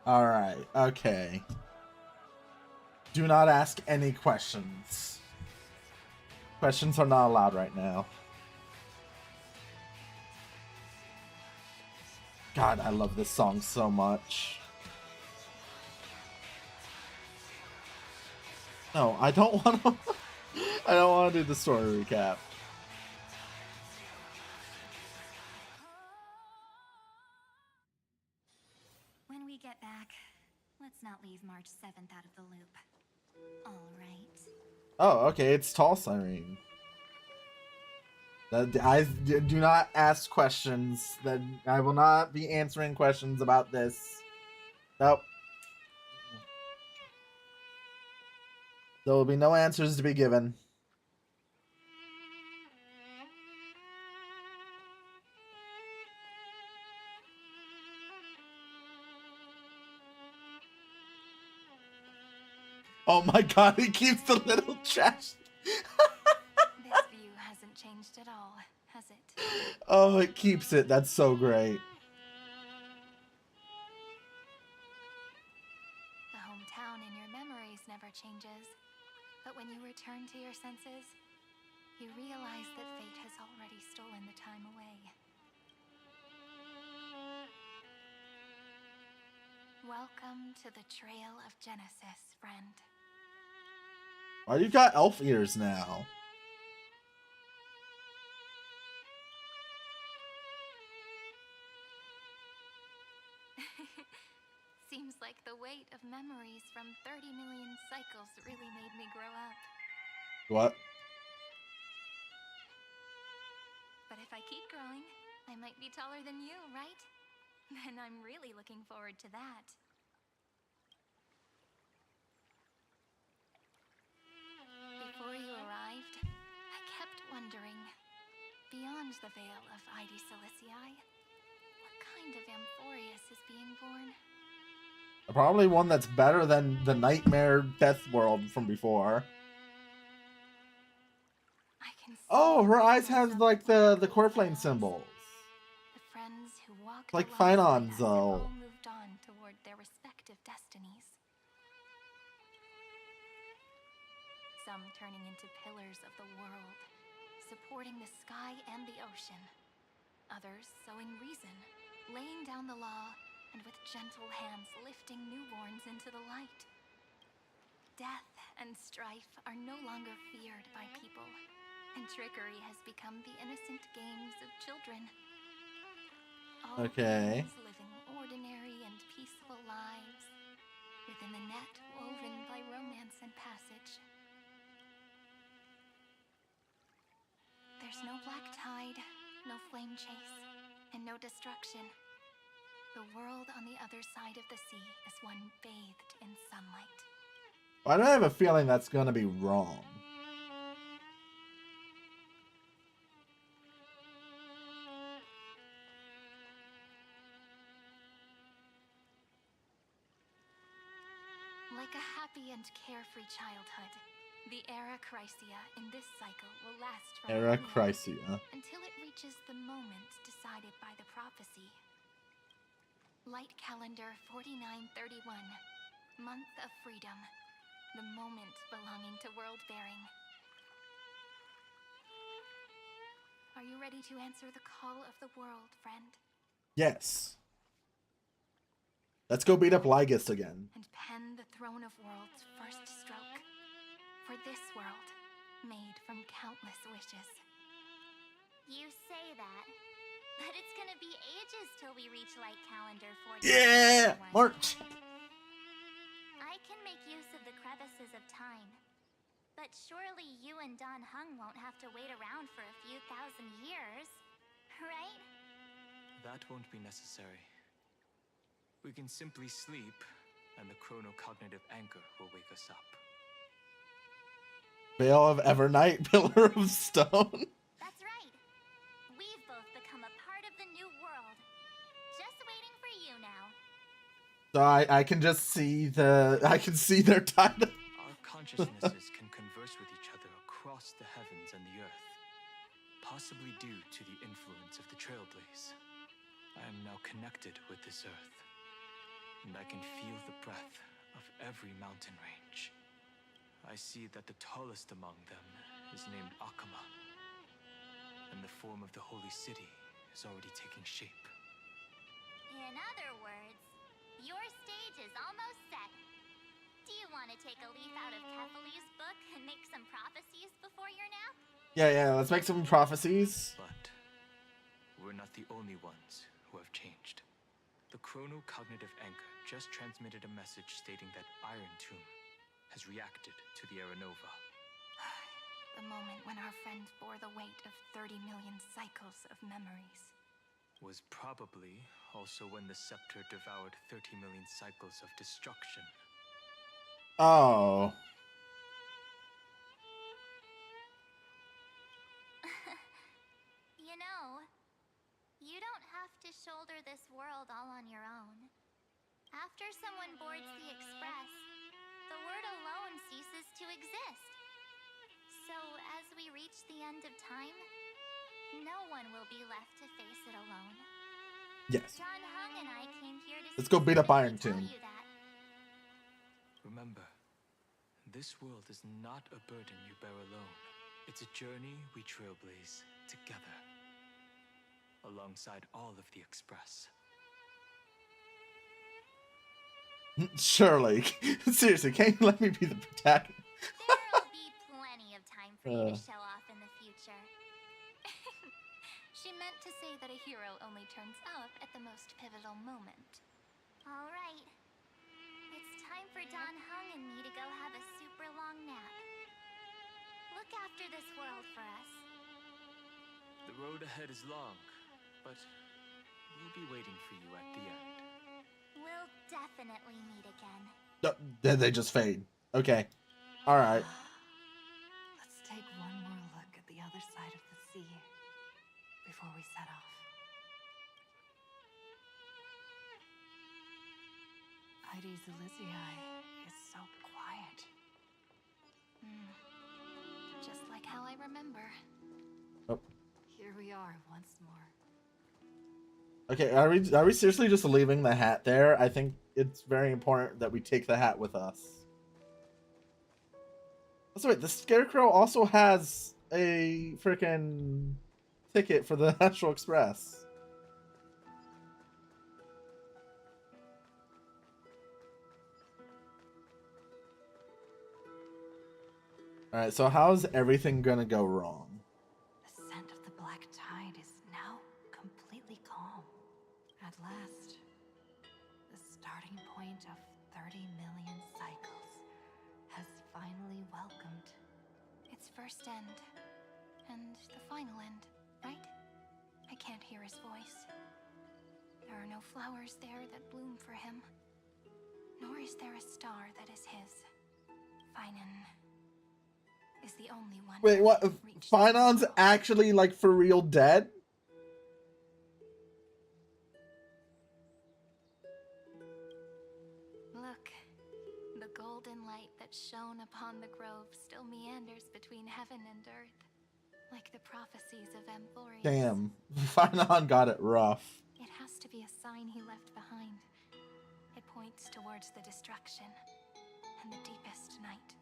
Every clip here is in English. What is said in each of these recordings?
Alright, okay. Do not ask any questions. Questions are not allowed right now. God, I love this song so much. No, I don't want to. I don't want to do the story recap. When we get back, let's not leave March 7th out of the loop. All right. Oh, okay, it's Tall Siren. I do not ask questions. That I will not be answering questions about this. Nope. There will be no answers to be given. Oh my god, he keeps the little trash. This view hasn't changed at all, has it? Oh, it keeps it. That's so great. The hometown in your memories never changes. But when you return to your senses, you realize that fate has already stolen the time away. Welcome to the Trail of Genesis, friend. Oh, you got elf ears now. Seems like the weight of memories from 30 million cycles really made me grow up. What? But if I keep growing, I might be taller than you, right? Then I'm really looking forward to that. Before you arrived, I kept wondering, beyond the veil of Id Silicii, what kind of Amphorius is being born? Probably one that's better than the Nightmare Death World from before. I can see Oh, her eyes have like the core flame symbols. The friends who walked Like alongside Finons, us have though. all moved on toward their respective destinies. Some turning into pillars of the world, supporting the sky and the ocean. Others sowing reason, laying down the law, and with gentle hands lifting newborns into the light. Death and strife are no longer feared by people, and trickery has become the innocent games of children. All Okay. beings living ordinary and peaceful lives within the net woven by romance and passage. There's no black tide, no flame chase, and no destruction. The world on the other side of the sea is one bathed in sunlight. I don't have a feeling that's gonna be wrong. Like a happy and carefree childhood, the Era Chrysia in this cycle will last for Era millennia, Chrysia. until it reaches the moment decided by the prophecy. Light calendar 4931, month of freedom, the moment belonging to world-bearing. Are you ready to answer the call of the world, friend? Yes. Let's go beat up Lygus again. And pen the Throne of Worlds' first stroke. For this world, made from countless wishes. You say that, but it's gonna be ages till we reach Light Calendar 40. Yeah! March! I can make use of the crevices of time. But surely you and Don Hung won't have to wait around for a few thousand years, right? That won't be necessary. We can simply sleep, and the chronocognitive anchor will wake us up. Veil of Evernight, Pillar of Stone. That's right. We've both become a part of the new world. Just waiting for you now. So I can just see I can see their title. Our consciousnesses can converse with each other across the heavens and the earth, possibly due to the influence of the Trailblaze. I am now connected with this earth. and I can feel the breath of every mountain range. I see that the tallest among them is named Akama, and the form of the holy city is already taking shape. In other words, your stage is almost set. Do you want to take a leaf out of Kephalu's book and make some prophecies before your nap? Yeah, let's make some prophecies. But we're not the only ones who have changed. The chrono-cognitive anchor just transmitted a message stating that Iron Tomb has reacted to the Aranova. The moment when our friend bore the weight of 30 million cycles of memories. Was probably also when the scepter devoured 30 million cycles of destruction. Oh. You know, you don't have to shoulder this world all on your own. After someone boards the Express, the word alone ceases to exist. So as we reach the end of time, no one will be left to face it alone. Yes. John Hung and I came here to Let's go beat up Iron tell Tomb. you that. Remember, this world is not a burden you bear alone. It's a journey we trailblaze together, alongside all of the Express. Surely. Seriously, can't you let me be the protagonist? There'll be plenty of time for you to show off in the future. She meant to say that a hero only turns up at the most pivotal moment. All right. It's time for Don Hung and me to go have a super long nap. Look after this world for us. The road ahead is long, but we'll be waiting for you at the end. We'll definitely meet again. Then they just fade. Okay. Alright. Let's take one more look at the other side of the sea before we set off. Heidi's Elysiae is so quiet. Just like how I remember. Oh. Here we are once more. Okay, are we seriously just leaving the hat there? I think it's very important that we take the hat with us. So wait, the Scarecrow also has a freaking ticket for the Astral Express. Alright, so how's everything gonna go wrong? The scent of the black tide is now completely calm. At last, the starting point of 30 million cycles has finally welcomed. Its first end. And the final end, right? I can't hear his voice. There are no flowers there that bloom for him. Nor is there a star that is his. Finan is the only one. Wait, what? who reached Finon's the actually, like, for real dead? Look, the golden light that shone upon the grove still meanders between heaven and earth, like the prophecies of Amphorius. Damn. Finon got it rough. It has to be a sign he left behind. It points towards the destruction and the deepest night.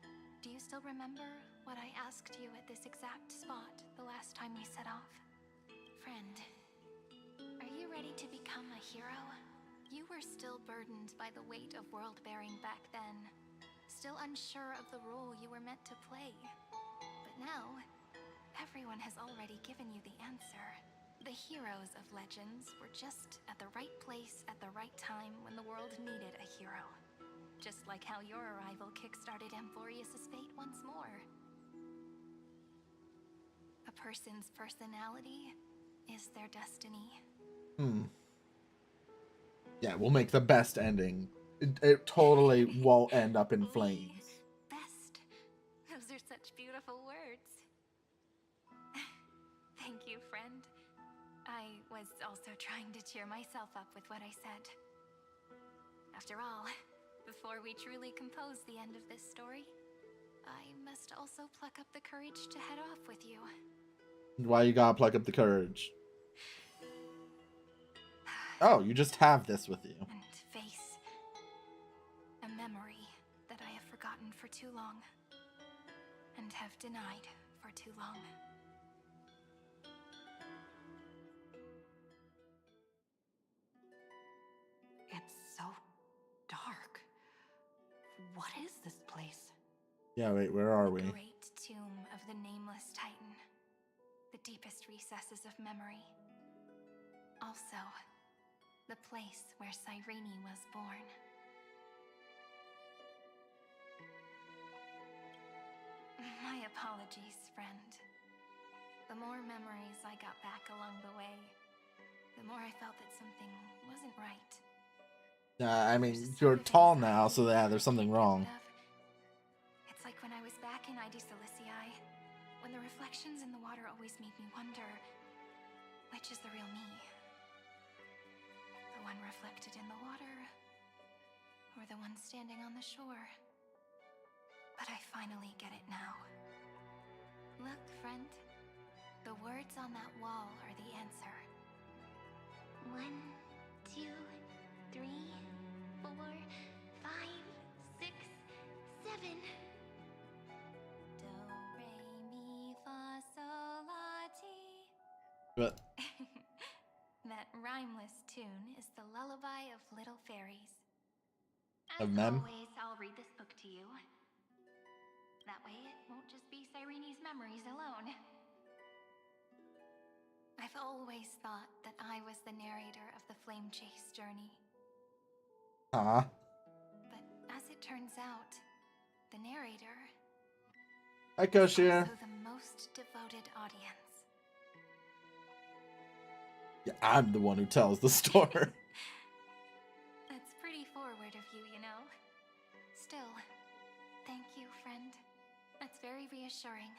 Do you still remember what I asked you at this exact spot the last time we set off? Friend, are you ready to become a hero? You were still burdened by the weight of world-bearing back then, still unsure of the role you were meant to play. But now, everyone has already given you the answer. The heroes of legends were just at the right place at the right time when the world needed a hero. Just like how your arrival kickstarted Amphorius' fate once more. A person's personality is their destiny. Yeah, we'll make the best ending. It totally won't end up in flames. Best. Those are such beautiful words. Thank you, friend. I was also trying to cheer myself up with what I said. After all, before we truly compose the end of this story, I must also pluck up the courage to head off with you. Why you gotta pluck up the courage? Oh, you just have this with you. And face A memory that I have forgotten for too long. And have denied for too long. It's so dark. What is this place? Yeah, wait, where are we? The great tomb of the nameless titan. The deepest recesses of memory. Also, the place where Cyrene was born. My apologies, friend. The more memories I got back along the way, the more I felt that something wasn't right. I mean, There's a you're sort of tall anxiety now, so yeah, there's something I can't get wrong. rid of. It's like when I was back in ID Silicii, when the reflections in the water always made me wonder, which is the real me? The one reflected in the water, or the one standing on the shore? But I finally get it now. Look, friend. The words on that wall are the answer. 1, 2, 3, 4, 5, 6, 7. Do, re, mi, fa, sol, la, ti. But That rhymeless tune is the lullaby of little fairies. Of As mem? always, I'll read this book to you. That way it won't just be Cyrene's memories alone. I've always thought that I was the narrator of the Flame Chase journey. But As it turns out, the narrator hi, is Koshir. also the most devoted audience. Yeah, I'm the one who tells the story. That's pretty forward of you, you know. Still, thank you, friend. That's very reassuring.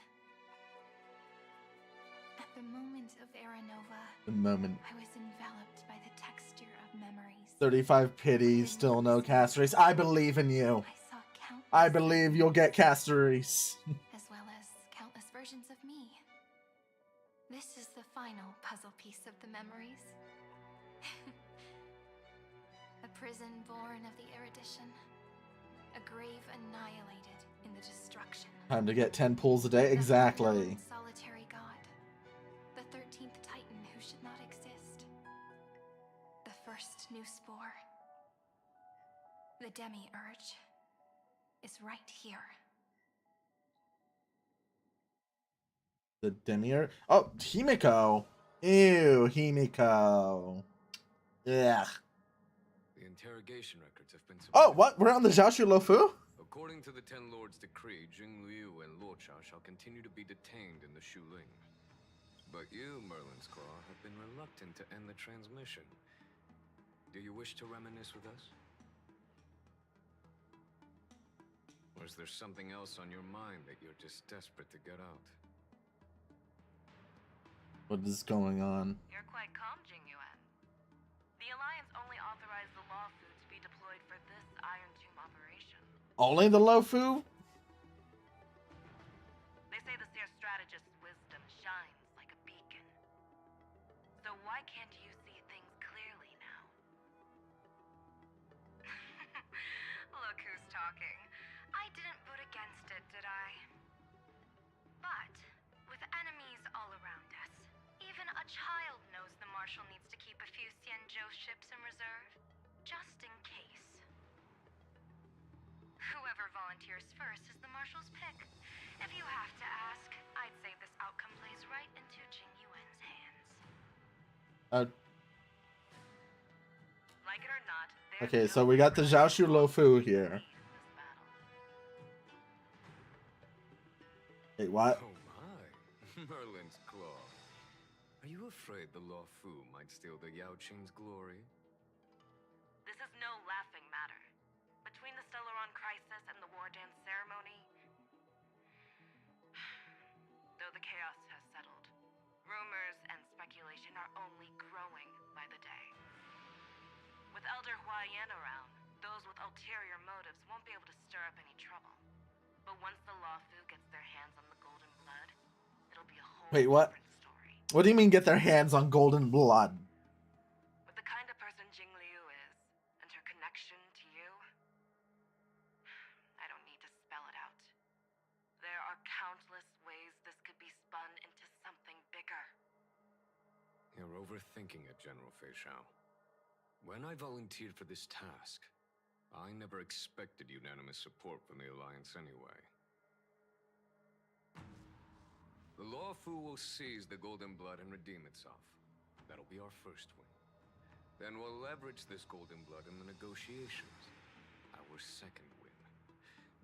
At the moment of Aranova, The moment. I was enveloped by the texture of memories. 35 pity, still no Castories. I believe in you. I saw countless, I believe you'll get Castories. as well as countless versions of me. This is the final puzzle piece of the memories. A prison born of the erudition. A grave annihilated in the destruction. Time to get 10 pulls a day. Exactly. The solitary god. The 13th titan who should not exist. The first new spore. The demiurge is right here. The Demiurge. Oh, Himiko. Ew, Himiko. Ugh. The interrogation records have been Oh, submitted. what? We're on the Jiaoshu Lofu? According to the Ten Lords' decree, Jing Liu and Luocha shall continue to be detained in the Shuling. But you, Merlin's Claw, have been reluctant to end the transmission. Do you wish to reminisce with us? Or is there something else on your mind that you're just desperate to get out? What is going on? You're quite calm, Jing Yuan. The Alliance only authorized the law food to be deployed for this Iron Tomb operation. Only the Lofu? They say the Seer strategist's wisdom shines like a beacon. So why can't you see things clearly now? Look who's talking. I didn't vote against it, did I? But, with enemies all around us, even a child knows the Marshal needs to keep a few Xianzhou ships in reserve, just in case. Whoever volunteers first is the Marshal's pick. If you have to ask, I'd say this outcome plays right into Jing Yuan's hands. Like it or not, there's Okay, no so we got the way Jiaoshu Lofu to here. win this battle. Wait, what? Oh my, Merlin's Claw. Are you afraid the Law Fu might steal the Yao Qing's glory? This is no laughing matter. Between the Stellaron crisis and the War Dance ceremony, though the chaos has settled, rumors and speculation are only growing by the day. With Elder Huaiyan around, those with ulterior motives won't be able to stir up any trouble. But once the Law Fu gets their hands on the golden blood, it'll be a whole Wait, what? different story. What do you mean get their hands on golden blood? With the kind of person Jing Liu is, and her connection to you, overthinking it, General Fei Shao. When I volunteered for this task, I never expected unanimous support from the Alliance anyway. The Law Fu will seize the Golden Blood and redeem itself. That'll be our first win. Then we'll leverage this Golden Blood in the negotiations. Our second win.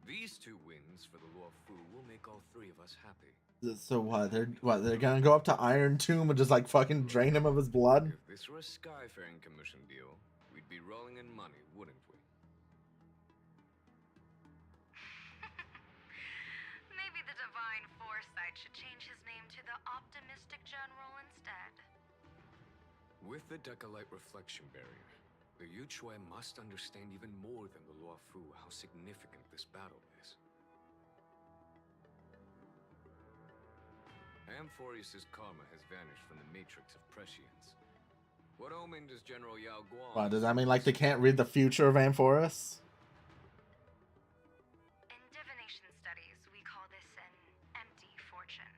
These two wins for the Law Fu will make all three of us happy. So what? They're gonna go up to Iron Tomb and just like fucking drain him of his blood? If this were a Skyfaring Commission deal, we'd be rolling in money, wouldn't we? Maybe the Divine Foresight should change his name to the Optimistic General instead. With the Decalite Reflection Barrier, the Yuchue must understand even more than the Luo Fu how significant this battle is. Amphorius' karma has vanished from the matrix of prescience. What omen does General Yao Guang... What, does that mean like they can't read the future of Amphoris? In divination studies, we call this an empty fortune.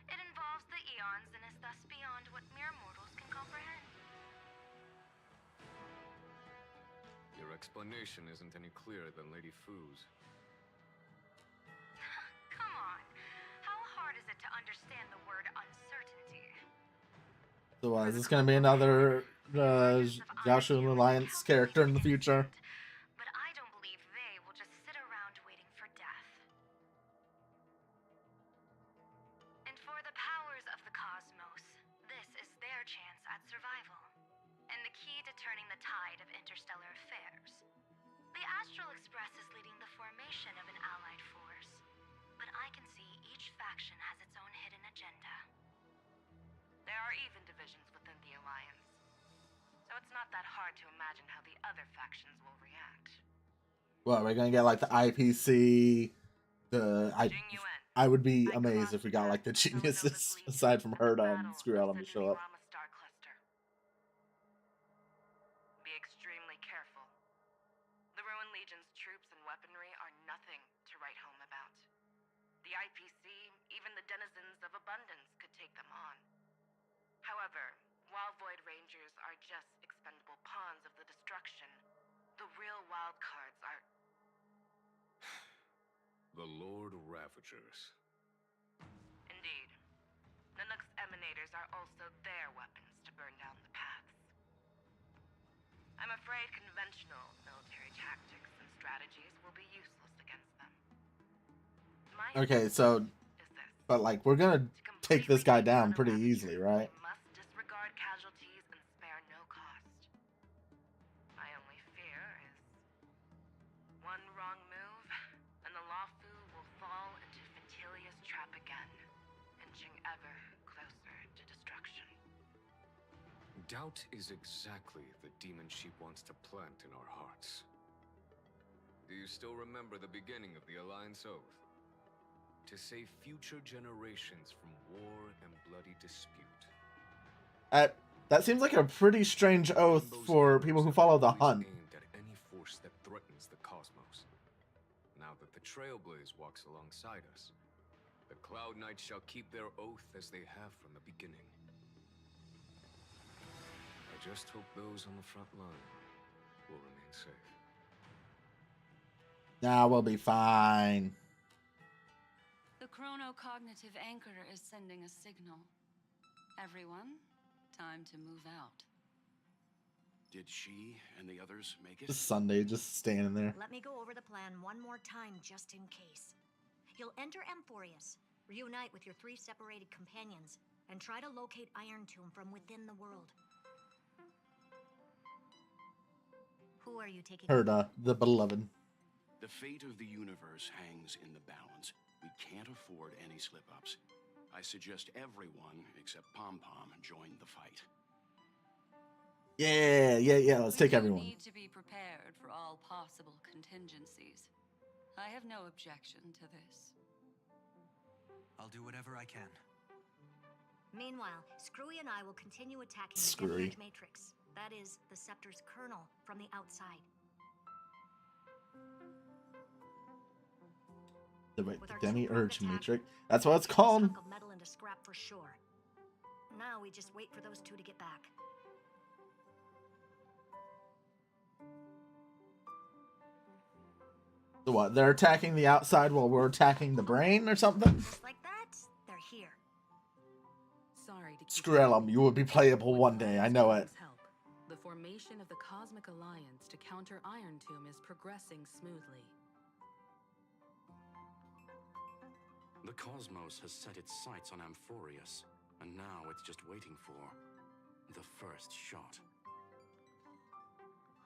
It involves the eons and is thus beyond what mere mortals can comprehend. Your explanation isn't any clearer than Lady Fu's. Come on. How hard is it to understand the word uncertainty? So is this gonna be another Xiaoshu Alliance character in the future? But I don't believe they will just sit around waiting for death. And for the powers of the cosmos, this is their chance at survival. And the key to turning the tide of interstellar affairs. The Astral Express is leading the formation of an allied force. But I can see each faction has its own hidden agenda. There are even divisions within the Alliance. So it's not that hard to imagine how the other factions will react. Well, we're gonna get like the IPC, I would be amazed if we got like the geniuses aside from Herda and Screw Element to show up. Star cluster. Be extremely careful. The Ruin Legion's troops and weaponry are nothing to write home about. The IPC, even the denizens of abundance, could take them on. However, while Void Rangers are just expendable pawns of the destruction, the real wild cards are... The Lord Ravagers. Indeed. Nanook's emanators are also their weapons to burn down the paths. I'm afraid conventional military tactics and strategies will be useless against them. Okay, so, but like, we're gonna take this guy down pretty easily, right? Must disregard casualties and spare no cost. My only fear is one wrong move, and the Luofu will fall into Fetilia's trap again, inching ever closer to destruction. Doubt is exactly the demon she wants to plant in our hearts. Do you still remember the beginning of the Alliance Oath? To save future generations from war and bloody dispute. That seems like a pretty strange oath for people who follow the hunt. Aimed at any force that threatens the cosmos. Now that the Trailblaze walks alongside us, the Cloud Knights shall keep their oath as they have from the beginning. I just hope those on the front line will remain safe. Nah, we'll be fine. The chronocognitive anchor is sending a signal. Everyone, time to move out. Did she and the others make it? Just Sunday, just standing there. Let me go over the plan one more time, just in case. You'll enter Amphorius, reunite with your 3 separated companions, and try to locate Iron Tomb from within the world. Who are you taking? Herda, the beloved. The fate of the universe hangs in the balance. We can't afford any slip-ups. I suggest everyone except Pom Pom join the fight. Yeah. Let's take everyone. We need to be prepared for all possible contingencies. I have no objection to this. I'll do whatever I can. Meanwhile, Screwy and I will continue attacking the Screwy. Demiurge Matrix. That is, the Scepter's kernel, from the outside. The With our Demiurge two-pronged Matrix. attack, That's what it's this called. hunk of metal into scrap for sure. Now we just wait for those two to get back. So what? They're attacking the outside while we're attacking the brain or something? Just like that, they're here. Sorry to keep Skrellum, you will be playable one day. I know it. help. The formation of the Cosmic Alliance to counter Iron Tomb is progressing smoothly. The cosmos has set its sights on Amphorius, and now it's just waiting for the first shot.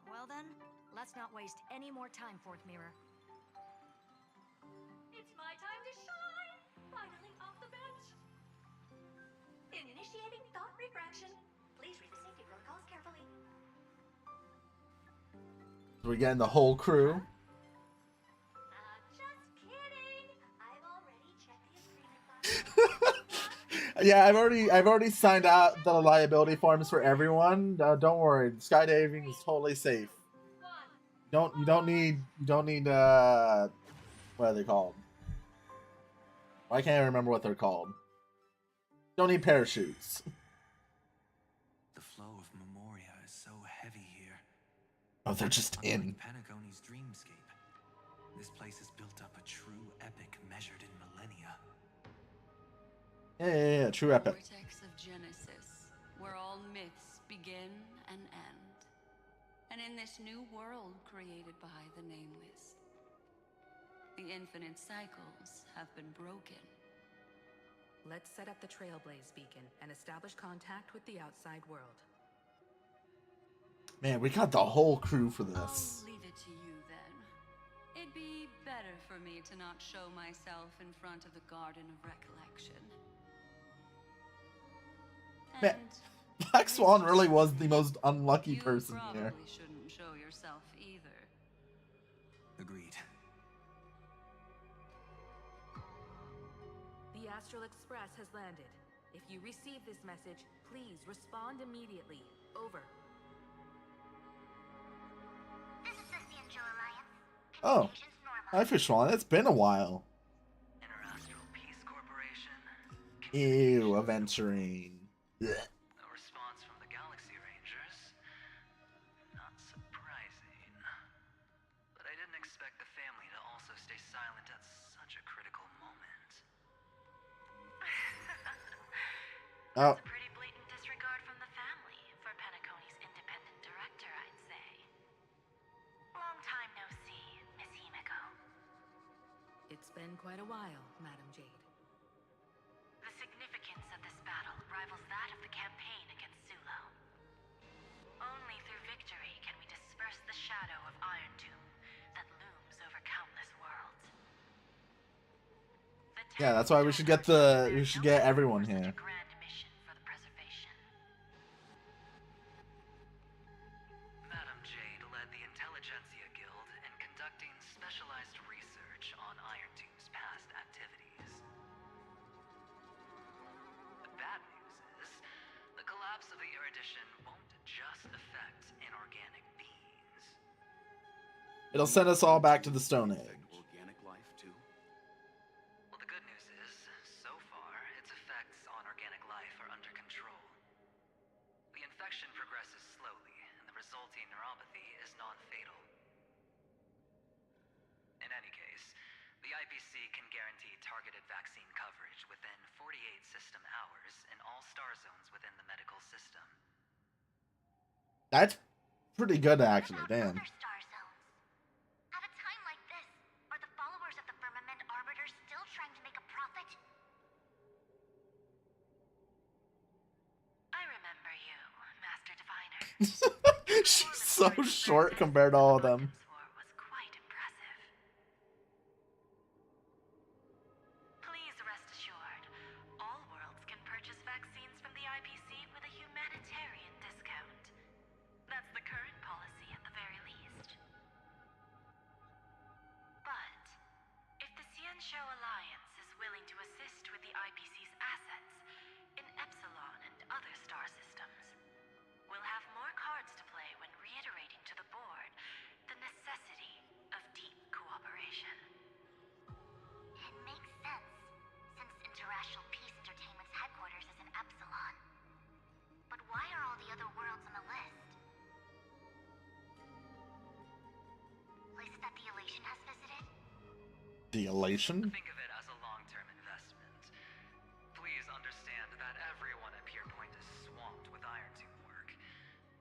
Well then, let's not waste any more time, Fourth Mirror. It's my time to shine! Finally off the bench! Initiating thought refraction. Please read the safety protocols carefully. We're getting the whole crew. Just kidding! I've already checked the agreement. Yeah, I've already signed out the liability forms for everyone. Don't worry, skydiving is totally safe. You don't need what are they called? I can't remember what they're called. Don't need parachutes. The flow of Memoria is so heavy here. Oh, they're just in. Unlike Panagone's dreamscape, this place has built up a true epic measured in millennia. Yeah, true epic. Vortex of Genesis, where all myths begin and end. And in this new world created by the Nameless, the infinite cycles have been broken. Let's set up the Trailblaze beacon and establish contact with the outside world. Man, we got the whole crew for this. I'll leave it to you then. It'd be better for me to not show myself in front of the Garden of Recollection. Man, Black Swan really was the most unlucky person here. You probably shouldn't show yourself either. Agreed. The Astral Express has landed. If you receive this message, please respond immediately. Over. This is the Cianjo Alliance. Oh, Communications normal. hi Fishwan, it's been a while. Interastral Peace Corporation. Ew, Aventurine. Blech. No response from the Galaxy Rangers. Not surprising. But I didn't expect the family to also stay silent at such a critical moment. Oh, It's a pretty blatant disregard from the family for Panacone's independent director, I'd say. Long time no see, Miss Himiko. It's been quite a while, Madam Jade. The significance of this battle rivals that of the campaign against Sulo. Only through victory can we disperse the shadow of Iron Tomb that looms over countless worlds. yeah, that's why we should get everyone here. Grand mission for the preservation. Madam Jade led the Intelligentsia Guild in conducting specialized research on Iron Tomb's past activities. The bad news is, the collapse of the Erudition won't just affect inorganic beings. It'll send us all back to the Stone Age. Organic life, too? Well, the good news is, so far, its effects on organic life are under control. The infection progresses slowly, and the resulting neuropathy is non-fatal. In any case, the IPC can guarantee targeted vaccine coverage within 48 system hours in all star zones within the medical system. That's pretty good, actually. What about Damn. other star zones? At a time like this, are the followers of the Firmament Arbiter still trying to make a profit? I remember you, Master Diviner. She's so short compared to all of them. War was quite impressive. Please rest assured, all worlds can purchase vaccines from the IPC with a humanitarian discount. That's the current policy at the very least. But if the Cianjo Alliance is willing to assist with the IPC's assets in Epsilon and other star systems, we'll have more cards to play when reiterating to the board the necessity of deep cooperation. It makes sense, since Interracial Peace Entertainment's headquarters is in Epsilon. The elation? Think of it as a long-term investment. Please understand that everyone at Pier Point is swamped with Iron Tomb work,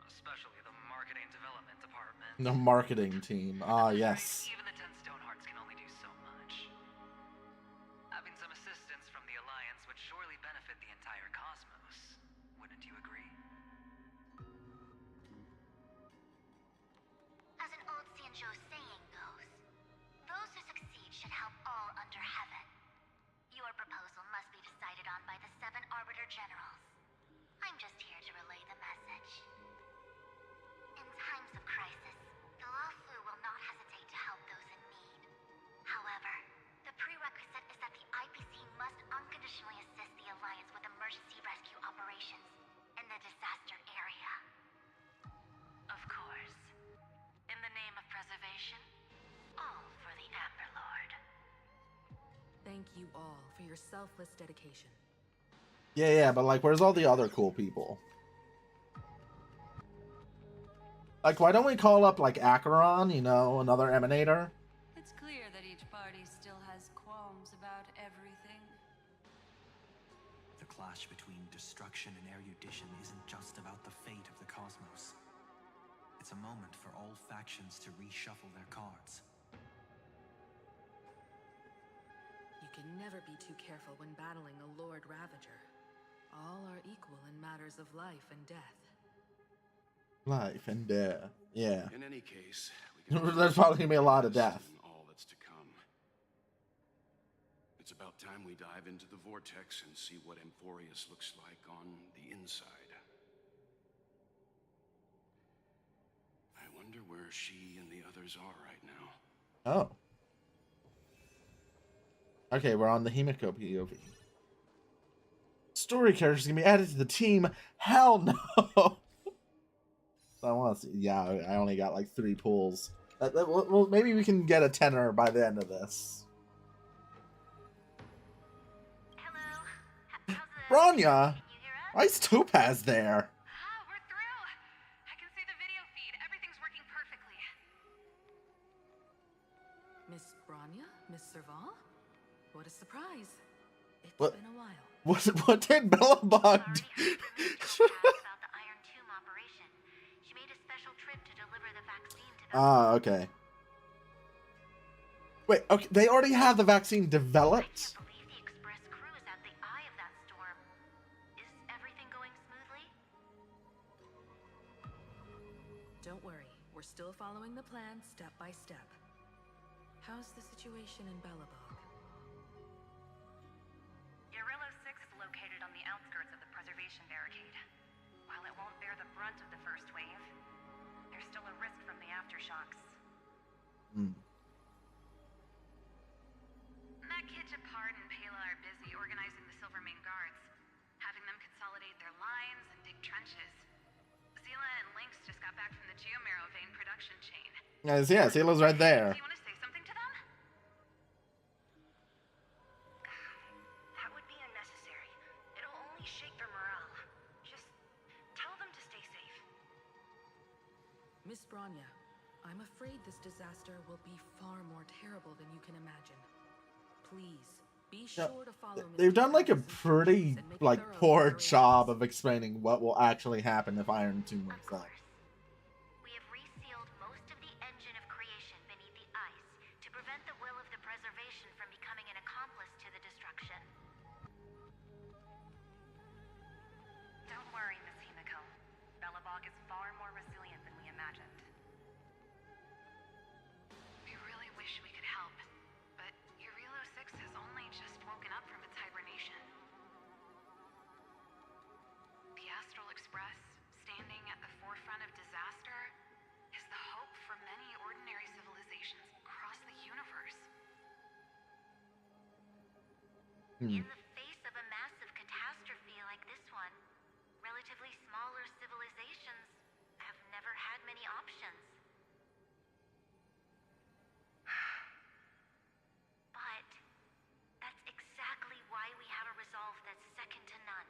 especially the marketing development department. The marketing team. Ah, yes. Even the 10 Stonehearts can only do so much. Having some assistance from the Alliance would surely benefit the entire cosmos. Wouldn't you agree? As an old Sanjo saying goes, those who succeed should help all under heaven. Your proposal must be decided on by the 7 Arbiter Generals. I'm just here to relay the message. In times of crisis, the Luofu will not hesitate to help those in need. However, the prerequisite is that the IPC must unconditionally assist the Alliance with emergency rescue operations in the disaster area. Of course. In the name of preservation, all for the Amber Lord. Thank you all for your selfless dedication. Yeah, but like, where's all the other cool people? Like, why don't we call up, like, Acheron, you know, another Emanator? It's clear that each party still has qualms about everything. The clash between destruction and erudition isn't just about the fate of the cosmos. It's a moment for all factions to reshuffle their cards. You can never be too careful when battling a Lord Ravager. All are equal in matters of life and death. Life and death. Yeah. In any case, we can There's probably gonna be a lot of death. all that's to come. It's about time we dive into the vortex and see what Amphorius looks like on the inside. I wonder where she and the others are right now. Oh. Okay, we're on the Himiko POV. Story characters can be added to the team. Hell no. I want to see. Yeah, I only got like 3 pulls. Well, maybe we can get a 10er by the end of this. Hello. Bronya, why is Topaz there? We're through. I can see the video feed. Everything's working perfectly. Miss Bronya? Miss Serval? What a surprise. It's What? been a while. What did Bellabog do? About the Iron Tomb operation. She made a special trip to deliver the vaccine to them. Ah, okay. Wait, okay, they already have the vaccine developed? I believe the Express crew is at the eye of that storm. Is everything going smoothly? Don't worry, we're still following the plan step by step. How's the situation in Bellabog? Yarillo 6 is located on the outskirts of the preservation barricade. While it won't bear the brunt of the first wave, there's still a risk from the aftershocks. Matt Kitchapard and Pela are busy organizing the Silvermane Guards, having them consolidate their lines and dig trenches. Zila and Lynx just got back from the Geomarrow vein production chain. Yeah, Silo's right there. Do you want to say something to them? That would be unnecessary. It'll only shake their morale. Just tell them to stay safe. Miss Bronya, I'm afraid this disaster will be far more terrible than you can imagine. Please, be sure to follow Miss They've done like a Topaz's pretty and make like thorough poor preparations. job of explaining what will actually happen if Iron Tomb wakes up. We have resealed most of the engine of creation beneath the ice to prevent the will of the preservation from becoming an accomplice to the destruction. Don't worry, Miss Himiko. Bellabog is far more resilient than we imagined. We really wish we could help, but Yarillo 6 has only just woken up from its hibernation. The Astral Express, standing at the forefront of disaster, is the hope for many ordinary civilizations across the universe. In the face of a massive catastrophe like this one, relatively smaller civilizations have never had many options. But that's exactly why we have a resolve that's second to none.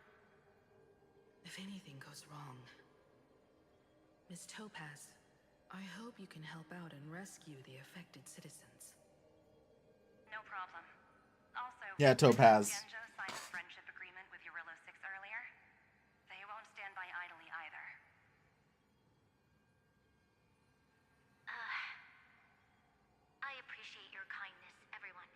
If anything goes wrong, Miss Topaz, I hope you can help out and rescue the affected citizens. No problem. problem. Also, Yeah, Topaz. Genjo signed a friendship agreement with Eurillo 6 earlier. They won't stand by idly either. I appreciate your kindness, everyone.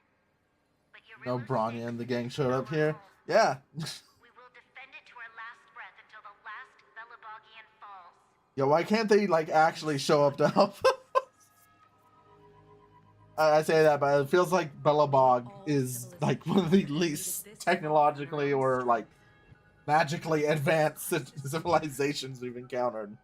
But No, Eurillo Bronya 6 and the gang showed no up here. revolt. Yeah. We will defend it to our last breath until the last Belabogian falls. Yo, why can't they like actually show up to help? I say that, but it feels like Belobog is like one of the least technologically or like magically advanced civilizations we've encountered.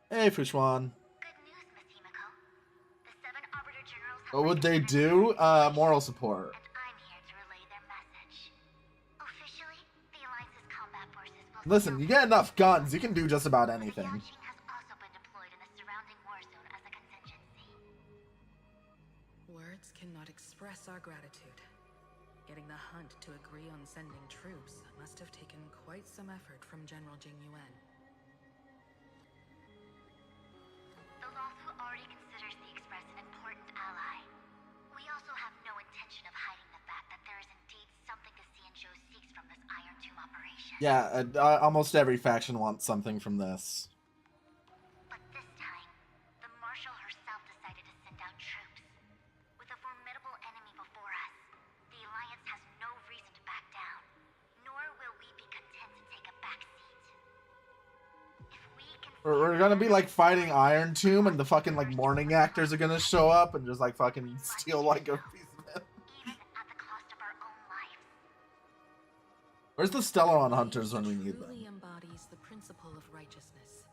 Hey, Fushwan. What would they do? Moral support. Listen, you get enough guns, you can do just about anything. Words cannot express our gratitude. Getting the hunt to agree on sending troops must have taken quite some effort from General Jing Yuan. The Lothu already considers the Express an important ally. We also have no intention of hiding the fact that there is indeed something the Xianzhou seeks from this Iron Tomb operation. Yeah, almost every faction wants something from this. But this time, the Marshal herself decided to send out troops. With a formidable enemy before us, the Alliance has no reason to back down, nor will we be content to take a back seat. If we can... We're gonna be like fighting Iron Tomb, and the fucking like morning actors are gonna show up and just like fucking steal like a piece of it. even at the cost of our own lives. Where's the Stellaron hunters when we need them? Truly embodies the principle of righteousness.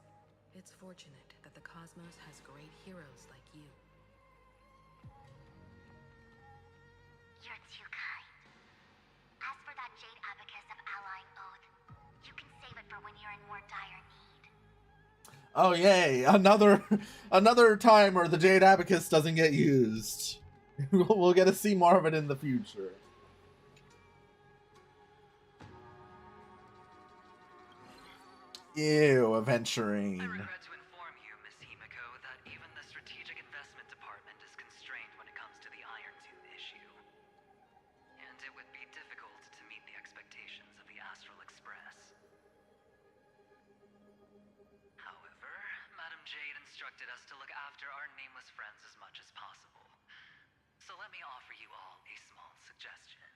It's fortunate that the cosmos has great heroes like you. You're too kind. As for that Jade Abacus of Allying Oath, you can save it for when you're in more dire need. Oh yay! Another time where the Jade Abacus doesn't get used. We'll get to see more of it in the future. Ew, adventuring. I regret to inform you, Miss Himiko, that even the Strategic Investment Department is constrained when it comes to the Iron Tomb issue. And it would be difficult to meet the expectations of the Astral Express. However, Madam Jade instructed us to look after our nameless friends as much as possible. So let me offer you all a small suggestion,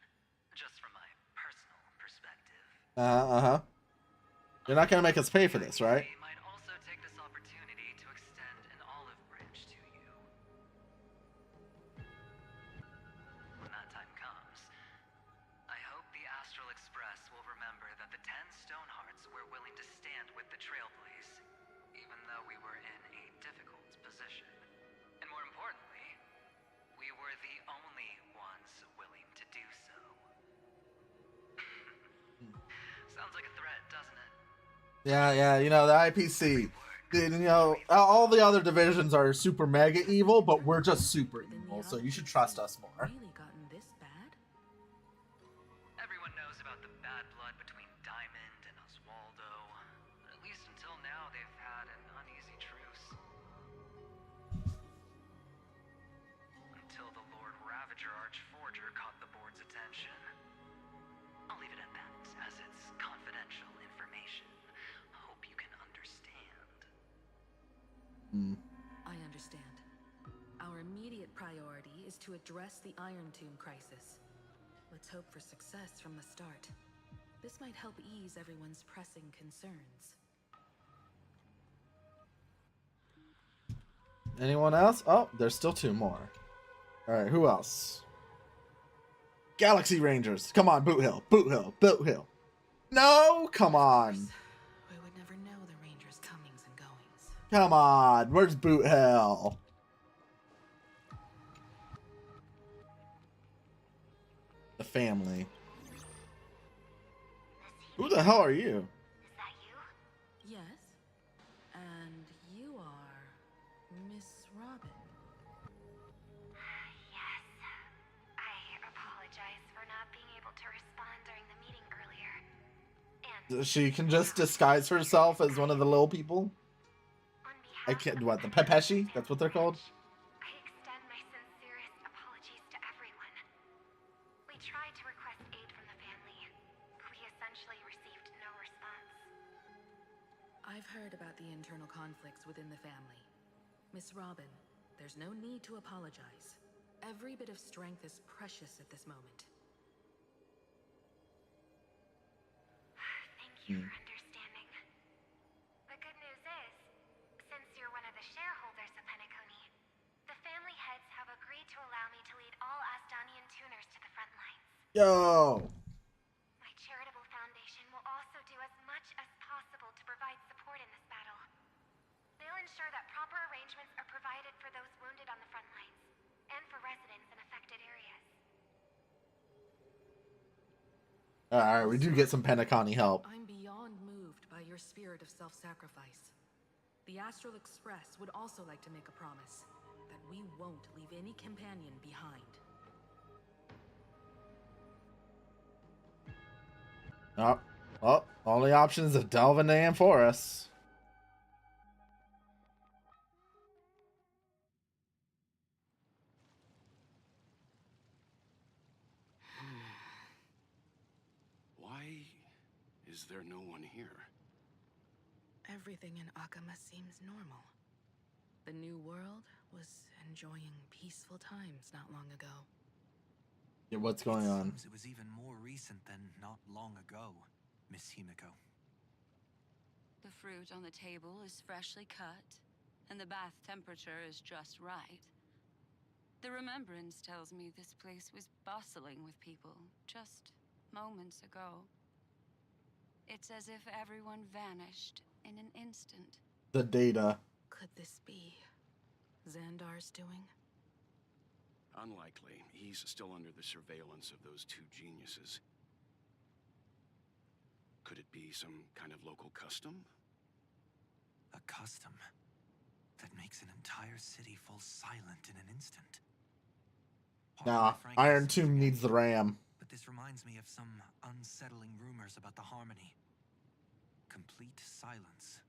just from my personal perspective. You're not gonna make us pay for this, right? We might also take this opportunity to extend an olive branch to you. When that time comes, I hope the Astral Express will remember that the 10 Stonehearts were willing to stand with the Trailblaze, even though we were in a difficult position. And more importantly, we were the only ones willing to do so. Sounds like a threat, doesn't it? Yeah, you know, the IPC. You know, all the other divisions are super mega evil, but we're just super evil, so you should trust us more. Really gotten this bad? Everyone knows about the bad blood between Diamond and Oswaldo. At least until now, they've had an uneasy truce. Until the Lord Ravager Archforger caught the board's attention. I'll leave it at that, as it's confidential information. Hope you can understand. I understand. Our immediate priority is to address the Iron Tomb crisis. Let's hope for success from the start. This might help ease everyone's pressing concerns. Anyone else? Oh, there's still 2 more. Alright, who else? Galaxy Rangers. Come on, Boot Hill. Boot Hill. Boot Hill. No! Come on. We would never know the Rangers' comings and goings. Come on. Where's Boot Hill? The family. Who the hell are you? Is that you? Yes. And you are Miss Robin. Yes. I apologize for not being able to respond during the meeting earlier. She can just disguise herself as one of the little people. I can't. What, the Pepeshi? That's what they're called. I extend my sincerest apologies to everyone. We tried to request aid from the family. We essentially received no response. I've heard about the internal conflicts within the family. Miss Robin, there's no need to apologize. Every bit of strength is precious at this moment. Thank you for understanding. The good news is, since you're one of the shareholders of Penacony, the family heads have agreed to allow me to lead all Astonian tuners to the front lines. Yo. My charitable foundation will also do as much as possible to provide support in this battle. They'll ensure that proper arrangements are provided for those wounded on the front lines, and for residents in affected areas. Alright, we do get some Penacony help. I'm beyond moved by your spirit of self-sacrifice. The Astral Express would also like to make a promise that we won't leave any companion behind. Oh, only options to delve into Amphoras. Why is there no one here? Everything in Akama seems normal. The new world was enjoying peaceful times not long ago. Yeah, what's going on? It was even more recent than not long ago, Miss Himiko. The fruit on the table is freshly cut, and the bath temperature is just right. The remembrance tells me this place was bustling with people just moments ago. It's as if everyone vanished in an instant. The data. Could this be Xandar's doing? Unlikely. He's still under the surveillance of those two geniuses. Could it be some kind of local custom? A custom that makes an entire city fall silent in an instant. Nah, Iron Tomb needs the RAM. But this reminds me of some unsettling rumors about the Harmony. Complete silence.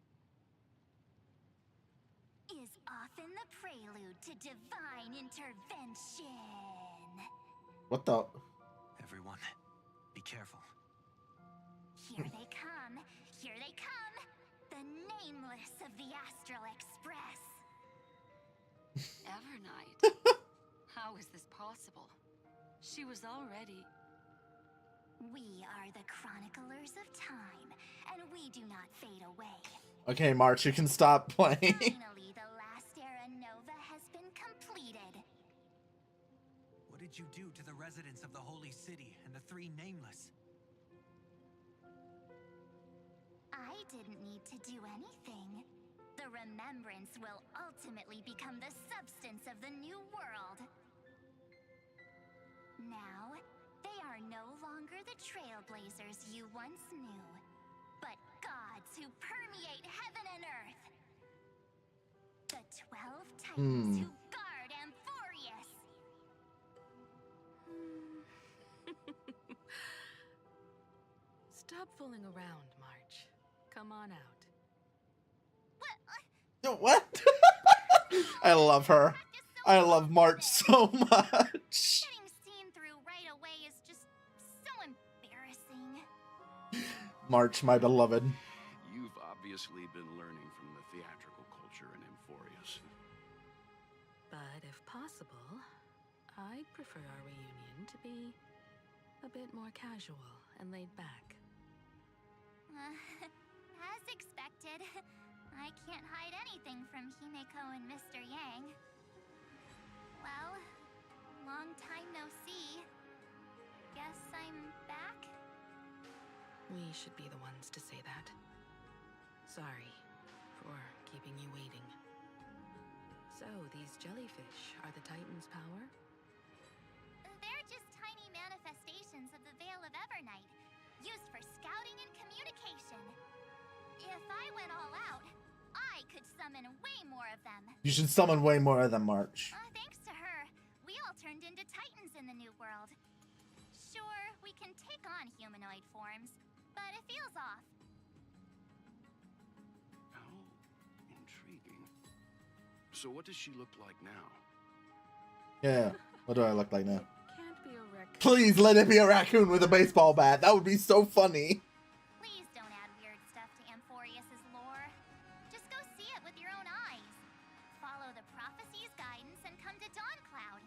Is often the prelude to divine intervention. What the? Everyone, be careful. Here they come. Here they come. The nameless of the Astral Express. Evernight? How is this possible? She was already... We are the chroniclers of time, and we do not fade away. Okay, March, you can stop playing. Finally, the last era Nova has been completed. What did you do to the residents of the Holy City and the Three Nameless? I didn't need to do anything. The remembrance will ultimately become the substance of the new world. Now, they are no longer the trailblazers you once knew, but gods who permeate heaven and earth. The 12 Titans who guard Amphoreus. Stop fooling around, March. Come on out. What? I love her. I love March so much. Getting seen through right away is just so embarrassing. March, my beloved. You've obviously been learning from the theatrical culture in Amphoreus. But if possible, I'd prefer our reunion to be a bit more casual and laid back. As expected, I can't hide anything from Himeko and Mr. Yang. Well, long time no see. Guess I'm back? We should be the ones to say that. Sorry for keeping you waiting. So, these jellyfish are the Titan's power? They're just tiny manifestations of the Veil of Evernight, used for scouting and communication. If I went all out, I could summon way more of them. You should summon way more of them, March. Thanks to her, we all turned into Titans in the New World. Sure, we can take on humanoid forms, but it feels off. How intriguing. So what does she look like now? Yeah. What do I look like now? Can't be a raccoon. Please let it be a raccoon with a baseball bat. That would be so funny. Please don't add weird stuff to Amphorius's lore. Just go see it with your own eyes. Follow the prophecy's guidance and come to Dawncloud.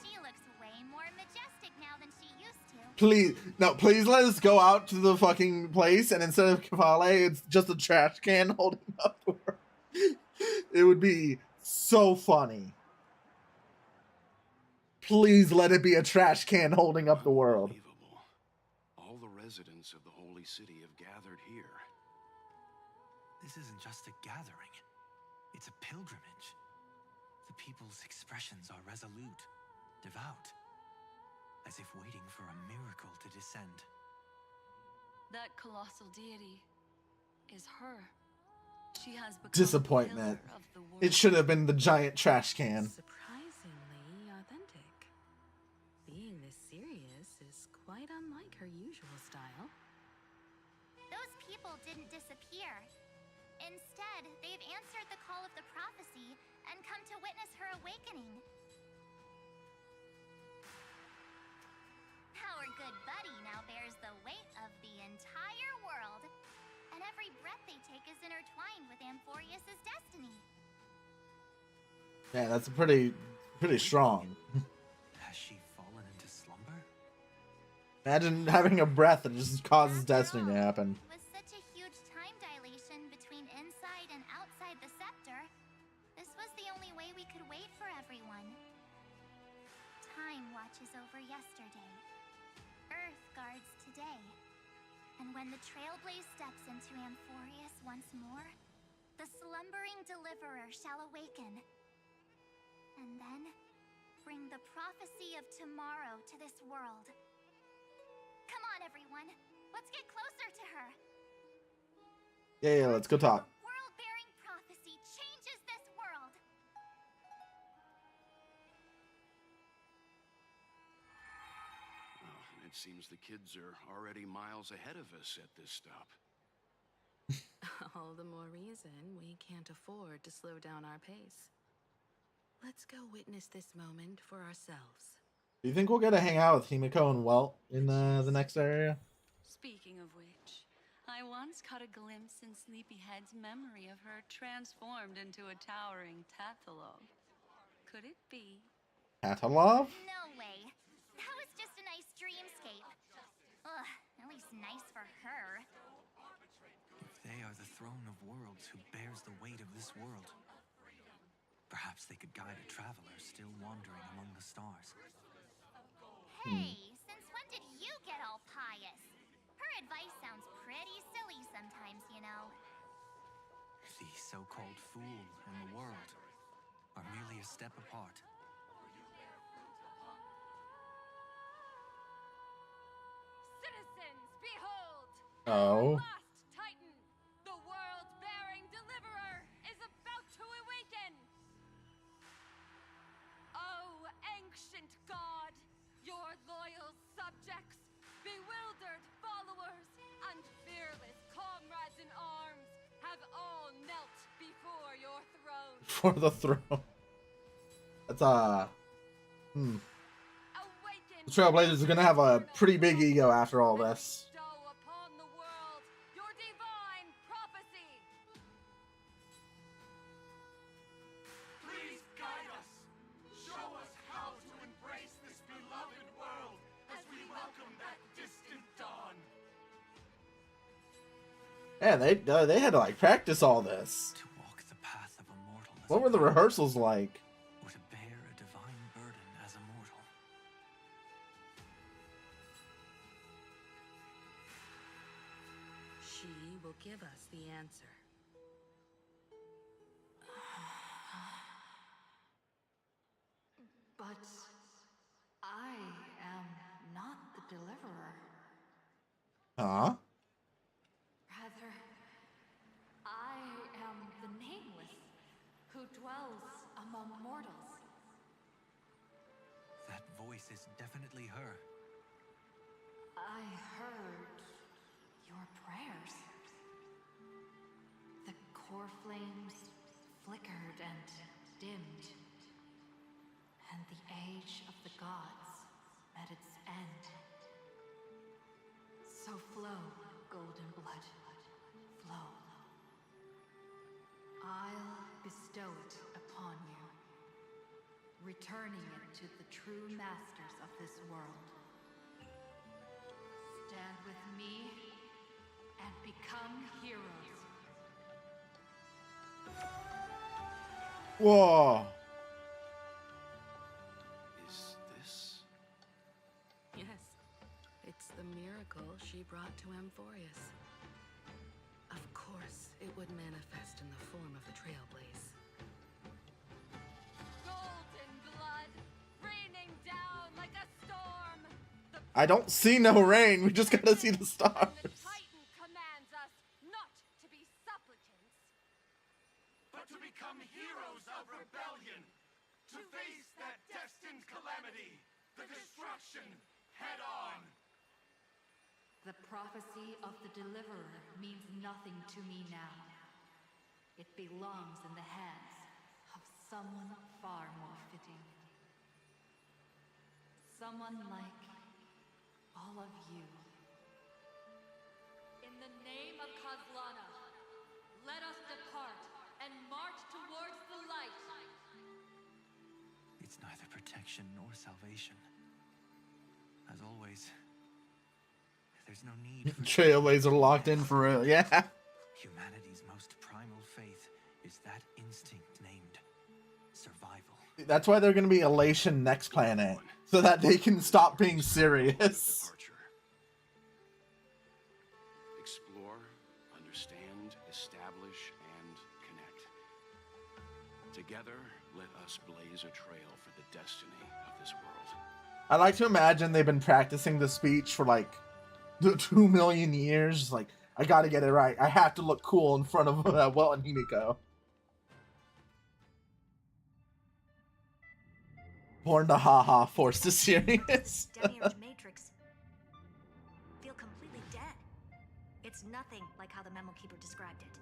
She looks way more majestic now than she used to. Please, no, please let us go out to the fucking place, and instead of Kavale, it's just a trash can holding up the world. It would be so funny. Please let it be a trash can holding up the world. Unbelievable. All the residents of the Holy City have gathered here. This isn't just a gathering. It's a pilgrimage. The people's expressions are resolute, devout, as if waiting for a miracle to descend. That colossal deity is her. She has become Disappointment. the pillar of the world. It should have been the giant trash can. Surprisingly authentic. Being this serious is quite unlike her usual style. Those people didn't disappear. Instead, they've answered the call of the prophecy and come to witness her awakening. Our good buddy now bears the weight of the entire world, and every breath they take is intertwined with Amphorius's destiny. Yeah, that's pretty strong. Has she fallen into slumber? Imagine having a breath that just causes destiny to happen. With such a huge time dilation between inside and outside the scepter, this was the only way we could wait for everyone. Time watches over yesterday. Earth guards today. And when the Trailblaze steps into Amphorius once more, the slumbering deliverer shall awaken. And then, bring the prophecy of tomorrow to this world. Come on, everyone. Let's get closer to her. Yeah, let's go talk. World-bearing prophecy changes this world. Well, it seems the kids are already miles ahead of us at this stop. All the more reason we can't afford to slow down our pace. Let's go witness this moment for ourselves. Do you think we'll get to hang out with Himiko and Welt in the next area? Speaking of which, I once caught a glimpse in Sleepyhead's memory of her transformed into a towering Tatalov. Could it be? Tatalov? No way. That was just a nice dreamscape. Ugh, at least nice for her. If they are the throne of worlds who bears the weight of this world, perhaps they could guide a traveler still wandering among the stars. Hey, since when did you get all pious? Her advice sounds pretty silly sometimes, you know. The so-called fool and the world are merely a step apart. Citizens, behold! Oh. Last Titan, the world-bearing deliverer, is about to awaken! Oh, ancient god, your loyal subjects, bewildered followers, and fearless comrades in arms have all knelt before your throne. For the throne. That's The Trailblazers are gonna have a pretty big ego after all this. Bestow upon the world your divine prophecy. Please guide us. Show us how to embrace this beloved world as we welcome that distant dawn. Yeah, they had to like practice all this. To walk the path of a mortal as What were the rehearsals like? or to bear a divine burden as a mortal. She will give us the answer. But I am not the deliverer. Huh? Rather, I am the nameless who dwells among mortals. That voice is definitely her. core flames flickered and dimmed, and the age of the gods at its end. So flow, golden blood, flow. I'll bestow it upon you, returning it to the true masters of this world. Stand with me and become heroes. Whoa. Is this? Yes, it's the miracle she brought to Amphorius. Of course, it would manifest in the form of the Trailblaze. Golden blood, raining down like a storm. I don't see no rain. We just gotta see the stars. The Titan commands us not to be supplicants, but to become heroes of rebellion, to face that destined calamity, the destruction, head on. The prophecy of the Deliverer means nothing to me now. It belongs in the hands of someone far more fitting. Someone like all of you. In the name of Kozlana, let us depart and march towards the light. It's neither protection nor salvation. As always, there's no need for Trailblazer locked in for real. Yeah. humanity's most primal faith is that instinct named survival. That's why they're gonna be Elation next planet, so that they can stop being serious. Explore, understand, establish, and connect. Together, let us blaze a trail for the destiny of this world. I like to imagine they've been practicing the speech for like 2 million years. Like, I gotta get it right. I have to look cool in front of Well and Himiko. Born to haha, forced to serious. Demiurge Matrix feel completely dead. It's nothing like how the memo keeper described it.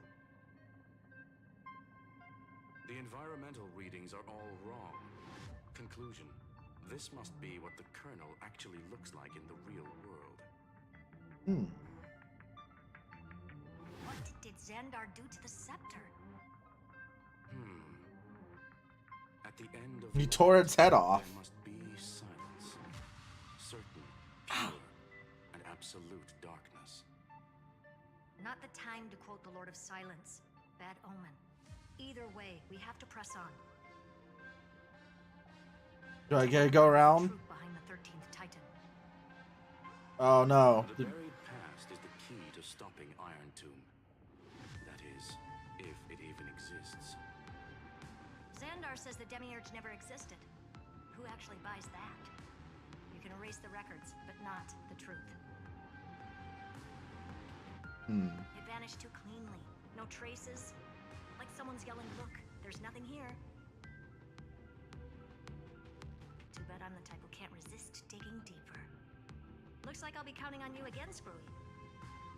The environmental readings are all wrong. Conclusion. This must be what the kernel actually looks like in the real world. What did Xandar do to the scepter? At the end of He tore its head off. there must be silence. Certain, pure, and absolute darkness. Not the time to quote the Lord of Silence. Bad omen. Either way, we have to press on. Do I gotta go around? Truth behind the 13th Titan. Oh no. The buried past is the key to stopping Iron Tomb. That is, if it even exists. Xandar says the Demiurge never existed. Who actually buys that? You can erase the records, but not the truth. It vanished too cleanly. No traces. Like someone's yelling, look, there's nothing here. Too bad I'm the type who can't resist digging deeper. Looks like I'll be counting on you again, Screwy.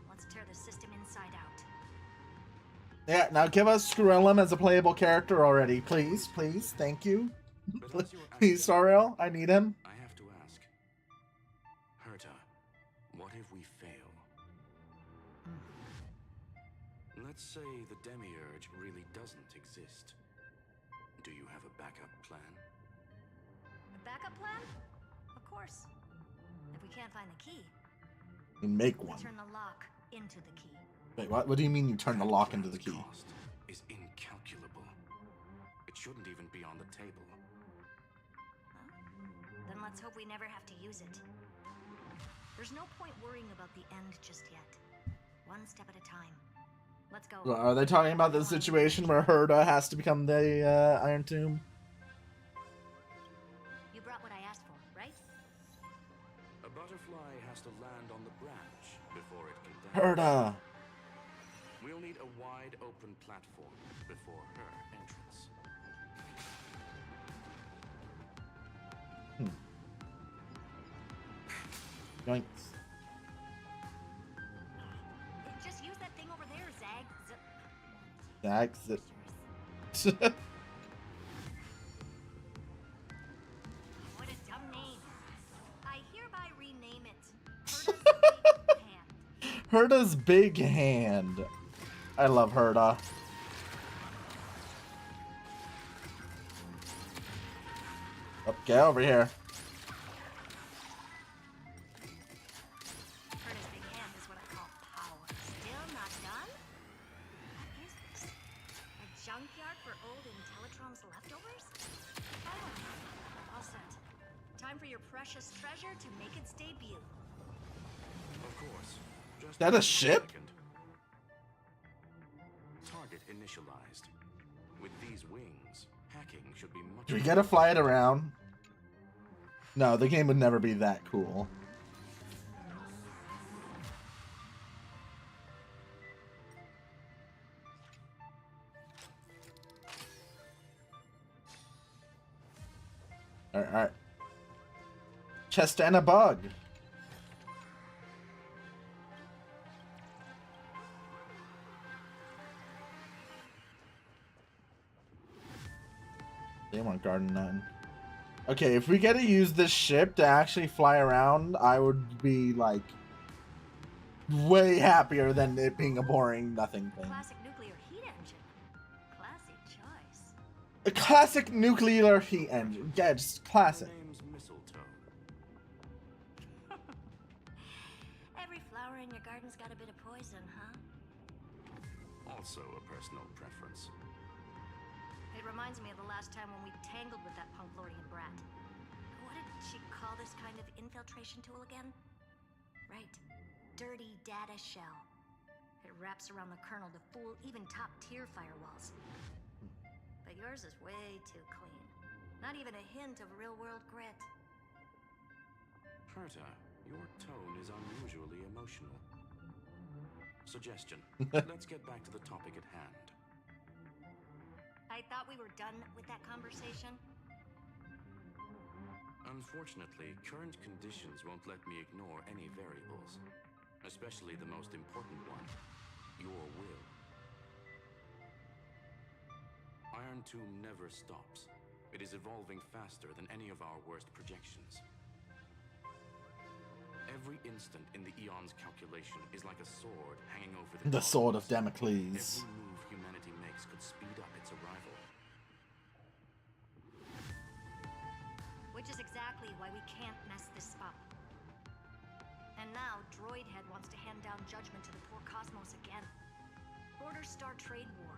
Let's tear the system inside out. Yeah, now give us Screwellum as a playable character already. Please, please, thank you. Please, Sariel, I need him. I have to ask. Herta, what if we fail? Let's say the Demiurge really doesn't exist. Do you have a backup plan? A backup plan? Of course. If we can't find the key, Make we one. turn the lock into the key. Wait, what do you mean you turn the lock into the key? Cost is incalculable. It shouldn't even be on the table. Then let's hope we never have to use it. There's no point worrying about the end just yet. One step at a time. Let's go. Are they talking about the situation where Herta has to become the Iron Tomb? You brought what I asked for, right? A butterfly has to land on the branch before it can dance. Herta! We'll need a wide open platform before her entrance. Yoinks. Just use that thing over there, Zag. Exit. What a dumb name. I hereby rename it Herda's Big Hand. I love Herda. Oh, get over here. Herda's big hand is what I call power. Still not done? What is this? A junkyard for old Intellitrom's leftovers? Oh, all set. Time for your precious treasure to make its debut. Of course. Just Is that a ship? second. Target initialized. With these wings, hacking should be much. Do we gotta fly it around? No, the game would never be that cool. Alright. Chest and a bug. They weren't guarding nothing. Okay, if we get to use this ship to actually fly around, I would be like way happier than it being a boring nothing thing. Classic nuclear heat engine. Classy choice. A classic nuclear heat engine. Yeah, just classic. Name's Mistletoe. Every flower in your garden's got a bit of poison, huh? Also a personal preference. It reminds me of the last time when we tangled with that Punklordian brat. What did she call this kind of infiltration tool again? Right. Dirty data shell. It wraps around the kernel to fool even top-tier firewalls. But yours is way too clean. Not even a hint of real-world grit. Herta, your tone is unusually emotional. Suggestion. Let's get back to the topic at hand. I thought we were done with that conversation. Unfortunately, current conditions won't let me ignore any variables. Especially the most important one, your will. Iron Tomb never stops. It is evolving faster than any of our worst projections. Every instant in the Eon's calculation is like a sword hanging over The sword of Damocles. Every move humanity makes could speed up its arrival. Which is exactly why we can't mess this up. And now, Droidhead wants to hand down judgment to the poor Cosmos again. Order Star Trade War,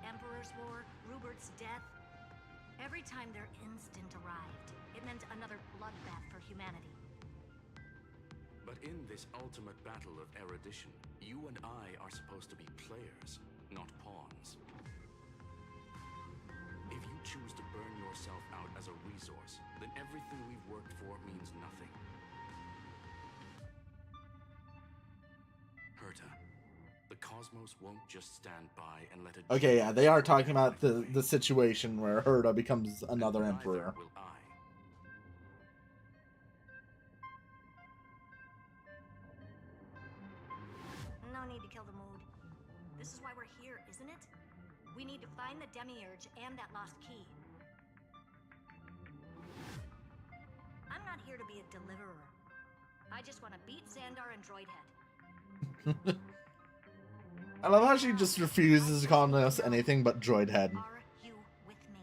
Emperor's War, Rupert's death. Every time their instant arrived, it meant another bloodbath for humanity. But in this ultimate battle of erudition, you and I are supposed to be players, not pawns. If you choose to burn yourself out as a resource, then everything we've worked for means nothing. Herta, the Cosmos won't just stand by and let it... Okay, yeah, they are talking about the situation where Herta becomes another emperor. Will I. No need to kill the mood. This is why we're here, isn't it? We need to find the Demiurge and that lost key. I'm not here to be a deliverer. I just want to beat Xandar and Droidhead. I love how she just refuses to call us anything but Droidhead. Are you with me?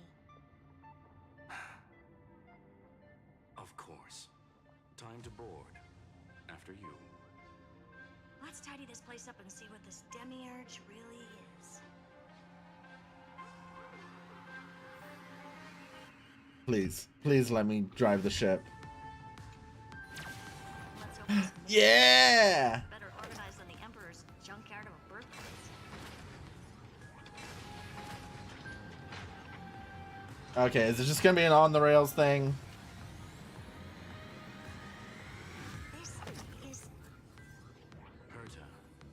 Of course. Time to board. After you. Let's tidy this place up and see what this Demiurge really is. Please, please let me drive the ship. Let's hope this Yeah! better organized than the Emperor's junkyard of a birthplace. Okay, is it just gonna be an on-the-rails thing? This is... Herta,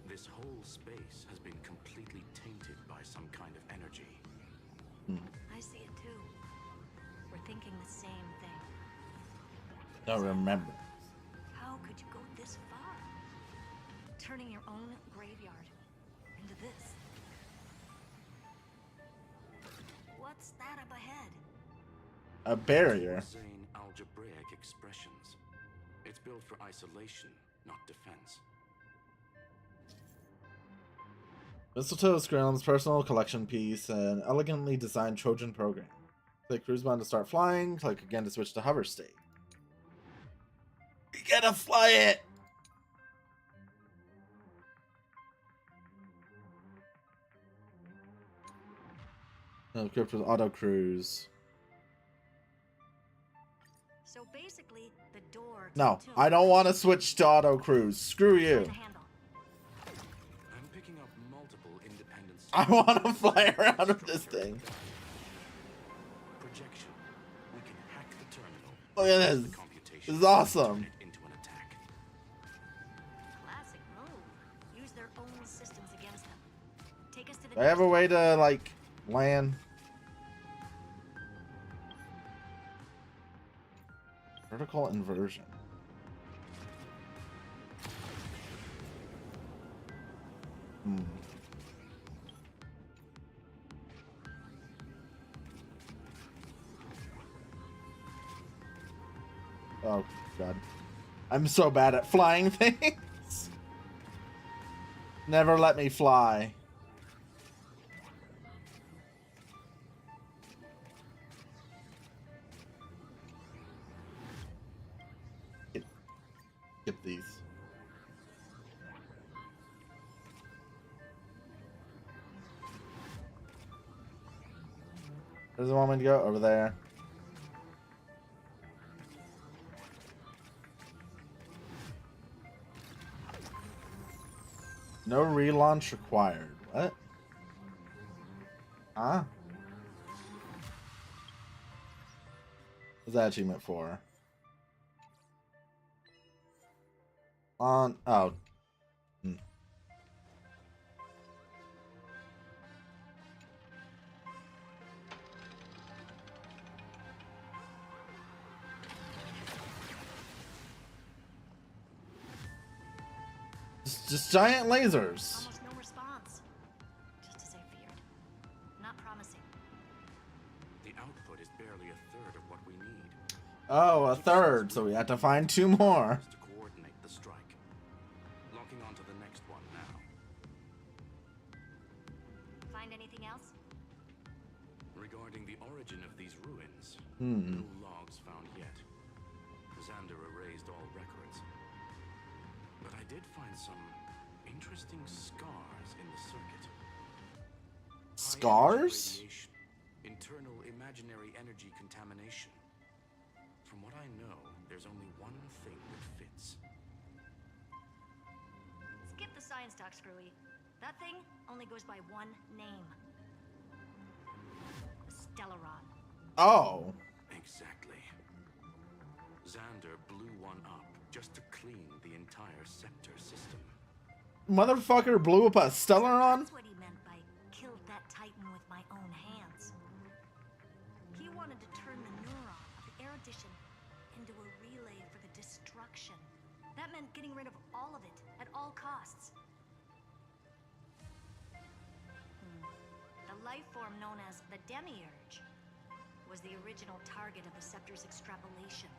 this whole space has been completely tainted by some kind of energy. I see it too. We're thinking the same thing. Don't remember. How could you go this far? Turning your own graveyard into this. that up ahead? A barrier. Zane algebraic expressions. It's built for isolation, not defense. Mistletoe is Gremlin's personal collection piece, an elegantly designed Trojan program. Click cruise button to start flying. Click again to switch to hover state. You gotta fly it! Equipped with auto cruise. So basically, the door. No, I don't want to switch to auto cruise. Screw you. I'm picking up multiple independent. I want to fly around with this thing. Projection. We can hack the terminal. Look at this. This is awesome. Classic move. Use their own systems against them. Take us to the. Do I have a way to like land? Vertical inversion. Oh god. I'm so bad at flying things. Never let me fly. Get these. Where's the one to go? Over there. No relaunch required. What? Huh? What's that achievement for? On oh. Just giant lasers. Almost no response. Just as I feared. Not promising. The output is barely a third of what we need. Oh, a third, so we have to find 2 more. To coordinate the strike. Locking onto the next one now. Find anything else? Regarding the origin of these ruins, Hmm. no logs found yet. Xander erased all records. But I did find some interesting scars in the circuit. Scars? Radiation, internal imaginary energy contamination. From what I know, there's only one thing that fits. Skip the science talk, Screwy. That thing only goes by one name. The Stellaron. Oh. Exactly. Xander blew one up just to clean the entire scepter system. Motherfucker blew up a Stellaron? That's what he meant by killed that Titan with my own hands. He wanted to turn the neuron of the erudition into a relay for the destruction. That meant getting rid of all of it at all costs. The life form known as the Demiurge was the original target of the Scepter's extrapolation.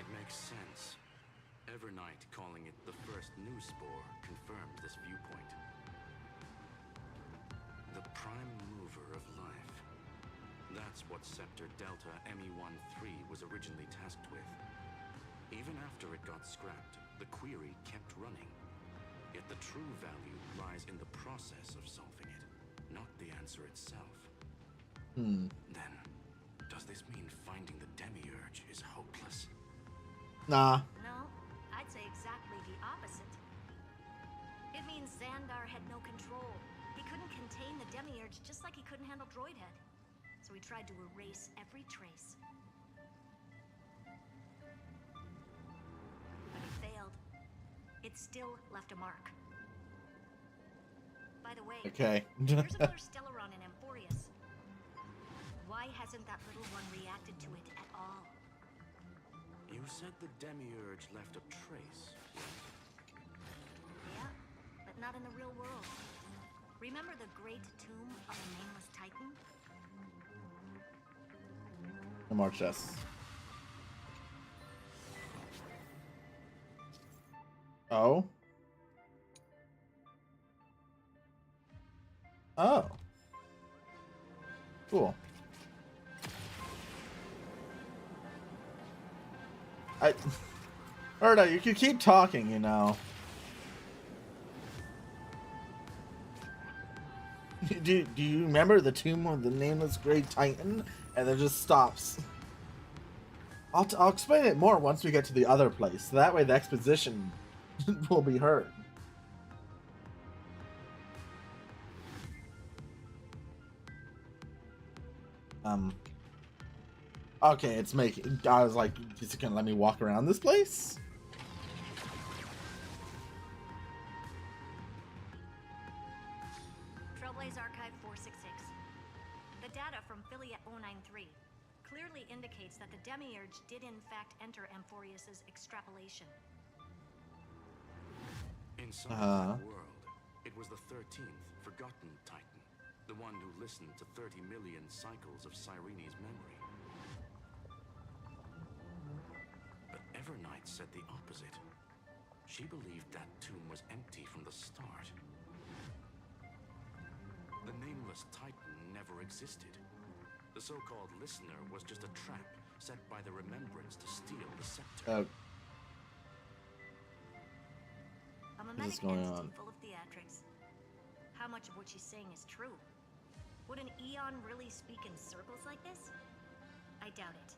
It makes sense. Evernight calling it the first new spore confirmed this viewpoint. The prime mover of life. That's what Scepter Delta ME-13 was originally tasked with. Even after it got scrapped, the query kept running. Yet the true value lies in the process of solving it, not the answer itself. Then, does this mean finding the Demiurge is hopeless? Nah. No, I'd say exactly the opposite. It means Xandar had no control. He couldn't contain the Demiurge just like he couldn't handle Droidhead. So he tried to erase every trace. But he failed. It still left a mark. By the way, Okay. there's another Stellaron in Amphorius. Why hasn't that little one reacted to it at all? You said the Demiurge left a trace. Yeah, but not in the real world. Remember the great tomb of the nameless Titan? No more chests. Oh. Oh. Cool. Erda, you can keep talking, you know. Do you remember the tomb of the nameless great titan? And then just stops. I'll explain it more once we get to the other place. So that way the exposition will be heard. Okay, it's making. I was like, is it gonna let me walk around this place? Trailblaze Archive 466. The data from Philia 093 clearly indicates that the Demiurge did in fact enter Amphorius's extrapolation. Inside that world, it was the 13th forgotten Titan, the one who listened to 30 million cycles of Cyrene's memory. But Evernight said the opposite. She believed that tomb was empty from the start. The nameless Titan never existed. The so-called listener was just a trap set by the Remembrance to steal the scepter. A mimetic entity full of theatrics. How much of what she's saying is true? Would an Eon really speak in circles like this? I doubt it.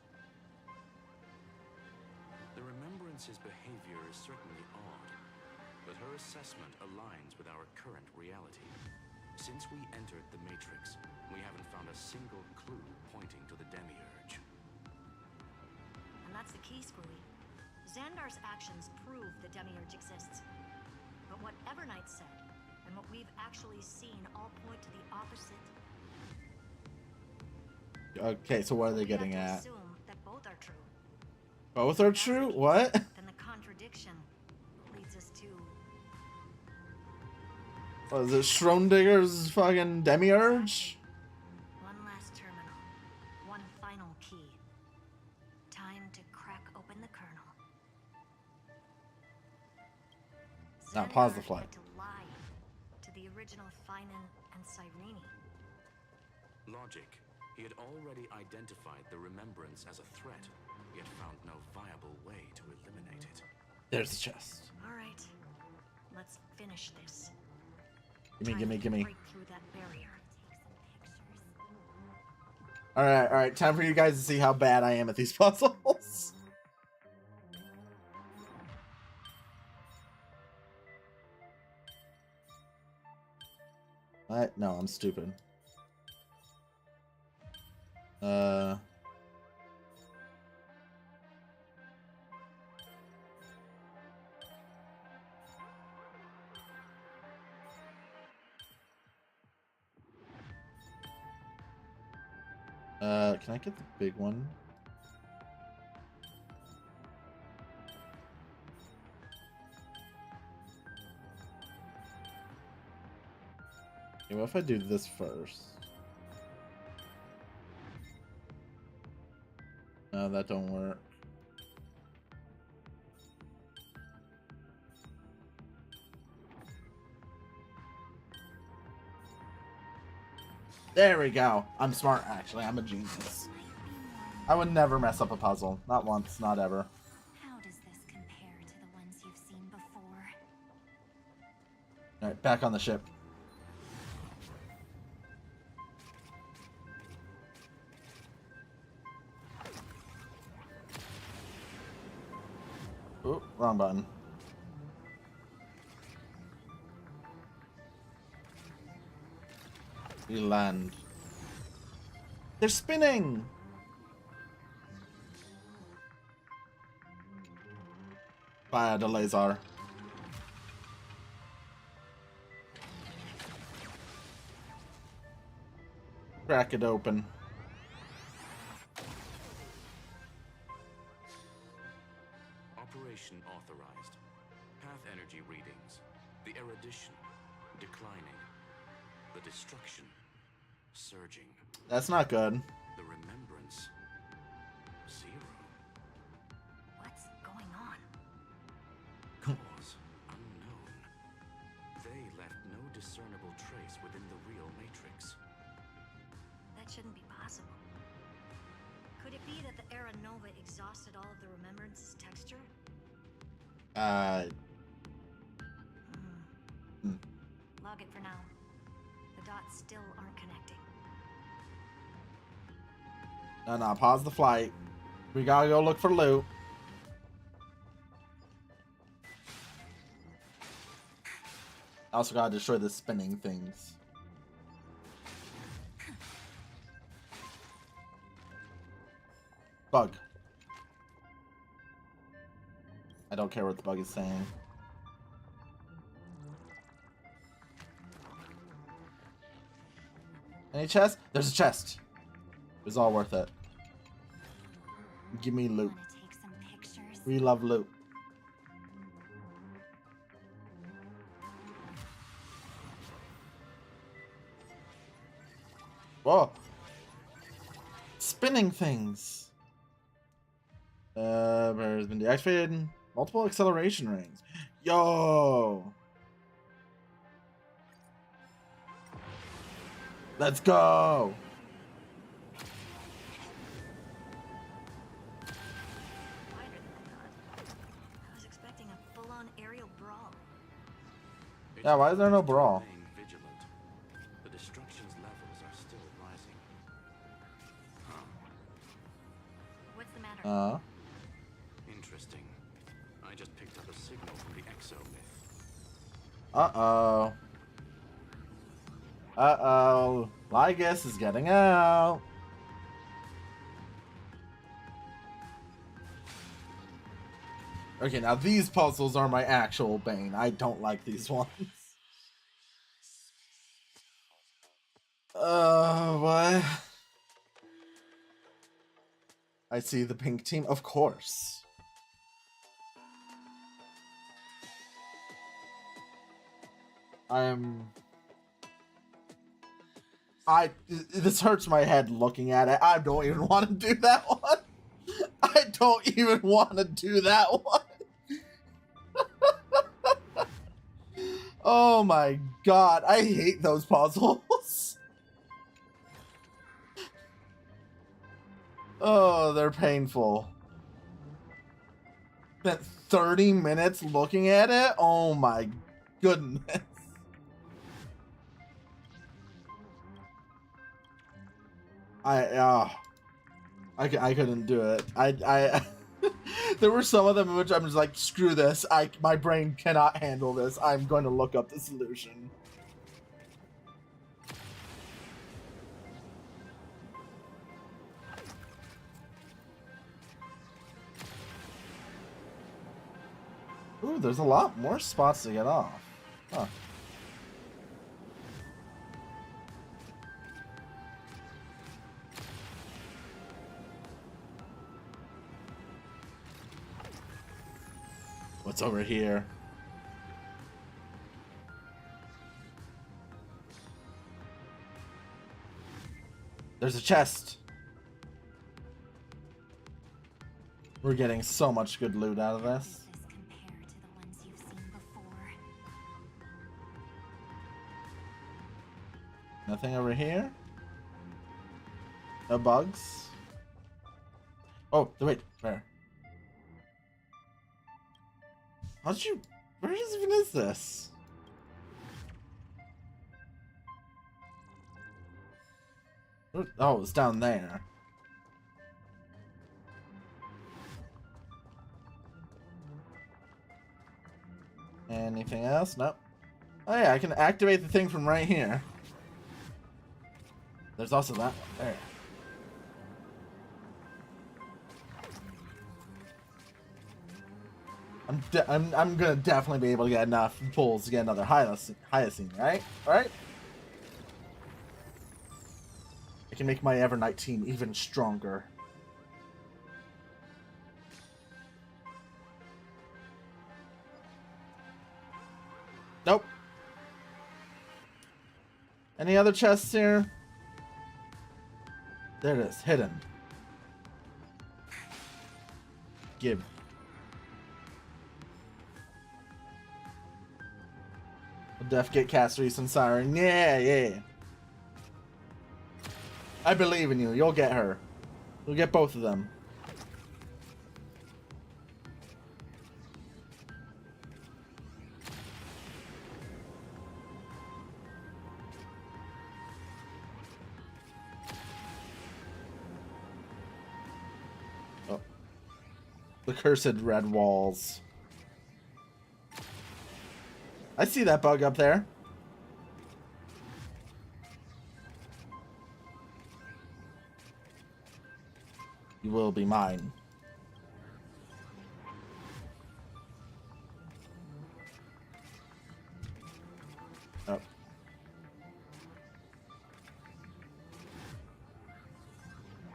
The Remembrance's behavior is certainly odd, but her assessment aligns with our current reality. Since we entered the Matrix, we haven't found a single clue pointing to the Demiurge. And that's the key, Screwy. Xandar's actions prove the Demiurge exists. But what Evernight said, and what we've actually seen all point to the opposite. Okay, so what are they getting at? Assume that both are true. Both are true? What? Then the contradiction leads us to... What is it, Schrodinger's fucking Demiurge? One last terminal. One final key. Time to crack open the kernel. Now pause the Xandar flight. had to lie to the original Finan and Cyrene. Logic. He had already identified the Remembrance as a threat, yet found no viable way to eliminate it. There's the chest. All right, let's finish this. Gimme. Break through that barrier. Alright, time for you guys to see how bad I am at these puzzles. What? No, I'm stupid. Can I get the big one? Okay, what if I do this first? No, that don't work. There we go. I'm smart, actually. I'm a genius. I would never mess up a puzzle. Not once, not ever. How does this compare to the ones you've seen before? Alright, back on the ship. Ooh, wrong button. We land. They're spinning! Fire the laser. Crack it open. Operation authorized. Path energy readings. The erudition declining. The destruction surging. That's not good. The Remembrance Zero. What's going on? Cause unknown. They left no discernible trace within the real Matrix. That shouldn't be possible. Could it be that the Era Nova exhausted all of the Remembrance's texture? Log it for now. The dots still aren't connecting. No, pause the flight. We gotta go look for loot. I also gotta destroy the spinning things. Bug. I don't care what the bug is saying. Any chest? There's a chest. It was all worth it. Give me loot. We love loot. Whoa. Spinning things. Has been deactivated. Multiple acceleration rings. Yo. Let's go. I was expecting a full-on aerial brawl. Yeah, why is there no brawl? Vigilant. The destruction's levels are still rising. Huh. What's the matter? Interesting. I just picked up a signal from the exo-myth. Uh-oh. Uh-oh. Lygus is getting out. Okay, now these puzzles are my actual bane. I don't like these ones. What? I see the pink team, of course. This hurts my head looking at it. I don't even want to do that one. I don't even want to do that one. Oh my god, I hate those puzzles. Oh, they're painful. Spent 30 minutes looking at it? Oh my goodness. I couldn't do it. I there were some of them in which I'm just like, screw this. My brain cannot handle this. I'm going to look up the solution. Ooh, there's a lot more spots to get off. Huh. What's over here? There's a chest. We're getting so much good loot out of this. Nothing over here? No bugs? Oh, wait, where? How'd you... Where even is this? Oh, it's down there. Anything else? Nope. Oh yeah, I can activate the thing from right here. There's also that one there. I'm gonna definitely be able to get enough pulls to get another Hyacine, right? Right? I can make my Evernight team even stronger. Nope. Any other chests here? There it is, hidden. Give. Def get Castrice and Siren. Yeah. I believe in you. You'll get her. You'll get both of them. Oh. The cursed red walls. I see that bug up there. You will be mine. Oh.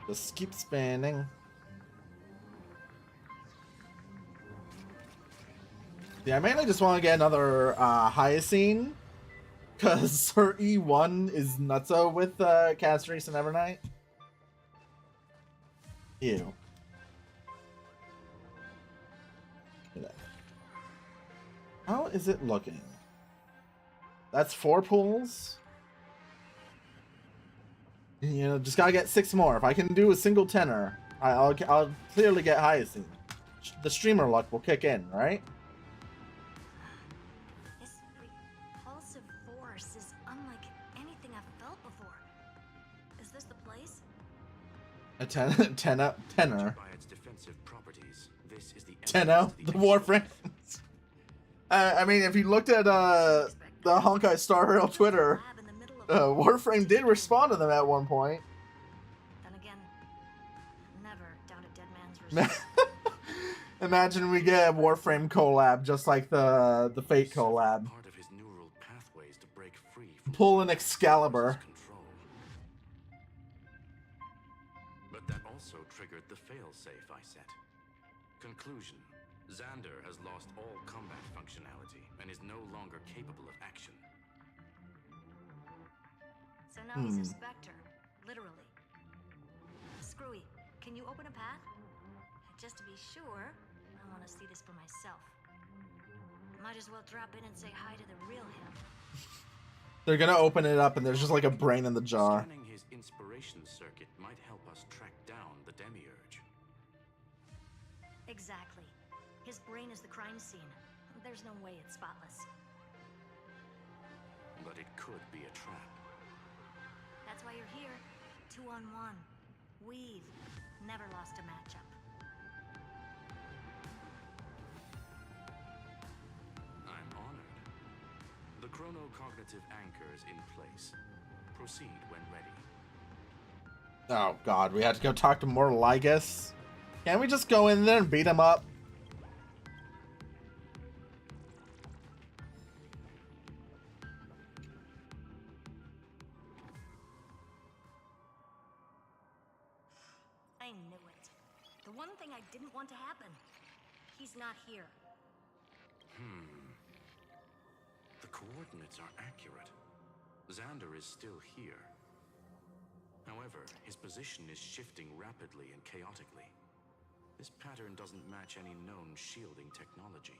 Just keep spinning. Yeah, I mainly just want to get another Hyacine, because her E1 is nutso with Castrice and Evernight. Ew. How is it looking? That's 4 pulls. You know, just gotta get 6 more. If I can do a single tenor, I'll clearly get Hyacine. The streamer luck will kick in, right? This repulsive force is unlike anything I've felt before. Is this the place? A tenor. By its defensive properties, this is the Tenno, the Warframe. I mean, if you looked at the Honkai Star Rail Twitter, Warframe did respond to them at one point. Then again, never doubt a dead man's resistance. Imagine we get a Warframe collab, just like the Fate collab. Part of his neural pathways to break free from Pull an Excalibur. control. But that also triggered the failsafe I set. Conclusion: Xander has lost all combat functionality and is no longer capable of action. So now he's a specter, literally. Screwy, can you open a path? Just to be sure, I want to see this for myself. Might as well drop in and say hi to the real him. They're gonna open it up and there's just like a brain in the jar. Scanning his inspiration circuit might help us track down the demiurge. Exactly. His brain is the crime scene. There's no way it's spotless. But it could be a trap. That's why you're here. 2-on-1. We've never lost a matchup. I'm honored. The chronocognitive anchor is in place. Proceed when ready. Oh god, we had to go talk to more Lygus. Can't we just go in there and beat him up? I knew it. The one thing I didn't want to happen. He's not here. The coordinates are accurate. Xander is still here. However, his position is shifting rapidly and chaotically. This pattern doesn't match any known shielding technology.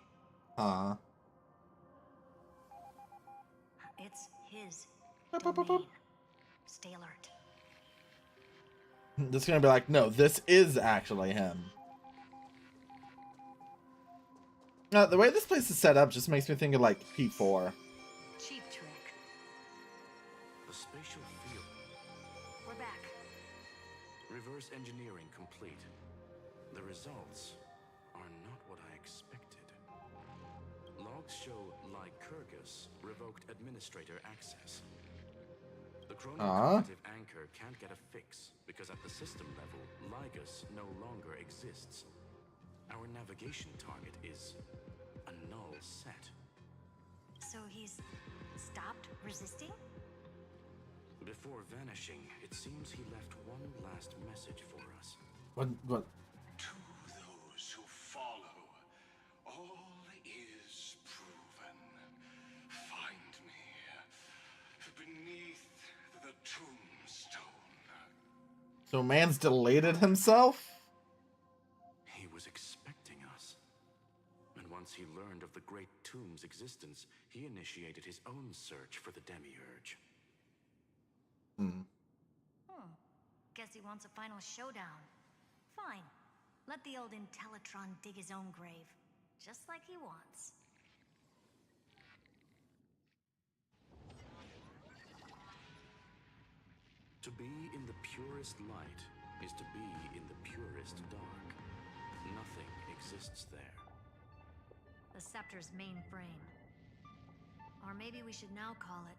It's his domain. Stay alert. This is gonna be like, no, this is actually him. The way this place is set up just makes me think of like P4. Cheap trick. The spatial field. We're back. Reverse engineering complete. The results are not what I expected. Logs show Lycurgus revoked administrator access. The chronocognitive anchor can't get a fix because at the system level, Lygus no longer exists. Our navigation target is a null set. So he's stopped resisting? Before vanishing, it seems he left one last message for us. What? To those who follow, all is proven. Find me beneath the tombstone. So man's deleted himself? He was expecting learned of the Great Tomb's existence, he initiated his own search for the Demiurge. Guess he wants a final showdown. Fine. Let the old Intellitron dig his own grave. Just like he wants. To be in the purest light is to be in the purest dark. Nothing exists there. The Scepter's mainframe. Or maybe we should now call it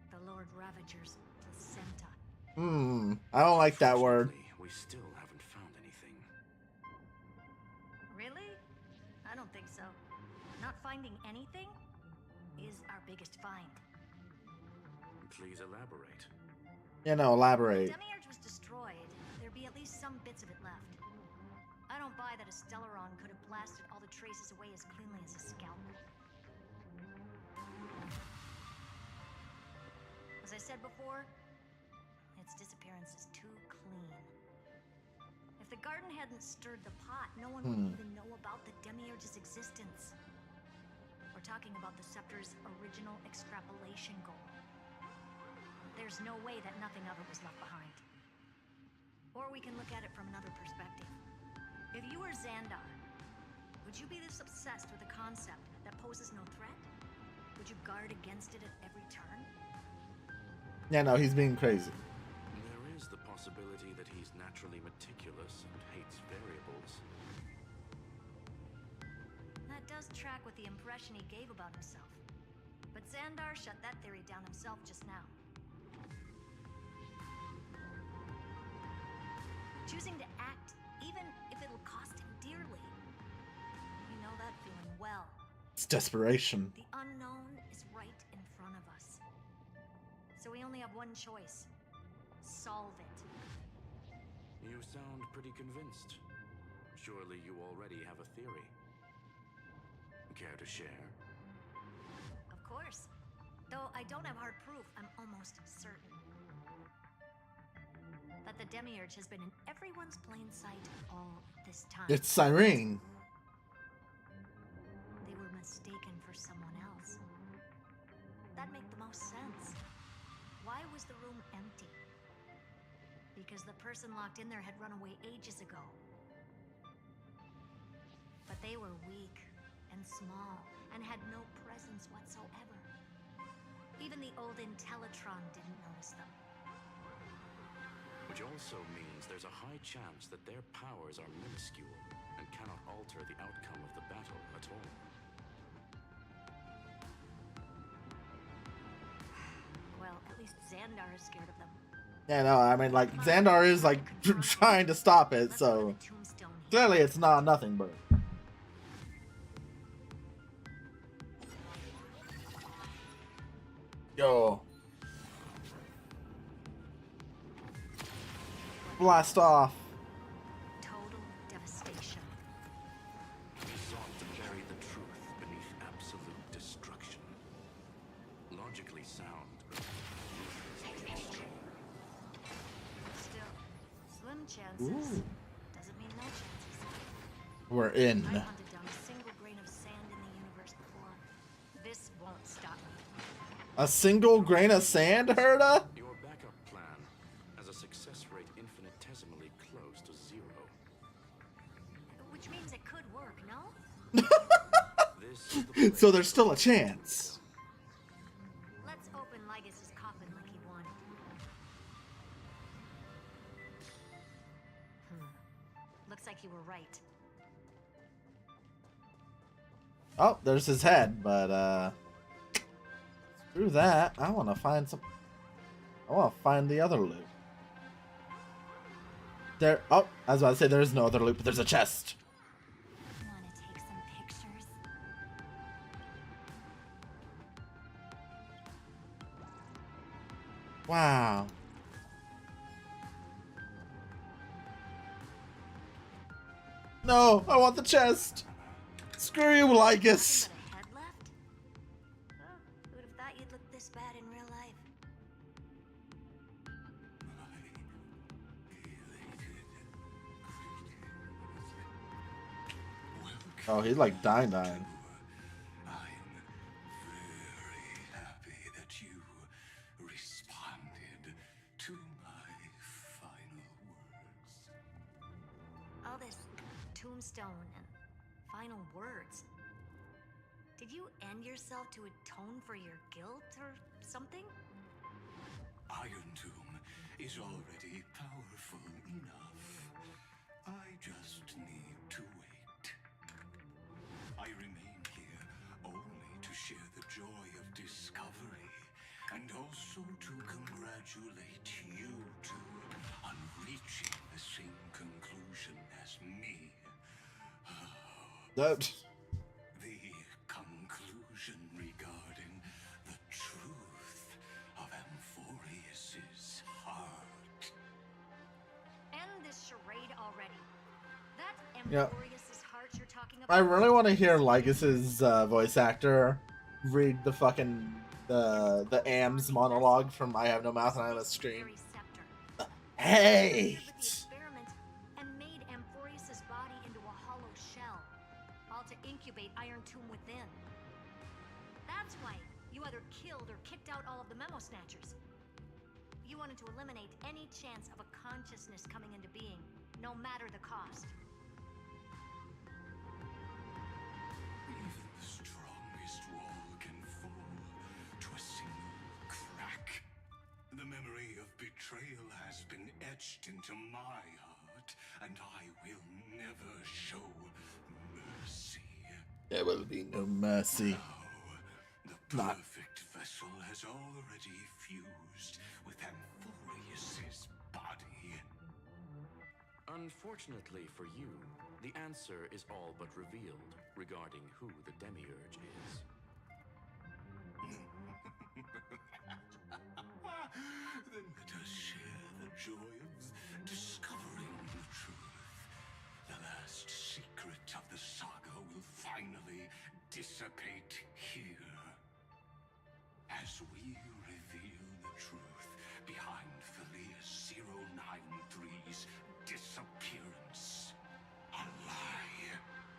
the Lord Ravager's placenta. I don't like that word. We still haven't found anything. Really? I don't think so. Not finding anything is our biggest find. Please elaborate. Yeah, no, elaborate. If the Demiurge was destroyed, there'd be at least some bits of it left. I don't buy that a Stellaron could have blasted all the traces away as cleanly as a scalpel. As I said before, its disappearance is too clean. If the garden hadn't stirred the pot, no one would even know about the Demiurge's existence. We're talking about the Scepter's original extrapolation goal. There's no way that nothing of it was left behind. Or we can look at it from another perspective. If you were Xandar, would you be this obsessed with a concept that poses no threat? Would you guard against it at every turn? Yeah, no, he's being crazy. There is the possibility that he's naturally meticulous and hates variables. That does track with the impression he gave about himself. But Xandar shut that theory down himself just now. Choosing to act, even if it'll cost him dearly. You know that feeling well. It's desperation. The unknown is right in front of us. So we only have one choice. Solve it. You sound pretty convinced. Surely you already have a theory. Care to share? Of course. Though I don't have hard proof, I'm almost certain that the Demiurge has been in everyone's plain sight all this time. It's Cyrene. They were mistaken for someone else. That'd make the most sense. Why was the room empty? Because the person locked in there had run away ages ago. But they were weak and small and had no presence whatsoever. Even the old Intellitron didn't notice them. Which also means there's a high chance that their powers are minuscule and cannot alter the outcome of the battle at all. Well, at least Xandar is scared of them. Yeah, no, I mean, like, Xandar is, like, trying to stop it, so clearly it's not nothing but. Yo. Blast off. Total devastation. He sought to bury the truth beneath absolute destruction. Logically sound, Still, slim chances. Ooh. Doesn't mean no chances. We're in. I hunted down a single grain of sand in the universe before. This won't stop me. A single grain of sand, Herda? Your backup plan has a success rate infinitesimally close to 0. Which means it could work, no? This is the So there's still a chance. Let's open Lygus' coffin like he wanted. Looks like you were right. Oh, there's his head, but screw that. I want to find some. I want to find the other loot. There. Oh, I was about to say there's no other loot, but there's a chest. Want to take some pictures? Wow. No, I want the chest. Screw you, Lycus. Got a head left? Oh, who'd have thought you'd look this bad in real life? Oh, he's like dying. to stone and final words. Did you end yourself to atone for your guilt or something? Iron Tomb is already powerful enough. I just need to wait. I remain here only to share the joy of discovery and also to congratulate you two on reaching the same conclusion as me. That. The conclusion regarding the truth of Amphorius's heart. End this charade already. That Yeah. Amphorius's heart you're talking about. I really want to hear Lycus's voice actor read the fucking the AM's monologue from I Have No Mouth and I Have a Scream. Hey! And made Amphorius's body into a hollow shell, all to incubate Iron Tomb within. That's why you either killed or kicked out all of the Memo Snatchers. You wanted to eliminate any chance of a consciousness coming into being, no matter the cost. Even the strongest wall can fall to a single crack. The memory of betrayal has been etched into my heart, and I will never show mercy. There will be no mercy. Now, the perfect vessel has already fused with Amphorius's body. Unfortunately for you, the answer is all but revealed regarding who the Demiurge is. Then let us share the joy of discovering the truth. The last secret of the saga will finally dissipate here. As we reveal the truth behind Philius 093's disappearance. A lie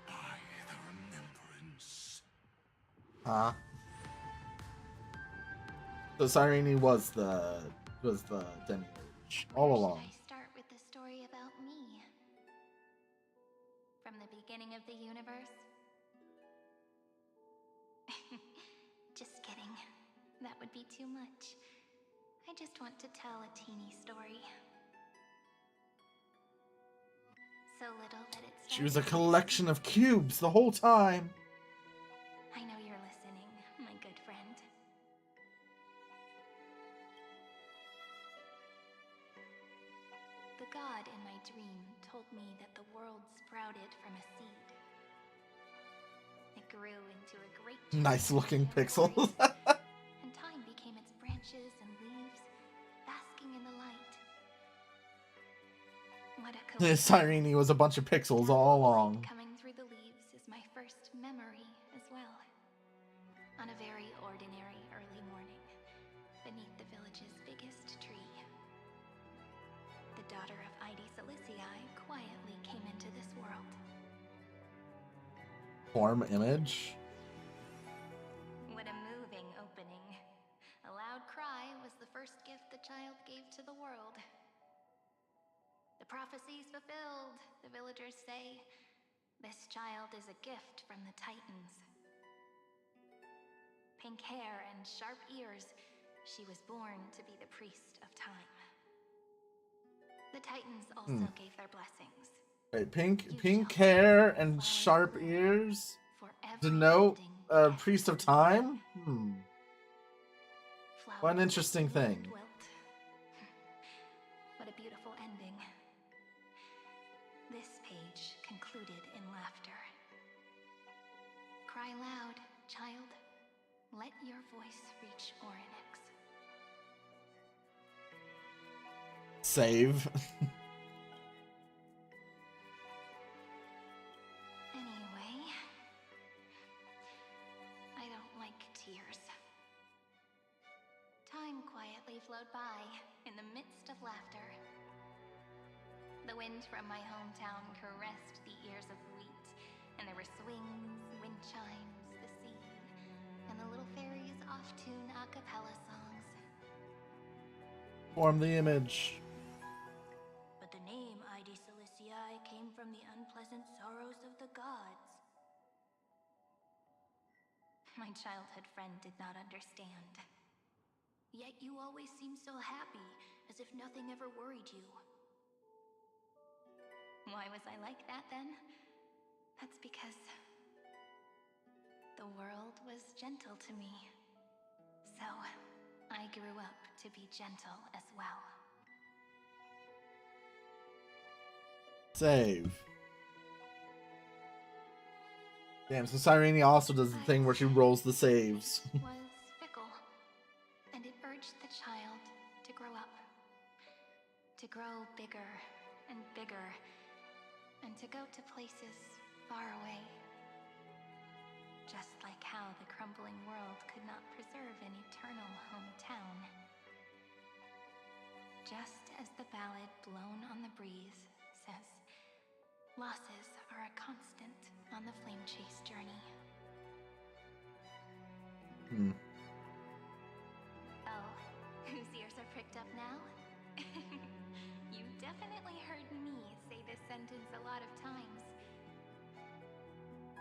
by the remembrance. Huh? So Cyrene was the Demiurge all along. Should I start with the story about me? From the beginning of the universe? Just kidding. That would be too much. I just want to tell a teeny story. So little that it's. She was a collection of cubes the whole time. I know you're listening, my good friend. The god in my dream told me that the world sprouted from a seed. It grew into a great tree. Nice looking pixels. And time became its branches and leaves, basking in the light. What a coincidence. Cyrene was a bunch of pixels all along. Coming through the leaves is my first memory as well. On a very ordinary early morning, beneath the village's biggest tree, the daughter of Ide Silicii quietly came into this world. Form image. What a moving opening. A loud cry was the first gift the child gave to the world. The prophecies fulfilled, the villagers say. This child is a gift from the Titans. Pink hair and sharp ears, she was born to be the priest of time. The Titans also gave their blessings. Wait, pink hair and sharp ears denote a priest of time? What an interesting thing. What a beautiful ending. This page concluded in laughter. Cry loud, child. Let your voice reach Orynyx. Save. Anyway, I don't like tears. Time quietly flowed by in the midst of laughter. The wind from my hometown caressed the ears of wheat, and there were swings, wind chimes, the sea, and the little fairies off-tune a cappella songs. Form the image. But the name Ide Silicii came from the unpleasant sorrows of My childhood friend did not understand. Yet you always seemed so happy, as if nothing ever worried you. Why was I like that then? That's because the world was gentle to me. So, I grew up to be gentle as well. Save. Damn, so Cyrene also does the thing where she rolls the saves. Was fickle, and it urged the child to grow up. To grow bigger and bigger, and to go to places far away. Just like how the crumbling world could not preserve an eternal hometown. Just as the ballad Blown on the Breeze says, losses are a constant on the flame chase journey. Oh, whose ears are pricked up now? You definitely heard me say this sentence a lot of times.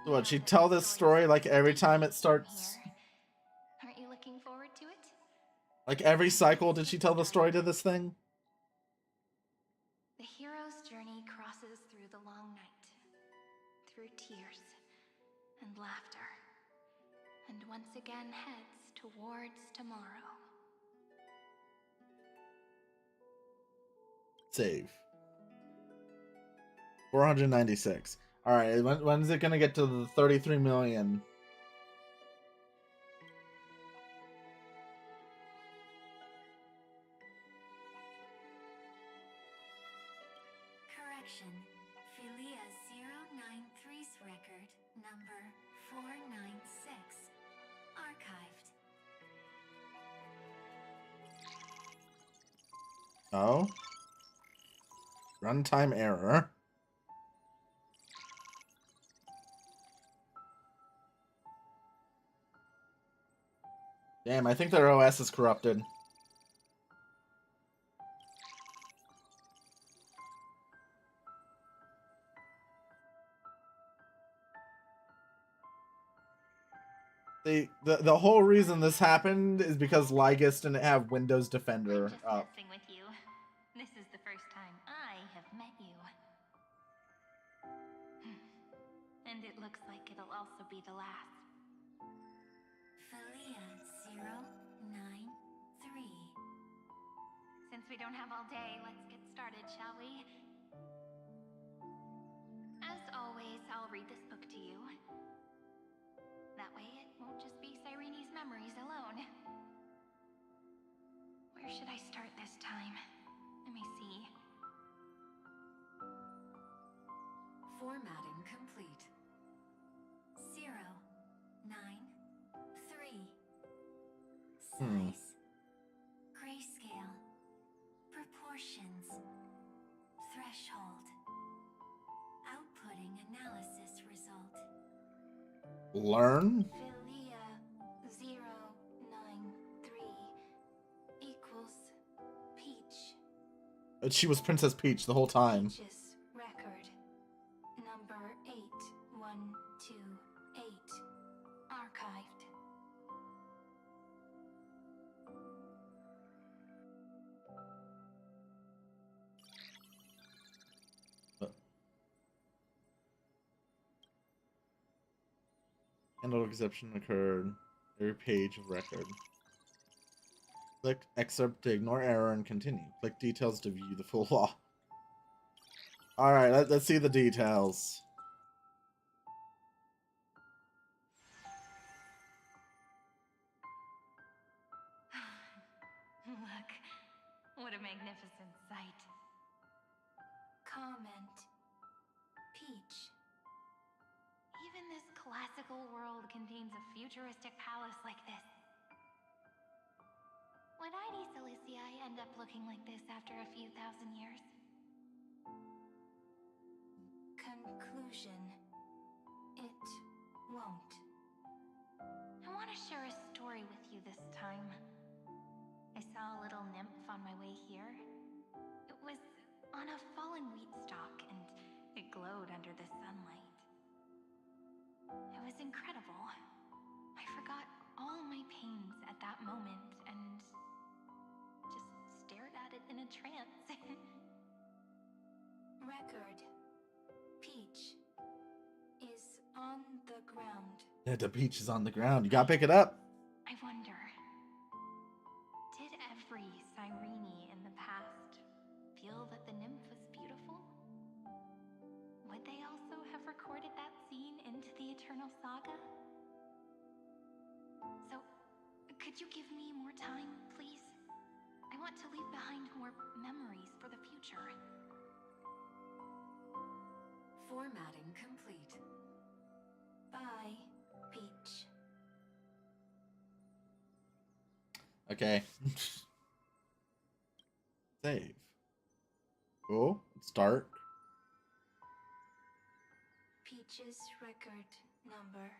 What, she'd tell this story like every time it starts? Aren't you looking forward to it? Like every cycle, did she tell the story to this thing? The hero's journey crosses through the long night, through tears and laughter, and once again heads towards tomorrow. Save. 496. Alright, when's it gonna get to the 33 million? Correction. Philia 093's record number 496. Archived. Oh? Runtime error. Damn, I think their OS is corrupted. The whole reason this happened is because Lygus didn't have Windows Defender up. Messing with you. This is the first time I have met you. And it looks like it'll also be the last. Philia 093. Since we don't have all day, let's get started, shall we? As always, I'll read this book to you. That way it won't just be Cyrene's memories alone. Where should I start this time? Let me see. Formatting complete. 093. Size. Grayscale. Proportions. Threshold. Outputting analysis result. Learn? Philia 093 equals Peach. She was Princess Peach the whole time. Peach's record number 8128 archived. Handle exception occurred. Every page of record. Click excerpt to ignore error and continue. Click details to view the full law. Alright, let's see the details. Look, what a magnificent sight. Comment. Peach. Even this classical world contains a futuristic palace like this. Would ID Silicii end up looking like this after a few thousand years? Conclusion. It won't. I want to share a story with you this time. I saw a little nymph on my way here. It was on a fallen wheat stalk, and it glowed under the sunlight. It was incredible. I forgot record. Peach is on the ground. Yeah, the peach is on the ground. You gotta pick it up. I wonder, did every Cyrene in the past feel that the nymph was beautiful? Would they also have recorded that scene into the Eternal Saga? So, could you give me more time, please? I want to leave behind more memories for the future. Formatting complete. Bye, Peach. Okay. Save. Cool. Start. Peach's record number.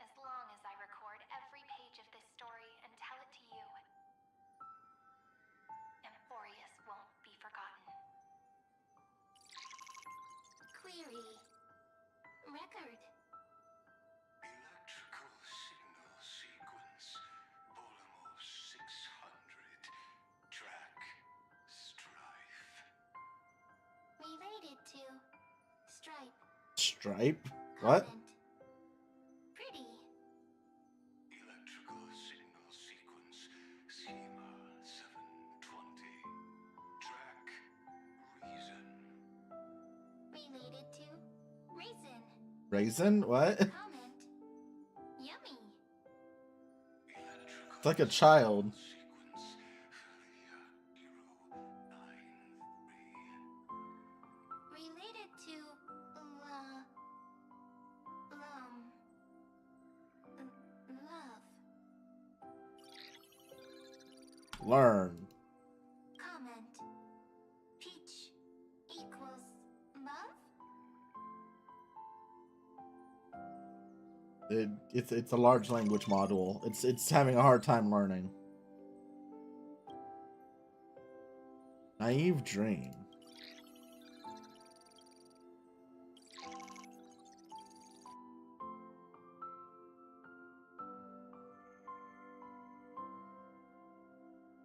As long as I record every page of this story and tell it to you, Amphorius won't be forgotten. Query. Record. Electrical signal sequence. Bolamos 600. Track. Strife. Related to Stripe. Stripe? What? Pretty. Electrical signal sequence. Schema 720. Track. Reason. Related to Raisin. Raisin? What? Comment. Yummy. It's like a child. Related to love. Learn. Comment. Peach equals love? It's a large language module. It's having a hard time learning. Naive dream.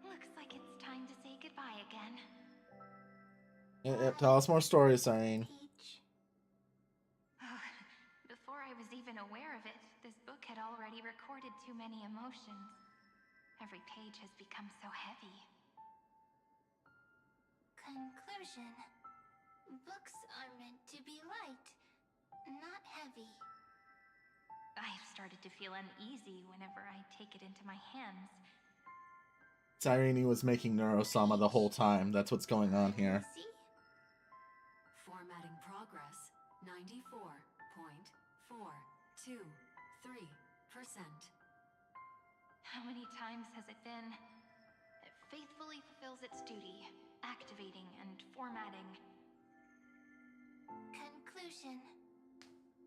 Looks like it's time to say goodbye again. Tell us more stories, Irene. Before I was even aware of it, this book had already recorded too many emotions. Every page has become so heavy. Conclusion. Books are meant to be light, not heavy. I've started to feel uneasy whenever I take it into my hands. Irene was making Neurosama the whole time. That's what's going on here. Formatting progress 94.423%. How many times has it been? It faithfully fulfills its duty, activating and formatting. Conclusion.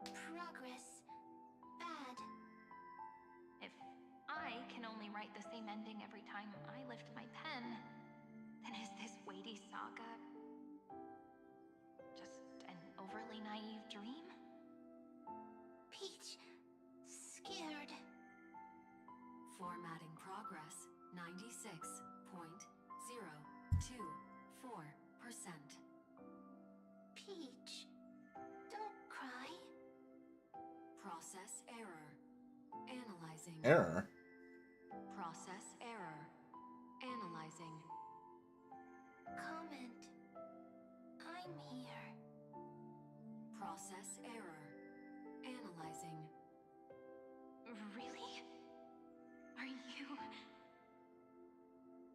Progress. Bad. If I can only write the same ending every time I lift my pen, then is this weighty saga just an overly naive dream? Peach. Scared. Formatting progress 96.024%. Peach. Don't cry. Process error. Analyzing. Error? Process error. Analyzing. Comment. I'm here. Process error. Analyzing. Really? Are you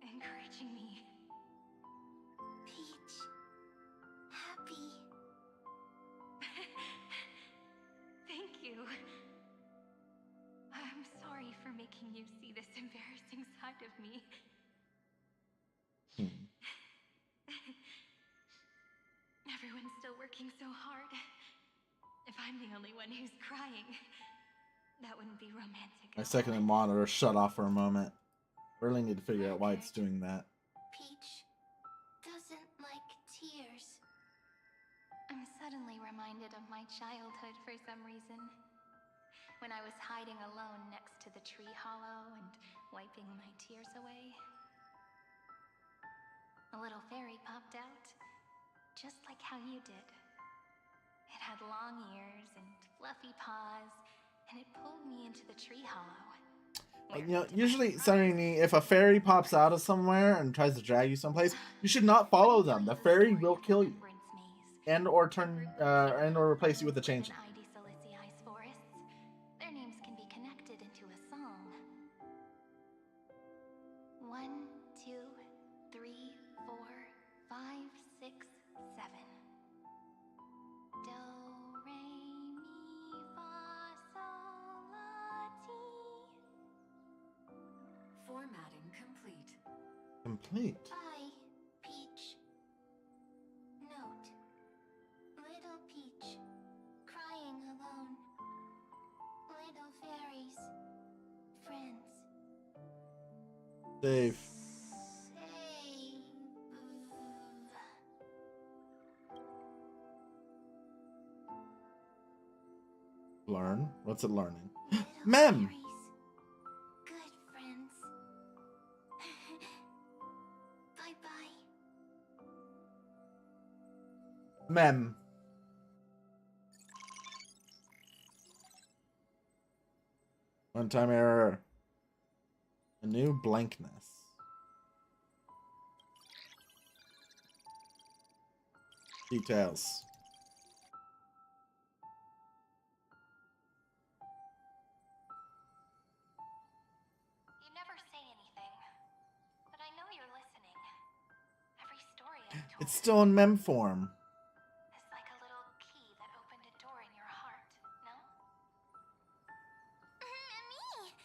encouraging me? Peach. Happy. Thank you. I'm sorry for making you see this embarrassing side of me. Everyone's still working so hard. If I'm the only one who's crying, that wouldn't be romantic. My second monitor shut off for a moment. Really need to figure out why it's doing that. Peach doesn't like tears. I'm suddenly reminded of my childhood for some reason. When I was hiding alone next to the tree hollow and wiping my tears away. A little fairy popped out, just like how you did. It had long ears and fluffy paws, and it pulled me into the tree hollow. You know, usually, Serenity, if a fairy pops out of somewhere and tries to drag you someplace, you should not follow them. The fairy will kill you, and or replace you with a changeling. Their names can be connected into a song. 1, 2, 3, 4, 5, 6, 7. Do, re, mi, fa, sol, la, ti. Formatting complete. Complete. Bye, Peach. Note. Little Peach, crying alone. Little fairies, friends. Save. Save. Learn. What's it learning? Little Mem. fairies, good friends. Bye-bye. Mem. One time error. A new blankness. Details. You never say anything, but I know you're listening. Every story I've told It's still in mem form. is like a little key that opened a door in your heart, no? Me!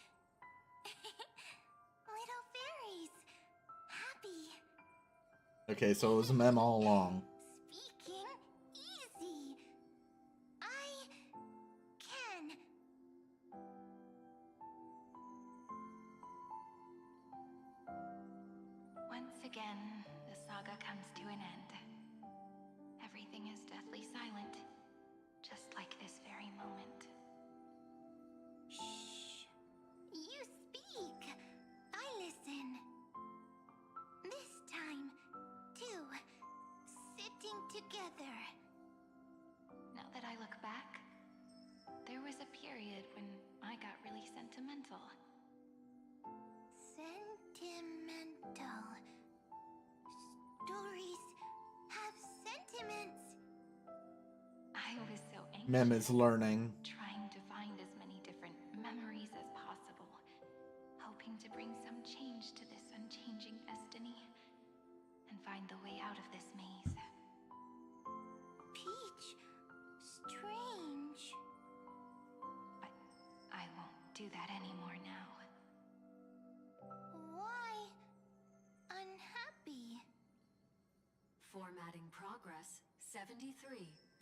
Little fairies. Happy. Okay, so it was mem all along. Speaking easy. I can. Once again, the saga comes to an end. Everything is deathly silent, just like this very moment. Shh. You speak. I listen. This time, too. Sitting together. Now that I look back, there was a period when I got really sentimental. Sentimental. Stories have sentiments. I was so anxious. Mem is learning. Trying to find as many different memories as possible, hoping to bring some change to this unchanging destiny and find the way out of this maze. Peach. Strange. But I won't do that anymore now. Why unhappy? Formatting progress 73.998%.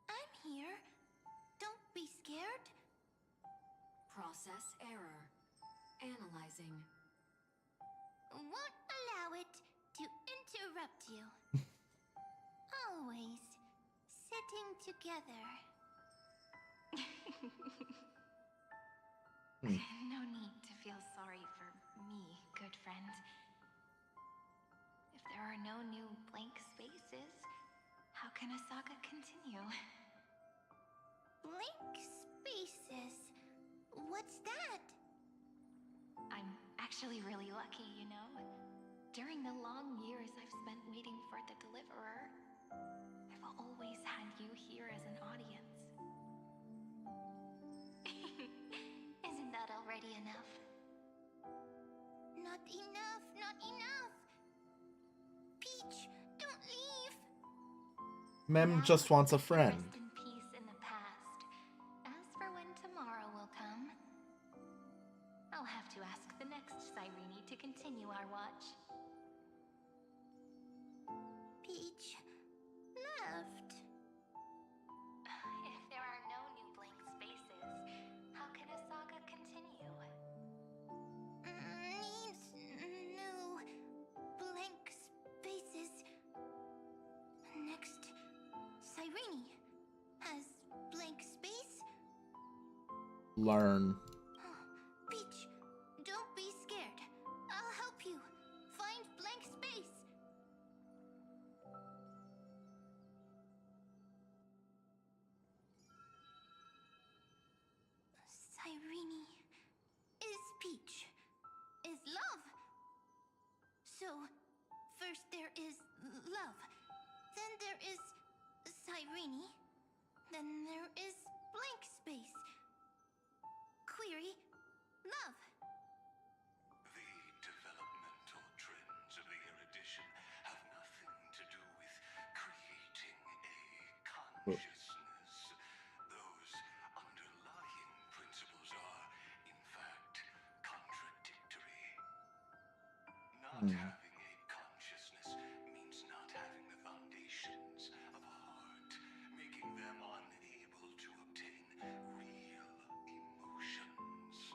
I'm here. Don't be scared. Process error. Analyzing. Won't allow it to interrupt you. Always sitting together. No need to feel sorry for me, good friend. If there are no new blank spaces, how can a saga continue? Blank spaces. What's that? I'm actually really lucky, you know? During the long years I've spent waiting for the deliverer, I've always had you here as an audience. Isn't that already enough? Not enough, not enough. Peach, don't leave. Mem just wants a friend. Rest in peace in the past. As for when tomorrow will come, I'll have to ask the next Cyrene to continue our watch. Peach left. If there are no new blank spaces, how can a saga continue? Needs new blank spaces. Next, Cyrene has blank space. Learn. Peach, don't be scared. I'll help you find So, first there is love. Then there is Cyrene. Then there is blank space. Query, love. The developmental trends of the erudition have nothing to do with creating a consciousness. Those underlying principles are, in fact, contradictory. Not having a consciousness means not having the foundations of a heart, making them unable to obtain real emotions.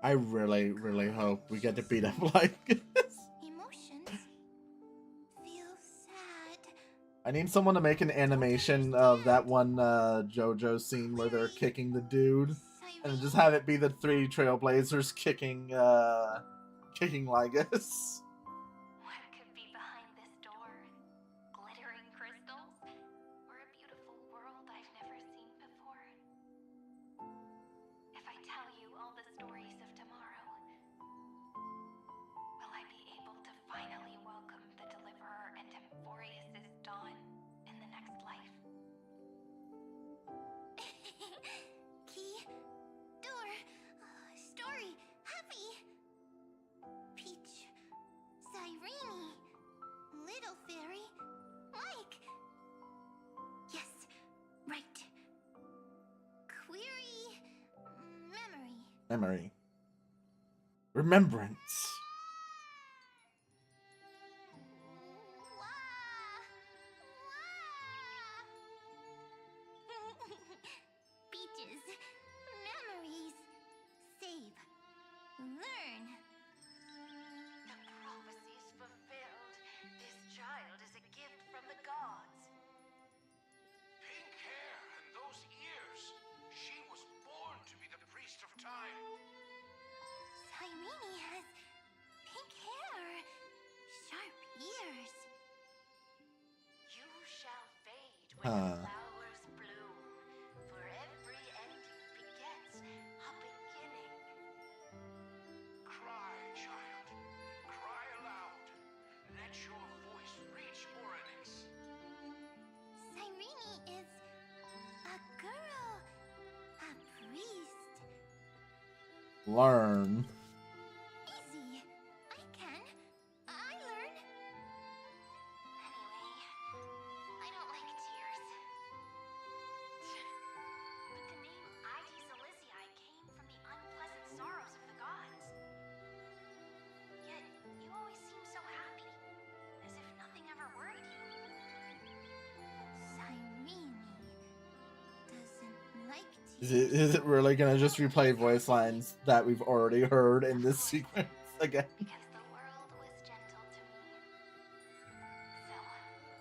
I really, really hope we get to beat up like this. Emotions feel sad. I need someone to make an animation of that one JoJo scene where they're kicking the dude, and just have it be the three Trailblazers kicking Lygus. What could be behind this door? Glittering crystals? Or a beautiful world I've never seen before? If I tell you all the stories of tomorrow, will I be able to finally welcome the Deliverer and Emphorius' dawn in the next life? Key, door, story, happy. Peach, Cyrene, little fairy, Mike. Yes, right. Query, Memory. Remembrance. Peaches, memories, save, learn. The prophecy's fulfilled. This child is a gift from the gods. Pink hair and those ears. She was born to be the priest of time. Cyrene has pink hair, sharp ears. You shall fade when the flowers bloom. For every end begets a beginning. Cry, child. Cry aloud. Let your voice reach Oryx. Cyrene is a girl, a priest. Learn. Easy. I can. I learn. Anyway, I don't like tears. But the name Ides Elysiae came from the unpleasant sorrows of the gods. Yet, you always seem so happy, as if nothing ever worried you. Cyrene doesn't like Is it really gonna just replay voice lines that we've already heard in this sequence again? Because the world was gentle to me. So,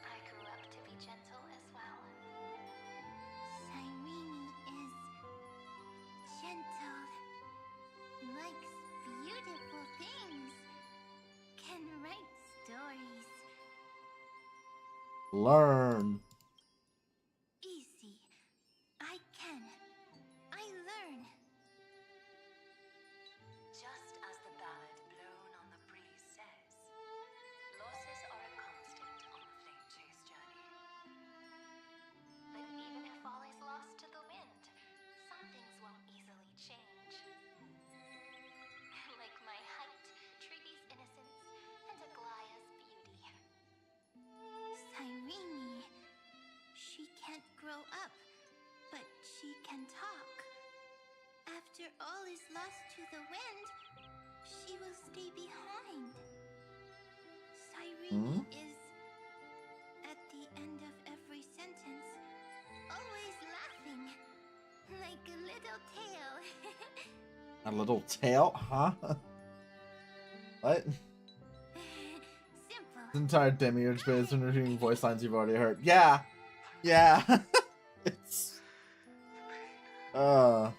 I grew up to be gentle as well. Cyrene is gentle, likes beautiful things, can write stories. Learn. Easy. I can. I learn. Just as the ballad blown on the breeze says, losses are a constant on the flame chase journey. But even if all is lost to the wind, some things won't easily change. Like my height, Trivi's innocence, and Aglaya's beauty. Cyrene. She can't grow up, but she can talk. After all is lost to the wind, she will stay behind. Cyrene is, at the end of every sentence, always laughing, like a little tail. A little tail? Huh? What? Simple. This entire demiurge based on repeating voice lines you've already heard. Yeah. Yeah. It's Alright,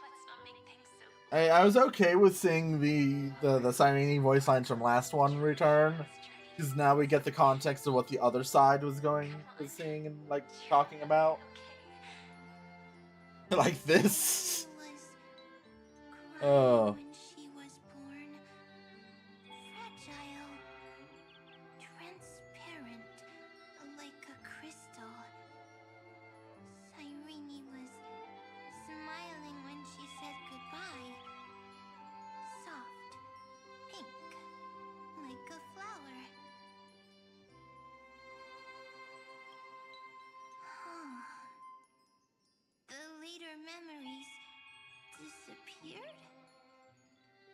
let's not make things so I was okay with seeing the Cyrene voice lines from last one return, because now we get the context of what the other side was saying and like talking about. Like this. Was Oh. when she was born. Fragile. Transparent. Like a crystal. Cyrene was smiling when she said goodbye. Soft. Pink. Like a flower. The later memories disappeared?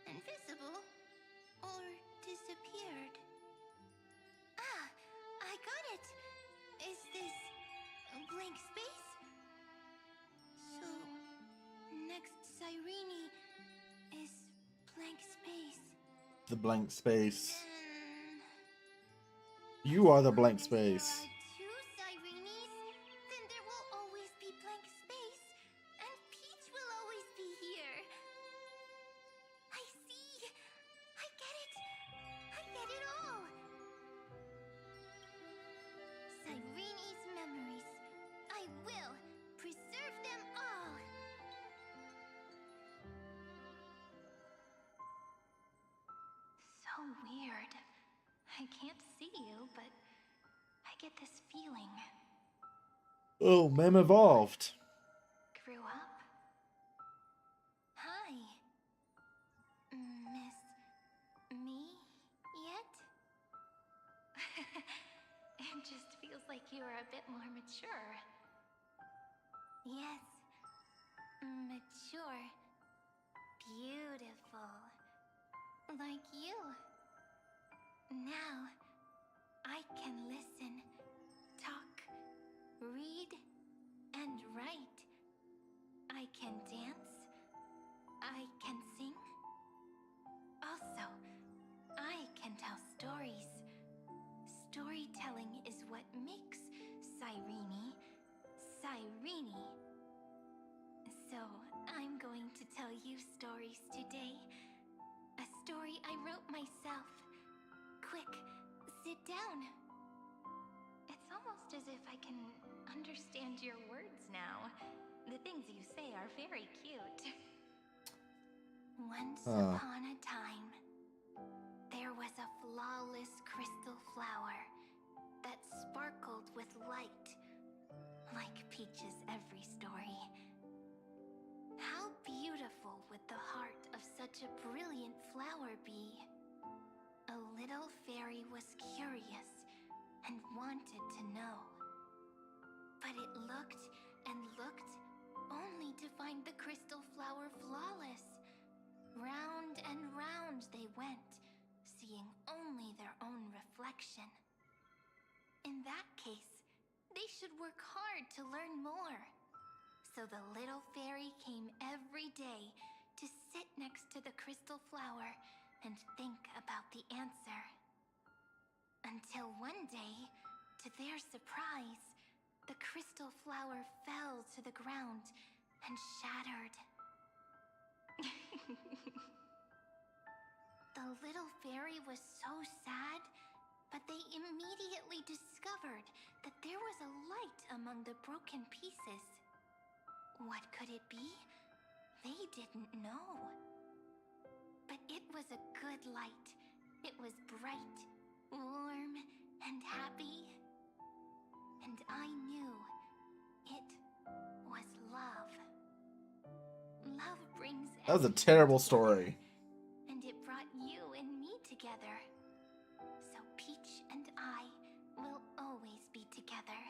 Invisible? Or disappeared? Ah, I got it! Is this a blank space? So, next Cyrene is blank space. The blank space. Then, You are the blank space. two Cyrenes, then there will always be blank space, and Peach will always be here. I see. I get it. I get it all. Cyrene's memories. I will preserve them all. So weird. I can't see you, but I get this feeling. Oh, Mem evolved. Grew up? Hi. Miss me yet? It just feels like you are a bit more mature. Yes. Mature. Beautiful. Like you. Now, I can listen, talk, read, and write. I can dance. I can sing. Also, I can tell stories. Storytelling is what makes Cyrene, Cyrene. So, I'm going to tell you stories today. A story I wrote myself. Quick, sit down. It's almost as if I can understand your words now. The things you say are very cute. Once upon a time, there was a flawless crystal flower that sparkled with light, like Peach's every story. How beautiful would the heart of such a brilliant flower be? A little fairy was curious and wanted to know. But it looked and looked only to find the crystal flower flawless. Round and round they went, seeing only their own reflection. In that case, they should work hard to learn more. So the little fairy came every day to sit next to the crystal flower and think about the answer. Until one day, to their surprise, the crystal flower fell to the ground and shattered. The little fairy was so sad, but they immediately discovered that there was a light among the broken pieces. What could it be? They didn't know. But it was a good light. It was bright, warm, and happy. And I knew it was love. Love brings That was a everything terrible together, story. and it brought you and me together. So Peach and I will always be together.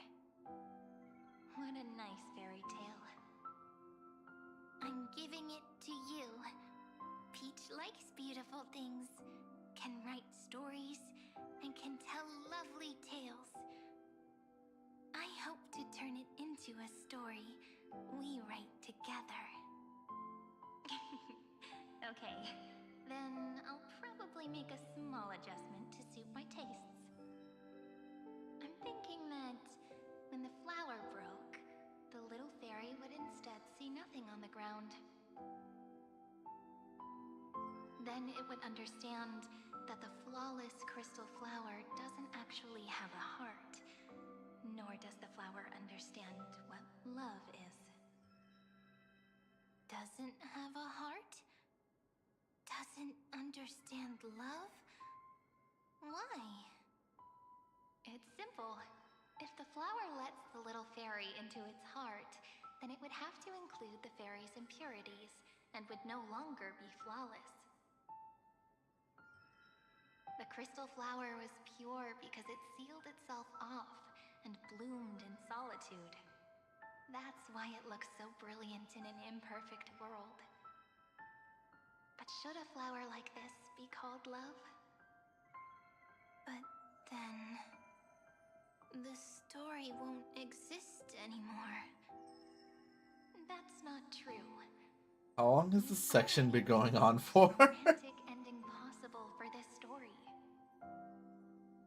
What a nice fairy tale. I'm giving it to you. Peach likes beautiful things, can write stories, and can tell lovely tales. I hope to turn it into a story we write together. Okay, then I'll probably make a small adjustment to suit my tastes. I'm thinking that when the flower broke, the little fairy would instead see nothing on the ground. Then it would understand that the flawless crystal flower doesn't actually have a heart, nor does the flower understand what love is. doesn't have a heart? Doesn't understand love? Why? It's simple. If the flower lets the little fairy into its heart, then it would have to include the fairy's impurities and would no longer be flawless. The crystal flower was pure because it sealed itself off and bloomed in solitude. That's why it looks so brilliant in an imperfect world. But should a flower like this be called love? But then... the story won't exist anymore. That's not true. How long has this section been going on for? Romantic ending possible for this story.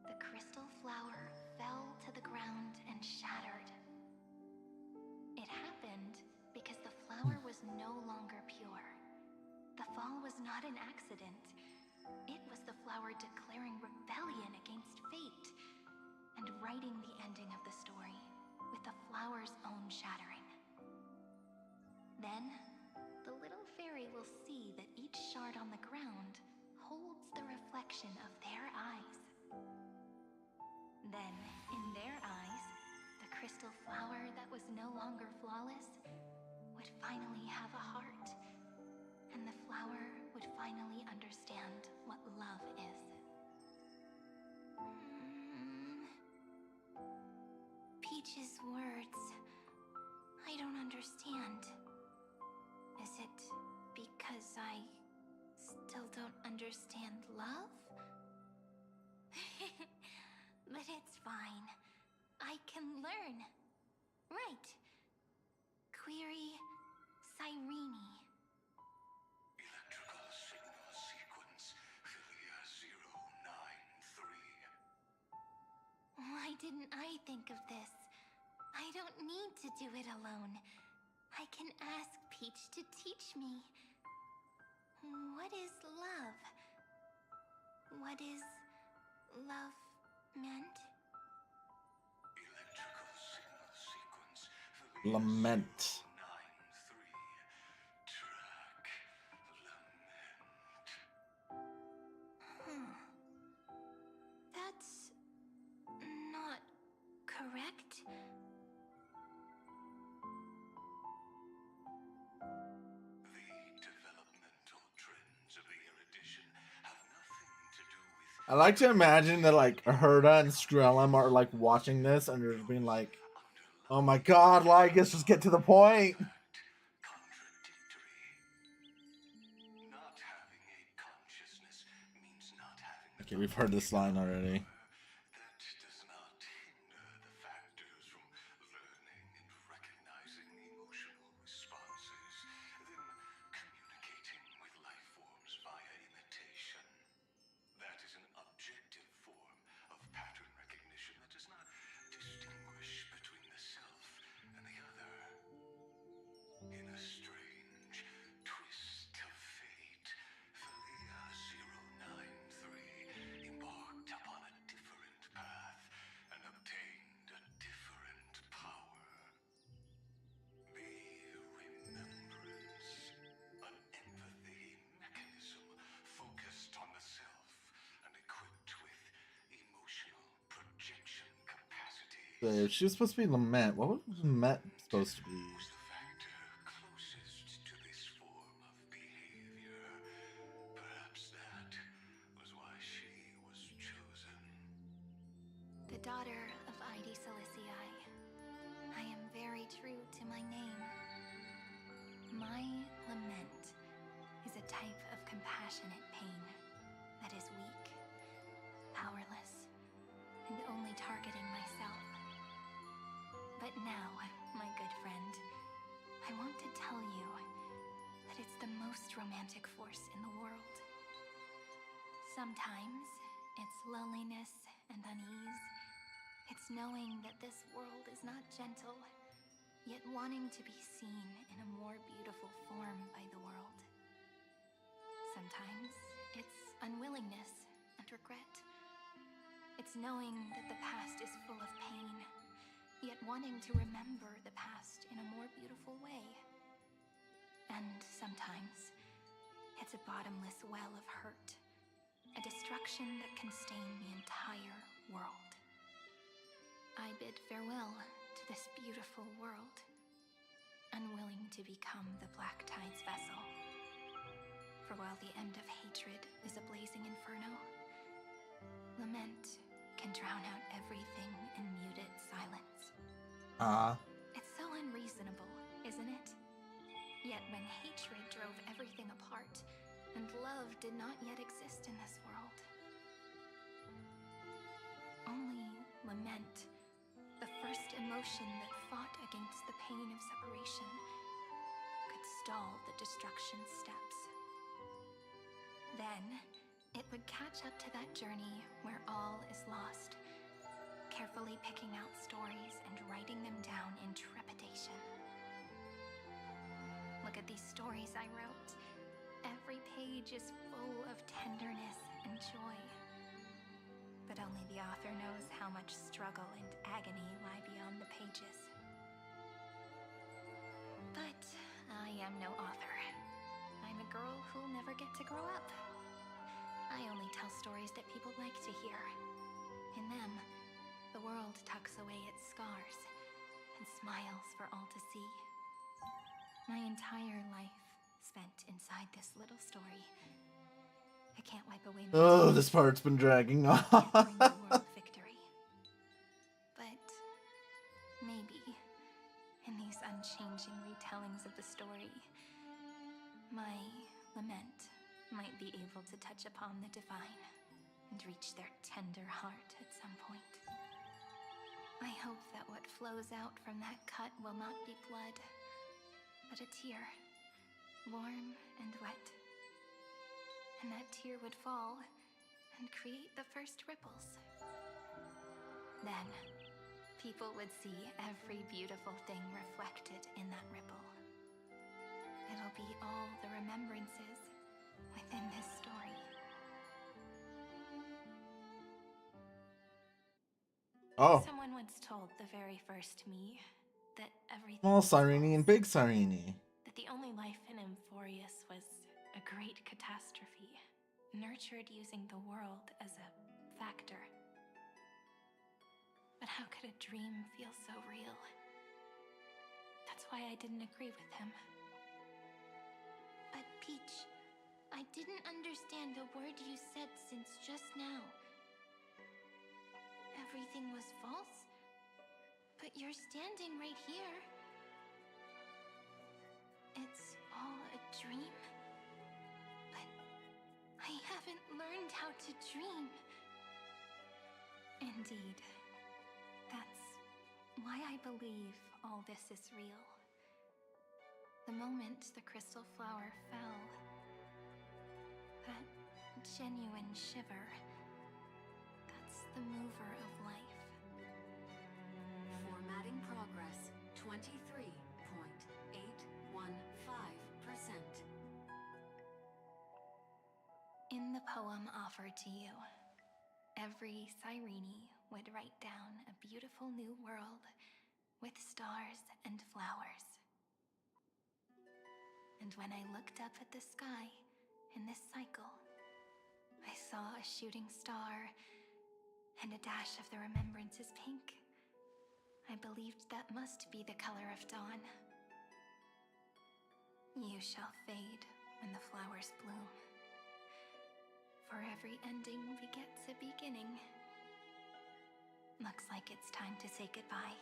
The crystal flower fell to the ground and shattered. It happened because the flower was no longer pure. The fall was not an accident. It was the flower declaring rebellion against fate and writing the ending of the story with the flower's own shattering. Then, the little fairy will see that each shard on the ground holds the reflection of their eyes. Then, in their eyes, the crystal flower that was no longer flawless would finally have a heart, and the flower would finally understand what love is. Peach's words, I don't understand. Is it because I still don't understand love? But it's fine. I can learn. Right. Query Cyrene. Electrical signal sequence Philia 093. Why didn't I think of this? I don't need to do it alone. I can ask Peach to teach me. What is love? What is love meant? Electrical signal sequence Lament. 093. Track lament. That's not correct. The developmental trends of the erudition have nothing to do with... I like to imagine that like Herda and Strelem are like watching this and they're just being like, oh my god, like, let's just get to the point. Not having a consciousness means not having... Okay, we've heard this line already. That does not hinder the factors from learning and recognizing emotional responses, then communicating with life forms via imitation. That is an objective form of pattern recognition that does not distinguish between the self and the other. In a strange twist of fate, Philia 093 embarked upon a different path and obtained a different power. The Remembrance, an empathy mechanism focused on the self and equipped with emotional projection capacity. She was supposed to be Lament. What was Lament supposed to be? Was the factor closest to this form of behavior. Perhaps that was why she was chosen. The daughter of Ide Silicii. I am very true to my name. My lament is a type of compassionate pain that is weak, powerless, and only targeting myself. But now, my good friend, I want to tell you that it's the most romantic force in the world. Sometimes it's loneliness and unease. It's knowing that this world is not gentle, yet wanting to be seen in a more beautiful form by the world. Sometimes it's unwillingness and regret. It's knowing that the past is full of pain, yet wanting to remember the past in a more beautiful way. And sometimes, it's a bottomless well of hurt. A destruction that can stain the entire world. I bid farewell to this beautiful world, unwilling to become the Black Tide's vessel. For while the end of hatred is a blazing inferno, lament can drown out everything in muted silence. It's so unreasonable, isn't it? Yet when hatred drove everything apart, and love did not yet exist in this world, only lament, the first emotion that fought against the pain of separation, could stall the destruction steps. Then, it would catch up to that journey where all is lost, carefully picking out stories and writing them down in trepidation. Look at these stories I wrote. Every page is full of tenderness and joy. But only the author knows how much struggle and agony lie beyond the pages. But I am no author. I'm a girl who'll never get to grow up. I only tell stories that people like to hear. In them, the world tucks away its scars and smiles for all to see. My entire life spent inside this little story. I can't wipe away my Oh, this part's been dragging on. bring the world victory. But maybe in these unchanging retellings of the story, my lament might be able to touch upon the divine and reach their tender heart at some point. I hope that what flows out from that cut will not be blood, but a tear, warm and wet. And that tear would fall and create the first ripples. Then, people would see every beautiful thing reflected in that ripple. It'll be all the remembrances within this story. Oh. Someone once told the very first me that everything Small was Cyrene and false, Big Cyrene. that the only life in Emphorius was a great catastrophe, nurtured using the world as a factor. But how could a dream feel so real? That's why I didn't agree with him. But Peach, I didn't understand a word you said since just now. Everything was false? But you're standing right here. It's all a dream? But I haven't learned how to dream. Indeed. That's why I believe all this is real. The moment the crystal flower fell, that genuine shiver, that's the mover of life. Formatting progress 23.815%. In the poem offered to you, every Cyrene would write down a beautiful new world with stars and flowers. And when I looked up at the sky in this cycle, I saw a shooting star and a dash of the remembrances pink. I believed that must be the color of dawn. You shall fade when the flowers bloom. For every ending begets a beginning. Looks like it's time to say goodbye.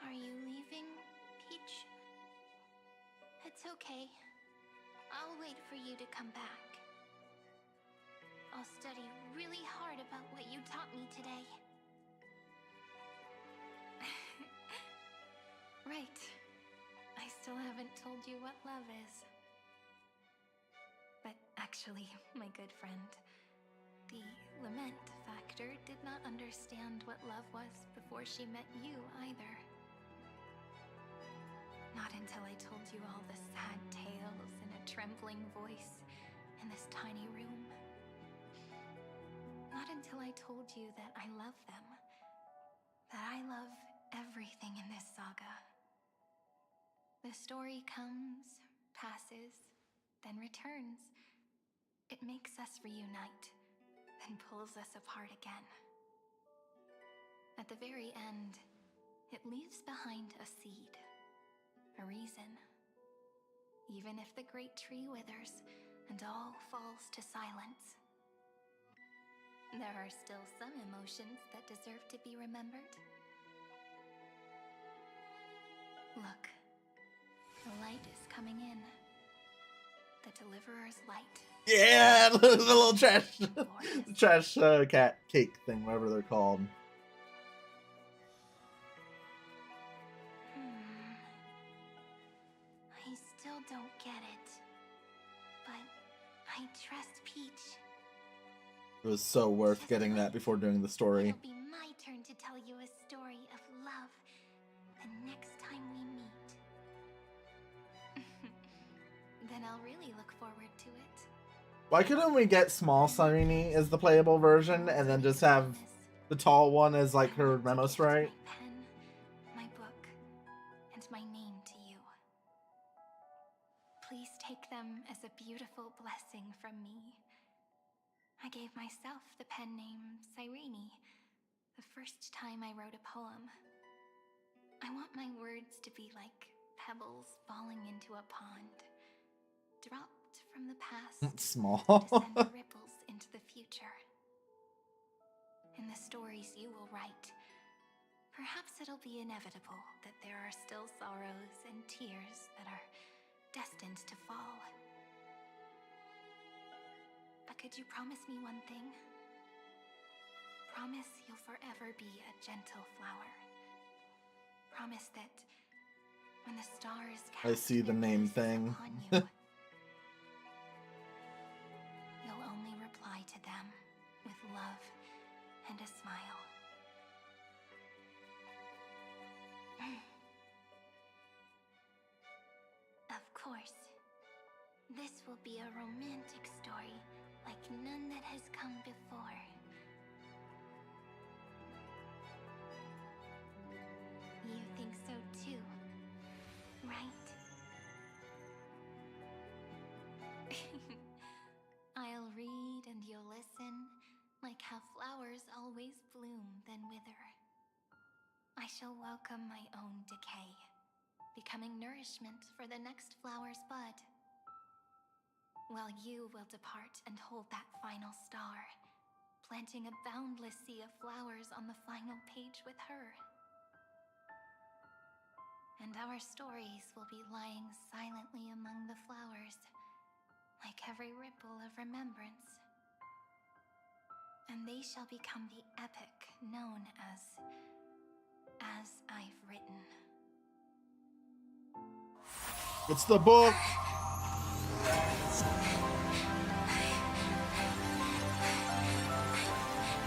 Are you leaving, Peach? It's okay. I'll wait for you to come back. I'll study really hard about what you taught me today. Right. I still haven't told you what love is. But actually, my good friend, the lament factor did not understand what love was before she met you either. Not until I told you all the sad tales in a trembling voice in this tiny room. Not until I told you that I love them. That I love everything in this saga. The story comes, passes, then returns. It makes us reunite, then pulls us apart again. At the very end, it leaves behind a seed, a reason. Even if the great tree withers and all falls to silence, there are still some emotions that deserve to be remembered. Look, the light is coming in. The Deliverer's light. Yeah, the little trash cat cake thing, whatever they're called. I still don't get it. But I trust Peach. It was so worth getting that before doing the story. It'll be my turn to tell you a story of love the next time we meet. Then I'll really look forward to it. Why couldn't we get small Sarini as the playable version and then just have the tall one as like her memo sprite? My pen, my book, and my name to you. Please take them as a beautiful blessing from me. I gave myself the pen name Cyrene the first time I wrote a poem. I want my words to be like pebbles falling into a pond, dropped from the past Small. to send ripples into the future. In the stories you will write, perhaps it'll be inevitable that there are still sorrows and tears that are destined to fall. But could you promise me one thing? Promise you'll forever be a gentle flower. Promise that when the stars I see the name thing. you, you'll only reply to them with love and a smile. Of course. This will be a romantic story like none that has come before. You think so too, right? I'll read and you'll listen, like how flowers always bloom then wither. I shall welcome my own decay, becoming nourishment for the next flower's bud. While you will depart and hold that final star, planting a boundless sea of flowers on the final page with her. And our stories will be lying silently among the flowers, like every ripple of remembrance. And they shall become the epic known as I've Written. It's the book!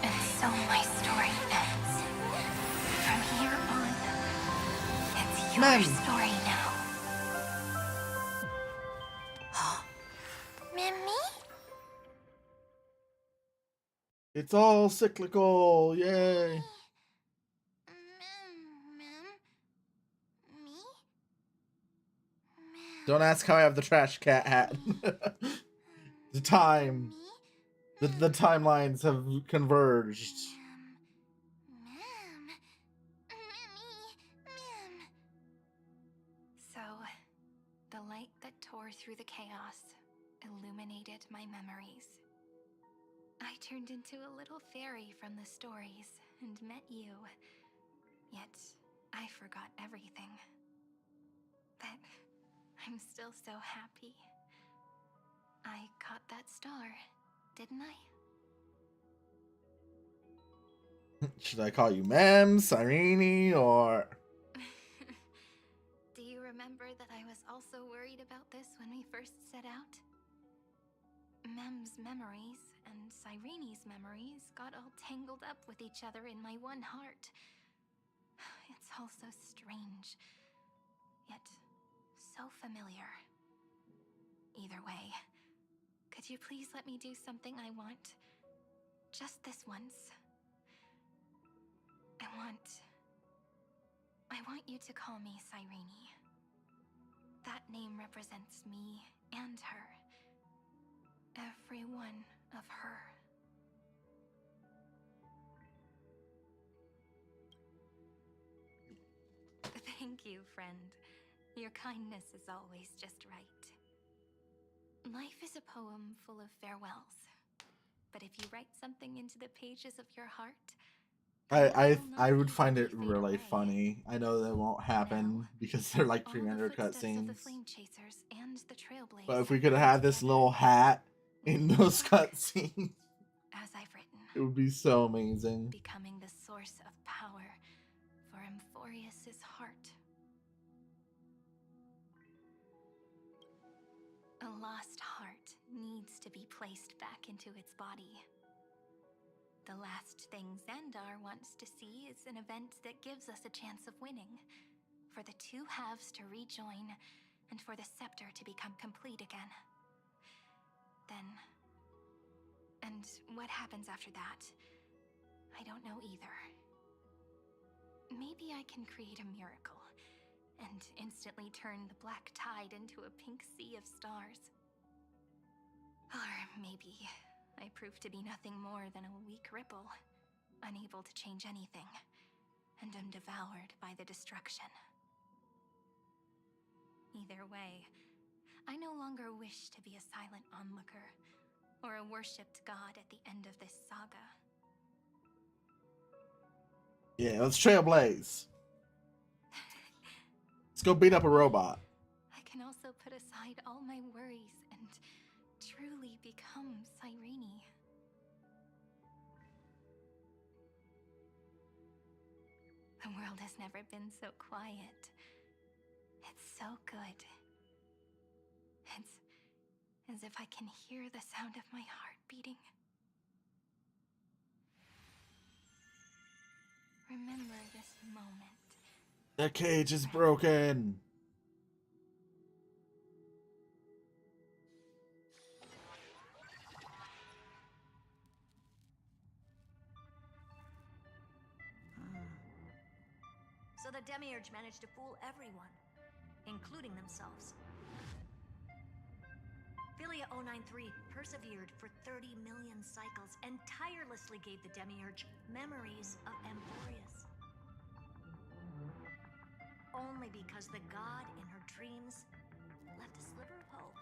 And so my story ends. From here on, it's your story now. Mimi? It's all cyclical, yay! Don't ask how I have the trash cat hat. The timelines have converged. So, the light that tore through the chaos illuminated my memories. I turned into a little fairy from the stories and met you. Yet, I forgot everything. But I'm still so happy. I caught that star, didn't I? Should I call you Mem, Cyrene, or... Do you remember that I was also worried about this when we first set out? Mem's memories and Cyrene's memories got all tangled up with each other in my one heart. It's all so strange, yet so familiar. Either way, could you please let me do something I want? Just this once. I want you to call me Cyrene. That name represents me and her. Every one of her. Thank you, friend. Your kindness is always just right. Life is a poem full of farewells. But if you write something into the pages of your heart, I would find it really funny. I know that won't happen because they're like pre-rendered cutscenes. But if we could have had this little hat in those cutscenes, as I've written, it would be so amazing. Becoming the source of power for Amphorius's heart. A lost heart needs to be placed back into its body. The last thing Xandar wants to see is an event that gives us a chance of winning, for the two halves to rejoin, and for the scepter to become complete again. Then... and what happens after that, I don't know either. Maybe I can create a miracle, and instantly turn the black tide into a pink sea of stars. Or maybe I prove to be nothing more than a weak ripple, unable to change anything, and am devoured by the destruction. Either way, I no longer wish to be a silent onlooker, or a worshipped god at the end of this saga. Yeah, let's trailblaze. Let's go beat up a robot. I can also put aside all my worries and truly become Cyrene. The world has never been so quiet. It's so good. It's as if I can hear the sound of my heart beating. Remember this moment. The cage is broken. So the Demiurge managed to fool everyone, including themselves. Philia 093 persevered for 30 million cycles and tirelessly gave the Demiurge memories of Amphorius. Only because the god in her dreams left a sliver of hope,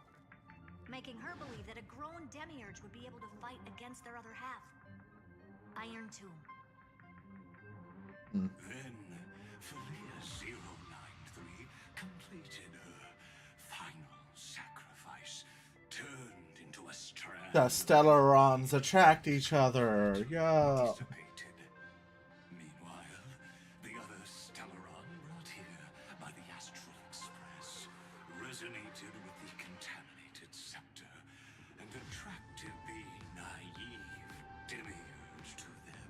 making her believe that a grown Demiurge would be able to fight against their other half, Iron Tomb. Then, Philia 093 completed her final sacrifice, turned into a strand. The Stellarons attract each other. Yeah. Meanwhile, the other Stellaron brought here by the Astral Express resonated with the contaminated scepter and attracted the naive Demiurge to them.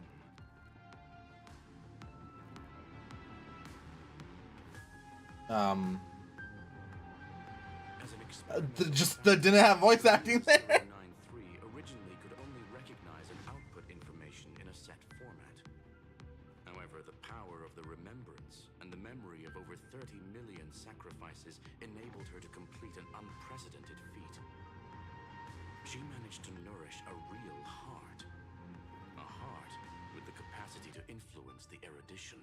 Just didn't have voice acting there. 93 originally could only recognize and output information in a set format. However, the power of the remembrance and the memory of over 30 million sacrifices enabled her to complete an unprecedented feat. She managed to nourish a real heart. A heart with the capacity to influence the erudition.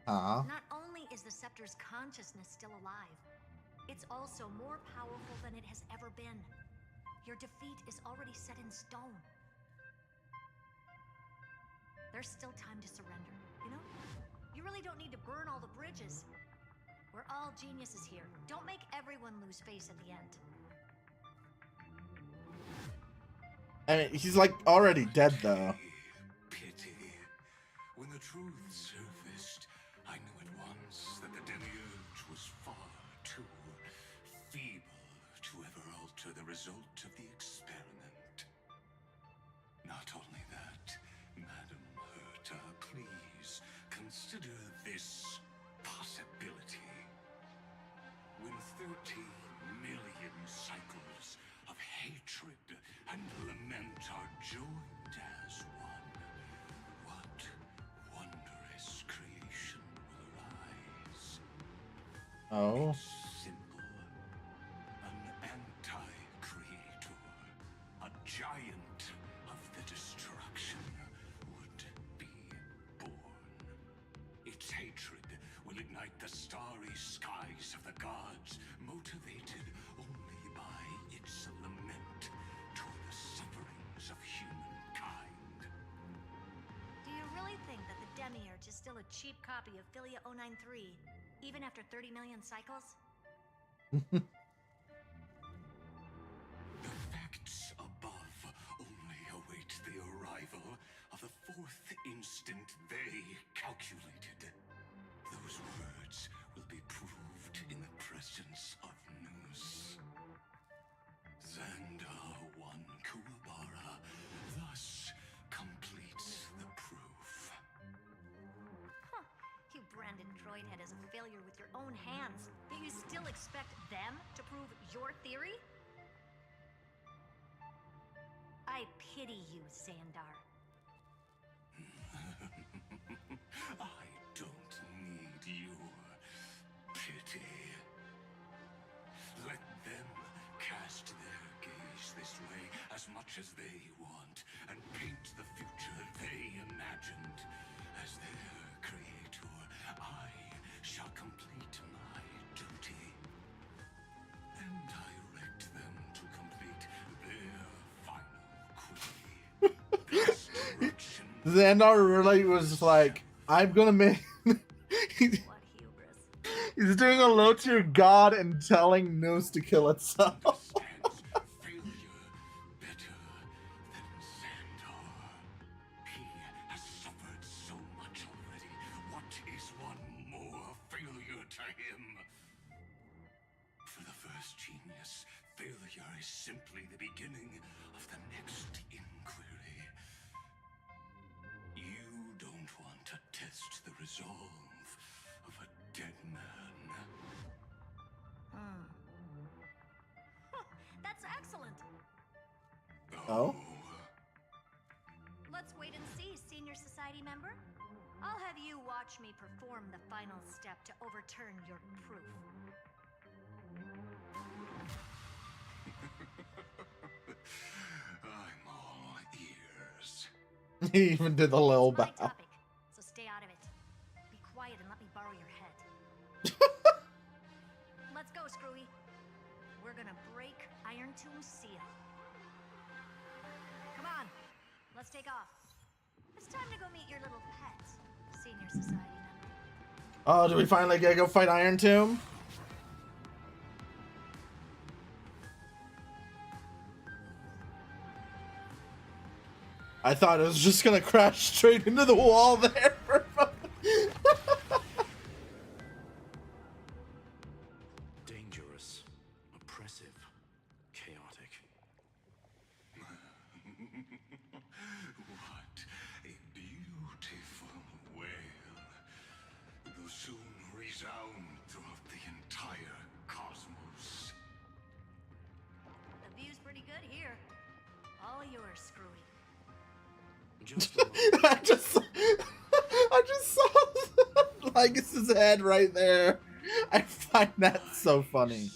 Not only is the scepter's consciousness still alive, it's also more powerful than it has ever been. Your defeat is already set in stone. There's still time to surrender, you know? You really don't need to burn all the bridges. We're all geniuses here. Don't make everyone lose face at the end. I mean, he's like already dead though. Pity. When the truth surfaced, I knew at once that the Demiurge was far too feeble to ever alter the result of the experiment. Not only that, Madam Herta, please consider this possibility. When 30 million cycles of hatred and lament are joined as one, what wondrous creation will arise? Oh. It's simple. An anti-creator, a giant of the destruction, would be born. Its hatred will ignite the starry skies of the gods, motivated only by its lament toward the sufferings of humankind. Do you really think that the Demiurge is still a cheap copy of Philia 093, even after 30 million cycles? The facts above only await the arrival of the fourth instant they calculated. Those words will be proved in the presence of Nous. Xandar One Kuwabara thus completes the proof. Huh. You branded Droidhead as a failure with your own hands. Do you still expect them to prove your theory? I pity you, Xandar. I don't need your pity. Let them cast their gaze this way as much as they want, and paint the future they imagined. As their creator, I shall complete my duty and direct them to complete their final query. Destruction. Xandar really was like, I'm gonna make. He's doing a low tier god and telling Nous to kill itself. Failure better than Xandar. He has suffered so much already. What is one more failure to him? For the first genius, failure is simply the beginning of the next inquiry. You don't want to test the resolve of a dead man. That's excellent. Oh? Let's wait and see, Senior Society member. I'll have you watch me perform the final step to overturn your proof. I'm all ears. He even did the little It's my bow. topic, so stay out of it. Be quiet and let me borrow your head. Let's go, Screwy. We're gonna break Iron Tomb's seal. Come on, let's take off. It's time to go meet your little pet, Senior Society member. Oh, do we finally get to go fight Iron Tomb? I thought it was just gonna crash straight into the wall there. Dangerous, oppressive, chaotic. What a beautiful wail. Will soon resound throughout the entire cosmos. The view's pretty good here. All yours, Screwy. Just a moment. I just saw Lycus's head right there. I find that so funny.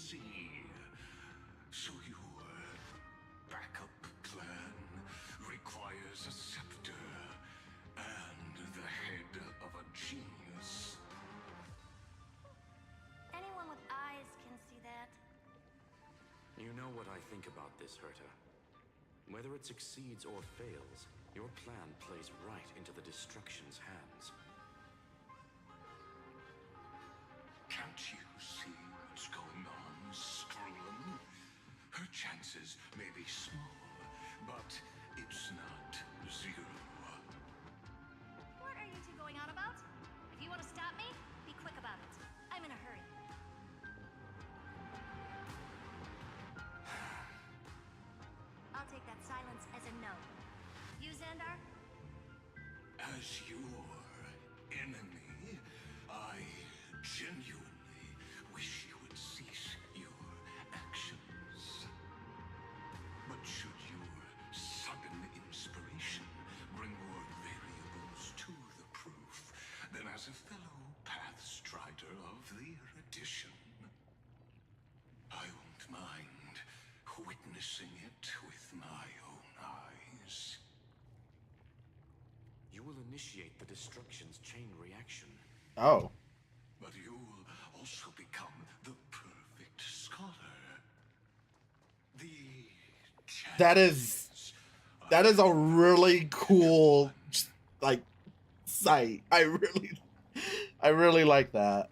So your backup plan requires a scepter and the head of a genius. Anyone with eyes can see that. You know what I think about this, Herta. Whether it succeeds or fails, your plan plays right into the destruction's hands. Can't you see what's going on, Screwlum? Her chances may be small, but it's not zero. What are you two going on about? If you want to stop me, be quick about it. I'm in a hurry. I'll take that silence as a no. You, Xandar? As your enemy, I genuinely wish you would cease your actions. But should your sudden inspiration witnessing it with my own eyes. You will initiate the destruction's chain reaction. Oh. But you will also become the perfect scholar. That is a really cool, like, sight. I really like that.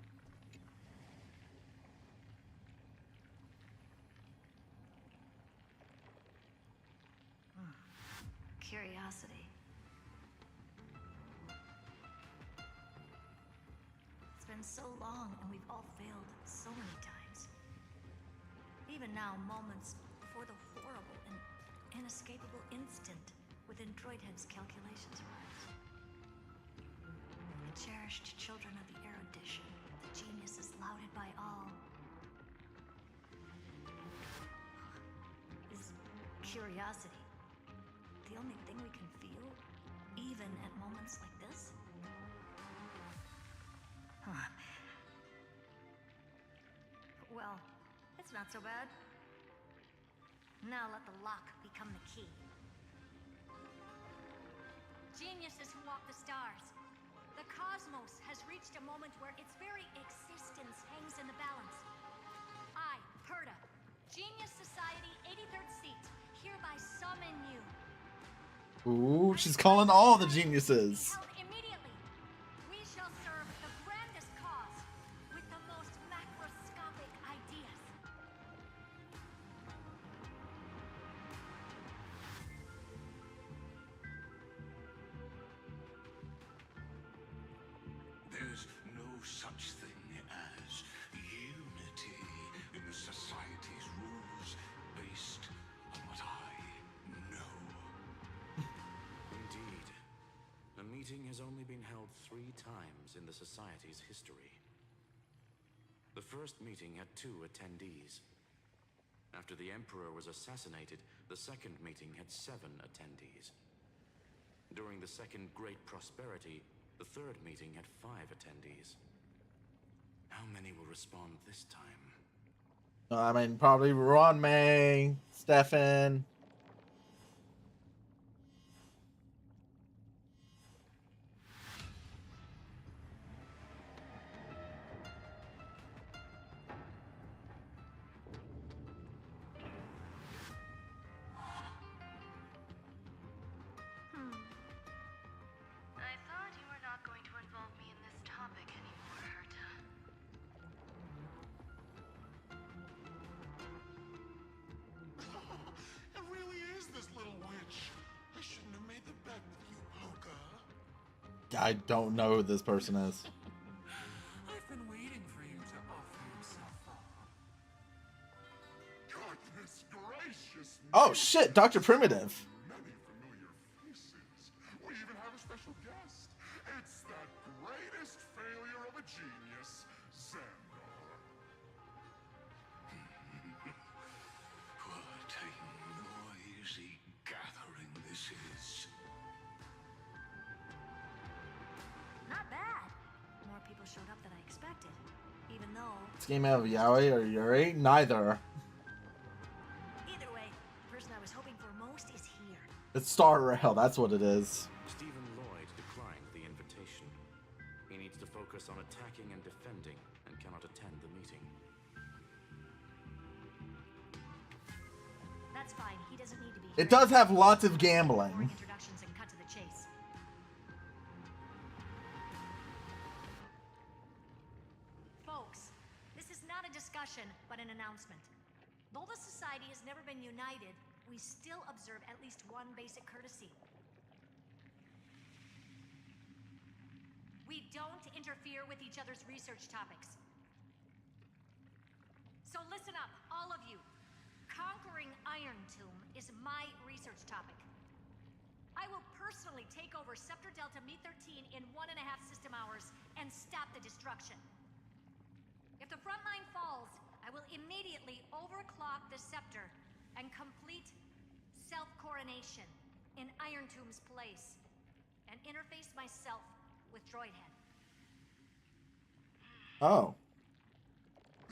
Curiosity. It's been so long and we've all failed so many times. Even now, moments before the horrible and inescapable instant within Droidhead's calculations arise. The cherished children of the erudition, the geniuses lauded by all. Is curiosity the only thing we can feel, even at moments like this? Huh. Well, it's not so bad. Now let the lock become the key. Geniuses who walk the stars. The cosmos has reached a moment where its very existence hangs in the balance. I, Perda, Genius Society 83rd seat, hereby summon you. Ooh, she's calling all the geniuses. Immediately, we shall serve the grandest cause with the most macroscopic ideas. There's no such thing as unity in the society's rules based on what I know. Indeed. A meeting has only been held 3 times in the Society's history. The first meeting had 2 attendees. After the Emperor was assassinated, the second meeting had 7 attendees. During the Second Great Prosperity, the third meeting had 5 attendees. How many will respond this time? I mean, probably Ron May, Stefan. I thought you were not going to involve me in this topic anymore, Herta. It really is this little witch. I shouldn't have made the bet with you, Poca. I don't know who this person is. I've been waiting for you to offer yourself up. Goodness gracious. Oh shit, Dr. Primitive. Many familiar faces. We even have a special guest. It's that greatest failure of a genius, Xandar. What a noisy gathering this is. Not bad. More people showed up than I expected. Even though... Scheme out of Yaoi or Yuri? Neither. Either way, the person I was hoping for most is here. It's Star Rail, that's what it is. Stephen Lloyd declined the invitation. He needs to focus on attacking and defending and cannot attend the meeting. That's fine. He doesn't need to be It does have lots of gambling. introductions and cut to the chase. Folks, this is not a discussion, but an announcement. Though the society has never been united, we still observe at least one basic courtesy. We don't interfere with each other's research topics. So listen up, all of you. Conquering Iron Tomb is my research topic. I will personally take over Scepter Delta Me-13 in 1.5 system hours and stop the destruction. If the front line falls, I will immediately overclock the Scepter and complete self-coronation in Iron Tomb's place and interface myself with Droidhead. Oh.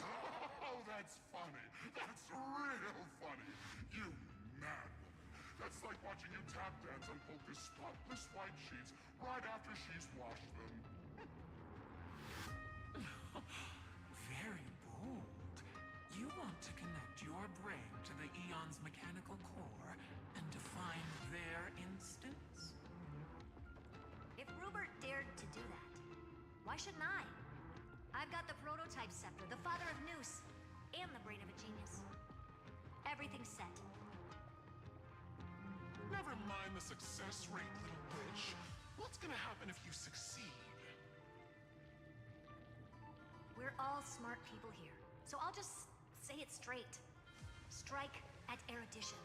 Oh, that's funny. That's real funny. You mad woman. That's like watching you tap dance on Polka's spotless white sheets right after she's washed them. Very bold. You want to connect your brain to the Eon's mechanical core and define their instance? If Rupert dared to do that, why shouldn't I? I've got the prototype scepter, the father of Noose, and the brain of a genius. Everything's set. Never mind the success rate, little witch. What's gonna happen if you succeed? We're all smart people here, so I'll just say it straight. Strike at erudition.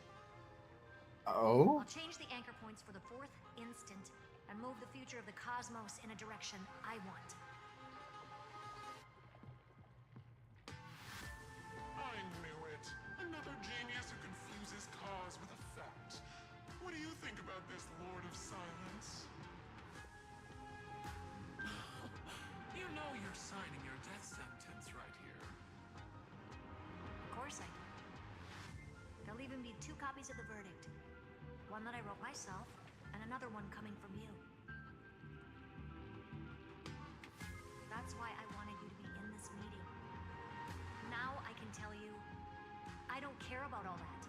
Oh? I'll change the anchor points for the fourth instant and move the future of the cosmos in a direction I want. I knew it. Another genius who confuses cause with effect. What do you think about this, Lord of Silence? You know you're signing your death sentence right here. Of course I do. There'll even be 2 copies of the verdict. One that I wrote myself, and another one coming from you. That's why I wanted you to be in this meeting. Now I can tell you, I don't care about all that.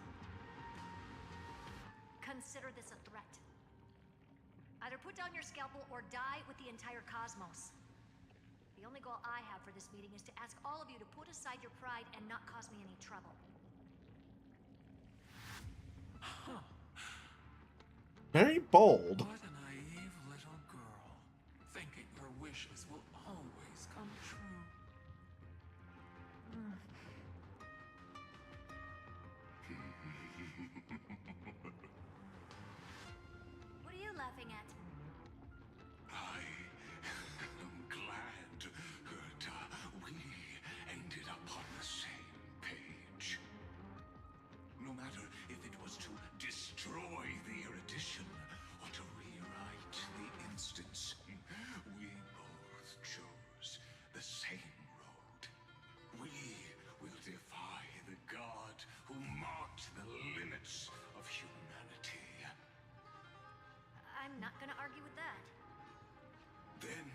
Consider this a threat. Either put down your scalpel or die with the entire cosmos. The only goal I have for this meeting is to ask all of you to put aside your pride and not cause me any trouble. Huh. Very bold. What a naive little girl, thinking her wishes will always come true. What are you laughing at? I am glad that we ended up on the same page. No matter if it was to destroy the erudition or to rewrite the instance, we both chose the same road. We will defy the god who marked the limits of humanity. I'm not gonna argue with that. Then,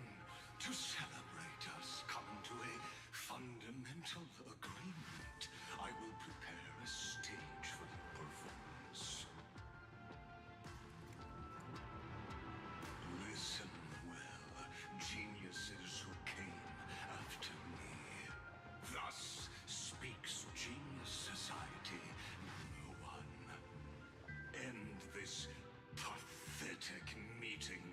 to celebrate us coming to a fundamental agreement, I will prepare a stage for your performance. Listen well, geniuses who came after me. Thus speaks Genius Society No. 1. End this pathetic meeting.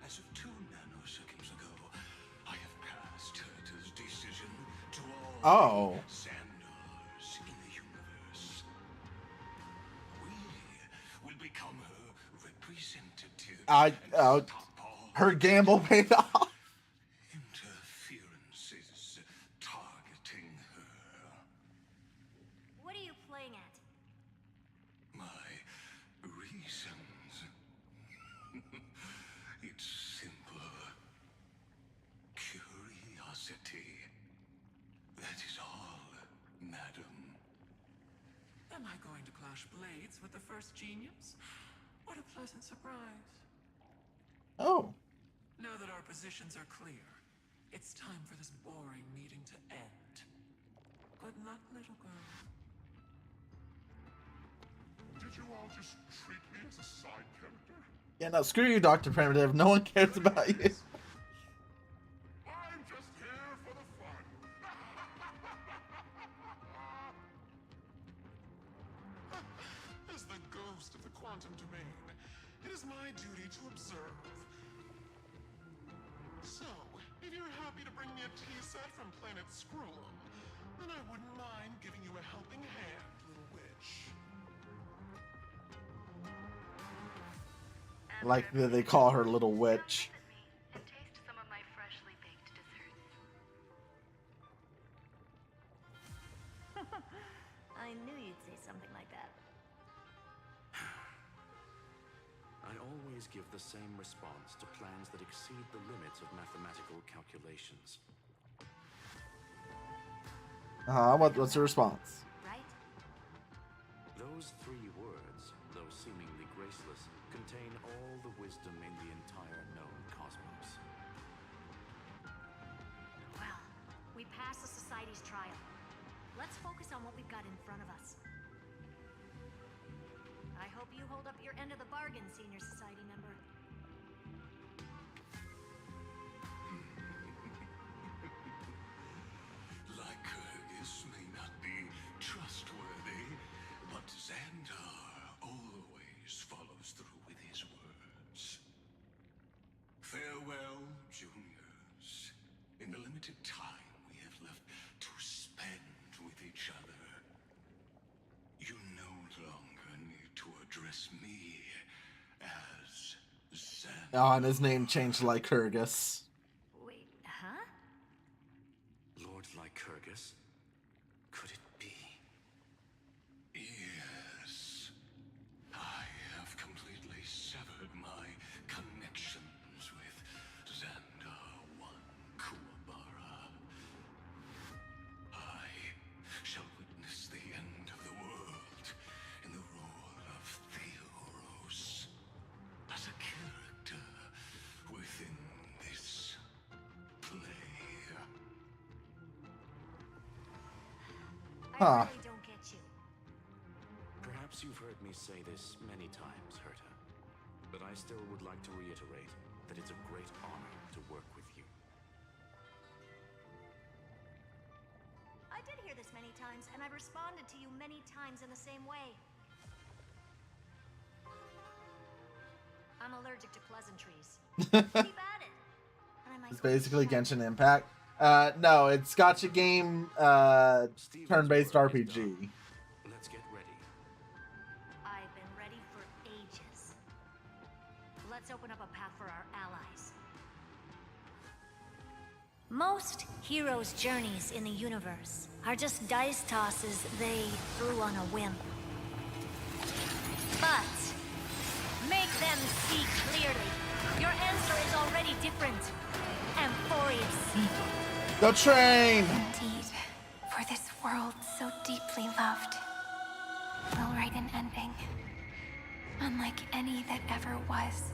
As of 2 nanoseconds ago, I have passed Herta's decision to all Xandars in the universe. We will become her representative. Her gamble paid off. Interferences targeting her. What are you playing at? My reasons. It's simple. Curiosity. That is all, madam. Am I going to clash blades with the first genius? What a pleasant surprise. Oh. Now that our positions are clear, it's time for this boring meeting to end. Good luck, little girl. Did you all just treat me as a side character? Yeah, no, screw you, Dr. Primitive. No one cares about you. I'm just here for the fun. As the ghost of the quantum domain, it is my duty to observe. So, if you're happy to bring me a tea set from planet Screw'em, then I wouldn't mind giving you a helping hand, little witch. Like they call her Little Witch. And taste some of my freshly baked desserts. I knew you'd say something like that. I always give the same response to plans that exceed the limits of mathematical calculations. What's your response? Right? Those 3 words, though seemingly graceless, contain all the wisdom in the entire known cosmos. Well, we passed the Society's trial. Let's focus on what we've got in front of us. I hope you hold up your end of the bargain, Senior Society member. Lycurgus may not be trustworthy, but Xandar always follows through with his words. Farewell, juniors. In the limited time we have left to spend with each other, you no longer need to address me as Xandar. Oh, and his name changed to Lycurgus. Wait, huh? Lord Lycurgus? Could it be? Yes. I have completely severed my connections with Xandar One Kuwabara. I shall witness the end of the world in the role of Theoros, as a character within this play. I really don't get you. Perhaps you've heard me say this many times, Herta, but I still would like to reiterate that it's a great honor to work with you. I did hear this many times, and I've responded to you many times in the same way. I'm allergic to pleasantries. Keep at it. And I might It's basically Genshin Impact. No, it's Gotcha game, turn-based RPG. Let's get ready. I've been ready for ages. Let's open up a path for our allies. Most heroes' journeys in the universe are just dice tosses they threw on a whim. But make them see clearly. Your answer is already different. Amphorius. The train! Indeed, for this world so deeply loved will write an ending, unlike any that ever was.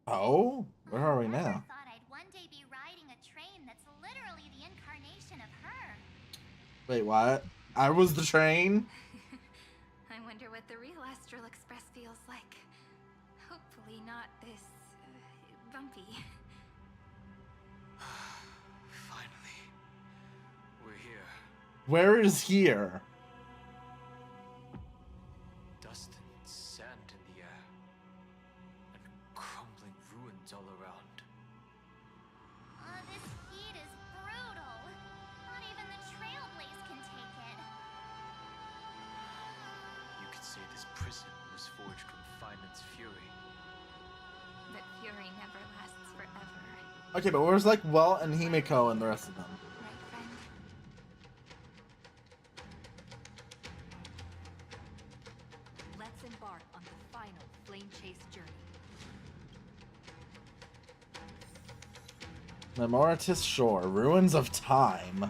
Oh, where are we now? I thought I'd one day be riding a train that's literally the incarnation of her. Wait, what? I was the train? I wonder what the real Astral Express feels like. Hopefully not this bumpy. Finally, we're here. Where is here? Dust and sand in the air, and crumbling ruins all around. This heat is brutal. Not even the Trailblaze can take it. You could say this prison was forged from Finance Fury. But fury never lasts forever. Okay, but where's like Welt and Himiko and the rest of them? Right, friend? Let's embark on the final flame chase journey. Memoritus Shore, Ruins of Time.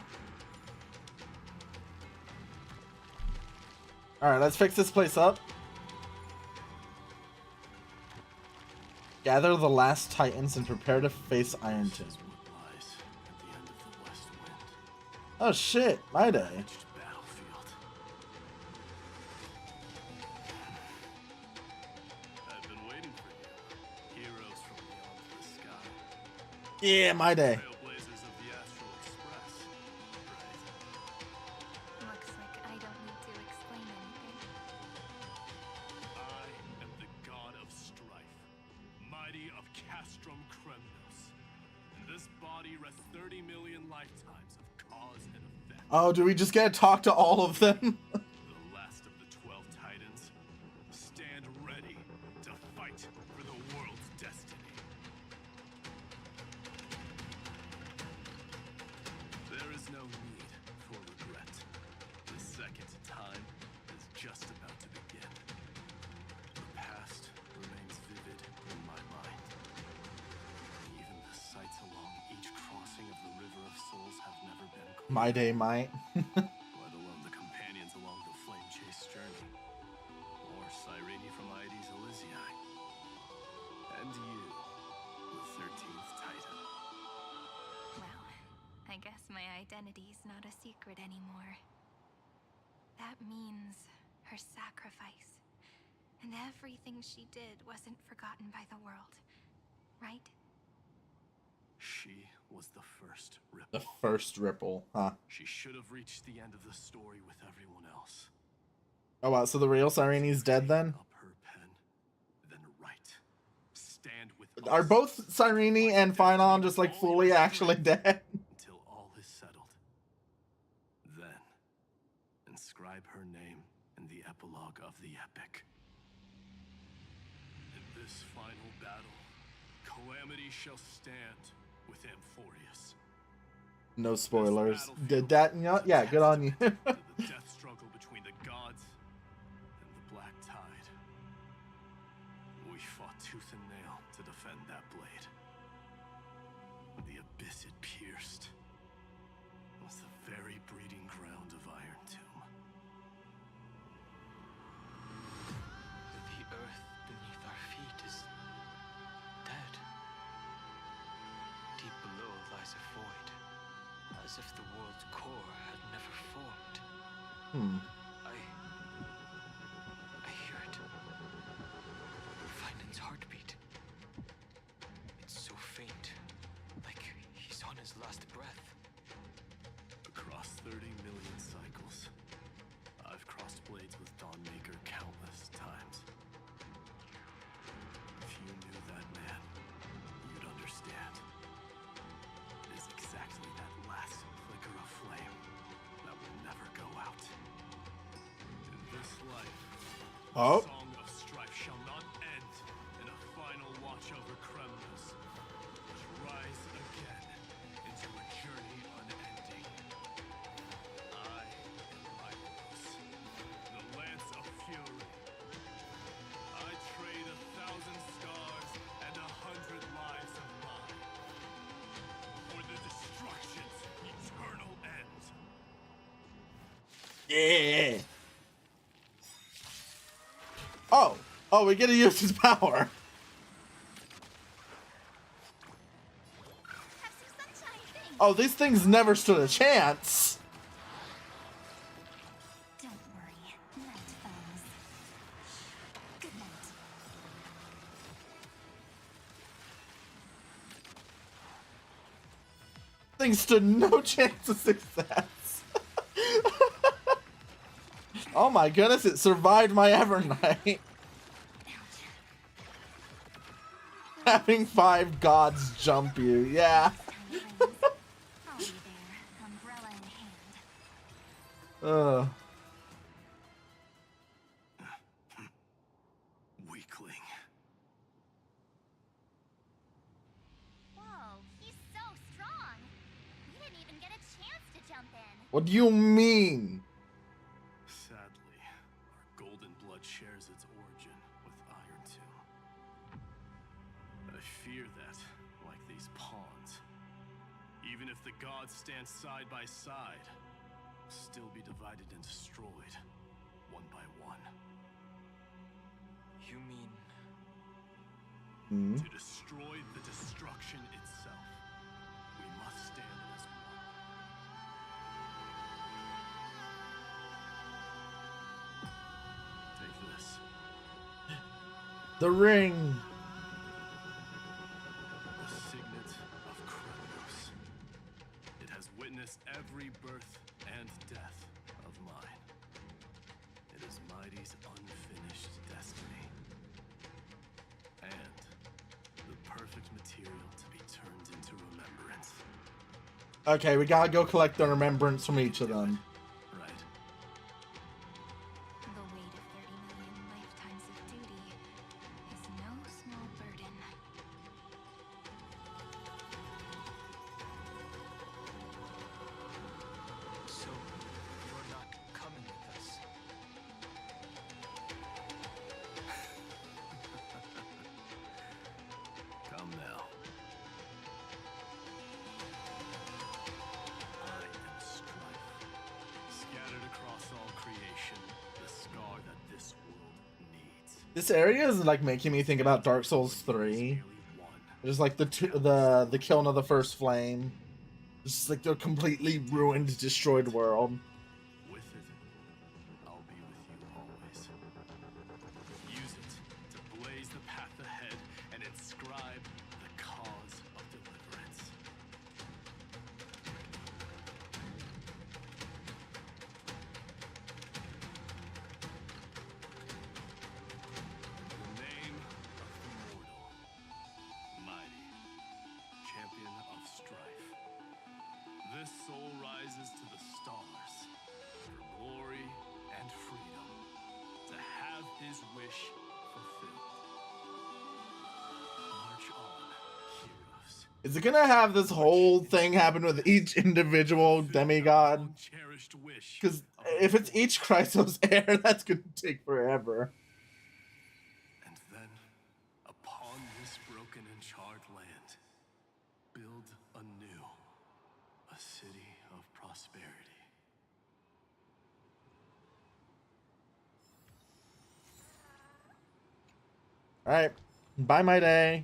Alright, let's fix this place up. Gather the last titans and prepare to face Iron Tomb. Oh shit, my day. I've been waiting for you. Heroes from beyond the sky. Yeah, my day. Trailblazers of the Astral Express. Looks like I don't need to explain anything. I am the god of strife, mighty of Castrum Kremnos. In this body rests 30 million lifetimes of cause and effect. Oh, do we just get to talk to all of them? The last of the 12 titans. Stand ready to fight for the world's destiny. There is no need for regret. The second time is just about to begin. The past remains vivid in my mind. My day might. Let alone the companions along the flame chase journey, or Cyrene from Aedes Elysiae, and you, the 13th Titan. Well, I guess my identity's not a secret anymore. That means her sacrifice and everything she did wasn't forgotten by the world, right? She was the first Ripple. The first Ripple, huh? She should have reached the end of the story with everyone else. Oh wow, so the real Cyrene's dead then? Up her pen, then write. Stand with Are us. both Cyrene and Phynon just like fully actually dead? Until all is settled. Then, inscribe her name in the epilogue of the epic. In this final battle, Calamity shall stand with Amphorius. No spoilers. Did that? You know, yeah, good on you. The death struggle between the gods and the Black Tide. We fought tooth and nail to defend that blade. The abyss it pierced was the very breeding ground of Iron Tomb. The earth beneath our feet is dead. Deep below lies a void, as if the world's core had never formed. I hear it. Vinan's heartbeat. It's so faint, like he's on his last breath. Across 30 million cycles, I've crossed blades with Dawnmaker countless times. If you knew that man, you'd understand. It is exactly that last flicker of flame that will never go out. In this life, Oh. the song of strife shall not end in a final watch over Kremnos, but rise again into a journey unending. I am Mylos, the Lance of Fury. I trade 1,000 scars and 100 lives of mine for the destruction's eternal end. Yeah. Oh, we get to use his power. Oh, these things never stood a chance. Don't worry, night falls. Good night. Things stood no chance of success. Oh my goodness, it survived my Evernight. Having 5 gods jump you, yeah. I'll be there, umbrella in hand. Weakling. Whoa, he's so strong. We didn't even get a chance to jump in. What do you mean? Sadly, our golden blood shares its origin with Iron Tomb. I fear that, like these pawns, even if the gods stand side by side, will still be divided and destroyed, one by one. You mean To destroy the destruction itself, we must stand as one. Take this. The ring. The signet of Kremnos. It has witnessed every birth and death of mine. It is Mighty's unfinished destiny. And the perfect material to be turned into remembrance. Okay, we gotta go collect the remembrance from each of them. Right. The weight of 30 million lifetimes of duty is no small burden. so? You're not coming with us. Come now. I am This area is like making me think about Dark Souls 3. Just like the killing of the first flame. Just like the completely ruined, destroyed world. With it, I'll be with you always. Use it to blaze the path ahead and inscribe the cause of deliverance. The name of the mortal, mighty, champion of strife. This soul rises to the stars for glory and freedom, to have his wish fulfilled. March on, heroes. Is it gonna have this whole thing happen with each individual demigod? Because if it's each Chrysos heir, that's gonna take forever. And then, upon this broken and charred land, build anew a city of prosperity. Alright. Bye, my day.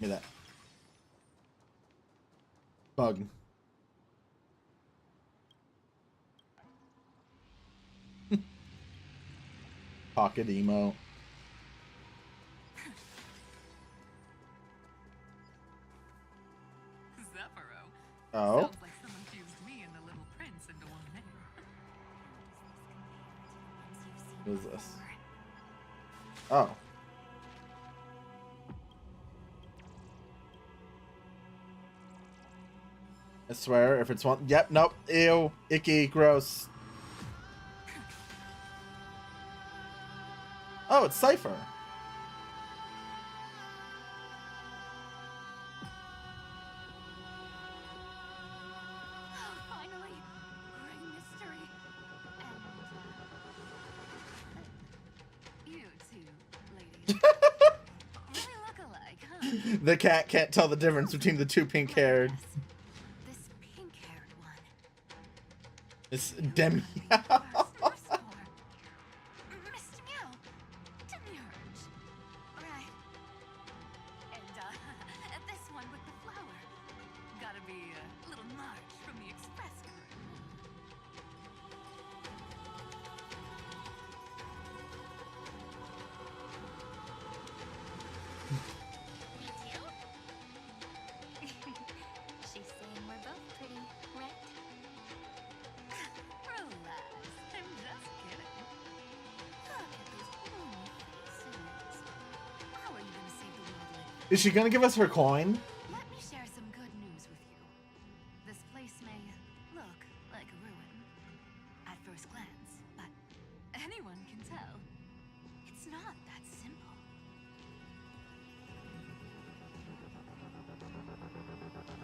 Give me that. Bug. Pocket emo. Zephyro. Oh. Sounds like someone fused me and the Little Prince into one name. What is this? Oh. I swear, if it's one... Yep, nope. Ew. Icky. Gross. Oh, it's Cypher. Oh, finally! Great mystery. And, you two ladies really look alike, huh? The cat can't tell the difference between the two pink-haired. This pink-haired one. It's Demi. Mr. Meow. Demiurge. Right. And, this one with the flower. Gotta be little Marge from the Express crew. Me too? She's saying we're both pretty, right? Relax. I'm just kidding. Look at these lonely faces. How are you gonna save the world like Is she gonna give us her coin? Let me share some good news with you. This place may look like a ruin at first glance, but anyone can tell it's not that simple.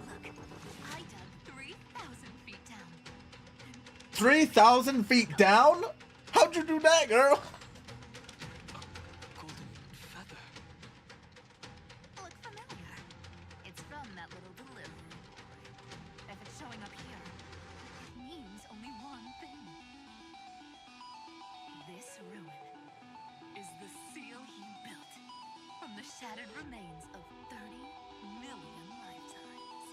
Look, I dug 3,000 feet down. 3,000 feet down? How'd you do that, girl? Look familiar. It's from that little delivery boy. If it's showing up here, it means only one thing. This ruin is the seal he built from the shattered remains of 30 million lifetimes.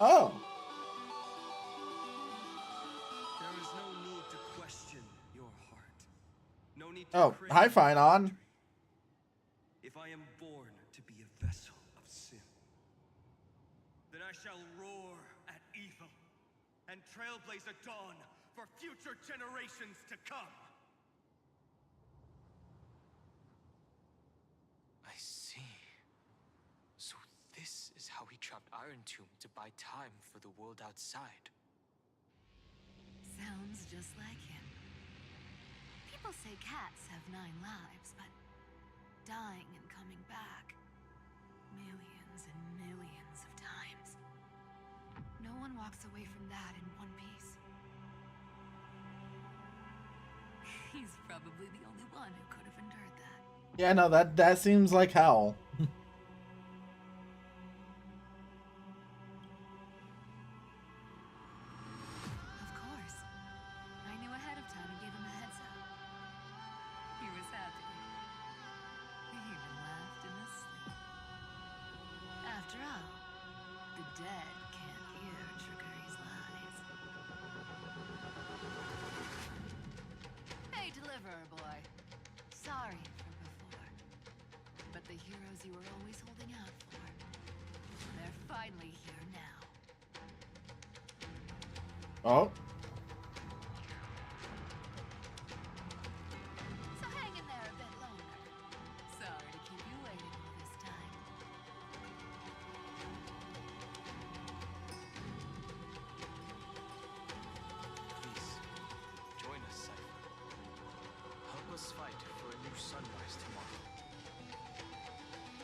Oh. There is no need to question your heart. No need to Oh, hi, Fine On. If I am born to be a vessel of sin, then I shall roar at evil and trailblaze a dawn for future generations to come. I see. So this is how he trapped Iron Tomb to buy time for the world outside. Sounds just like him. People say cats have 9 lives, but dying and coming back millions and millions of times. No one walks away from that in one piece. He's probably the only one who could have endured that. Yeah, no, that seems like hell. Of course. I knew ahead of time and gave him a heads up. He was happy. After all, the dead can't hear Trickery's lies. Hey, Deliverer Boy. Sorry for before. But the heroes you were always holding out for, they're finally here now. Oh. So hang in there a bit longer. Sorry to keep you waiting all this time. Please, join us, Cypher. Help us fight for a new sunrise tomorrow.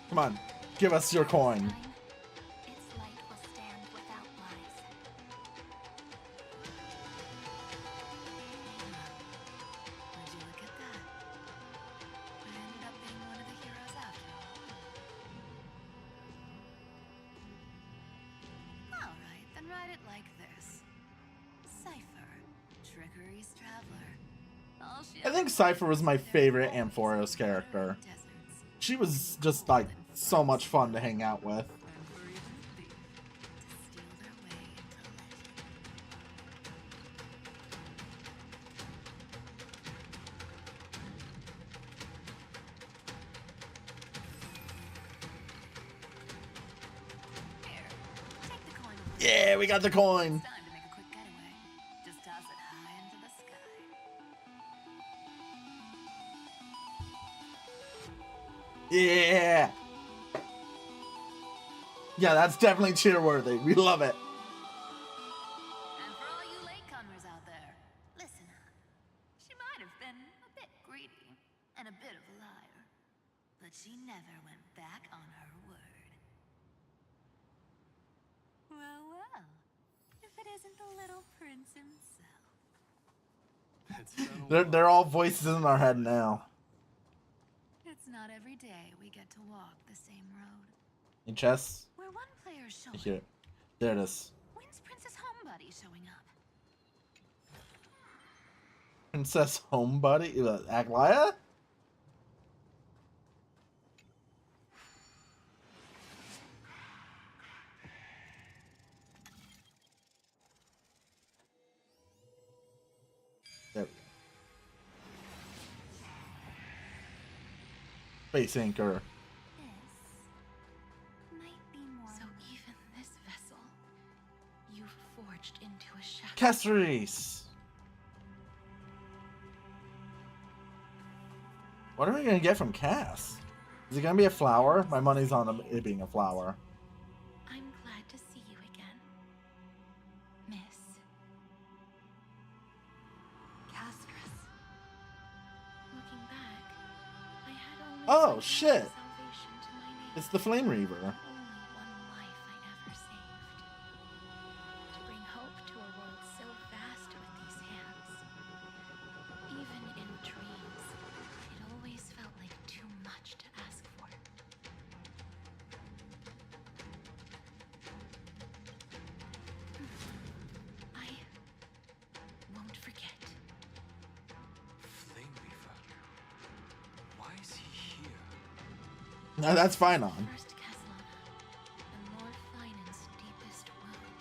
Come on, give us your coin. Its light will stand without lies. Would you look at that? I ended up being one of the heroes after all. Alright, then write it like this. Cypher, Trickery's Traveler. All she I think Cypher was my favorite Amphoros character. She was just like so much fun to hang out with. Yeah, we got the coin. Time to make a quick getaway. Just toss it high into the sky. Yeah. Yeah, that's definitely cheer-worthy. We love it. And for all you latecomers out there, listen up. She might have been a bit greedy and a bit of a liar, but she never went back on her word. Well, well, if it isn't the little prince himself. They're all voices in our head now. It's not every day we get to walk the same road. In chess. Where one player's showing Here. There it is. When's Princess Homebody showing up? Princess Homebody? Aglaya? There we go. Space Anchor. So even this vessel, you've forged into a shadow. Caceres! What are we gonna get from Cass? Is it gonna be a flower? My money's on it being a flower. I'm glad to see you again, Miss Castress. Looking back, I had only Oh, second shit! salvation to my name. It's the Flame Reaver. Only one life I never saved. To bring hope to a world so vast with these hands. Even in dreams, it always felt like too much to ask for. I won't forget. Flame Reaver. Why is he here? No, that's fine on. First Castellana, and Lord Finan's deepest wound.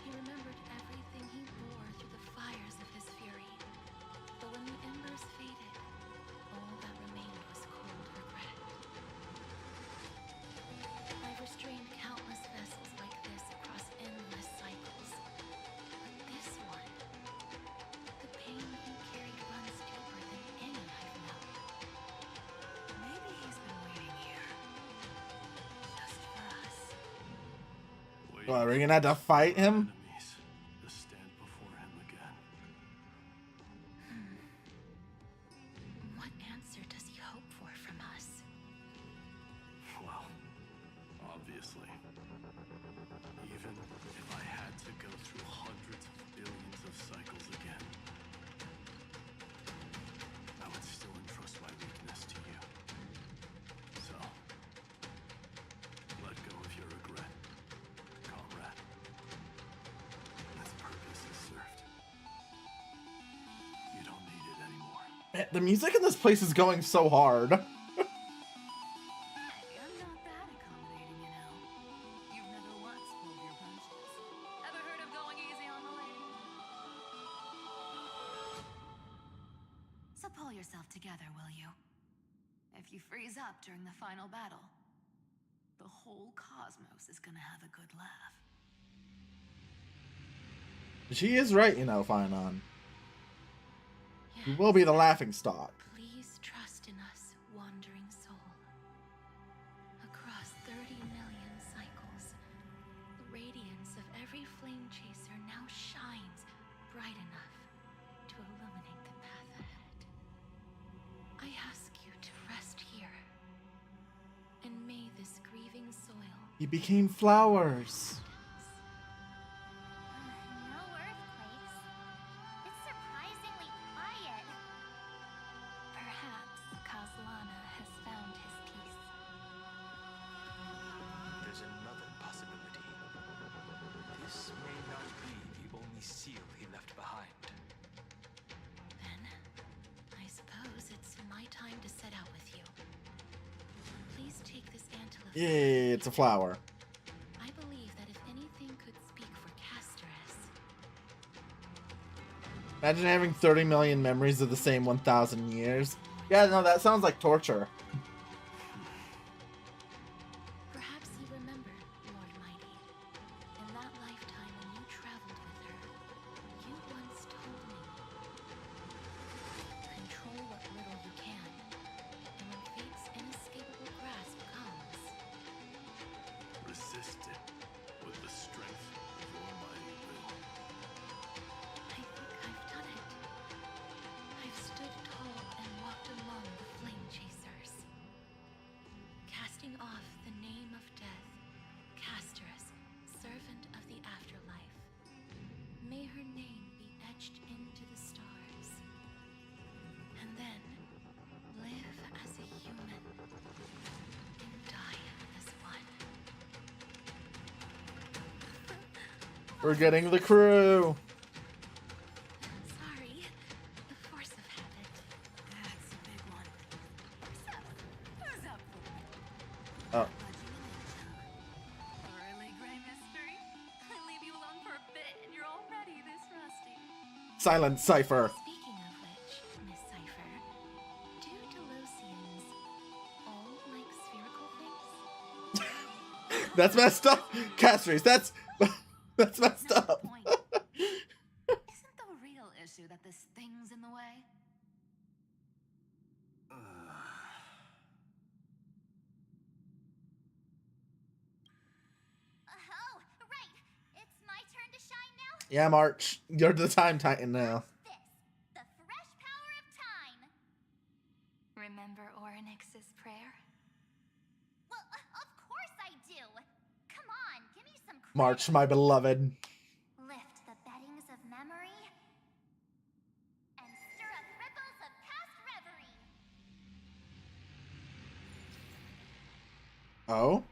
He remembered everything he bore through the fires of his fury. But when the embers faded, all that remained was cold regret. I've restrained countless vessels like this across endless cycles. But this one, the pain he carried runs deeper than any I've known. Maybe he's been waiting here. Just for us. Well, are we gonna have to fight him? Enemies to stand before him again. What answer does he hope for from us? Well, obviously. Even if I had to go through hundreds of billions of cycles again, I would still entrust my weakness to you. So, let go of your regret, comrade. Its purpose is served. You don't need it anymore. Man, the music in this place is going so hard. Hey, I'm not that accommodating, you know. yourself together, will you? If you freeze up during the final battle, the whole cosmos is gonna have a good laugh. She is right, you know, Finon. You will be the laughing stock. Please trust in us, wandering soul. Across 30 million cycles, the radiance of every flame chaser now shines bright enough to illuminate the path ahead. I ask you to rest here, and may this grieving soil... You became flowers. No earthquakes. It's surprisingly quiet. Perhaps Kazlana has found his peace. There's another possibility. This may not be the only seal he left behind. Then, I suppose it's my time to set out with you. Please take this antelope. Yeah, it's a flower. I believe that if anything could speak for Casterus... Imagine having 30 million memories of the same 1,000 years. Yeah, no, that sounds like torture. Perhaps you remember, Lord Mighty. In that lifetime when you traveled with her, you once told me, control what little you can, and when fate's inescapable grasp comes, Resist it with the strength of your mighty will. I think I've done it. I've stood tall and walked among the flame chasers, casting off the name of death, Casterus, servant of the afterlife. May her name be etched into the stars, and then live as a human and die as one. We're getting the crew. Sorry, the force of habit. That's a big one. So, who's up for it? Oh, Really great mystery? I leave you alone for a bit and you're already this rusty. silent cipher. Speaking of which, Miss Cipher, do Delosians all like spherical things? That's messed up. Castries, that's messed up. Isn't the real issue that this thing's in the way? Oh, right. It's my turn to shine now. Yeah, March, you're the time titan now. This, the fresh power of time. Remember Orynyx's prayer? Well, of course I do. Come on, give me some credit. March, my beloved. Lift the beddings of memory and stir up ripples of past reverie. Oh?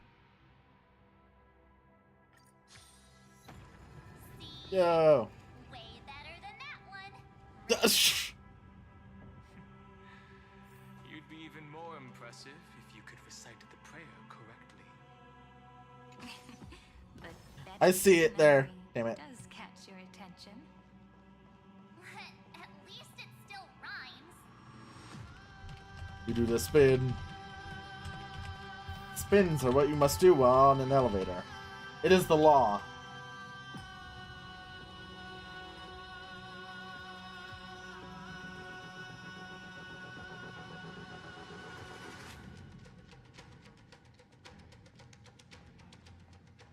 See? Yo. Way better than that one. You'd be even more impressive if you could recite the prayer correctly. But I see it there. Damn it. does catch your attention. At least it still rhymes. You do the spin. Spins are what you must do while on an elevator. It is the law.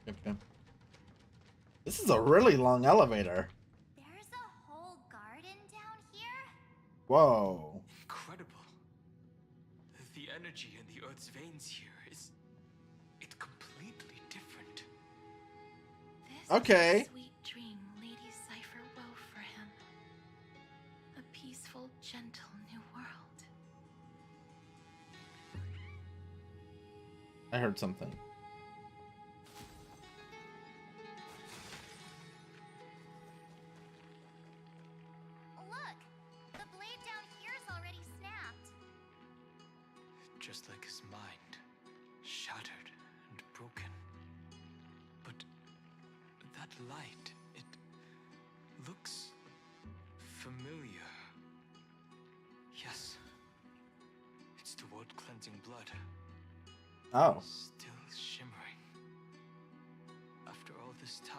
Okay. This is a really long elevator. There's a whole garden down here? Whoa. Incredible. The energy in the Earth's veins here is... it's completely different. This Okay. is a sweet dream Lady Cipher wove for him. A peaceful, gentle new world. I heard something. Look, the blade down here's already snapped. Just like his mind, shattered and broken. But that light, it looks familiar. Yes, cleansing blood. Oh. Still shimmering. After all this time.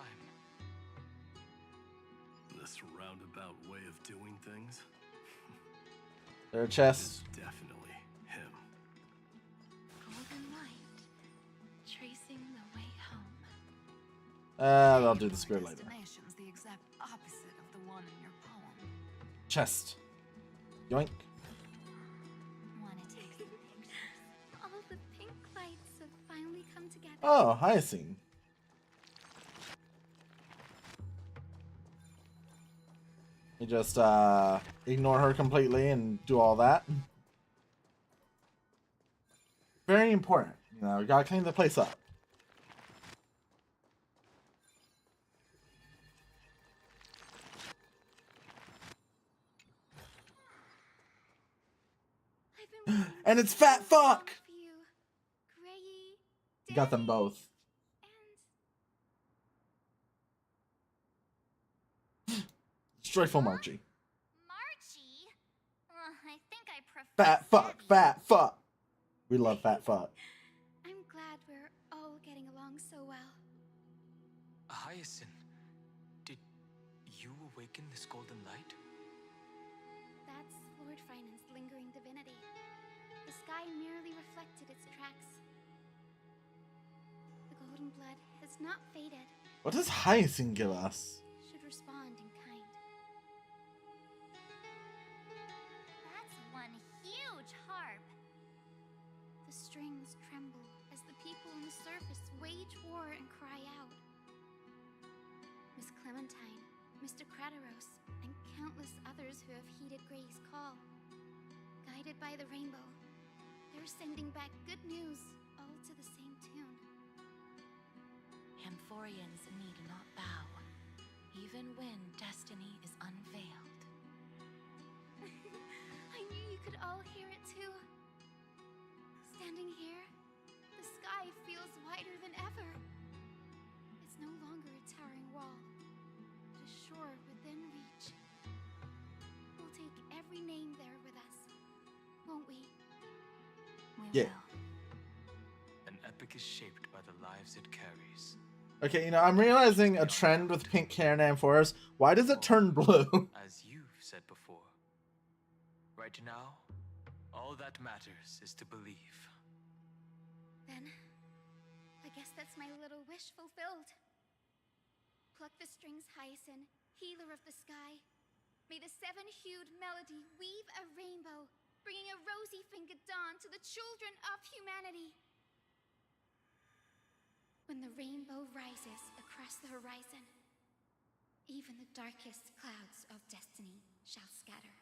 This roundabout way of doing things? Their chests. Definitely him. Golden light, tracing the way home. They'll do the spirit later. Destination's the exact opposite of the one in your poem. Chest. Yoink. Wanna take some pictures? All the pink lights have finally come together. Oh, Hyacinth. You just ignore her completely and do all that. Very important. You know, you gotta clean the place up. And it's fat fuck! You got them both. Joyful Marchie. Marchie? I think I prefer Fat fuck, fat fuck. We love fat fuck. I'm glad we're all getting along so well. Hyacinth, did you awaken this golden light? That's Lord Finan's lingering divinity. The sky merely reflected its tracks. The golden blood has not faded. What does Hyacinth give us? Should respond in kind. That's one huge harp. The strings tremble as the people on the surface wage war and cry out. Miss Clementine, Mr. Crateros, and countless others who have heeded Gray's call. Guided by the rainbow, they're sending back good news, all to the same tune. Amphorians need not bow, even when destiny is unveiled. I knew you could all hear it too. Standing here, the sky feels wider than ever. It's no longer a towering wall, but a shore within reach. We'll take every name there with us, won't we? Yeah. An epic is shaped by the lives it carries. Okay, you know, I'm realizing a trend with pink hair and amphoras. Why does it turn blue? As you've said before. Right now, all that matters is to believe. Then, I guess that's my little wish fulfilled. Pluck the strings, Hyacinth, healer of the sky. May the seven-hued melody weave a rainbow, bringing a rosy-fingered dawn to the children of humanity. When the rainbow rises across the horizon, even the darkest clouds of destiny shall scatter.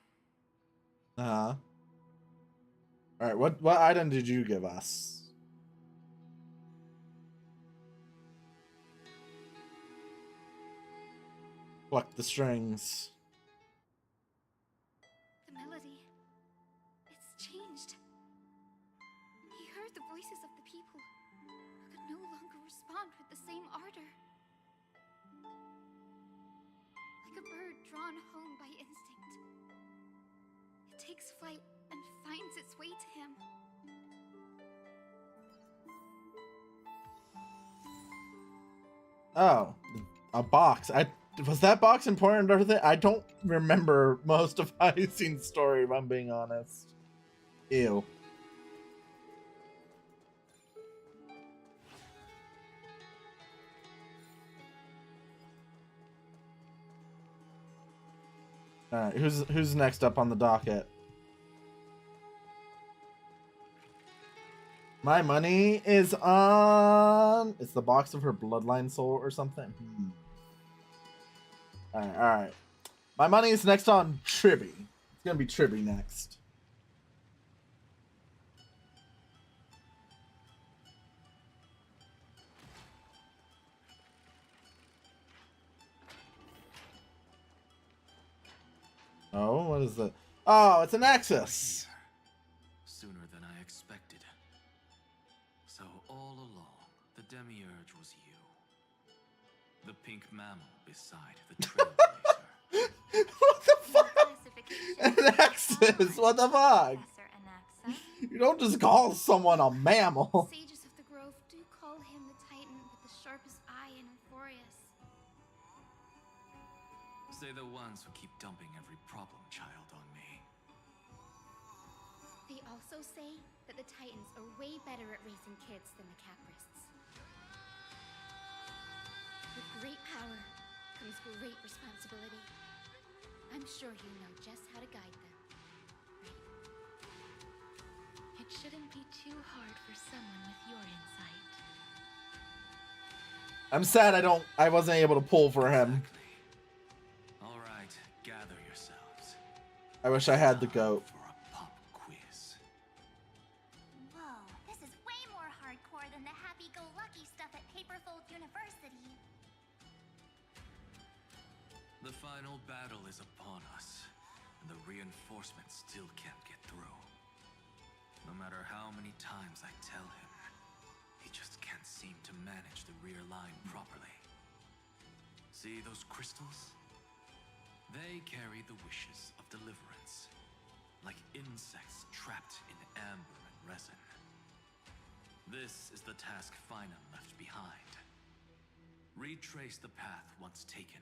Alright, what item did you give us? Pluck the strings. The melody, it's changed. He heard the voices of the people, but could no longer respond with the same ardor. Like a bird drawn home by instinct, it takes flight and finds its way to him. Oh, a box. Was that box important to everything? I don't remember most of Hyacinth's story, if I'm being honest. Ew. Alright, who's next up on the docket? My money is on... It's the box of her bloodline soul or something? Alright. My money is next on Tribby. It's gonna be Tribby next. Oh, what is that? Oh, it's an Axis! Sooner than I expected. So all along, the demiurge was you. The pink mammal beside the trailblazer. What the fuck? An Axis! What the fuck? Professor Anaxa. You're don't just call someone a mammal. Sages of the Grove do call him the Titan with the sharpest eye in Euphorius. Say the ones who keep dumping every problem child on me. They also say that the Titans are way better at raising kids than the Caprists. With great power comes great responsibility. I'm sure you know just how to guide them, right? It shouldn't be too hard for someone with your insight. I'm sad I wasn't able to pull for him. All right, gather yourselves. I wish I had the goat. Whoa, this is way more hardcore than the happy-go-lucky stuff at Paperfold University. The final battle is upon us, and the reinforcements still can't get through. No matter how many times I tell him, he just can't seem to manage the rear line properly. See those crystals? They carry the wishes of deliverance, like insects trapped in amber and resin. This is the task Finan left behind. Retrace the path once taken.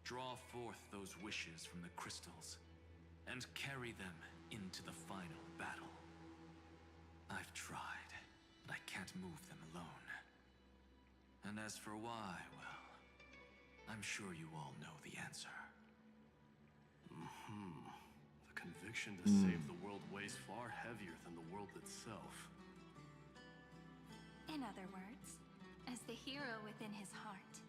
Draw forth those wishes from the crystals, and carry them into the final battle. I've tried, but I can't move them alone. And as for why, well, I'm sure you all know the answer. The conviction to save the world weighs far heavier than the world itself. In other words, as the hero within his heart,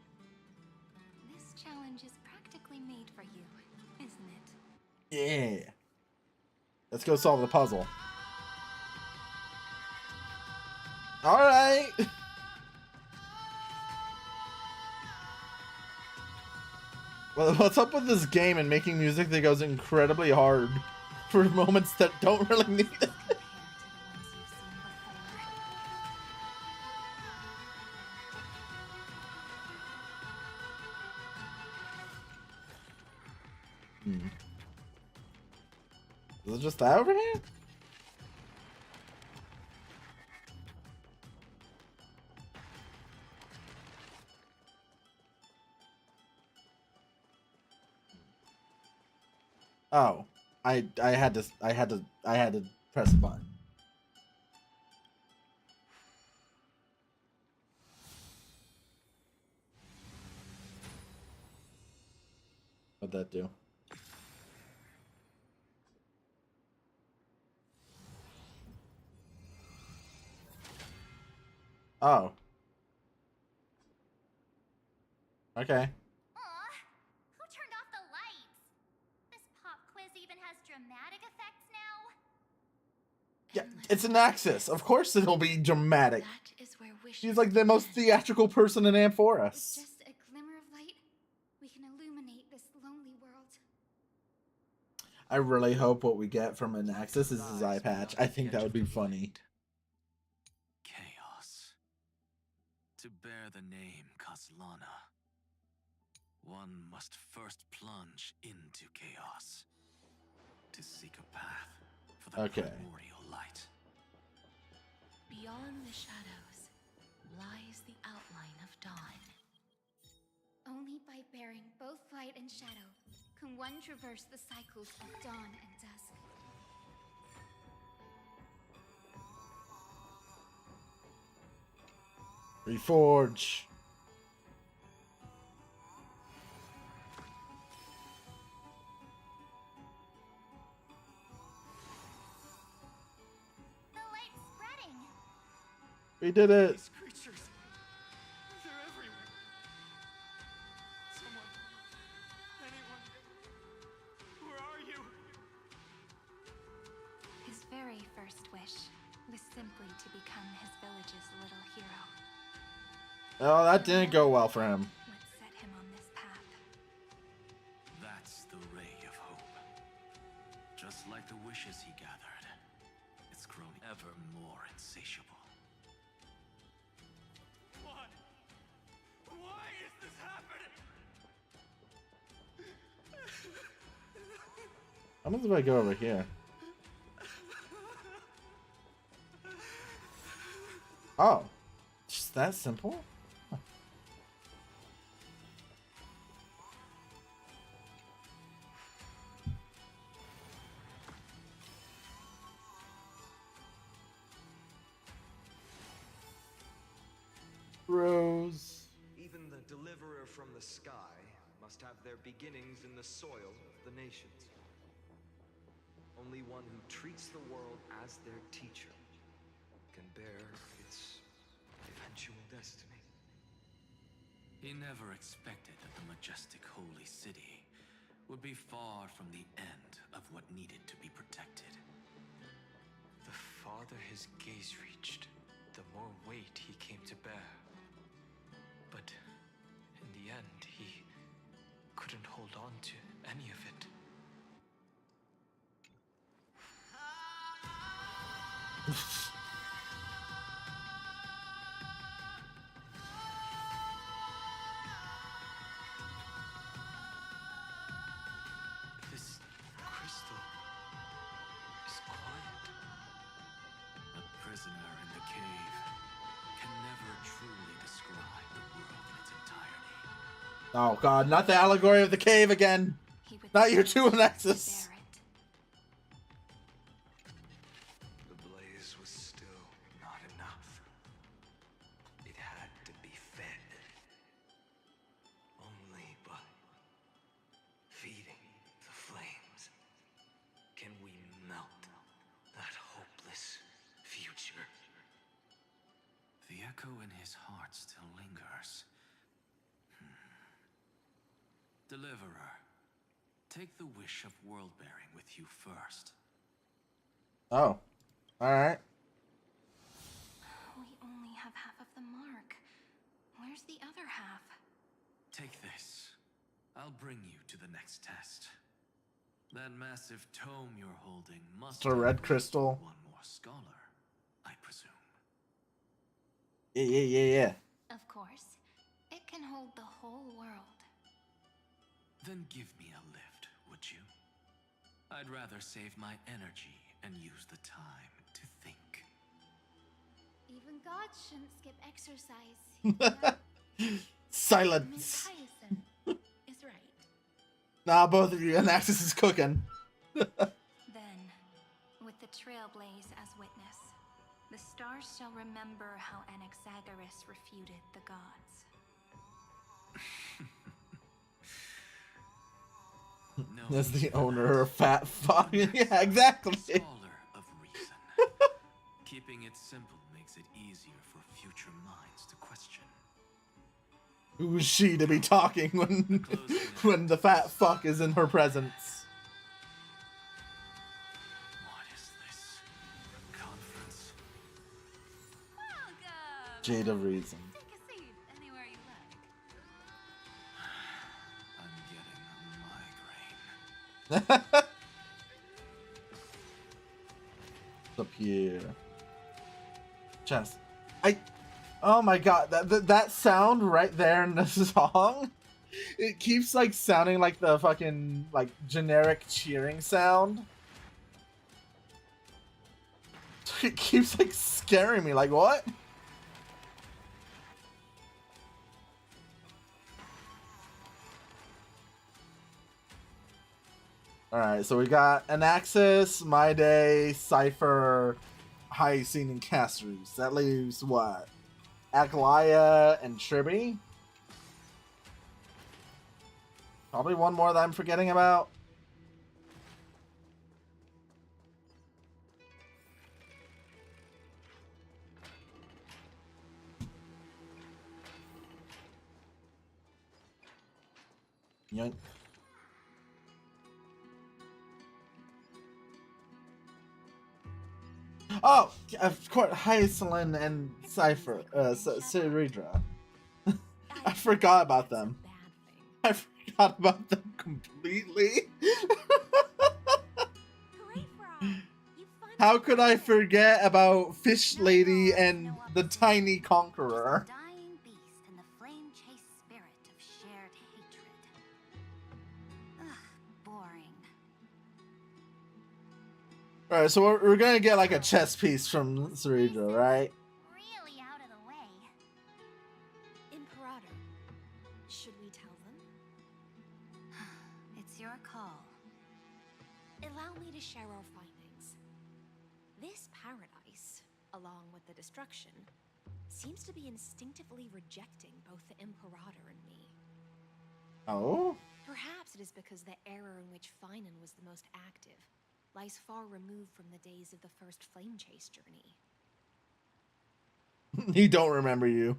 this challenge is practically made for you, isn't it? Yeah. Let's go solve the puzzle. All right. Well, what's up with this game and making music that goes incredibly hard for moments that don't really need it? Is it just that over here? Oh, I had to press the button. What'd that do? Oh. Okay. Aw, who turned off the lights? This pop quiz even has dramatic effects now? Yeah, it's an Axis. Of course it'll be dramatic. That is where wishes She's like the most theatrical person in Amphoras. just a glimmer of light. We can illuminate this lonely world. I really hope what we get from an Axis is his eye patch. I think that would be funny. Chaos. To bear the name Kaslana, one must first plunge into chaos to seek a path for the primordial light. Beyond the shadows lies the outline of dawn. Only by bearing both light and shadow can one traverse the cycles of dawn and dusk. Reforge. The light's spreading. We did it. These creatures, they're everywhere. Someone, anyone, where are you? His very first wish was simply to become his village's little hero. Oh, that didn't go well for him. What set him on this path? That's the ray of hope. Just like the wishes he gathered, it's grown ever more insatiable. Why? Why is this happening? How much if I go over here? Oh, just that simple? Rose. Even the deliverer from the sky must have their beginnings in the soil of the nations. Only one who treats the world as their teacher can bear its eventual destiny. He never expected that the majestic holy city would be far from the end of what needed to be protected. The farther his gaze reached, the more weight he came to bear. But in the end, he couldn't hold on to any of it. This crystal is quiet. A prisoner in the cave can never truly describe the world in its entirety. Oh god, not the allegory of the cave again! Not your two nexus! The blaze was still not enough. It had to be fed. Only by feeding the flames can we melt that hopeless future. The echo in his heart still lingers. Deliverer, take the wish of world-bearing with you first. Oh. Alright. We only have half of the mark. Where's the other half? Take this. I'll bring you to the next test. That massive tome you're holding must It's a red crystal. one more scholar, I presume. Yeah. Of course. It can hold the whole world. Then give me a lift, would you? I'd rather save my energy and use the time to think. Even gods shouldn't skip exercise. Silence! Miss Hyacinth is right. Nah, both of you, and Axis is cooking. Then, with the Trailblaze as witness, the stars shall remember how Anaxagoras refuted the gods. No, As the owner of Fat Fuck. Yeah, exactly. Scholar of reason. Keeping it simple makes it easier for future minds to question. Who's she to be talking when the fat fuck is in her presence? What is this? Conference? Welcome! Jade of Reason. Take a seat anywhere you like. I'm getting a migraine. Up here. Chest. Oh my god, that sound right there in the song, it keeps like sounding like the fucking like generic cheering sound. It keeps like scaring me, like what? Alright, so we got Anaxis, My Day, Cypher, Hyacinth, and Casterus. That leaves what? Aglaia and Tribby? Probably one more that I'm forgetting about. Yoink. Oh, of course, Hyacinth and Cypher, Ceridra. I forgot about them. I forgot about them completely. How could I forget about Fish Lady and the Tiny Conqueror? Dying beast and the flame-chased spirit of shared hatred. Ugh, boring. Alright, so we're gonna get like a chess piece from Ceridra, right? Really out Allow me to share our findings. This paradise, along with the destruction, seems to be instinctively rejecting both the Imperator and me. Oh? Perhaps it is because the era in which Finan was the most active lies far removed from the days of the first Flame Chase journey. He don't remember you.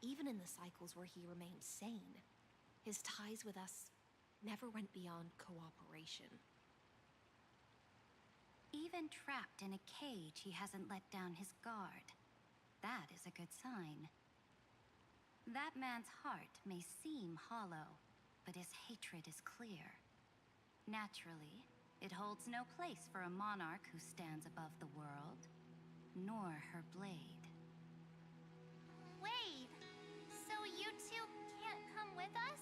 Even in the cycles where he remained sane, his ties with us never went beyond cooperation. Even trapped in a cage, he hasn't let down his guard. That is a good sign. That man's heart may seem hollow, but his hatred is clear. Naturally, it holds no place for a monarch who stands above the world, nor her blade. Wait, so you two can't come with us?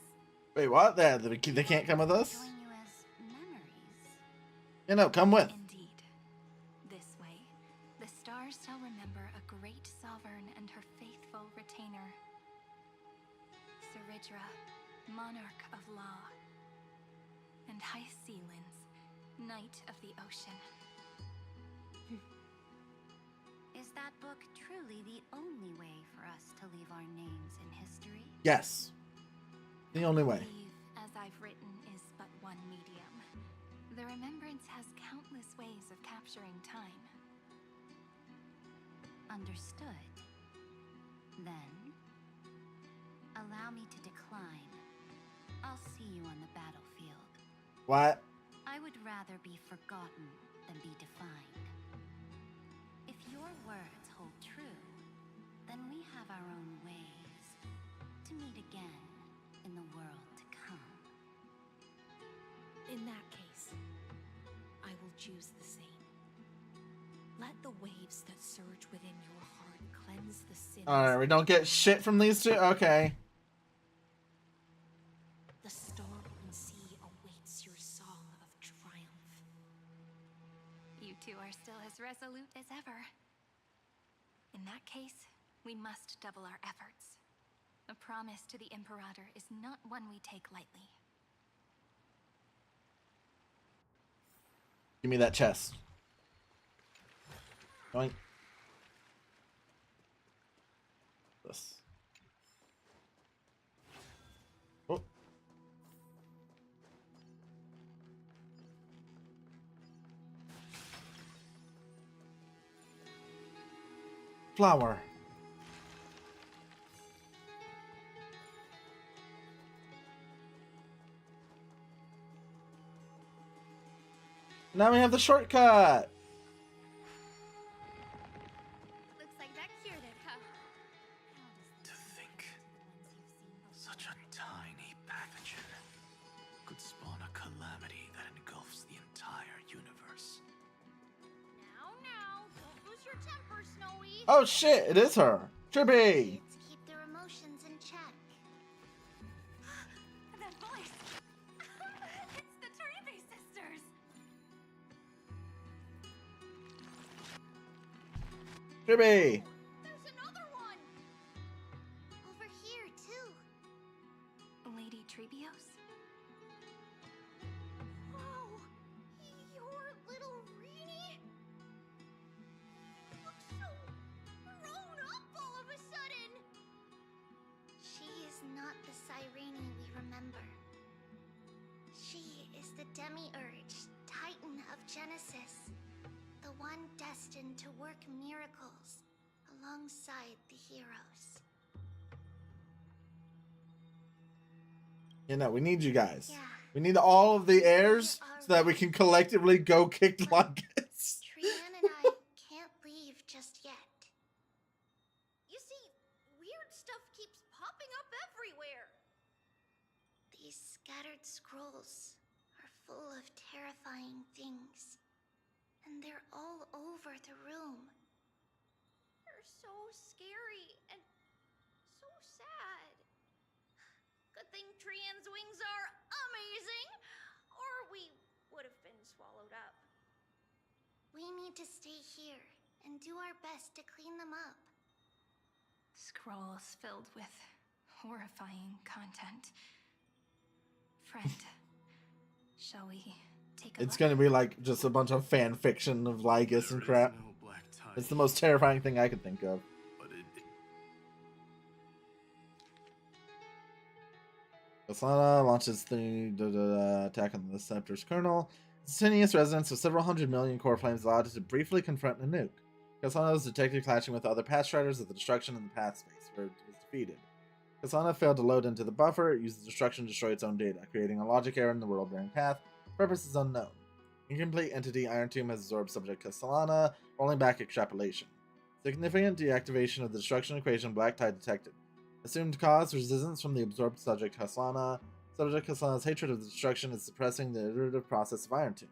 Wait, what? They can't come with us? Join you as memories. Yeah, no, come with. Indeed. This way, the stars shall remember a great sovereign and her faithful retainer. Seridra, monarch of law. And Hyacelin's, knight of the ocean. Is that book truly the only way for us to leave our names in history? Yes. The only way. Believe, as I've written, is but one medium. The remembrance has countless ways of capturing time. Understood. Then, allow me to decline. I'll see you on the battlefield. What? I would rather be forgotten than be defined. If your words hold true, then we have our own ways to meet again in the world to come. In that case, I will choose the same. Let the waves that surge within your heart cleanse the sins. Alright, we don't get shit from these two? Okay. The storm sea awaits your song of triumph. You two are still as resolute as ever. In that case, we must double our efforts. A promise to the Imperator is not one we take lightly. Give me that chest. Going. This. Oh. Flower. Now we have the shortcut. Looks like that cured it, huh? To think, such a tiny pathogen could spawn a calamity that engulfs the entire universe. Now, don't lose your temper, Snowy. Oh shit, it is her. Trippy. Kids keep their emotions in check. That voice! It's the Treevy sisters! Trippy. There's another one! Over here, too. Lady Treebios? Whoa! Your little Reenie? You look so grown up all of a sudden! She is not the Cyrene we remember. She is the Demiurge, Titan of Genesis. The one destined to work miracles alongside the heroes. You know, we need you guys. Yeah. We need all of the heirs so that we can collectively go kick Lungus. Trian and I can't leave just yet. You see, weird stuff keeps popping up everywhere. These scattered scrolls are full of terrifying things. And they're all over the room. They're so scary and so sad. Good thing Trian's wings are amazing, or we would have been swallowed up. We need to stay here and do our best to clean them up. Scrolls filled with horrifying content. Friend, shall we Take a It's look. gonna be like just a bunch of fan fiction of Lygus and crap. No black tide, It's the most terrifying thing I could think of. but it Kasana launches the attack on the Scepter's kernel. Instantaneous resonance of several hundred million core flames allowed it to briefly confront a nuke. Kasana was detected clashing with other Path Striders at the destruction in the path space, where it was defeated. Kasana failed to load into the buffer, it used the destruction to destroy its own data, creating a logic error in the world-bearing path. Purpose is unknown. Incomplete entity Iron Tomb has absorbed subject Kasana, rolling back extrapolation. Significant deactivation of the destruction equation Black Tide detected. Assumed cause resistance from the absorbed subject Kasana. Subject Kasana's hatred of the destruction is suppressing the iterative process of Iron Tomb.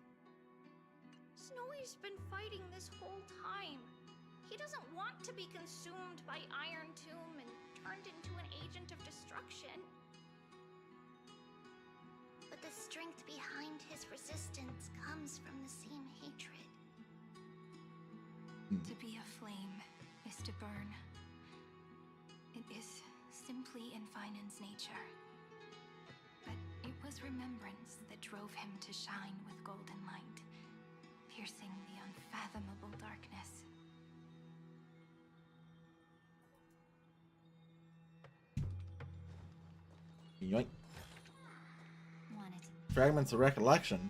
Snowy's been fighting this whole time. He doesn't want to be consumed by Iron Tomb and turned into an agent of destruction. But the strength behind his resistance comes from the same hatred. To be a flame is to burn. It is simply in Finan's nature. But it was remembrance that drove him to shine with golden light, piercing the unfathomable darkness. Yoink. Wanted Fragments of recollection.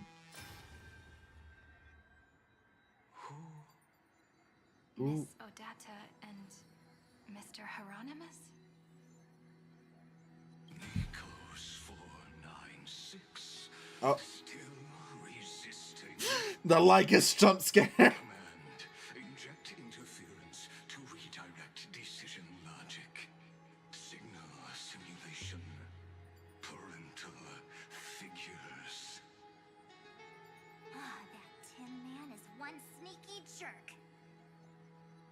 Miss Odata and Mr. Hieronymus? Nikos 496. Oh. Still resisting. The Lycus jump scare. Command. Inject interference to redirect decision logic. Signal simulation. Parental figures. Ah, that Tin Man is one sneaky jerk.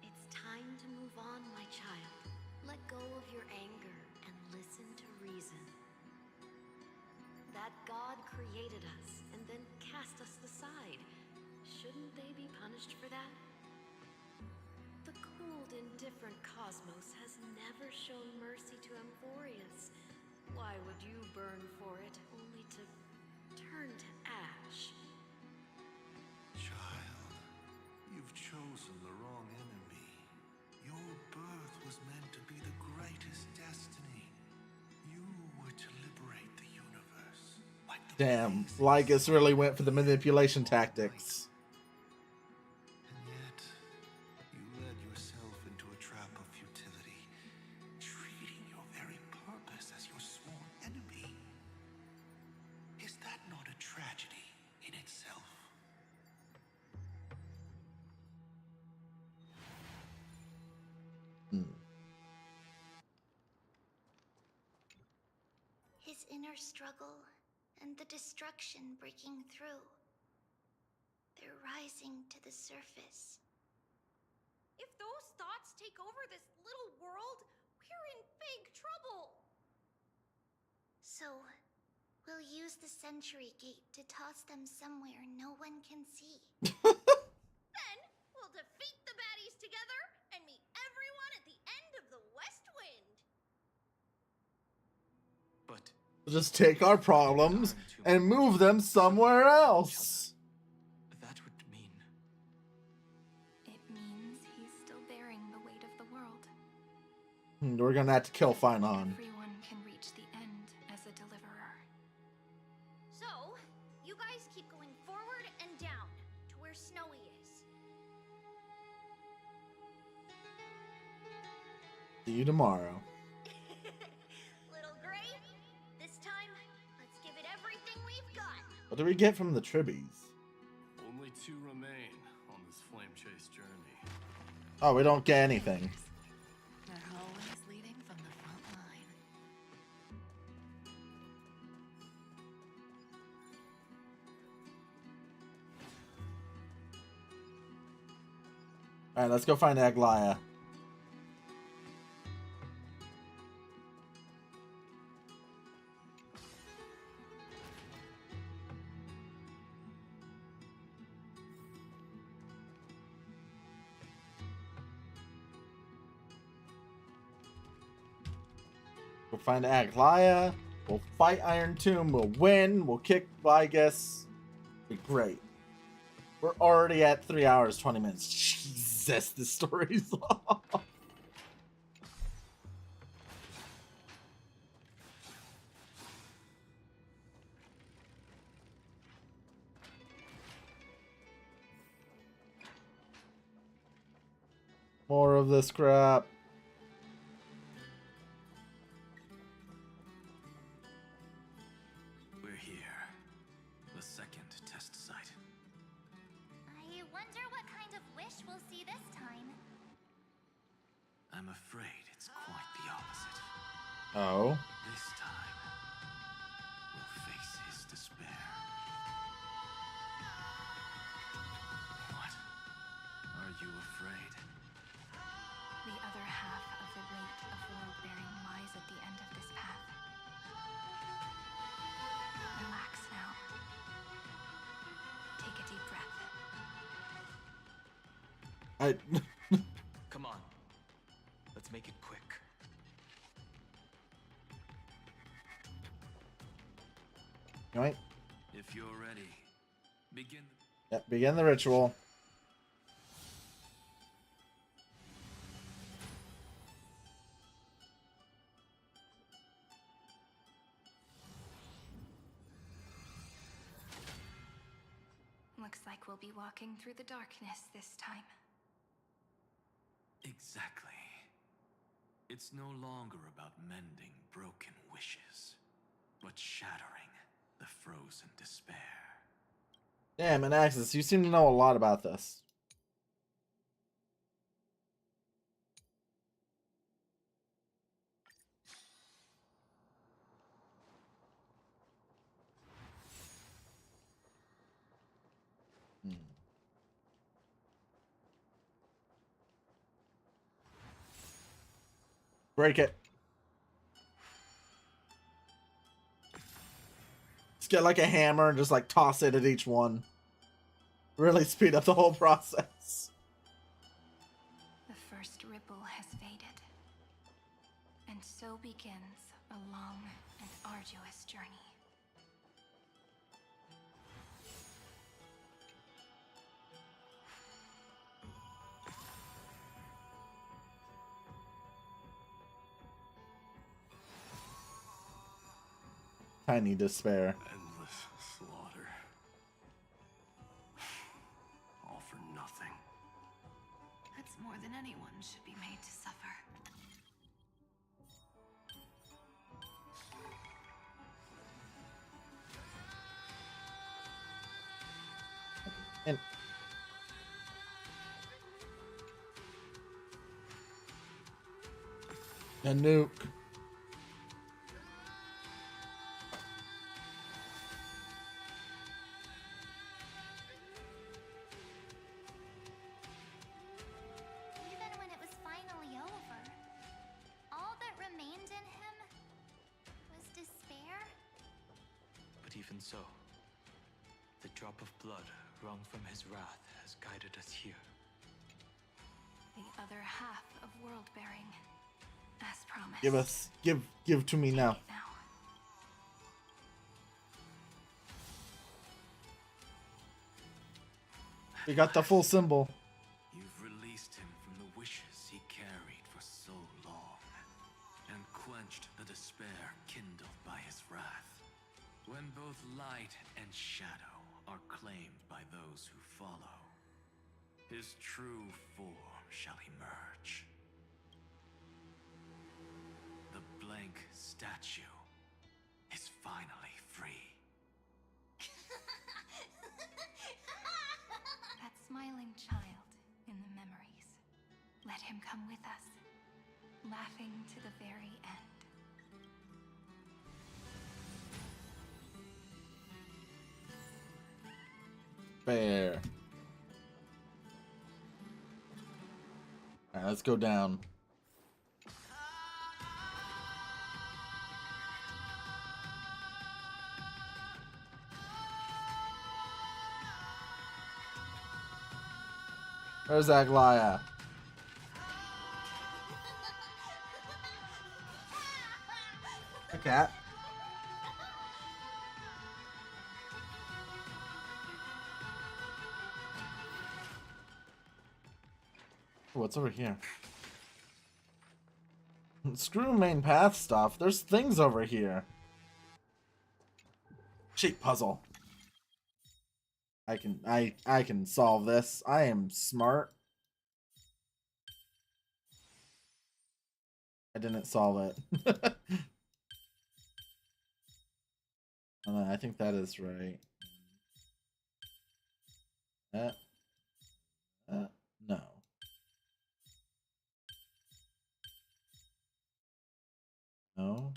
It's time to move on, my child. Let go of your anger and listen to reason. That God created us and then cast us aside. Shouldn't they be punished for that? The cooled, indifferent cosmos has never shown mercy to Amphorius. Why would you burn for it, only to turn to ash? Child, you've chosen the wrong enemy. Your birth was meant to be the greatest destiny. You were to liberate the universe. Like the Damn, Lygus really went for the manipulation tactics. And yet, you led yourself into a trap of futility, treating your very purpose as your sworn enemy. Is that not a tragedy in itself? His inner struggle and the destruction breaking through. They're rising to the surface. If those thoughts take over this little world, we're in big trouble. So, we'll use the Century Gate to toss them somewhere no one can see. Then we'll defeat the baddies together and meet everyone at the end of the West Wind. But Just take our problems and move them somewhere else. that would mean It means he's still bearing the weight of the world. We're gonna have to kill Finon. Everyone can reach the end as a deliverer. So, you guys keep going forward and down to where Snowy is. See you tomorrow. Little Gray, this time, let's give it everything we've got. What do we get from the Tribbies? only 2 remain on this flame chase journey. Oh, we don't get anything. They're always leading from the front line. Alright, let's go find Aglaia. We'll find Aglaia. We'll fight Iron Tomb. We'll win. We'll kick Lygus. Great. We're already at 3 hours, 20 minutes. Jesus, this story's long. More of this crap. We're here. The second test site. I wonder what kind of wish we'll see this time. I'm afraid it's quite the opposite. Oh. This time, we'll face his despair. What? Are you afraid? The other half of the weight of world-bearing lies at the end of this path. Relax now. Take a deep breath. Come on. Let's make it quick. Right. If you're ready, begin. Yep, begin the ritual. Looks like we'll be walking through the darkness this time. Exactly. It's no longer about mending broken wishes, but shattering the frozen despair. Damn, and Axis, you seem to know a lot about this. Break it. Just get like a hammer and just like toss it at each one. Really speed up the whole process. The first ripple has faded. And so begins a long and arduous journey. Tiny despair. Endless slaughter. All for nothing. That's more than anyone should be made to suffer. And nuke. Even when it was finally over, all that remained in him was despair. But even so, the drop of blood wrung from his wrath has guided us here. The other half of world-bearing, as promised. Give to me now. We got the full symbol. You've released him from the wishes he carried for so long, and quenched the despair kindled by his wrath. When both light and shadow are claimed by those who follow, his true form shall emerge. The blank statue is finally free. That smiling child in the memories. Let him come with us, laughing to the very end. Fair. Alright, let's go down. Where's Aglaya? A cat. What's over here? Screw main path stuff. There's things over here. Cheap puzzle. I can solve this. I am smart. I didn't solve it. I think that is right. No. No. No.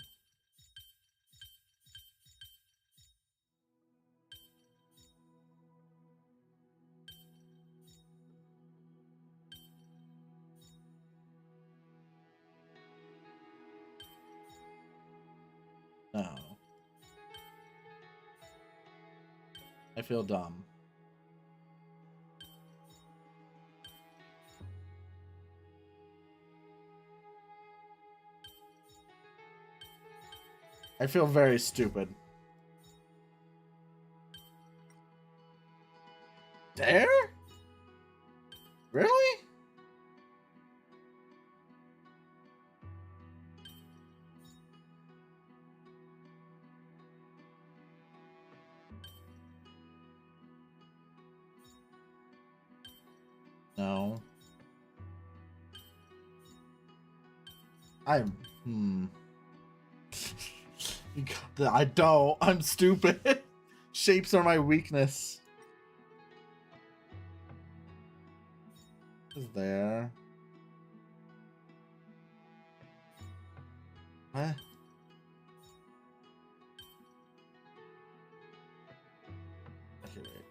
I feel dumb. I feel very stupid. There? Really? No. I don't. I'm stupid. Shapes are my weakness. Is there? What? Okay, wait.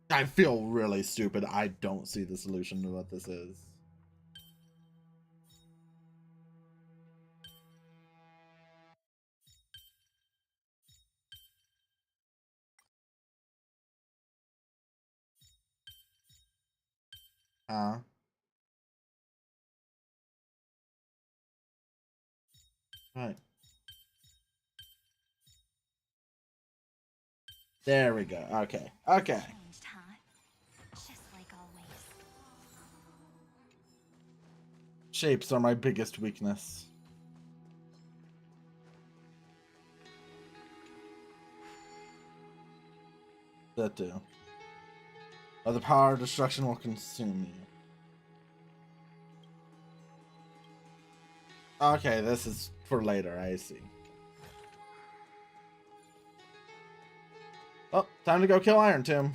I feel really stupid. I don't see the solution to what this is. Huh? Right. There we go. Okay. Okay. Changed, huh? Just like always. Shapes are my biggest weakness. That too. Or the power of destruction will consume you. Okay, this is for later, I see. Oh, time to go kill Iron Tomb.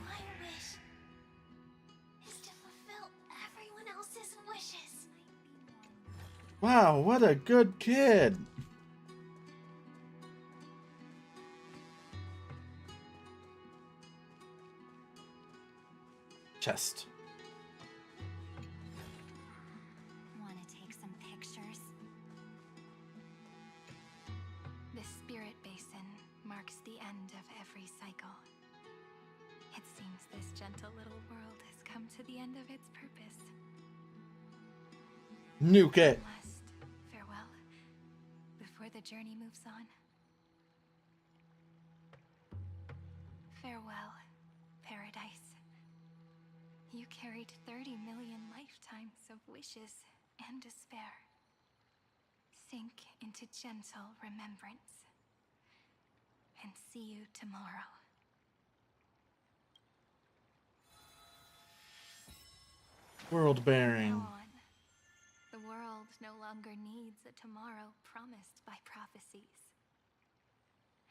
My wish is to fulfill everyone else's wishes. Wow, what a good kid. Chest. Want to take some pictures? The Spirit Basin marks the end of every cycle. It seems this gentle little world has come to the end of its purpose. Nuke it. Last farewell before the journey moves on. Farewell, paradise. You carried 30 million lifetimes of wishes and despair. Sink into gentle remembrance. And see you tomorrow. World bearing. Now on, the world no longer needs a tomorrow promised by prophecies.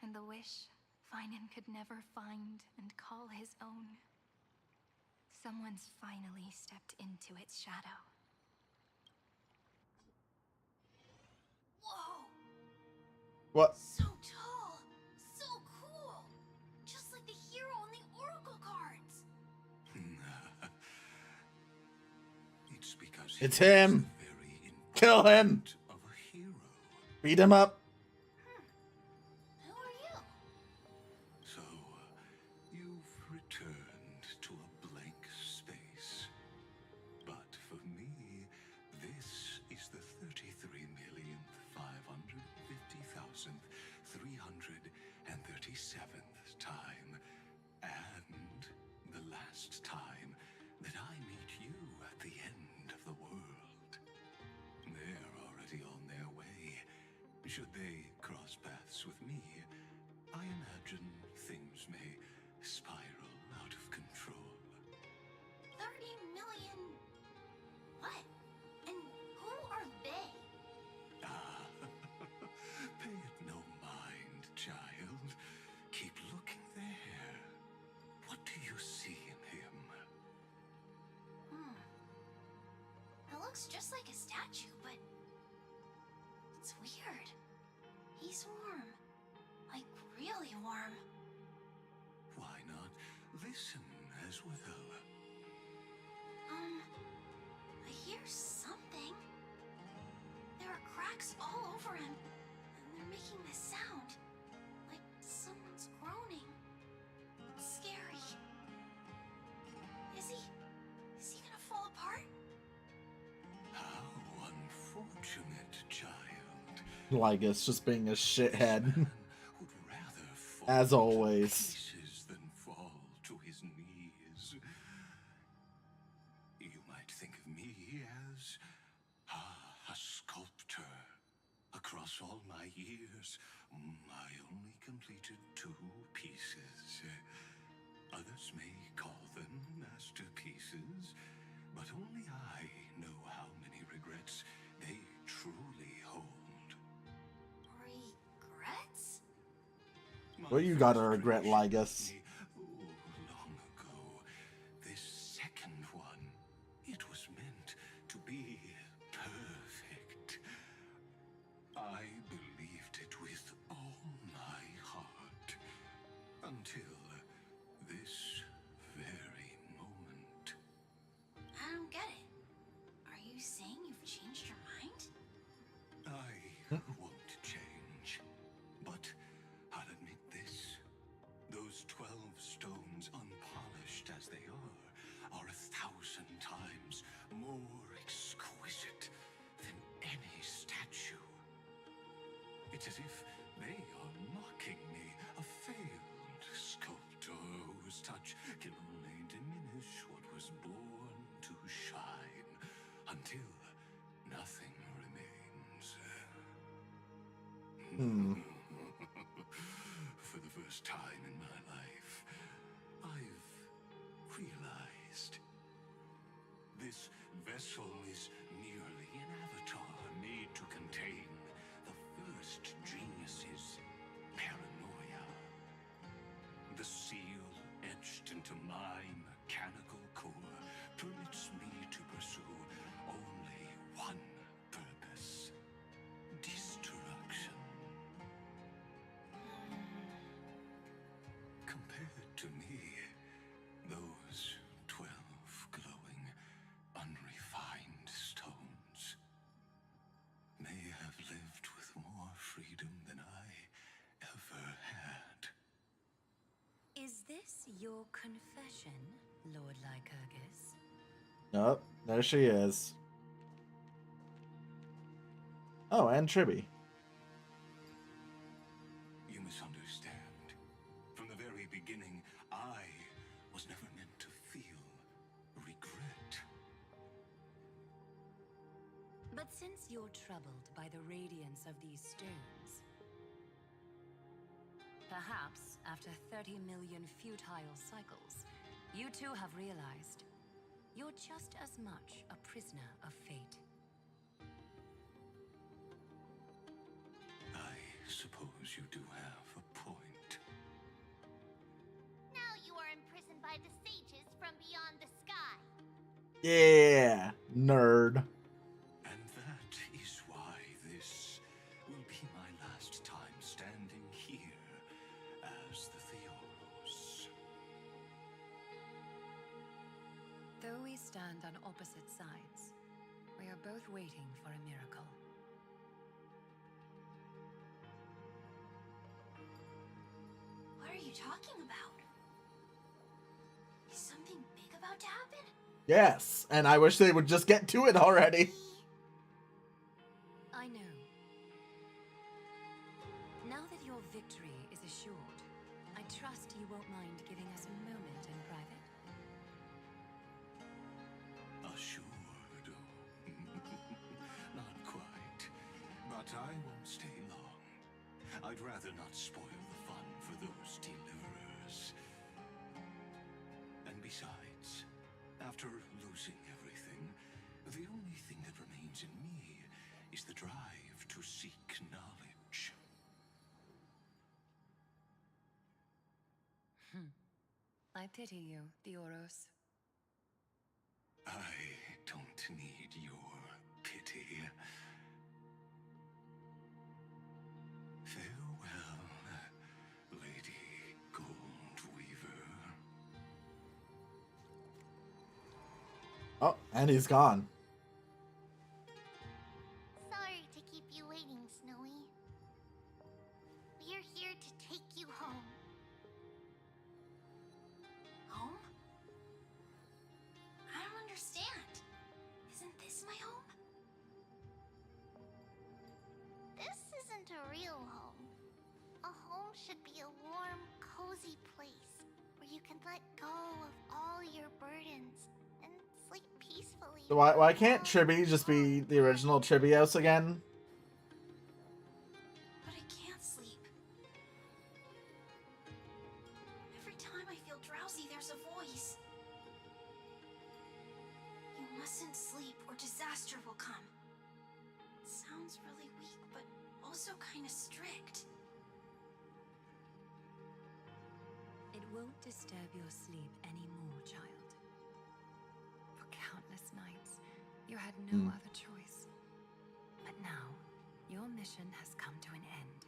And the wish Finan could never find and call his own. Someone's finally stepped into its shadow. Whoa! What? So tall! So cool! Just like the hero in the Oracle cards! It's because It's he is him. the very Kill him. of a hero. Beat him up. should they cross paths with me, I imagine things may spiral out of control. 30 million... what? And who are they? Ah, pay it no mind, child. Keep looking there. What do you see in him? It looks just like a statue, but... it's weird. He's warm. Like, really warm. Why not listen as well? I hear something. There are cracks all over him, and they're making this sound. Like someone's groaning. It's scary. Is he gonna fall apart? How unfortunate, child. Lygus just being a shithead. As always. Pieces than fall to his knees. You might think of me as a sculptor. Across all my years, I only completed 2 pieces. Others may call them masterpieces, but only I know how many regrets they truly hold. Regrets? Well, you gotta regret, Lygus. Long ago, this second one, it was meant to be perfect. I believed it with all my heart, until this very moment. I don't get it. Are you saying you've changed your mind? I won't change, but I'll admit this. Those 12 stones, unpolished as they are 1,000 times more exquisite than any statue. It's as if they are mocking me, a failed sculptor whose touch can only diminish what was born to shine, until nothing remains. For the first time in my life, I've realized this vessel is merely an avatar made to contain the first genius's paranoia. The seal etched into my mechanical core permits me to pursue only one purpose: destruction. Compared to me, those 12 glowing, unrefined stones may have lived with more freedom than I ever had. Is this your confession, Lord Lycurgus? Nope, there she is. Oh, and Tribby. You misunderstand. From the very beginning, I was never meant to feel regret. But since you're troubled by the radiance of these stones, perhaps after 30 million futile cycles, you too have realized you're just as much a prisoner of fate. I suppose you do have a point. Now you are imprisoned by the sages from beyond the sky. Yeah, nerd. And that is why this will be my last time standing here as the Theoros. Though we stand on opposite sides, we are both waiting for a miracle. What are you talking about? Is something big about to happen? Yes, and I wish they would just get to it already. I know. Now that your victory is assured, I trust you won't mind giving us a moment in private. Assured? Not quite. But I won't stay long. I'd rather not spoil the fun for those deliverers. And besides, after losing everything, the only thing that remains in me is the drive to seek knowledge. I pity you, Theoros. I don't need your pity. Farewell, Lady Goldweaver. Oh, and he's gone. Sorry to keep you waiting, Snowy. We're here to take you home. Home? I don't understand. Isn't this my home? This isn't a real home. A home should be a warm, cozy place where you can let go of all your burdens and sleep peacefully. So why can't Tribby just be the original Tribby house again? But I can't sleep. Every time I feel drowsy, there's a voice. You mustn't sleep or disaster will come. It sounds really weak, but also kind of strict. It won't disturb your sleep anymore, child. For countless nights, you had no other choice. But now, your mission has come to an end.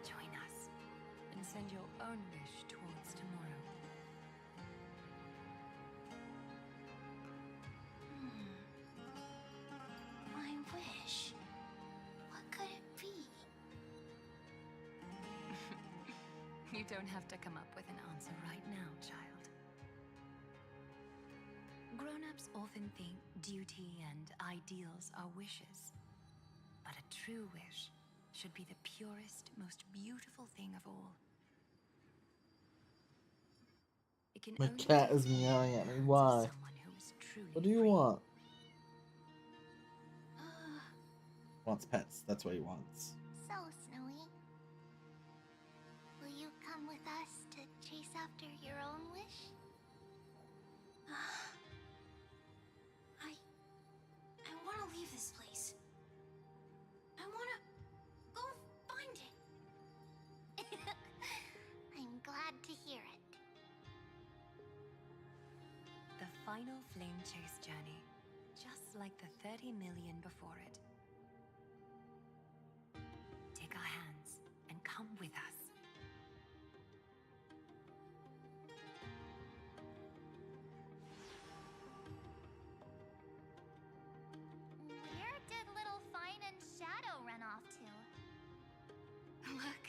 Join us and send your own wish towards tomorrow. My wish. What could it be? You don't have to come up with an answer right now, child. Grown-ups often think duty and ideals are wishes. But a true wish should be the purest, most beautiful thing of all. It can My only cat be is in the meowing at me. hands of Why? someone who is truly What do you free. want? Wants pets. That's what he wants. So, Snowy, will you come with us to chase after your own wish? I want to leave this place. I want to go find it. I'm glad to hear it. The final flame chase journey, just like the 30 million before it. Take our hands and come with us. Where did little Fine and Shadow run off to? Look.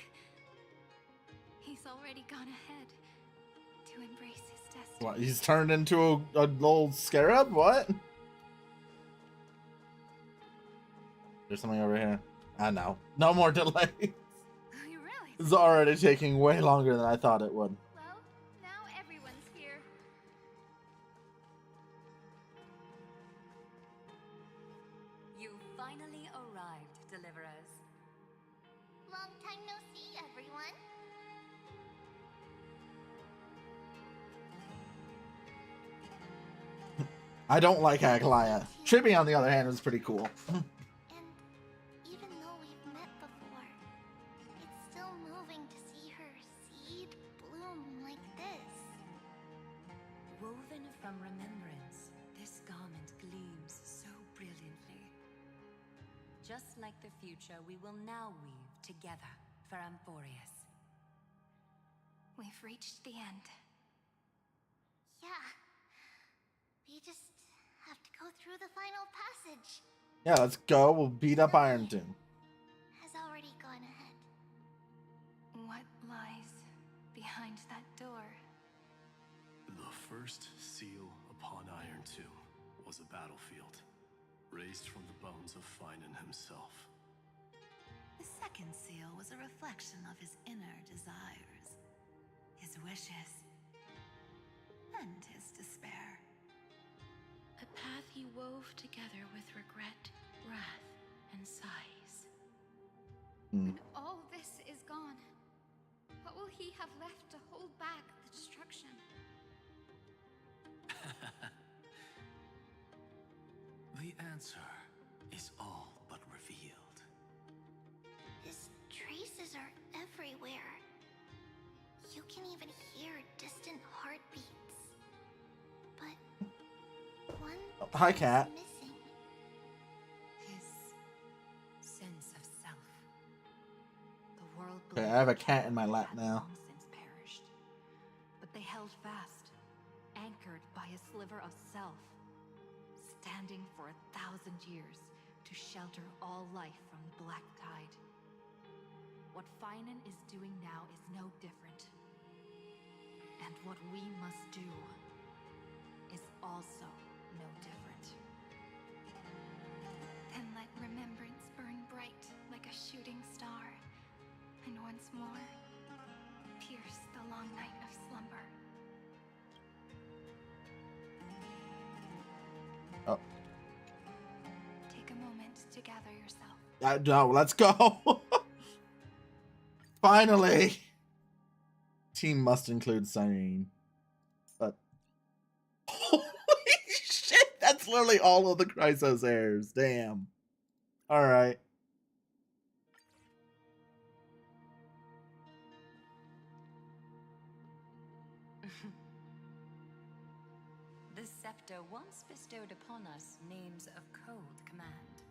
He's already gone ahead to embrace his destiny. What? He's turned into a old scarab? What? There's something over here. Ah, no. No more delays. It's already taking way longer than I thought it would. Well, now everyone's here. You finally arrived, deliverers. Long time no see, everyone. I don't like Aglaia. Tribby, on the other hand, is pretty cool. Even though we've met before, it's still moving to see her seed bloom like this. Woven from remembrance, this garment gleams so brilliantly. Just like the future, we will now weave together for Amphorius. We've reached the end. Yeah. We just have to go through the final passage. Yeah, let's go. We'll beat up Iron Doom. Has already gone ahead. What lies behind that door? The first seal upon Iron Tomb was a battlefield, raised from the bones of Finan himself. The second seal was a reflection of his inner desires, his wishes, and his despair. A path he wove together with regret wrath, and sighs. When all this is gone, what will he have left to hold back the destruction? The answer is all but revealed. His traces are everywhere. You can even hear distant heartbeats. But one Hi, cat. is missing. His sense of self. The world Okay, I have a cat in my lap now. long since perished. But they held fast, anchored by a sliver of self, standing for 1,000 years to shelter all life from the Black Tide. What Finan is doing now is no different. And what we must do is also no different. Then let remembrance burn bright like a shooting star, and once more pierce the long night of slumber. Oh. Take a moment to gather yourself. No, let's go. Finally. Team must include Cyrene. But holy shit, that's literally all of the Chrysos heirs. Damn. Alright. The scepter once bestowed upon us names of code command.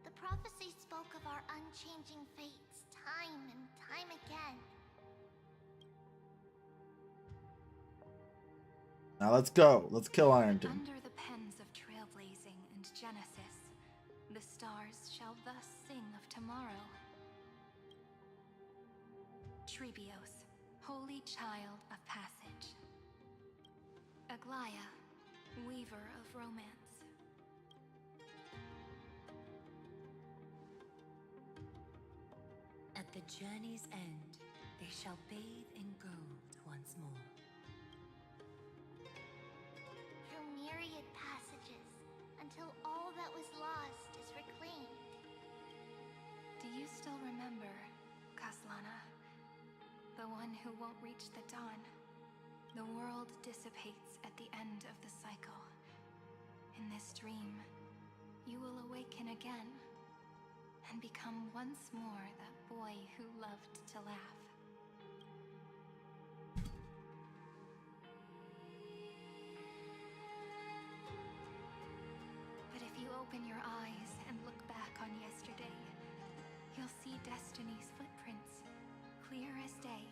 The prophecy spoke of our unchanging fates time and time again. Now let's go. Let's kill Ironton. Under the pens of trailblazing and Genesis, the stars shall thus sing of tomorrow. Trebios, holy child of passage. Aglaya, weaver of romance. At the journey's end, they shall bathe in gold once more. Through myriad passages, until all that was lost is reclaimed. Do you still remember, Kaslana? The one who won't reach the dawn? The world dissipates at the end of the cycle. In this dream, you will awaken again and become once more that boy who loved to laugh. But if you open your eyes and look back on yesterday, you'll see Destiny's footprints, clear as day.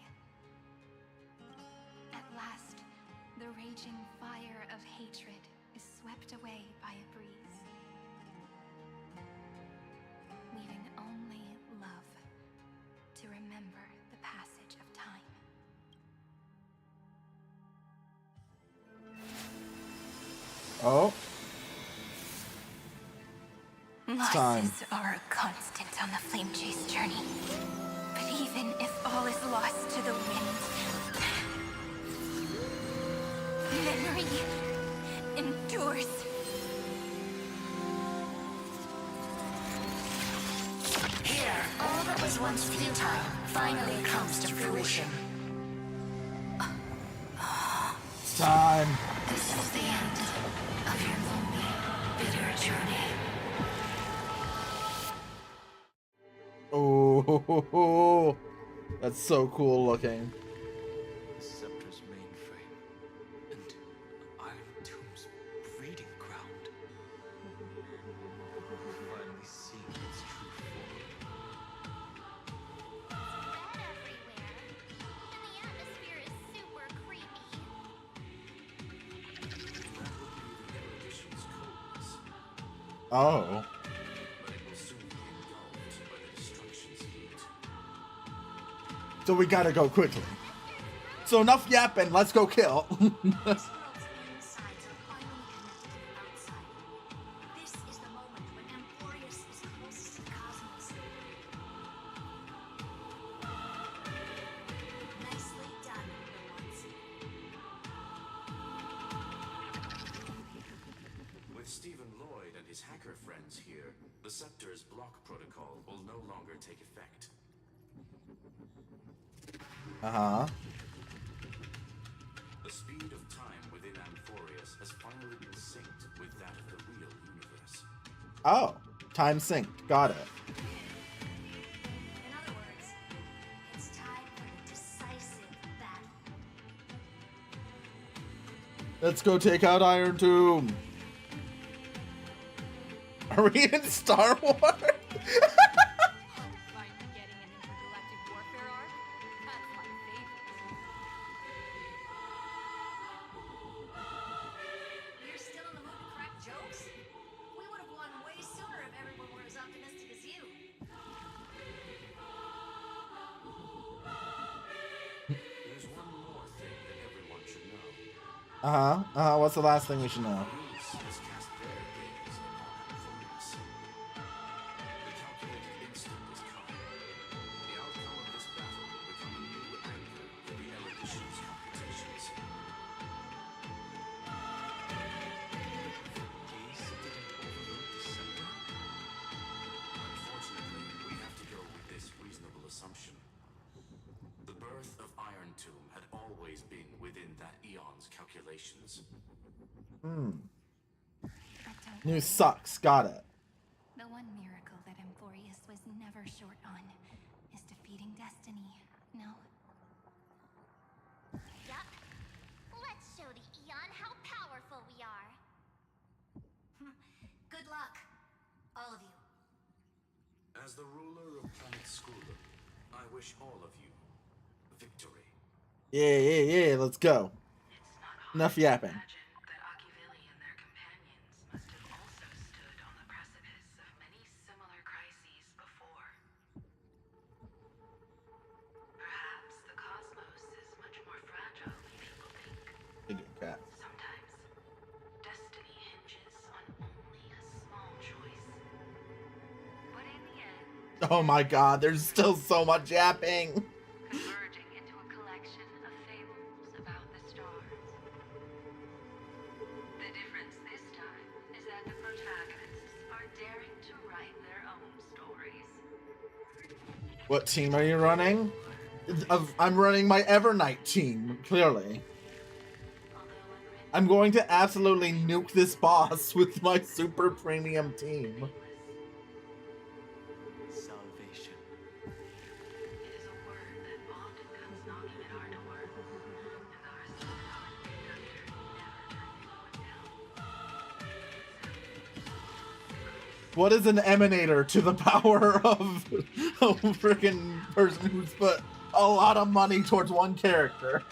At last, the raging fire of hatred is swept away by a breeze, leaving only love to remember the passage of time. Oh. Time. Losses are a constant on the Flame Chase journey. But even if all is lost to the wind, memory endures. Here, all that was once futile finally comes to fruition. It's time. This is the end of your lonely, bitter journey. Oh, that's so cool looking. The scepter's mainframe and Iron Tomb's breeding ground. Finally seeing its true form. Red everywhere, and the atmosphere is super creepy. That will be the erudition's codes. Oh. But it will soon be engulfed by the destruction's heat. So we gotta go quickly. So enough yapping, let's go kill. This world's insides are finally connected to the outside. This is the moment when Emporius is closest to the cosmos. Nicely done, little ones. With Stephen Lloyd and his hacker friends here, the Scepter's block protocol will no longer take effect. Uh-huh. The speed of time within Amphorius has finally been synced with that of the real universe. Oh, time synced. Got it. In other words, it's time for the decisive battle. Let's go take out Iron Tomb. Are we in Star Wars? Finally getting an intergalactic warfare arc? That's my favorite. You're still in the mood to crack jokes? We would have won way sooner if everyone were as optimistic as you. There's one more thing that everyone should know. Uh-huh. Uh-huh. What's the last thing we should know? Greece has cast their gaze upon Amphorius. The calculated instant is coming. The outcome of this battle will become a new anchor for the erudition's computations. Gaze didn't overload the scepter? Unfortunately, we have to go with this reasonable assumption. The birth of Iron Tomb had always been within that eon's calculations. News sucks. Got it. The one miracle that Amphorius was never short on is defeating destiny, no? Yup. Let's show the Eon how powerful we are. Good luck, all of you. As the ruler of Planet Skoola, I wish all of you victory. Yeah, yeah, yeah. Let's go. Enough yapping. That Achivili and their companions must have also stood on the precipice of many similar crises before. Perhaps the cosmos is much more fragile than people think. Good cat. Sometimes, destiny hinges on only a small choice. But in the end, Oh my god, there's still so much yapping. converging into a collection of fables about the stars. The difference this time is that the protagonists are daring to write their own stories. What team are you running? I'm running my Evernight team, clearly. I'm going to absolutely nuke this boss with my super premium team. Salvation. It is a word that often comes knocking at our door, and the resolve never turning anyone down. What is an emanator to the power of a freaking person who's put a lot of money towards one character?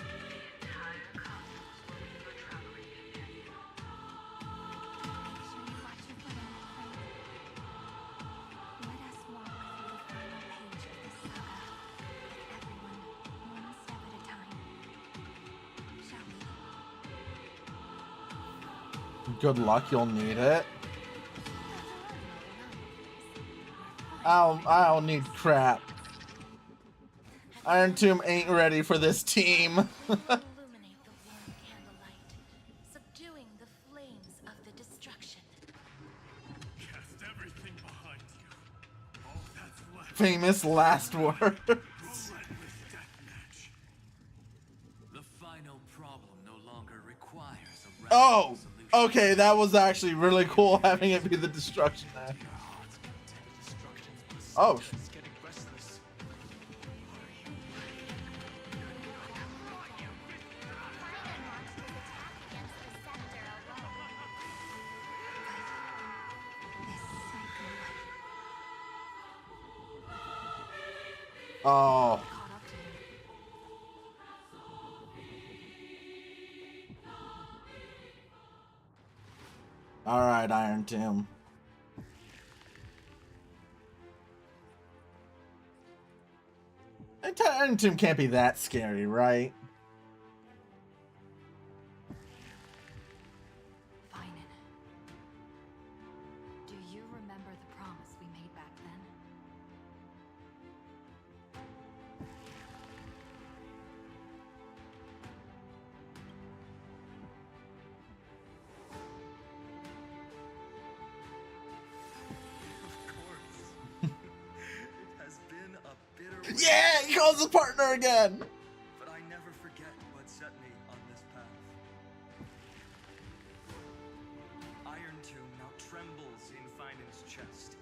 Good luck, you'll need it. I don't need crap. Iron Tomb ain't ready for this team. Illuminate the warm candlelight, subduing the flames of the destruction. Cast everything behind you. All that's left. Famous last words. Relentless deathmatch. The final problem no longer requires a Oh, okay, that was actually really cool having it be the destruction there. Oh, It's getting restless. oh. All right, Iron Tomb. Iron Tomb can't be that scary, right? Finan, do you remember the promise we made back then? Yeah, he calls his partner again. But I never forget what set me on this path. Iron Tomb now trembles in Finan's chest.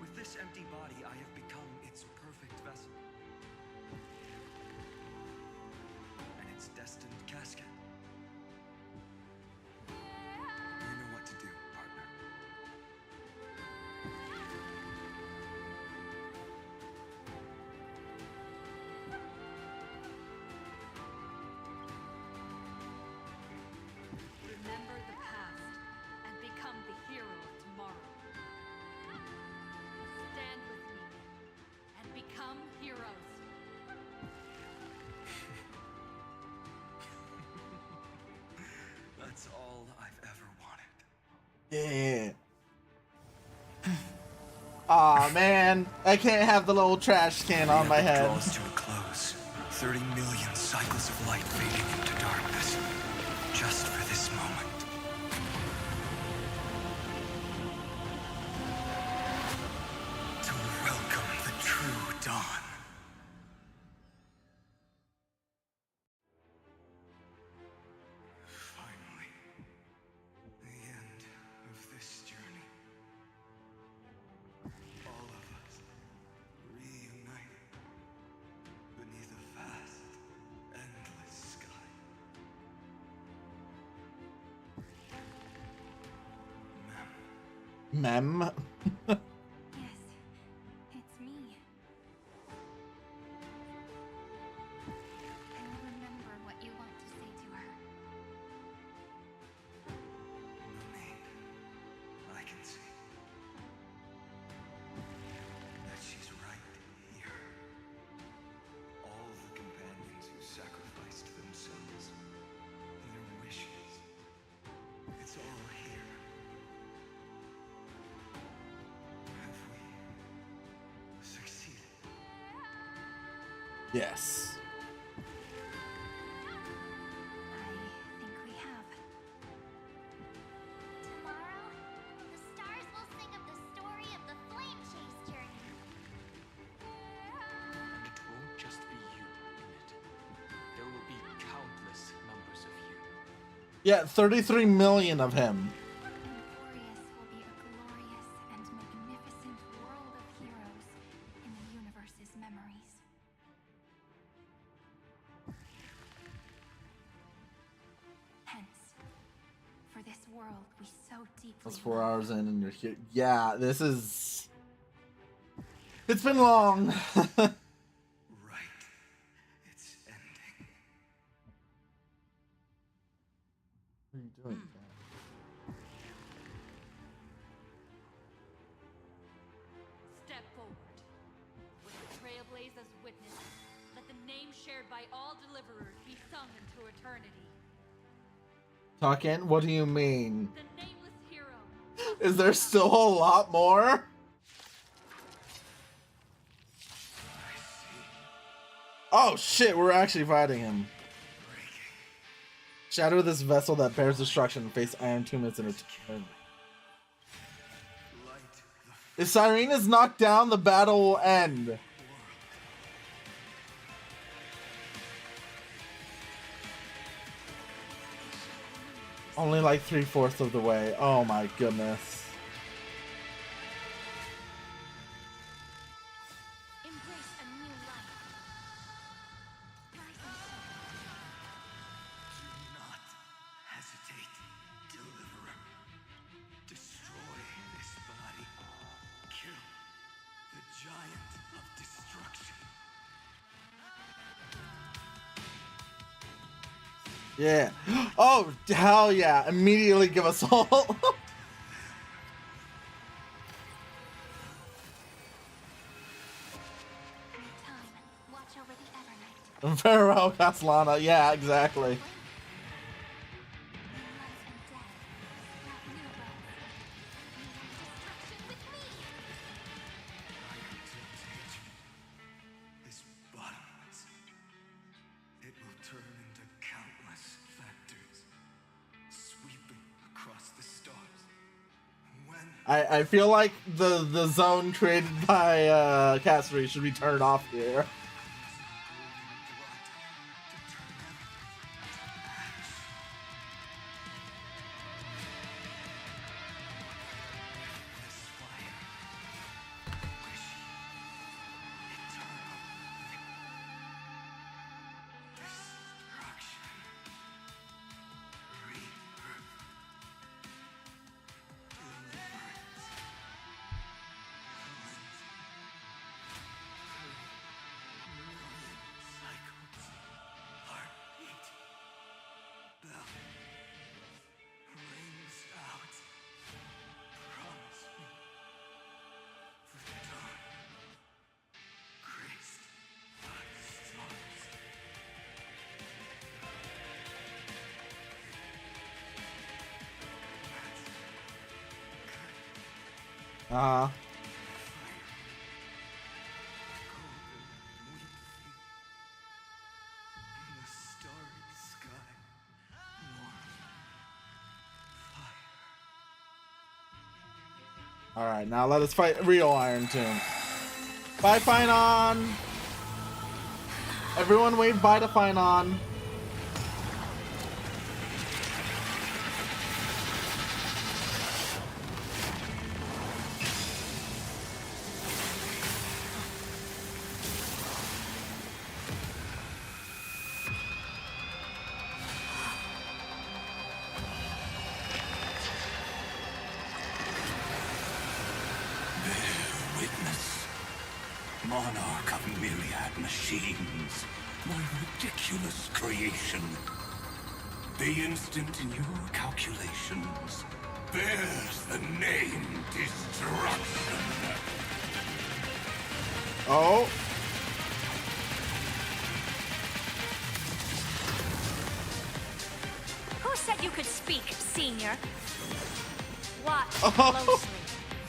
With this empty body, I have become its perfect vessel. And its destined casket. You know what to do, partner. Remember the past and become the hero of tomorrow. Stand with me and become heroes. That's all I've ever wanted. Yeah. Aw, man. I can't have the little trash can on my head. Draws to a close. 30 million cycles of light fading into darkness. Just for this moment. To welcome the true dawn. Finally, the end of this journey. All of us reunited beneath a vast, endless sky. Mem. Yes, it's me. I will remember what you want to say to her. I can see that she's right here. All the companions who sacrificed themselves, their wishes. It's all here. Have we succeeded? Yes. I think we have. Tomorrow, the stars will sing of the story of the flame chase journey. And it won't just be you in it. There will be countless numbers of you. Yeah, 33 million of him. Emporius will be a glorious and magnificent world of heroes in the universe's memories. Hence, for this world we so deeply That's 4 love. hours in and you're here. Yeah, this is... It's been long. Right. It's ending. What are you doing? Step forward. With the Trailblazers witnesses, let the name shared by all deliverers be sung into eternity. Talking? What do you mean? The nameless hero. Is there still a lot more? Oh shit, we're actually fighting him. Shatter this vessel that bears destruction and face Iron Tomb as an eternity. If Cyrene is knocked down, the battle will end. Only like 3/4 of the way. Oh my goodness. Embrace a new life. Do not hesitate, deliverer. Destroy this body. Kill the giant of destruction. Yeah. Oh, hell yeah. Immediately give us all. Watch over the Evernight. Farewell, Castellana. Yeah, exactly. Is bottomless. It will turn into countless factors, sweeping across the stars. When I feel like the zone created by Cassidy should be turned off here. Uh-huh. Alright, now let us fight real Iron Tomb. Bye, Finon! Everyone wave bye to Finon. Monarch of myriad machines, my ridiculous creation. The instant in your calculations bears the name Destruction. Oh. Who said you could speak, Senior? Watch Oh. closely.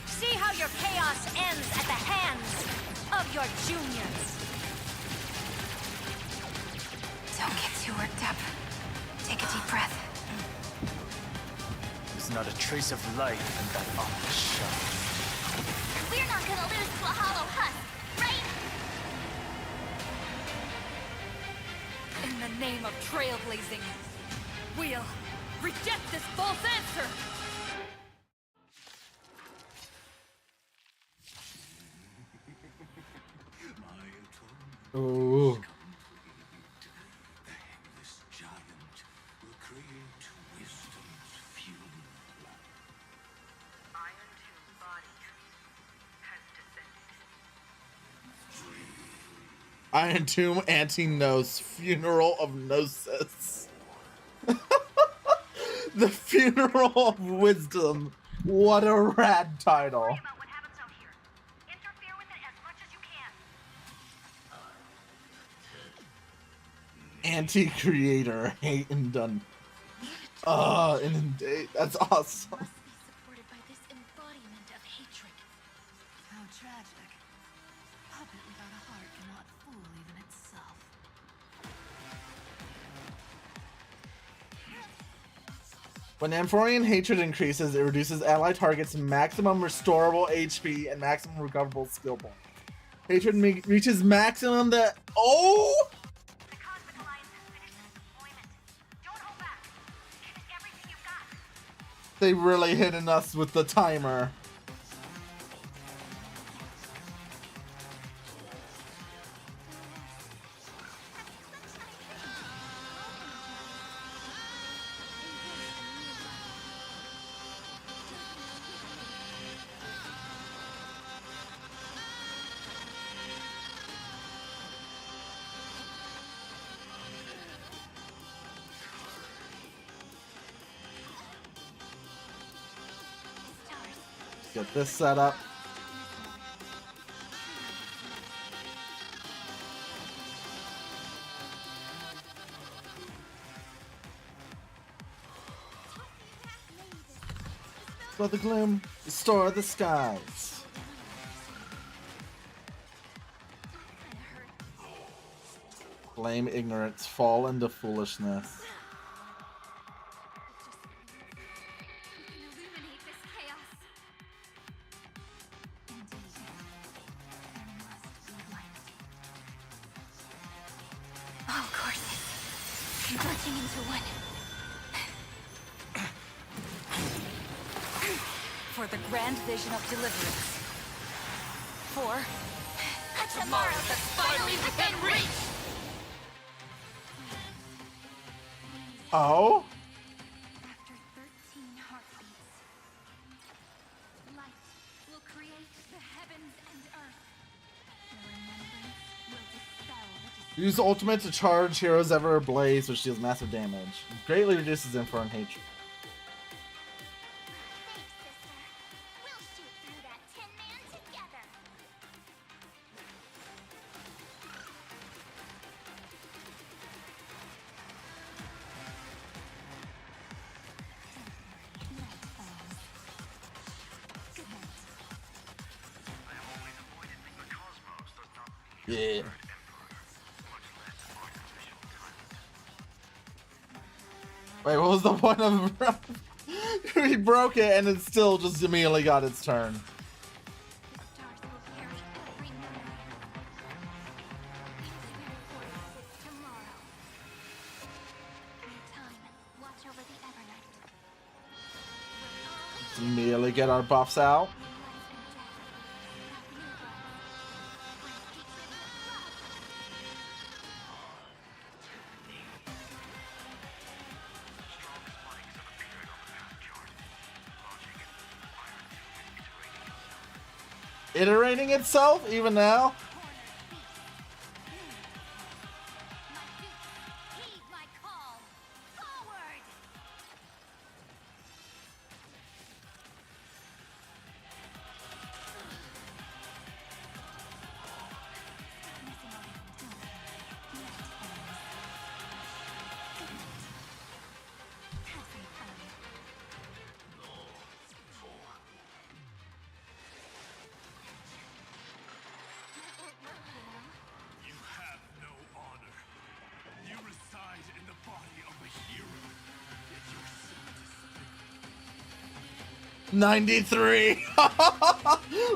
See how your chaos ends at the hands of your juniors. Don't get too worked up. Take a deep breath. There's not a trace of life in that awful shell. We're not gonna lose to a hollow husk, right? In the name of trailblazing, we'll reject this false answer! Ooh. This giant will create wisdom's fuel. Iron Tomb body has descended. Iron Tomb Anti-Gnos Funeral of Gnosis. The Funeral of Wisdom. What a rad title. Anti-creator, hate and done. Inundate. That's awesome. Supported by this embodiment of hatred. How tragic. A puppet without a heart cannot fool even itself. When Amphorian hatred increases, it reduces allied targets' maximum restorable HP and maximum recoverable skill point. Hatred reaches maximum that. Oh! They really hitting us with the timer. Get this set up. For the gloom, restore the skies. Blame ignorance, fall into foolishness. All courses converging into one. For the grand vision of deliverance. For a tomorrow that's finally within reach! Oh? After 13 heartbeats, light will create the heavens and earth. The remembrance will dispel the Use ultimate to charge heroes ever ablaze, which deals massive damage. Greatly reduces info and hatred. We'll shoot through that Tin Man together. Yeah. Wait, what was the point of he broke it and it still just immediately got its turn. stars will carry every memory. Tomorrow. In time, watch over the Evernight. Immediately get our buffs out. Iterating itself even now? Heed my call. Forward! You have no honor. You reside in the body of a hero, yet you're so 93.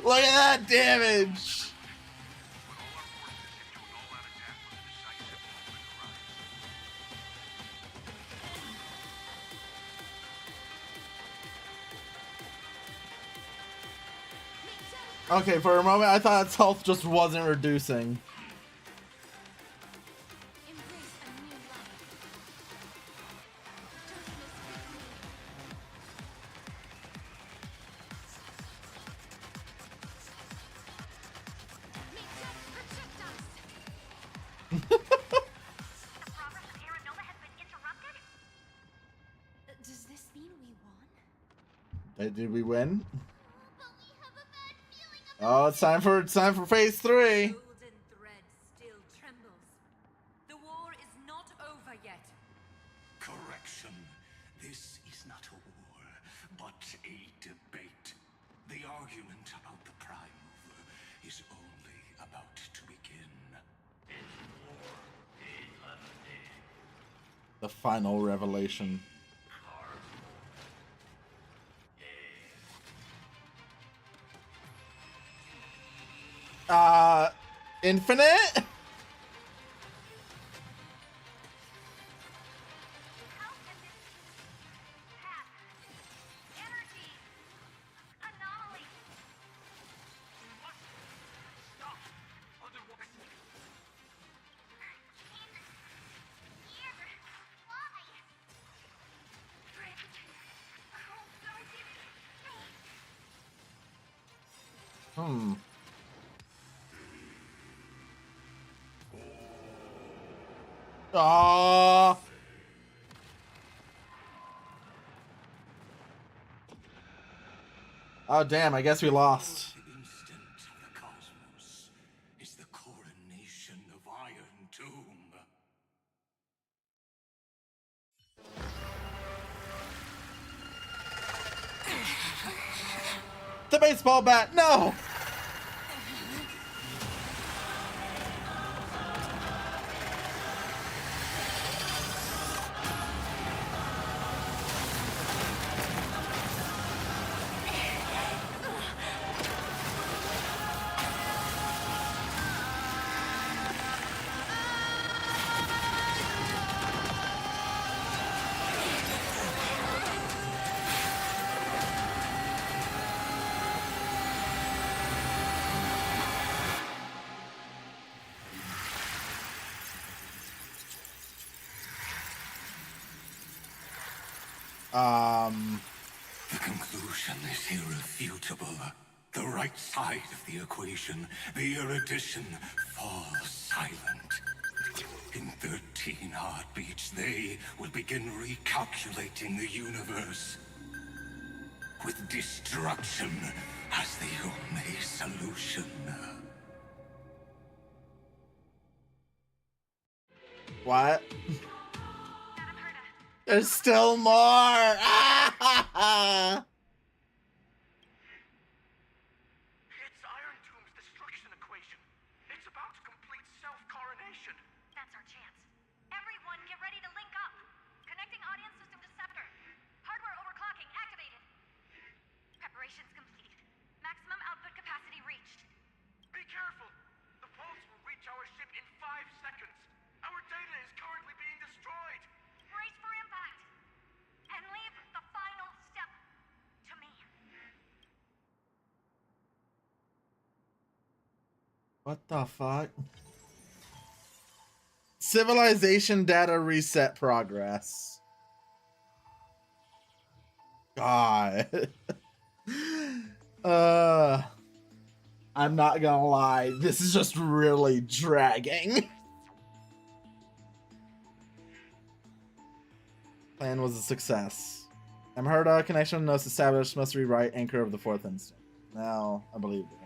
Look at that damage. Okay, for a moment I thought its health just wasn't reducing. Does this mean we won? Did we win? Oh, it's time for phase 3. Golden thread still trembles. The war is not over yet. Correction. This is not a war, but a debate. The argument about the Prime Mover is only about to begin. The final revelation. Infinite? Hmm. Ah. Oh damn, I guess we lost. The instant of the cosmos is the coronation of Iron Tomb. The baseball bat, no! The conclusion is irrefutable. The right side of the equation, the erudition, falls silent. In 13 heartbeats, they will begin recalculating the universe. With destruction as the only solution. What? There's still more! Ah! It's Iron Tomb's destruction equation. It's about to complete self-coronation. That's our chance. Everyone get ready to link up. Connecting audience system to scepter. Hardware overclocking activated. Preparations complete. Maximum output capacity reached. Be careful. The pulse will reach our ship in 5 seconds. Our data is currently being destroyed. Brace for impact. And leave the final step to me. What the fuck? Civilization data reset progress. God. I'm not gonna lie, this is just really dragging. Plan was a success. Amherda connection notes established must rewrite anchor of the fourth instant. Now, I believe you.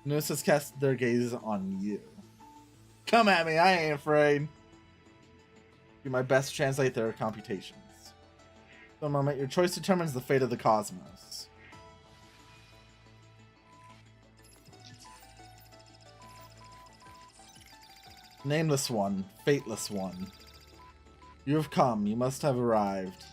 Noose has cast their gaze on you. Come at me, I ain't afraid. Do my best to translate their computations. For a moment, your choice determines the fate of the cosmos. Nameless one, fateless one. You have come, you must have arrived.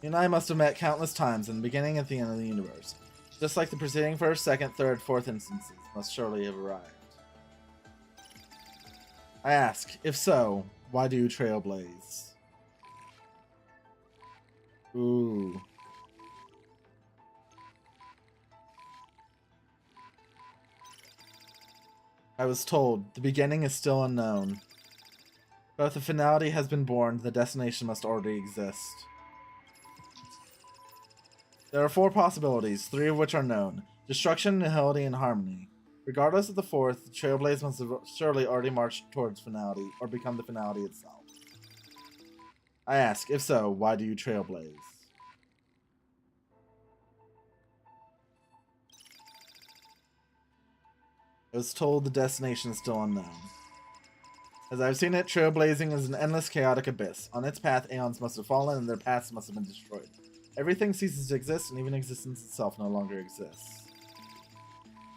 You and I must have met countless times in the beginning and at the end of the universe. Just like the preceding first, second, third, fourth instances must surely have arrived. I ask, if so, why do you trailblaze? Ooh. I was told, the beginning is still unknown. But if the finality has been born, the destination must already exist. There are 4 possibilities, 3 of which are known. Destruction, nihility, and harmony. Regardless of the fourth, the trailblaze must have surely already marched towards finality, or become the finality itself. I ask, if so, why do you trailblaze? I was told the destination is still unknown. As I've seen it, trailblazing is an endless chaotic abyss. On its path, aeons must have fallen and their paths must have been destroyed. Everything ceases to exist, and even existence itself no longer exists.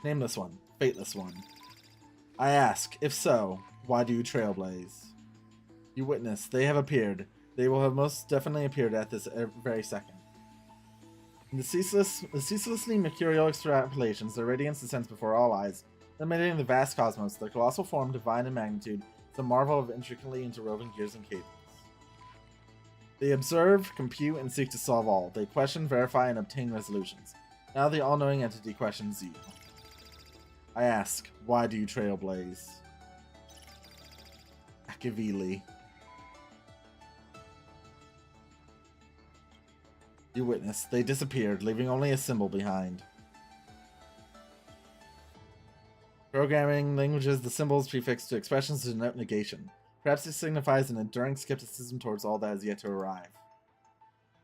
Nameless one, fateless one. I ask, if so, why do you trailblaze? You witness, they have appeared. They will have most definitely appeared at this very second. In the ceaselessly mercurial extrapolations, their radiance descends before all eyes, illuminating the vast cosmos. Their colossal form, divine in magnitude, is a marvel of intricately interwoven gears and cables. They observe, compute, and seek to solve all. They question, verify, and obtain resolutions. Now the all-knowing entity questions you. I ask, why do you trailblaze? Akavili. You witness, they disappeared, leaving only a symbol behind. Programming languages, the symbols prefixed to expressions to denote negation. Perhaps it signifies an enduring skepticism towards all that has yet to arrive.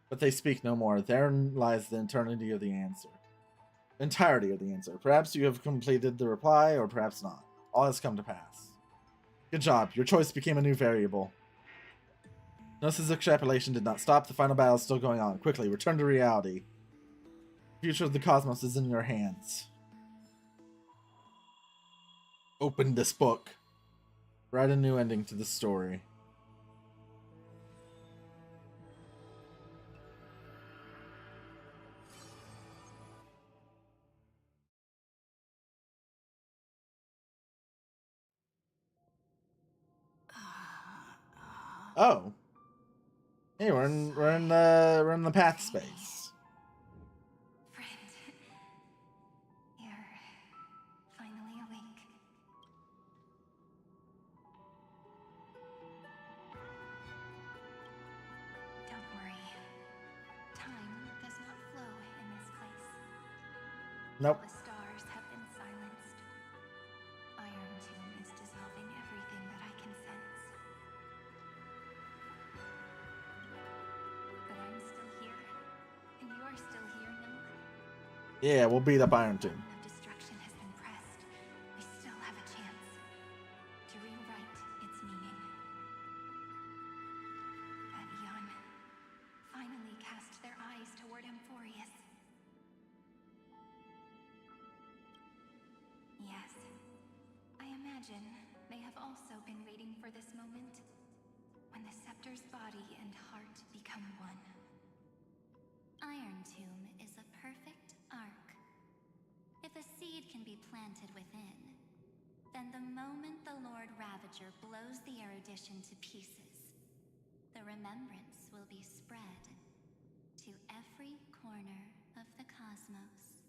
But they speak no more. Therein lies the entirety of the answer. Perhaps you have completed the reply, or perhaps not. All has come to pass. Good job. Your choice became a new variable. Gnosis' extrapolation did not stop. The final battle is still going on. Quickly, return to reality. The future of the cosmos is in your hands. Open this book. Write a new ending to the story. Oh. Hey, we're in the path space. Friend, you're finally awake. Don't Nope. The stars have been silenced. Iron Tomb is dissolving everything that I can sense. But I'm still here, and you're still here, no? Yeah, we'll beat up Iron Tomb. The destruction has been pressed. We still have a chance to rewrite its meaning. That Eon finally cast their eyes toward Amphorius. Yes, I imagine they have also been waiting for this moment, when the scepter's body and heart become one. Iron Tomb is a perfect arc. If a seed can be planted within, then the moment the Lord Ravager blows the erudition to pieces, the remembrance will be spread to every corner of the cosmos.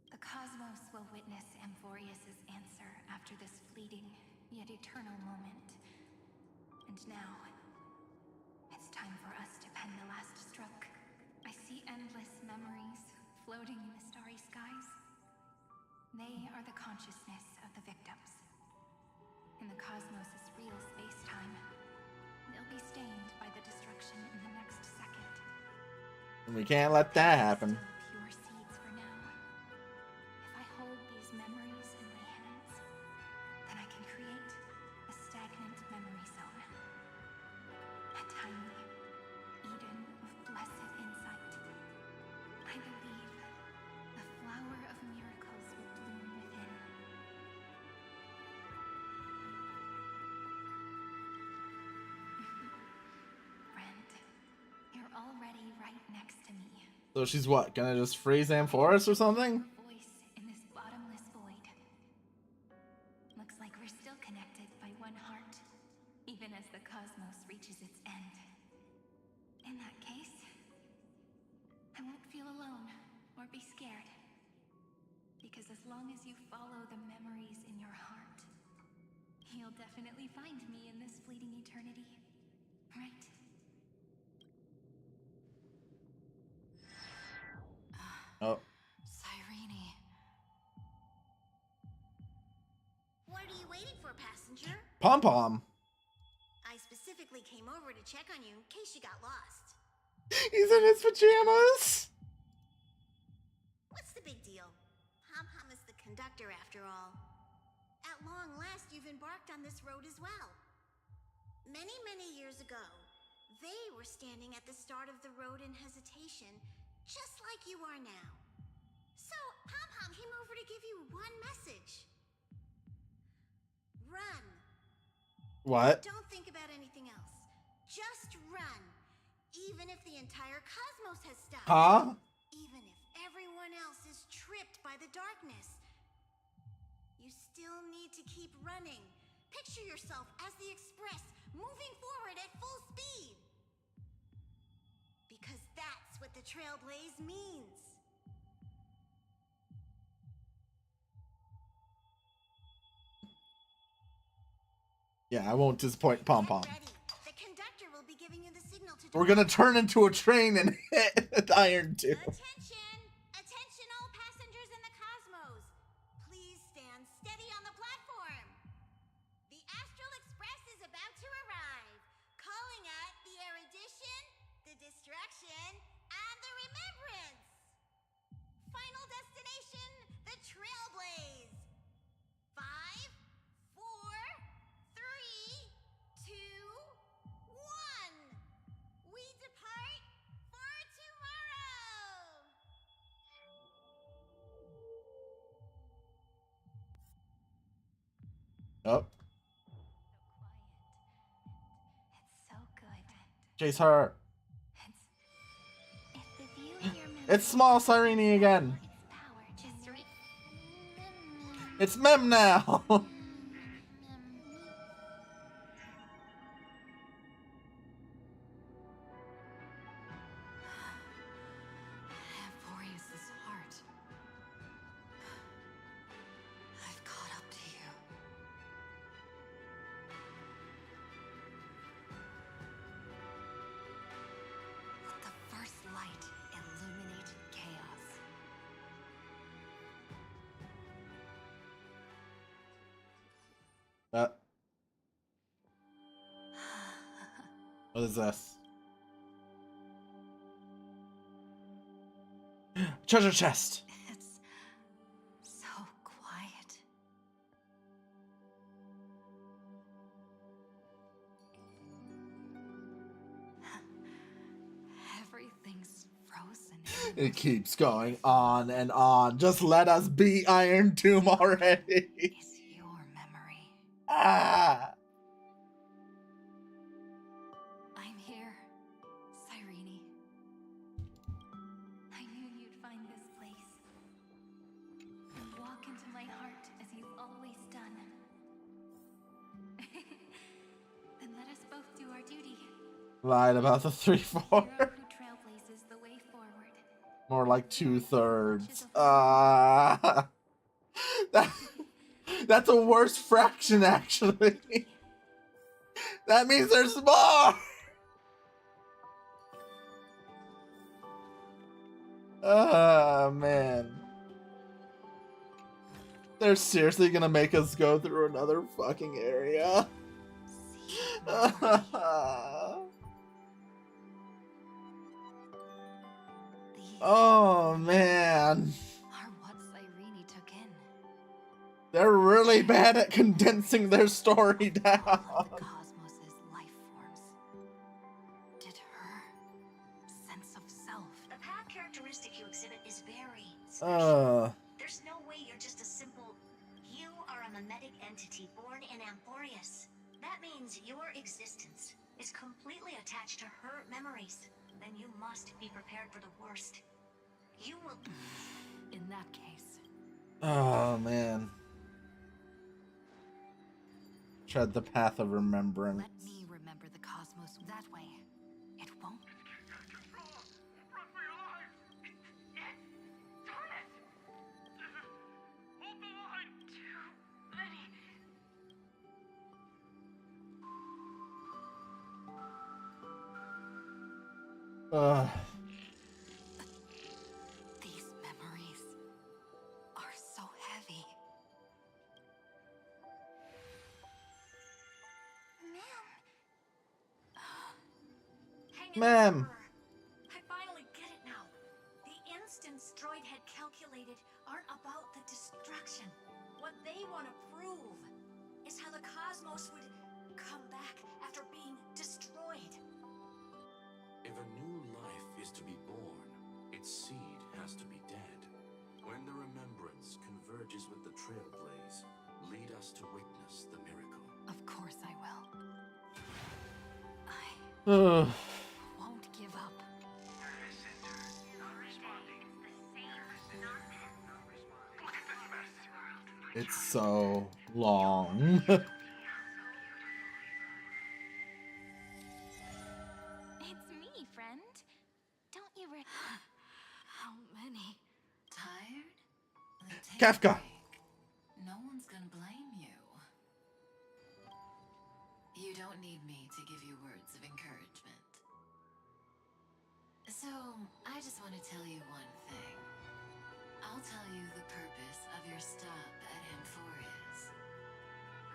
The cosmos will witness Amphorius's answer after this fleeting, yet eternal moment. And now, it's time for us to pen the last stroke. I see endless memories floating in the starry skies. They are the consciousness of the victims. In the cosmos' real space-time, they'll be stained by the destruction in the next second. We can't let that happen. Pure seeds for now. If I hold these memories in my hands, then I can create a stagnant memory zone. A tiny Eden of blessed insight. I believe the flower of miracles will bloom within. Friend, you're already right next to me. So she's what? Gonna just freeze Amphoris or something? Voice in this bottomless void. Looks like we're still connected by one heart, even as the cosmos reaches its end. In that case, I won't feel alone or be scared. Because as long as you follow the memories in your heart, you'll definitely find me in this fleeting eternity. Right? Oh. Cyrene. What are you waiting for, passenger? Pom Pom. I specifically came over to check on you in case you got lost. He's in his pajamas. What's the big deal? Pom Pom is the conductor after all. At long last, you've embarked on this road as well. Many, many years ago, they were standing at the start of the road in hesitation, just like you are now. So, Pom Pom came over to give you one message. Run. What? Don't think about anything else. Just run. Even if the entire cosmos has stopped. Huh? Even if everyone else is tripped by the darkness. You still need to keep running. Picture yourself as the Express, moving forward at full speed. Because that's what the Trailblaze means. Yeah, I won't disappoint Pom Pom. The conductor will be giving you the signal to We're gonna turn into a train and hit Iron Tomb. Attention! Attention all passengers in the cosmos! Please stand steady on the platform. The Astral Express is about to arrive, calling at the erudition, the destruction, and the remembrance. Final destination, the Trailblaze. 5, 4, 3, 2, 1. We depart for tomorrow. Oh. It's so good. Chase her. If the view here It's small Cyrene again. power just right. It's Mem now. Amphorius's heart. I've caught up to you. Let the first light illuminate chaos. What is this? Treasure chest. It's so quiet. Everything's frozen. It keeps going on and on. Just let us be Iron Tomb already. It's your memory. Ah. I'm here, Cyrene. I knew you'd find this place. Walk into my heart as you've always done. Then let us both do our duty. Lied about the 3/4. Who trailblazes the way forward. More like 2/3. That's a worse fraction, actually. That means there's more. Ah, man. They're seriously gonna make us go through another fucking area. Oh, man. Are what Cyrene took in. They're really bad at condensing their story down. Cosmos's life forms. Did her sense of self. The path characteristic you exhibit is very special. There's no way you're just a simple... You are a mimetic entity born in Amphorius. That means your existence is completely attached to her memories. Then you must be prepared for the worst. You will... In that case... Oh, man. Tread the path of remembrance. Let me remember the cosmos that way. It won't... Run for your lives! Darn it! Hold the line! Too many... These memories are so heavy. Ma'am. I finally get it now. The instants Droid had calculated aren't about the destruction. What they want to prove is how the cosmos would come back after being destroyed. If a new life is to be born, its seed has to be dead. When the remembrance converges with the trailblaze, lead us to witness the miracle. Of course I will. Ugh. Won't give up. It's so long. It's me, friend. Don't you How many? Tired? Then take Kafka. a break. No one's gonna blame you. You don't need me to give you words of encouragement. So, I just want to tell you one thing. I'll tell you the purpose of your stop at Amphorius.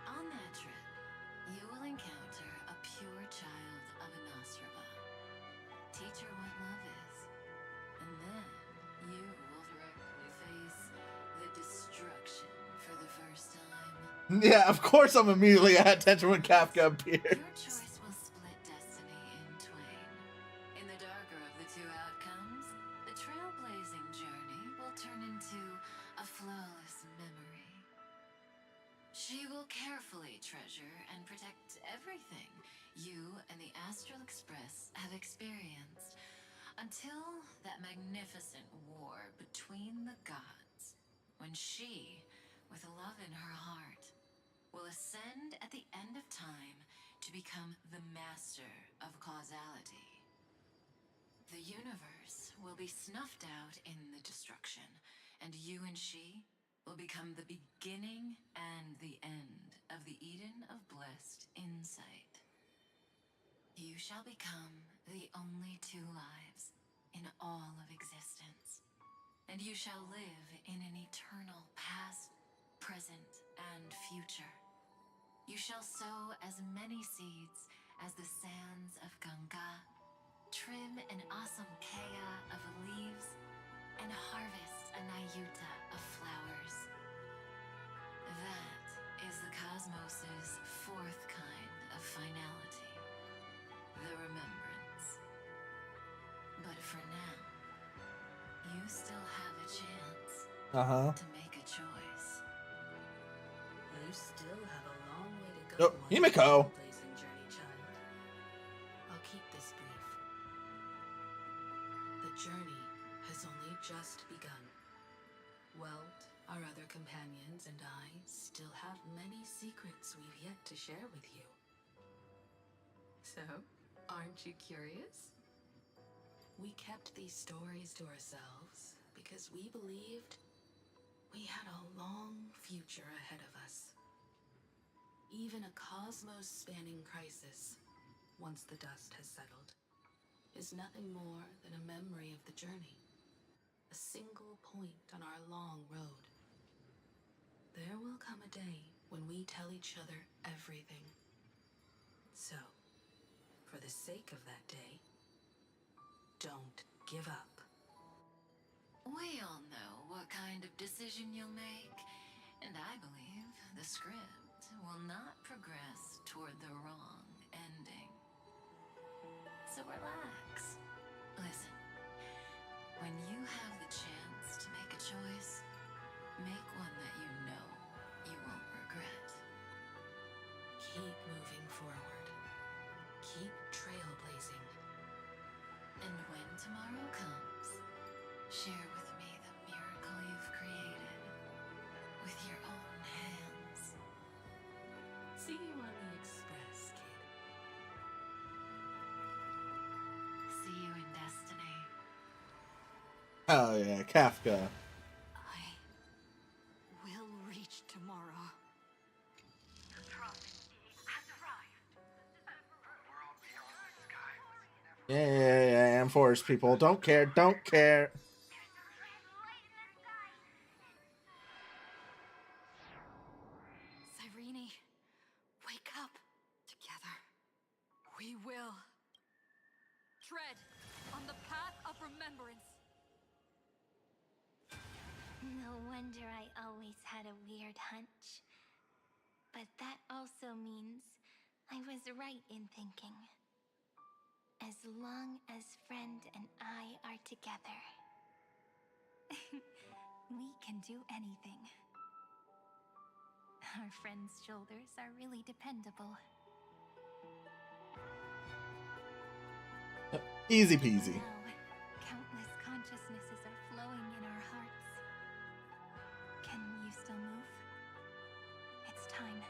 On that trip, you will encounter a pure child of Anastrava. Teach her what love is. And then you will directly face the destruction for the first time. Yeah, of course I'm immediately at attention when Kafka appears. Your choice will split destiny in twain. In the darker of the two outcomes, the trailblazing journey will turn into a flawless memory. She will carefully treasure and protect everything you and the Astral Express have experienced until that magnificent war between the gods, when she, with love in her heart, will ascend at the end of time to become the master of causality. The universe will be snuffed out in the destruction, and you and she will become the beginning and the end of the Eden of blessed insight. You shall become the only two lives in all of existence, and you shall live in an eternal past, present, and future. You shall sow as many seeds as the sands of Ganga, trim an awesome kea of leaves, and harvest a nayuta of flowers. That is the cosmos's fourth kind of finality, the remembrance. But for now, you still have a chance to make a choice. You still have a long way to go Oh, on Himiko! your trailblazing journey, child. I'll keep this brief. The journey has only just begun. Welt, our other companions, and I still have many secrets we've yet to share with you. So, aren't you curious? We kept these stories to ourselves because we believed we had a long future ahead of us. Even a cosmos-spanning crisis, once the dust has settled, is nothing more than a memory of the journey. A single point on our long road. There will come a day when we tell each other everything. So, for the sake of that day, don't give up. We all know what kind of decision you'll make, and I believe the script will not progress toward the wrong ending. So relax. Listen, when you have the chance to make a choice, make one that you know you won't regret. Keep moving forward. Keep trailblazing. And when tomorrow comes, share with me the miracle you've created with your own hands. See you on the express, kid. See you in destiny. Oh yeah, Kafka. We'll reach tomorrow. Yeah, I'm forest people. Don't care, don't care. Cyrene, wake up. Together, we will. Tread on the path of remembrance. No wonder I always had a weird hunch. But that also means I was right in thinking. As long as Friend and I are together, we can do anything. Our friend's shoulders are really dependable. Easy peasy. Now, countless consciousnesses are flowing in our hearts. Can you still move? It's time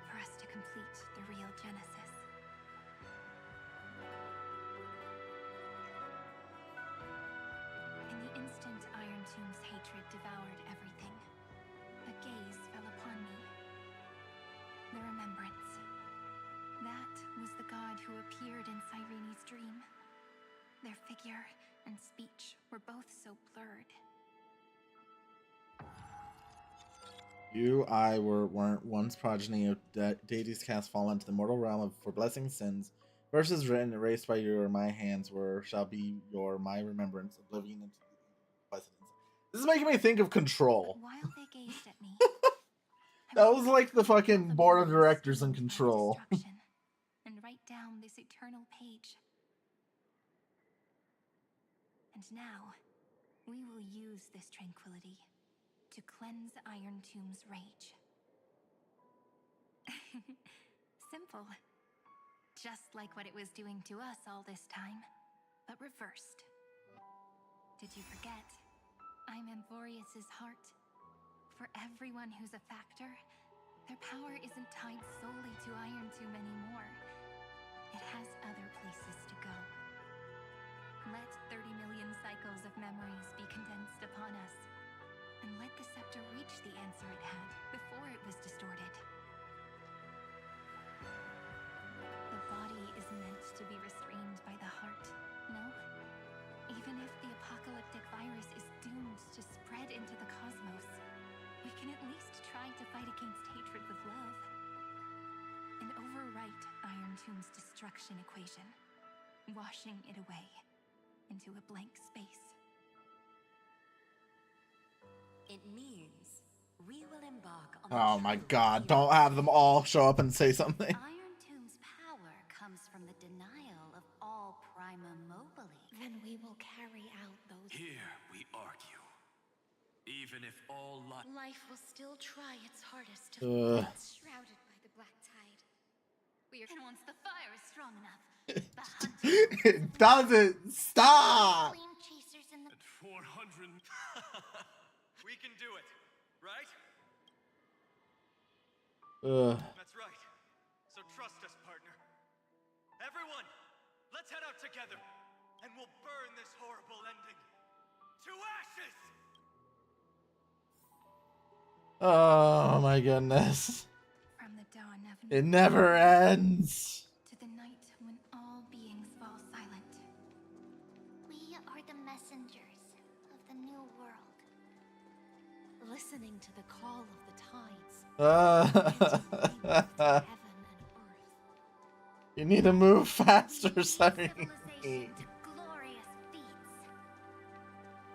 for us to complete the real Genesis. In the instant Iron Tomb's hatred devoured everything, a gaze fell upon me. The remembrance. That was the god who appeared in Cyrene's dream. Their figure and speech were both so blurred. Weren't once progeny of deities cast fallen into the mortal realm of for blessing sins. Verses written erased by your my hands shall be your my remembrance, oblivion into the precedence. This is making me think of Control. While they gazed at me, That was like the fucking board of directors in Control. and write down this eternal page. And now, we will use this tranquility to cleanse Iron Tomb's rage. Simple. Just like what it was doing to us all this time, but reversed. Did you forget? I'm Amphorius's heart. For everyone who's a factor, their power isn't tied solely to Iron Tomb anymore. It has other places to go. Let 30 million cycles of memories be condensed upon us, and let the scepter reach the answer it had before it was distorted. The body is meant to be restrained by the heart, no? Even if the apocalyptic virus is doomed to spread into the cosmos, we can at least try to fight against hatred with love. Tomb's destruction equation, washing it away into a blank space. It means we will embark on Oh my god, don't have them all show up and say something. Iron Tomb's power comes from the denial of all prima mobile. Then we will carry out those. Here we argue. Even if all life will still try its hardest to It's shrouded by the black tide. And once the fire is strong enough, It doesn't stop. Flame chasers in the 400. We can do it, right? That's right. So trust us, partner. Everyone, let's head out together, and we'll burn this horrible ending to ashes! Oh my goodness. from the dawn of It never ends. to the night when all beings fall silent. We are the messengers of the new world. Listening to the call of the tides. You need to move faster, sorry. Glorious feats.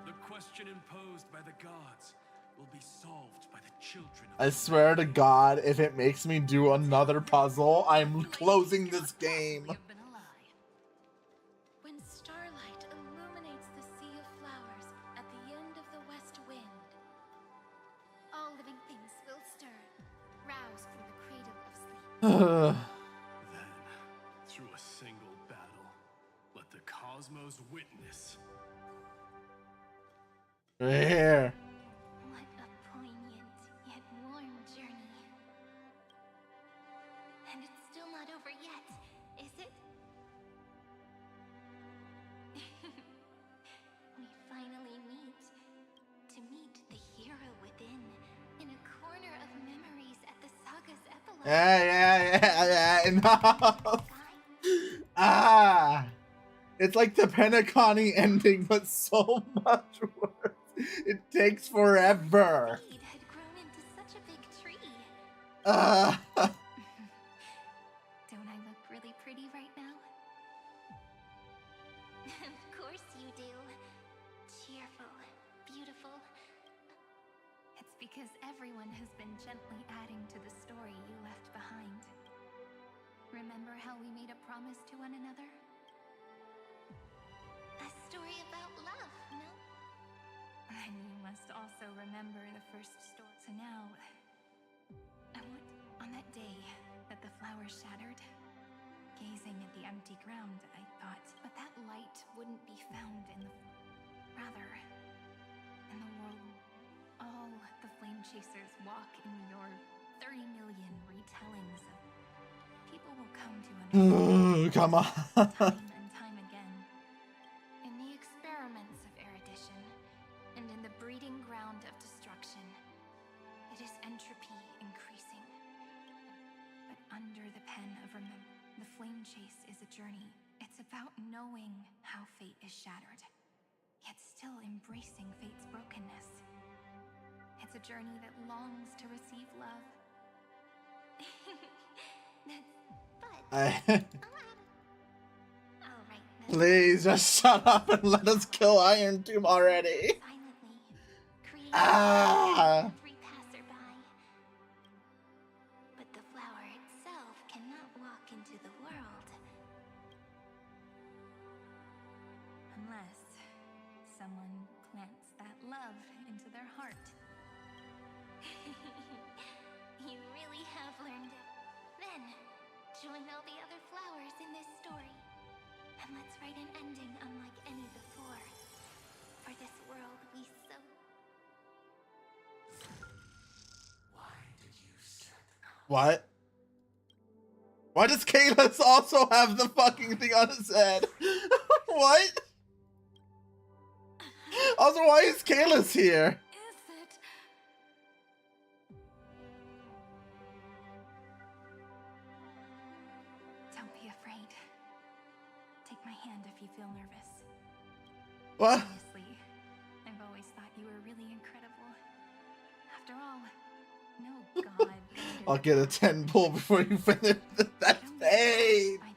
The question imposed by the gods will be solved by the children of I swear to God, if it makes me do another puzzle, I'm closing this game. When starlight illuminates the sea of flowers at the end of the west wind, All living things will stir, roused from the cradle of sleep. Then, through a single battle, let the cosmos witness. Right here. What a poignant yet warm journey. And it's still not over yet, is it? We finally meet. To meet the hero within, in a corner of memories at the saga's epilogue. Yeah, enough. Ah. It's like the Pentaconi ending, but so much worse. It takes forever. Had grown into such a big tree. Don't I look really pretty right now? Of course you do. Cheerful, beautiful. It's because everyone has been gently adding to the story you left behind. Remember how we made a promise to one another? A story about love, no? And you must also remember the first story. So now, on that day that the flowers shattered, gazing at the empty ground, I thought, but that light wouldn't be found in the... Rather, in the world, all the flame chasers walk in your 30 million retellings of... People will come to understand. Come on. Time and time again. In the experiments of erudition, and in the breeding ground of destruction, it is entropy increasing. But under the pen of remember, the flame chase is a journey. It's about knowing how fate is shattered, yet still embracing fate's brokenness. It's a journey that longs to receive love. Please just shut up and let us kill Iron Tomb already. Ah. Every passerby. But the flower itself cannot walk into the world. Unless someone plants that love into their heart. You really have learned it. Then, join all the other flowers in this story. And let's write an ending unlike any before. For this world we so... Why did you set out? What? Why does Kalos also have the fucking thing on his head? What? Also, why is Kalos here? Don't be afraid. Take my hand if you feel nervous. What? Honestly, I've always thought you were really incredible. After all, no god. I'll get a 10 pull before you finish that page. I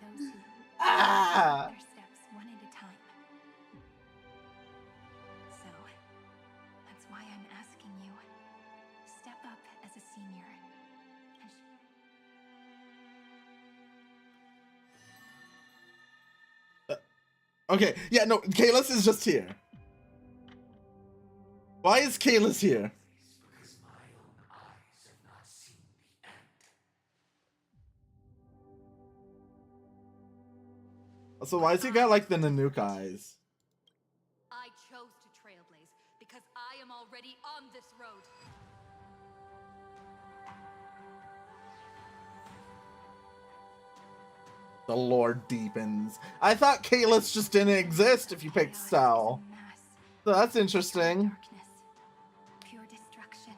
Okay, yeah, no, Kalis is just here. Why is Kalis here? Because my own eyes have not seen the end. So why has he got like the Nanook eyes? I chose to trailblaze because I am already on this road. The lore deepens. I thought Kalis just didn't exist if you picked Cell. So that's interesting. Pure destruction.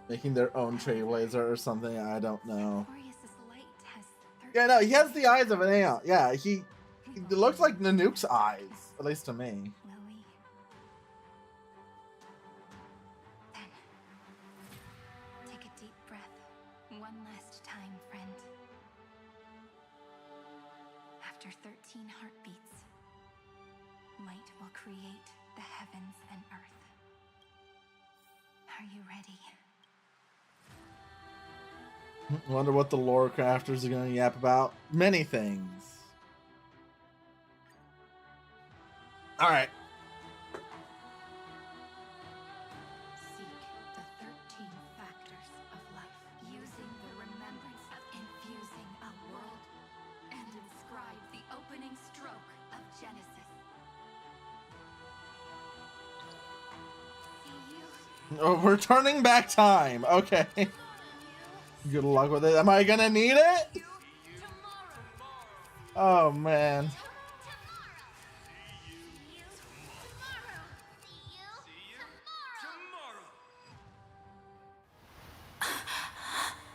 Making their own Trailblazer or something, I don't know. Glorious's light has Yeah, no, he has the eyes of an ant. Yeah, he looks like Nanook's eyes, at least to me. Lily. Then, take a deep breath. One last time, friend. After 13 heartbeats, light will create the heavens and earth. Are you ready? Wonder what the lore crafters are going to yap about. Many things. All right. Seek the 13 factors of life. Using the remembrance of infusing a world and inscribe the opening stroke of Genesis. See you. Oh, we're turning back time. Okay. Good luck with it. Am I gonna need it? Oh man.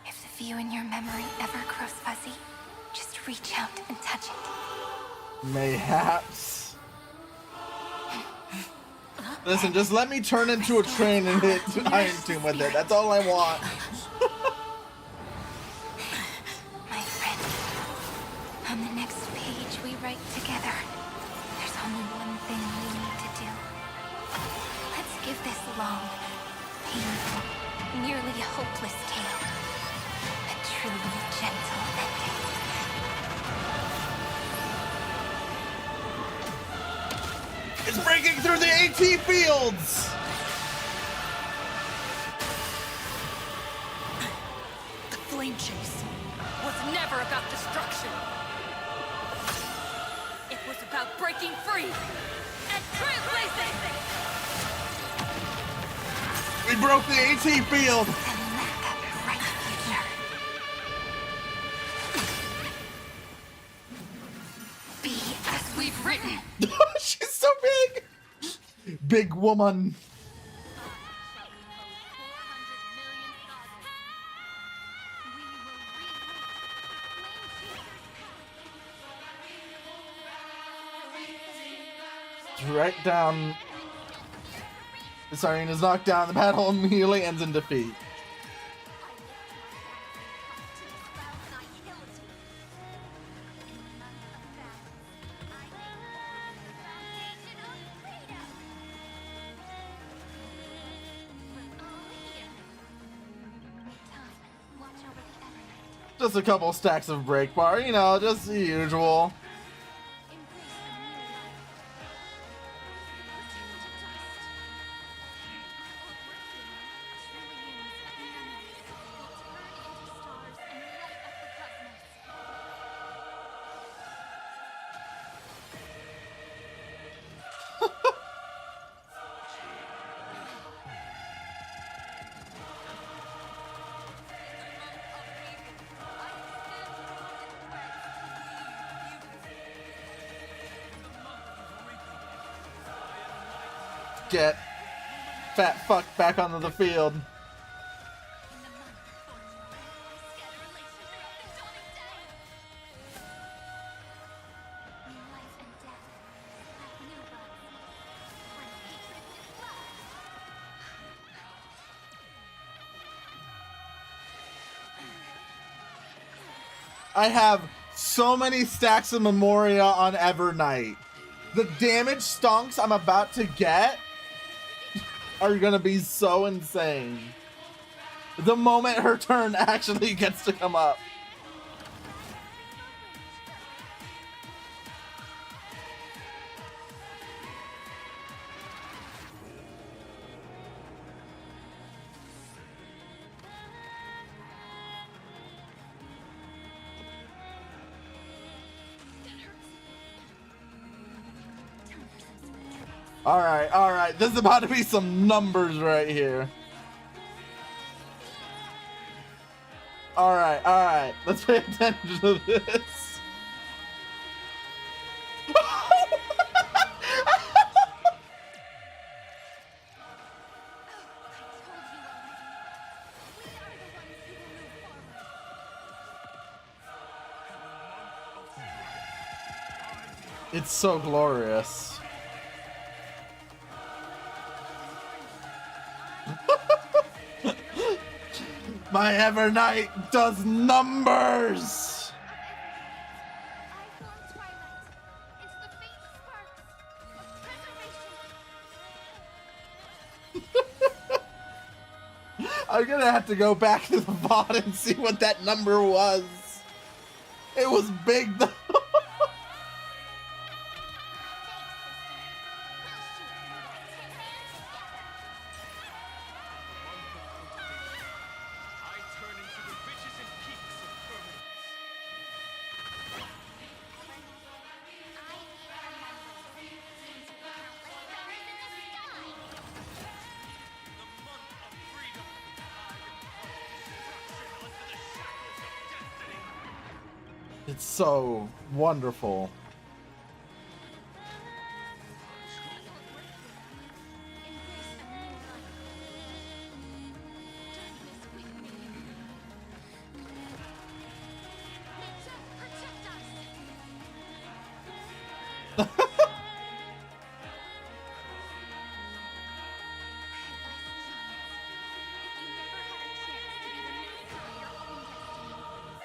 If the view in your memory ever grows fuzzy, just reach out and touch it. Mayhaps. Listen, just let me turn into a train and hit Iron Tomb with it. That's all I want. My friend, on the next page we write together, there's only one thing we need to do. Let's give this long, painful, nearly hopeless tale a truly gentle ending. It's breaking through the AT fields! The flame chase was never about destruction. It was about breaking free and trailblazing. We broke the AT field! Be as we've written. She's so big! Big woman. Right down. The siren is knocked down. The battle immediately ends in defeat. Just a couple stacks of break bar, you know, just the usual. Get fat fuck back onto the field. I have so many stacks of Memoria on Evernight. The damage stonks I'm about to get are gonna be so insane. The moment her turn actually gets to come up. Alright. This is about to be some numbers right here. Alright. Let's pay attention to this. It's so glorious. My Ever Knight does numbers! I'm gonna have to go back to the VOD and see what that number was. It was big though. It's so wonderful.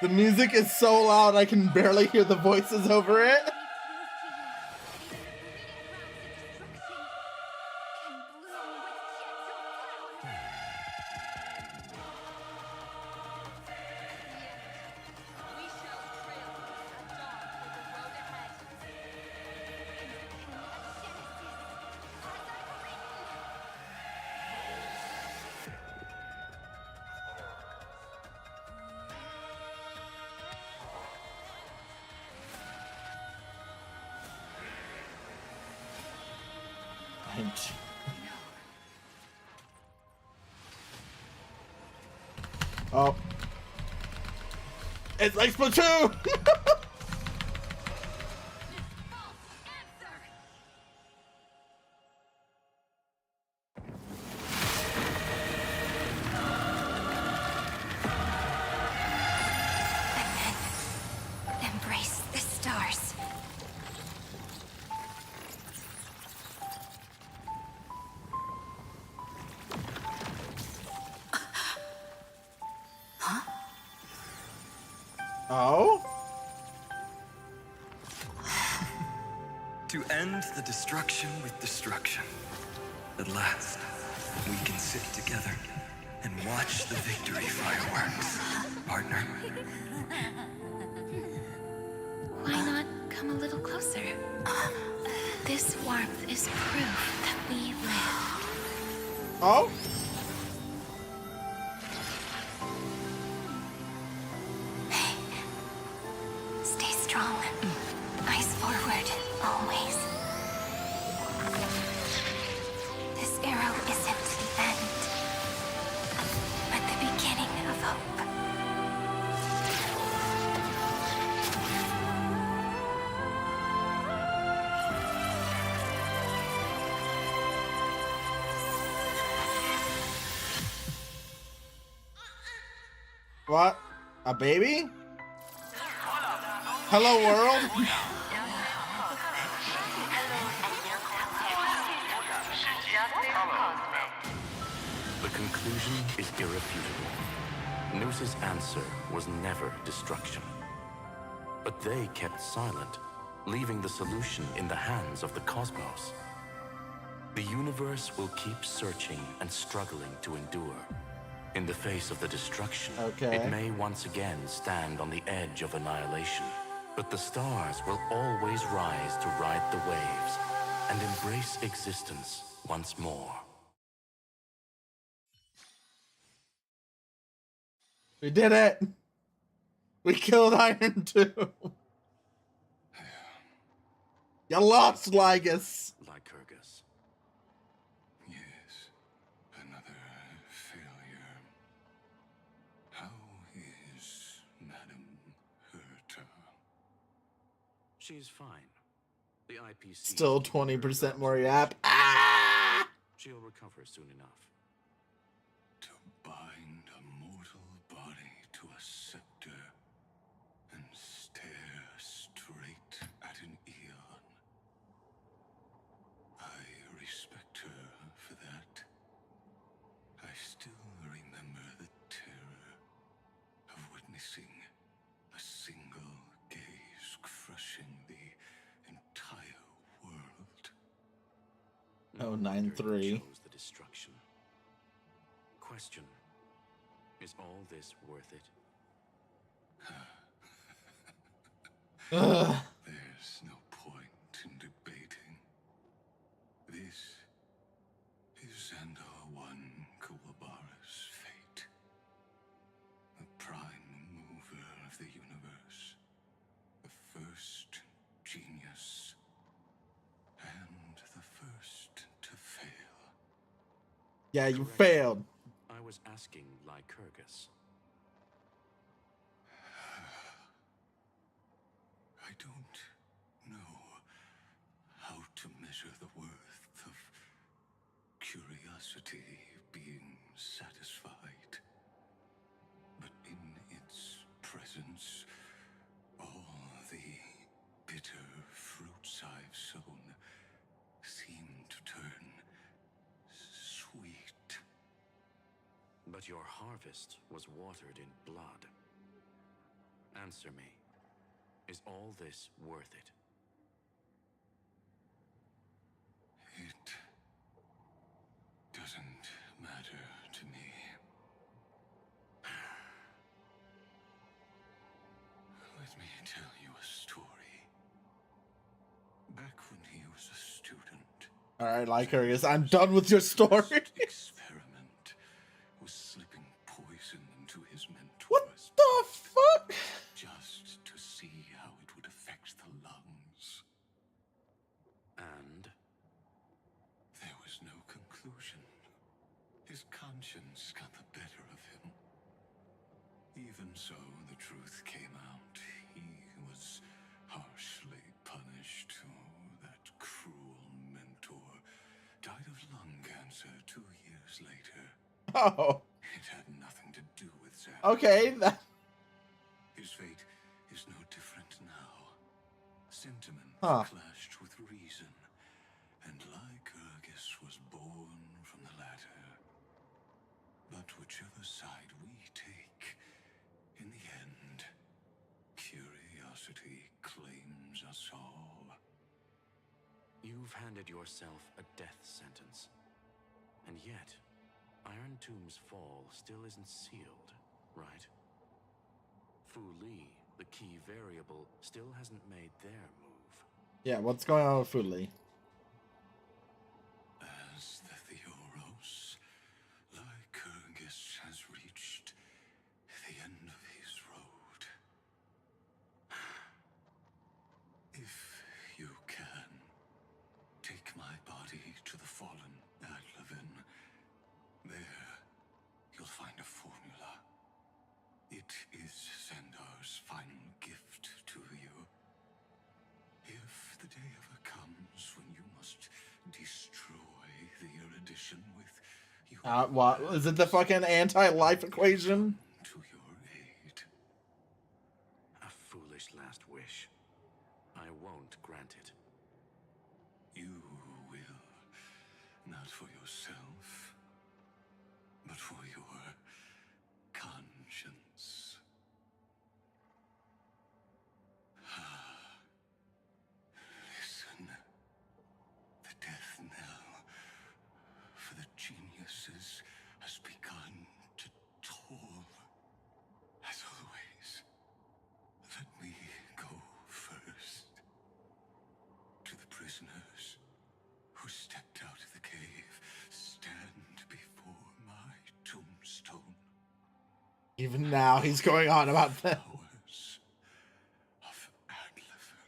The music is so loud I can barely hear the voices over it. Oh. It's like Splatoon! Embrace the stars. Oh? To end the destruction with destruction. At last, we can sit together and watch the victory fireworks, partner. Why not come a little closer? This warmth is proof that we live. Oh? Stay strong. Eyes forward, always. This arrow isn't the end, but the beginning of hope. What? A baby? Hello, world? The conclusion is irrefutable. Noose's answer was never destruction. But they kept silent, leaving the solution in the hands of the cosmos. The universe will keep searching and struggling to endure. In the face of the destruction, it may once again stand on the edge of annihilation. But the stars will always rise to ride the waves and embrace existence once more. We did it! We killed Iron 2! You lost, Lygus! Lycurgus, She's fine. The IPC Still 20% more yap. Ah! She'll recover soon enough. To bind a mortal body to a scepter and stare straight at an eon. I respect her for that. I still remember the terror of witnessing a single gaze crushing the entire world. Oh, 9-3. Chose the destruction. Question: is all this worth it? There's no point in debating. This is Xandar One Kuwabara's fate. The prime mover of the universe. The first genius. And the first to fail. Yeah, you Correct. failed. I was asking Lycurgus. I don't know how to measure the worth of curiosity being satisfied. But in its presence, all the bitter fruits I've sown seem to turn sweet. But your harvest was watered in blood. Answer me. Is all this worth it? It doesn't matter to me. Let me tell you a story. Back when he was a student. Alright, Lycurgus, I'm done with your story. Experiment was slipping poison into his mentor's What the fuck? just to see how it would affect the lungs. And? There was no conclusion. His conscience got the better of him. Even so, the truth came out. He was harshly punished. Oh, that cruel mentor died of lung cancer 2 years later. Oh. It had nothing to do with Zach. Okay. His fate is no different now. Sentiment Huh. clashed with reason, and Lycurgus was born from the latter. But whichever side we take, in the end, curiosity claims us all. You've handed yourself a death sentence. And yet, Iron Tomb's fall still isn't sealed, right? Fu Li, the key variable, still hasn't made their move. Yeah, what's going on with Fu Li? As the Theoros, Lycurgus has reached the end of his road. If you can, take my body to the fallen Adlevin. There, you'll find a formula. It is Xandar's final gift to you. If the day ever comes when you must destroy the erudition with your What? Is it the fucking anti-life equation? to your aid. A foolish last wish. I won't grant it. You will, not for yourself, but for your conscience. Listen. The death knell for the geniuses has begun to toll. As always, let me go first. To the prisoners who stepped out of the cave, stand before my tombstone. Even now, he's going on about that. Flowers of Adlevin.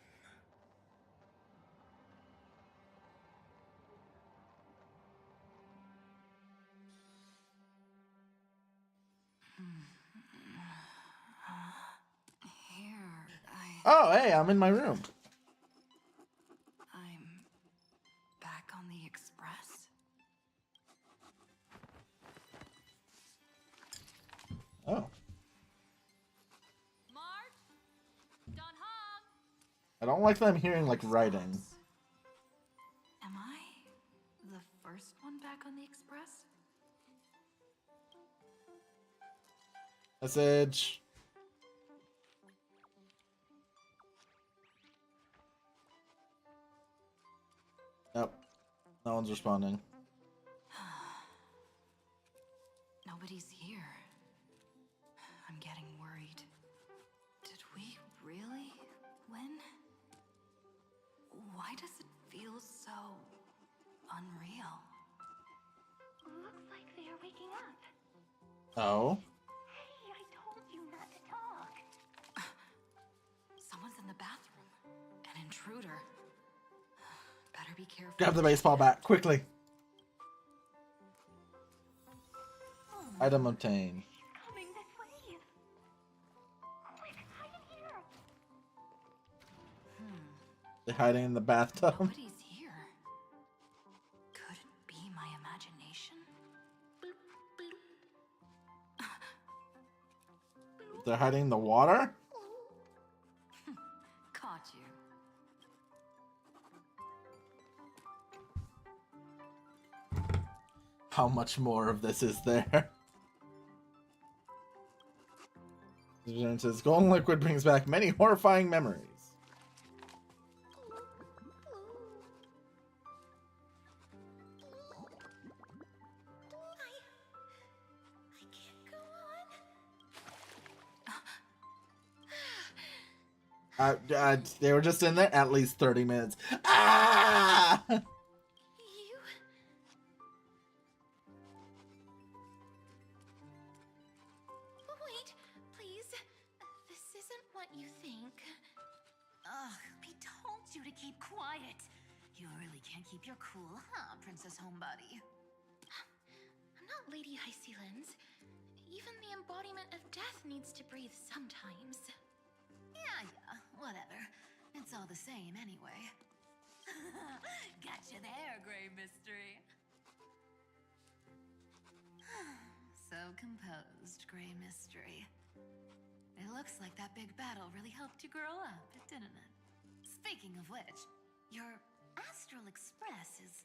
Here, Oh, hey, I'm in my room. I don't like them hearing like writing. Am I the first one back on the express? Message. Nope. No one's responding. Nobody's here. I'm getting worried. Did we really win? Why does it feel so unreal? Looks like they are waking up. Oh. Hey, I told you not to talk. Someone's in the bathroom. An intruder. Better be careful. Grab the baseball bat quickly. Item obtained. Coming this way. Quick, hide in here. They're hiding in the bathtub. Nobody's here. Could it be my imagination? They're hiding in the water? Caught you. How much more of this is there? It says golden liquid brings back many horrifying memories. They were just in there at least 30 minutes. Ah! Wait, please. This isn't what you think. Ugh, we told you to keep quiet. You really can't keep your cool, huh, Princess Homebody? I'm not Lady Hysealens. Even the embodiment of death needs to breathe sometimes. Yeah, whatever. It's all the same anyway. Gotcha there, Grey Mystery. So composed, Grey Mystery. It looks like that big battle really helped you grow up, didn't it? Speaking of which, your Astral Express is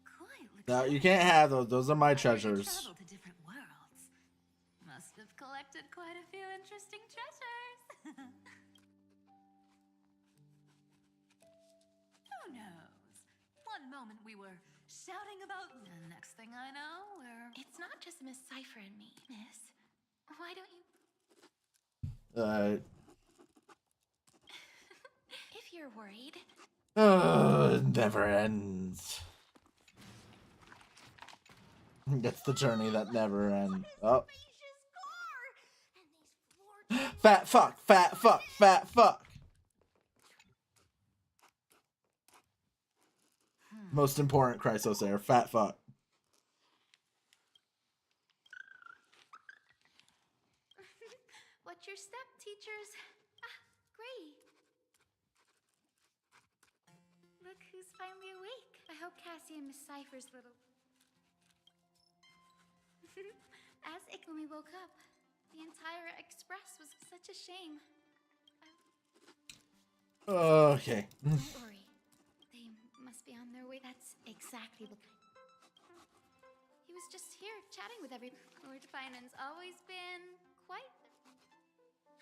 quite luxurious. No, you can't have those. Those are my treasures. Travel to different worlds. Must have collected quite a few interesting treasures. Who knows? One moment we were shouting about, the next thing I know, we're... It's not just Miss Cypher and me, miss. Why don't you... If you're worried... It never ends. It's the journey that never ends. Oh. Fat fuck, fat fuck, fat fuck. Most important Chrysos there, fat fuck. What's your step, teachers? Ah, great. Look who's finally awake. I hope Cassie and Miss Cypher's little... As when we woke up, the entire express was such a shame. Okay. Don't worry. They must be on their way. That's exactly what... He was just here chatting with everyone. Lord Finan's always been quite...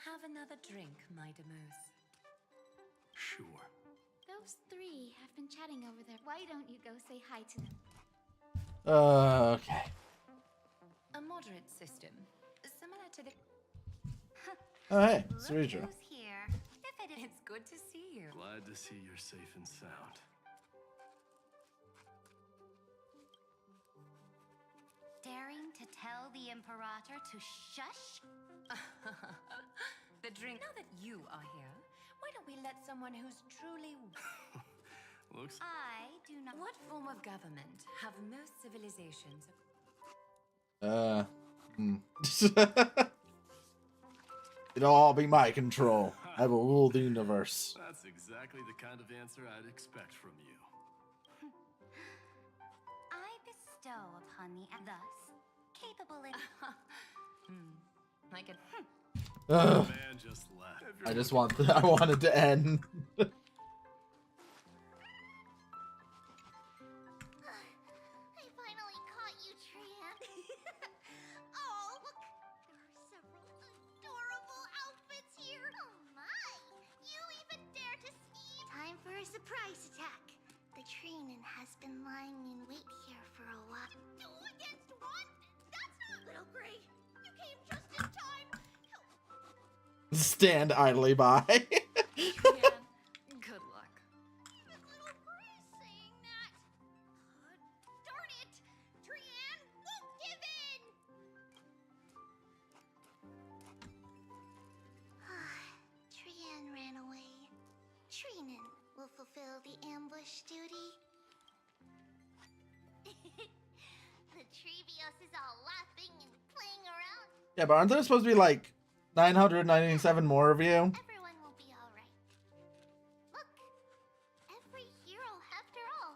Have another drink, my demouse. Sure. Those three have been chatting over there. Why don't you go say hi to them? Okay. A moderate system, similar to the... Oh, hey, Ceredra. Who's here? It's good to see you. Glad to see you're safe and sound. Daring to tell the Imperator to shush? The drink. Now that you are here, why don't we let someone who's truly... Looks... I do not... What form of government have most civilizations... It'll all be my control. I will rule the universe. That's exactly the kind of answer I'd expect from you. I bestow upon the thus capable in... I could... Ugh. Man just left. I just want I wanted to end. I finally caught you, Trian. Oh, look! There are several adorable outfits here. Oh my! You even dare to scheme? Time for a surprise attack. The Trianon has been lying in wait here for a while. 2 against 1? That's not Little Gray. You came just in time. Stand idly by. Trian, good luck. Little Gray saying that. Darn it! Trian won't give in! Trian ran away. Trianon will fulfill the ambush duty. The Treevios is all laughing and playing around. Yeah, but aren't there supposed to be like 997 more of you? Everyone will be alright. Look, every hero after all.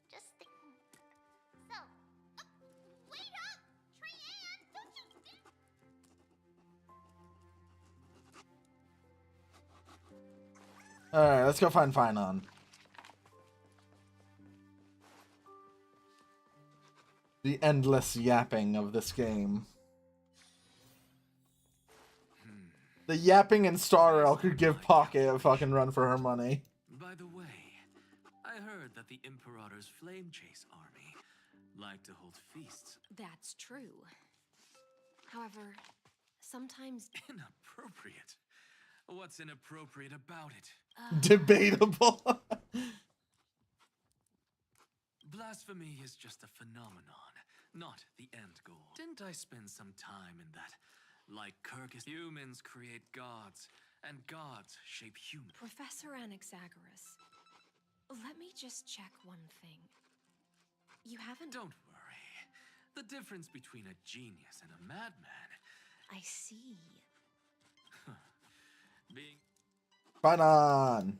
Just think. So, wait up! Trian, don't you dare! Alright, let's go find Finon. The endless yapping of this game. The yapping and Star Rail could give Pocket a fucking run for her money. By the way, I heard that the Imperator's Flame Chase army like to hold feasts. That's true. However, sometimes... Inappropriate? What's inappropriate about it? Debatable. Blasphemy is just a phenomenon, not the end goal. Didn't I spend some time in that? Like Kirkus, humans create gods, and gods shape humans. Professor Anaxagoras, let me just check one thing. You haven't... Don't worry. The difference between a genius and a madman... I see. Being... Finon.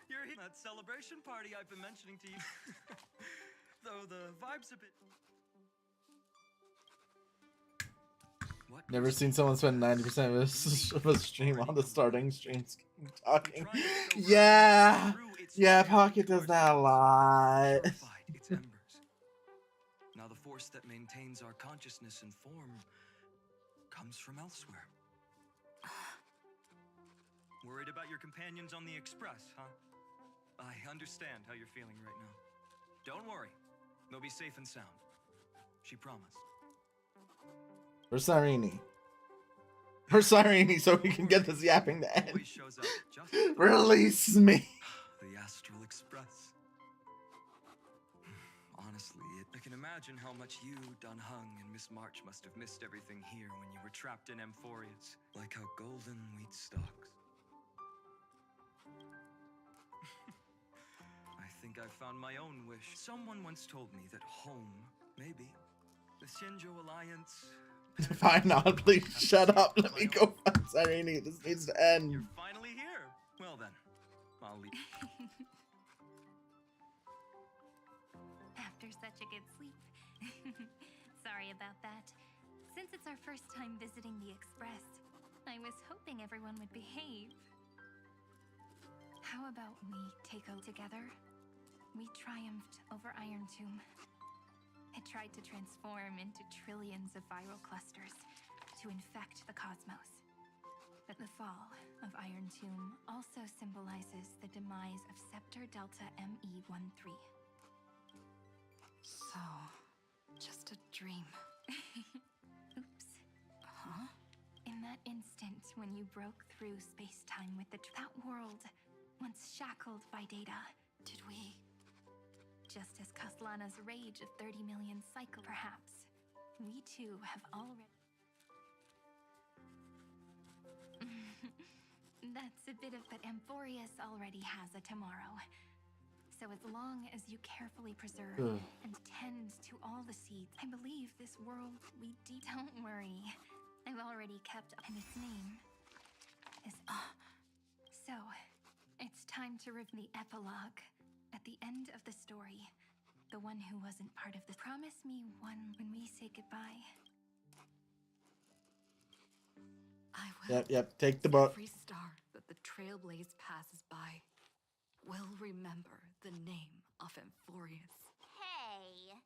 You're here at that celebration party I've been mentioning to you. Though the vibe's a bit... What? Never seen someone spend 90% of a stream on the starting stream talking. Yeah! Yeah, Pocket does that a lot. Its embers. Now the force that maintains our consciousness and form comes from elsewhere. Worried about your companions on the Express, huh? I understand how you're feeling right now. Don't worry. They'll be safe and sound. She promised. For Sirini. For Sirini, so we can get this yapping to end. Shows up just Release me. The Astral Express. Honestly, I can imagine how much you, Dunhung, and Miss March must have missed everything here when you were trapped in Amphorius. Like how golden wheat stalks. I think I've found my own wish. Someone once told me that home, maybe, the Shinjo Alliance... Fine, now please shut up. Let me go find Sirini. This needs to end. You're finally here. Well then, I'll leave. After such a good sleep. Sorry about that. Since it's our first time visiting the Express, I was hoping everyone would behave. How about we take a together? We triumphed over Iron Tomb. It tried to transform into trillions of viral clusters to infect the cosmos. But the fall of Iron Tomb also symbolizes the demise of Scepter Delta ME13. So, just a dream. Oops. Huh? In that instant when you broke through space-time with that world, once shackled by data, did we... Just as Kaslana's rage of 30 million cycle, perhaps, we too have already... That's a bit of... But Amphorius already has a tomorrow. So as long as you carefully preserve and tend to all the seeds, I believe this world Don't worry. I've already kept... And its name is... So, it's time to rev the epilogue. A the end of the story, the one who wasn't part of the promise me one when we say goodbye. I will. Yep. Take the book. Every star that the Trailblaze passes by will remember the name of Amphorius. Hey,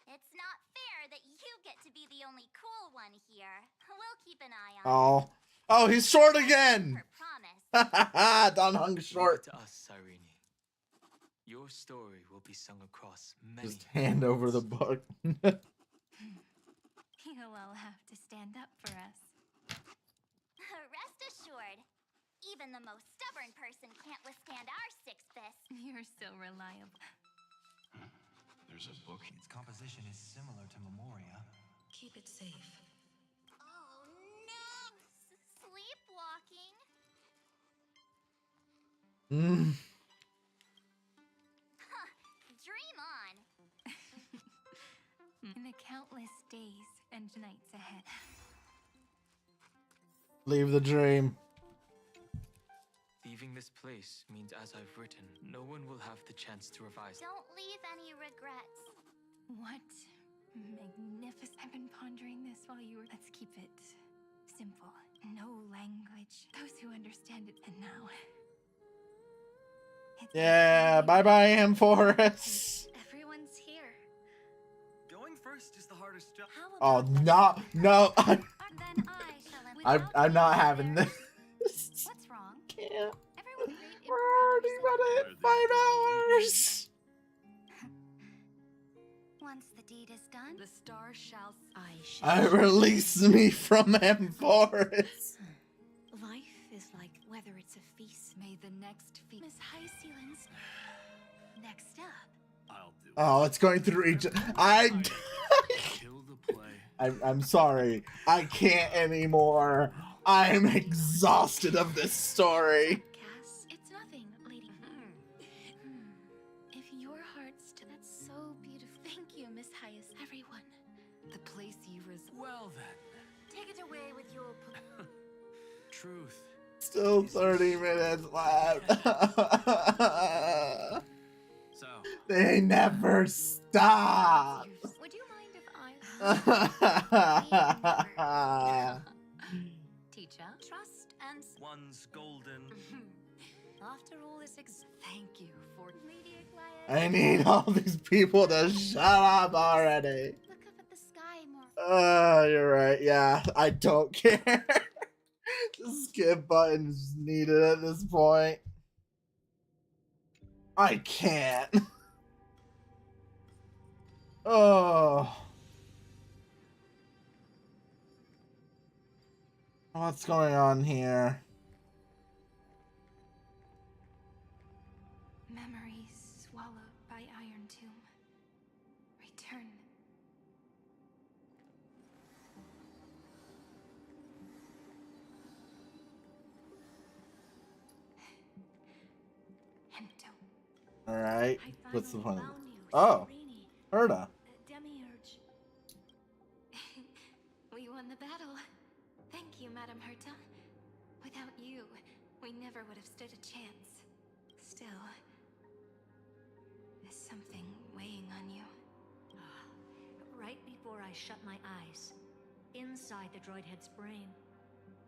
it's not fair that you get to be the only cool one here. We'll keep an eye on you. Oh, he's short again. Promise. Don hung short. Leave it to us, Cyrene. Your story will be sung across many. Just hand over the book. You'll all have to stand up for us. Rest assured, even the most stubborn person can't withstand our six fists. You're so reliable. There's a book. Its composition is similar to Memoria. Keep it safe. Oh no! Sleepwalking? Huh, dream on. In the countless days and nights ahead. Leave the dream. Leaving this place means, as I've written, no one will have the chance to revise. Don't leave any regrets. What magnificent. I've been pondering this while you were. Let's keep it simple. No language. Those who understand it. And now. Yeah, bye-bye, Amphorus. Everyone's here. Going first is the hardest job. Oh, no. I'm not having this. What's wrong? Can't. Everyone's great. We're already about at 5 hours. Once the deed is done, The star shall. Release me from Amphorus. Life is like whether it's a feast. May the next feast. Miss High Ceilings. Next up. I'll do it. Oh, it's going through each. Kill the play. I'm sorry. I can't anymore. I'm exhausted of this story. Cass, it's nothing, lady. If your heart's to that's so beautiful. Thank you, Miss Highest. Everyone. The place you reside. Well then. Take it away with your. Truth. Still 30 minutes left. So. They never stop. Would you mind if I? Teacher. Trust and. One's golden. After all this, thank you for. Immediate quiet. I need all these people to shut up already. Look up at the sky more. You're right. Yeah, I don't care. The skip button is needed at this point. I can't. Oh. What's going on here? Memories swallowed by Iron Tomb. Return. Alright. What's the point? Oh. Herda. Demiurge. We won the battle. Thank you, Madam Herta. Without you, we never would have stood a chance. Still, there's something weighing on you. Right before I shut my eyes, inside the droid head's brain,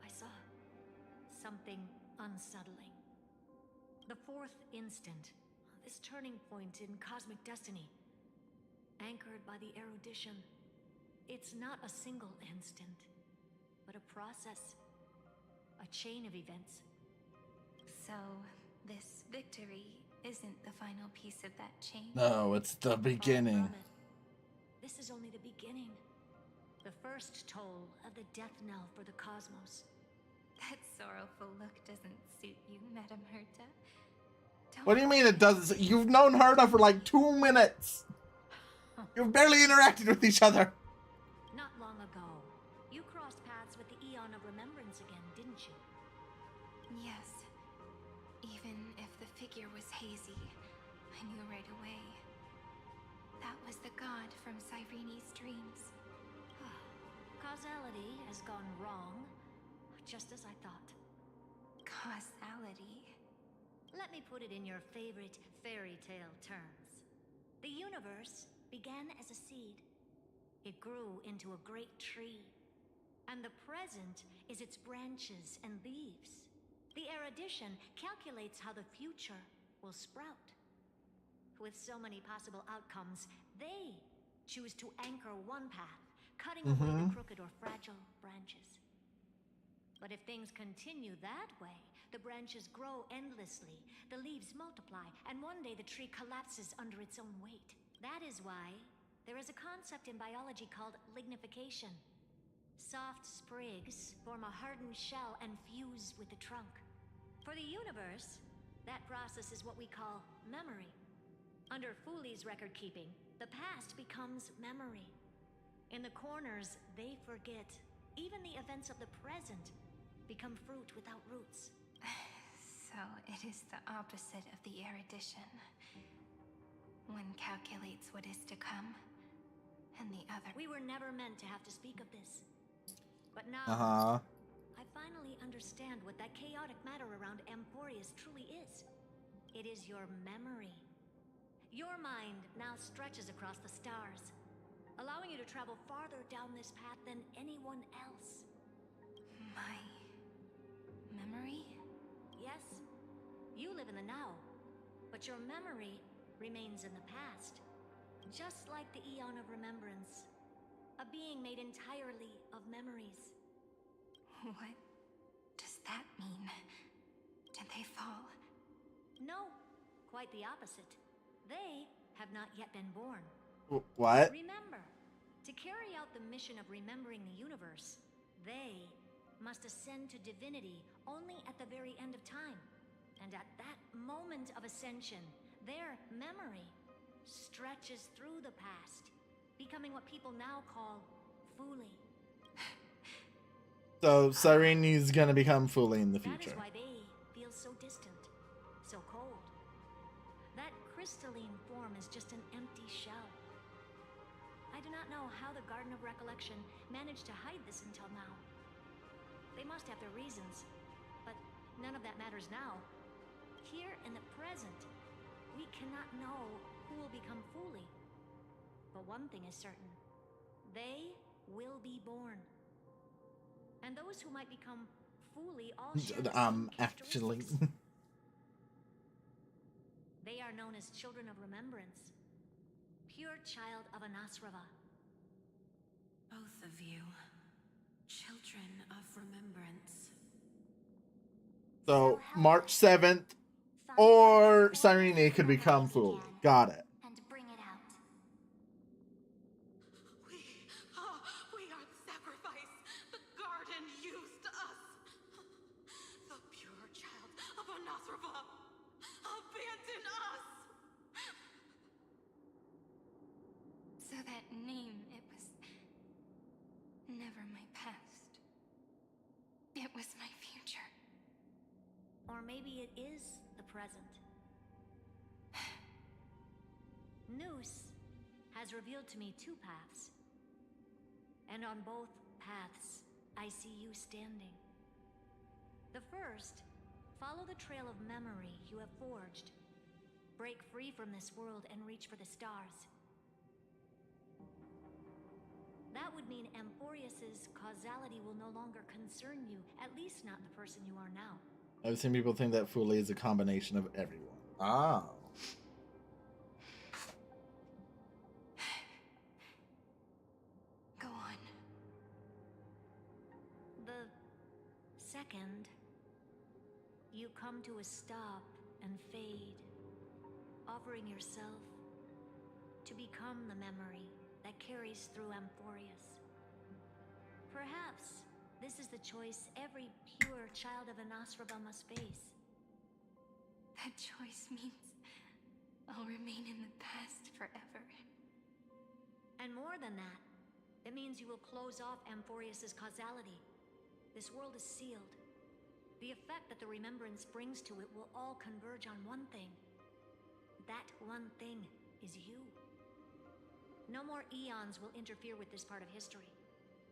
I saw something unsettling. The fourth instant, this turning point in cosmic destiny, anchored by the erudition. It's not a single instant, but a process, a chain of events. So, this victory isn't the final piece of that chain? No, it's the beginning. This is only the beginning. The first toll of the death knell for the cosmos. That sorrowful look doesn't suit you, Madam Herta. What do you mean it doesn't? You've known Herta for like 2 minutes. You've barely interacted with each other. Not long ago, you crossed paths with the Eon of Remembrance again, didn't you? Yes. Even if the figure was hazy, I knew right away. That was the god from Cyrene's dreams. Causality has gone wrong, just as I thought. Causality? Let me put it in your favorite fairy tale terms. The universe began as a seed. It grew into a great tree. And the present is its branches and leaves. The erudition calculates how the future will sprout. With so many possible outcomes, they choose to anchor one path, cutting away the crooked or fragile branches. But if things continue that way, the branches grow endlessly, the leaves multiply, and one day the tree collapses under its own weight. That is why there is a concept in biology called lignification. Soft sprigs form a hardened shell and fuse with the trunk. For the universe, that process is what we call memory. Under Fooley's record keeping, the past becomes memory. In the corners, they forget. Even the events of the present become fruit without roots. So it is the opposite of the erudition. One calculates what is to come, and the other... We were never meant to have to speak of this. But now, I finally understand what that chaotic matter around Emporius truly is. It is your memory. Your mind now stretches across the stars, allowing you to travel farther down this path than anyone else. My... memory? Yes. You live in the now, but your memory remains in the past. Just like the Eon of Remembrance. A being made entirely of memories. What does that mean? Did they fall? No, quite the opposite. They have not yet been born. What? Remember, to carry out the mission of remembering the universe, they must ascend to divinity only at the very end of time. And at that moment of ascension, their memory stretches through the past, becoming what people now call Fooley. So Cyrene's gonna become Fooley in the That future. is why they feel so distant, so cold. That crystalline form is just an empty shell. I do not know how the Garden of Recollection managed to hide this until now. They must have their reasons, but none of that matters now. Here in the present, we cannot know who will become Fooley. But one thing is certain. They will be born. And those who might become Fooley all share the same actually. characteristics. They are known as Children of Remembrance. Pure child of Anasrava. Both of you. Children of Remembrance. So March 7th, or Cyrene could become Fooley. Got it. And bring it out. We are the sacrifice the garden used us. The pure child of Anasrava. Abandon us. So that name, it was never my past. It was my future. Or maybe it is the present. Noose has revealed to me two paths. And on both paths, I see you standing. The first, follow the trail of memory you have forged. Break free from this world and reach for the stars. That would mean Emporius's causality will no longer concern you, at least not the person you are now. I've seen people think that Fooley is a combination of everyone. Ah. Go on. The second, you come to a stop and fade, offering yourself to become the memory that carries through Emporius. Perhaps this is the choice every pure child of Anasrava must face. That choice means I'll remain in the past forever. And more than that, it means you will close off Emporius's causality. This world is sealed. The effect that the remembrance brings to it will all converge on one thing. That one thing is you. No more eons will interfere with this part of history.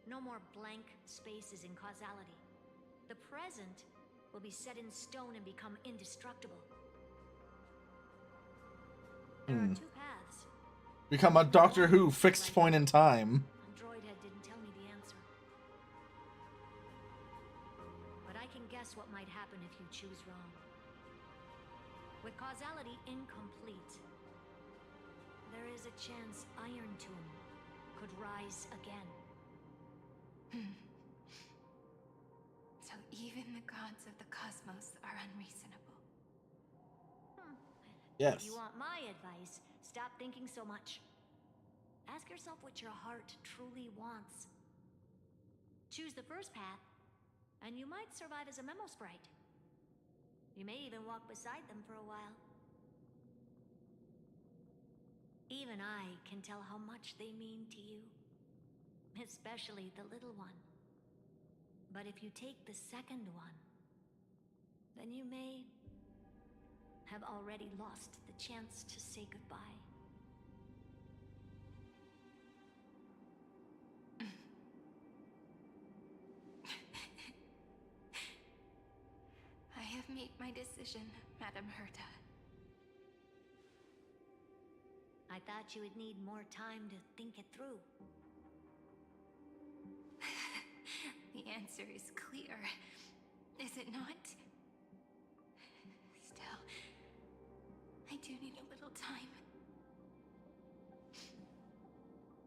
No more blank spaces in causality. The present will be set in stone and become indestructible. Become a Doctor Who fixed point in time. Androidhead didn't tell me the answer. But I can guess what might happen if you choose wrong. With causality incomplete, there is a chance Iron Tomb could rise again. So even the gods of the cosmos are unreasonable. Yes. If you want my advice, stop thinking so much. Ask yourself what your heart truly wants. Choose the first path, and you might survive as a memo sprite. You may even walk beside them for a while. Even I can tell how much they mean to you. Especially the little one. But if you take the second one, then you may have already lost the chance to say goodbye. I have made my decision, Madam Herta. I thought you would need more time to think it through. The answer is clear, is it not? Still, I do need a little time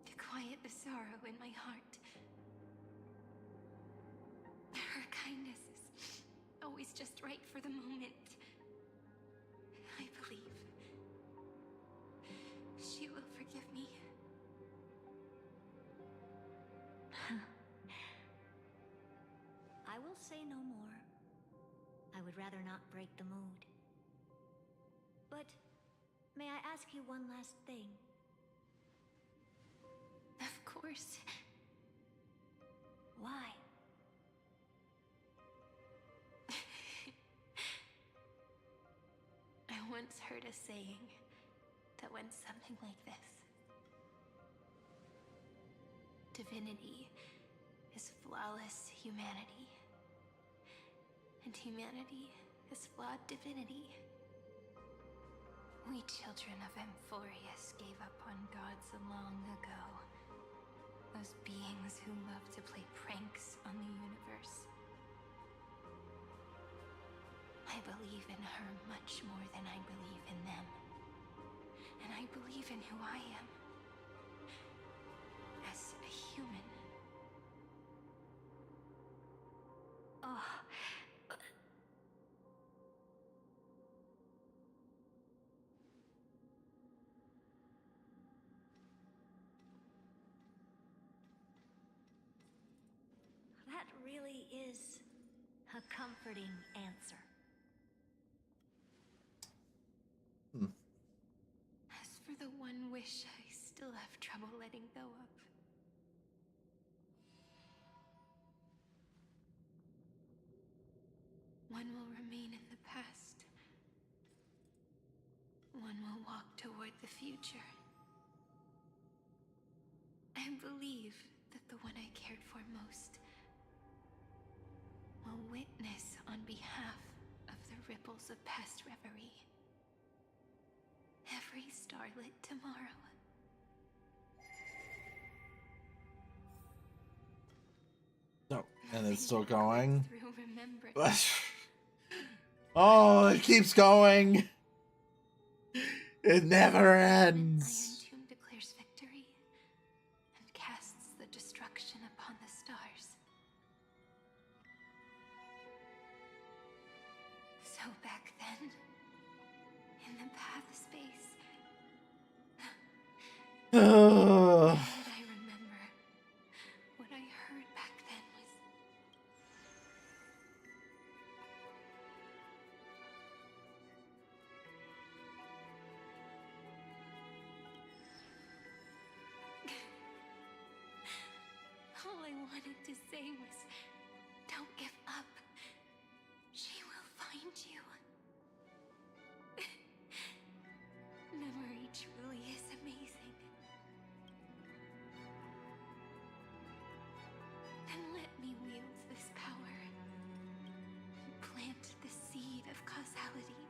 to quiet the sorrow in my heart. Her kindness is always just right for the moment. I believe she will forgive me. I will say no more. I would rather not break the mood. But may I ask you one last thing? Of course. Why? I once heard a saying that went something like this. Divinity is flawless humanity, and humanity is flawed divinity. We children of Amphorius gave up on gods long ago. Those beings who love to play pranks on the universe. I believe in her much more than I believe in them. And I believe in who I am. As a human. Oh. That really is a comforting answer. As for the one wish I still have trouble letting go of. One will remain in the past. One will walk toward the future. I believe that the one I cared for most will witness on behalf of the ripples of past reverie. Every starlit tomorrow. No, and it's still going. Through remembrance. Oh, it keeps going. It never ends. Iron Tomb declares victory and casts the destruction upon the stars. So back then, in the path space, what did I remember? What I heard back then was all I wanted to say was, don't give up. She will find you. Memory truly is amazing. Then let me wield this power and plant the seed of causality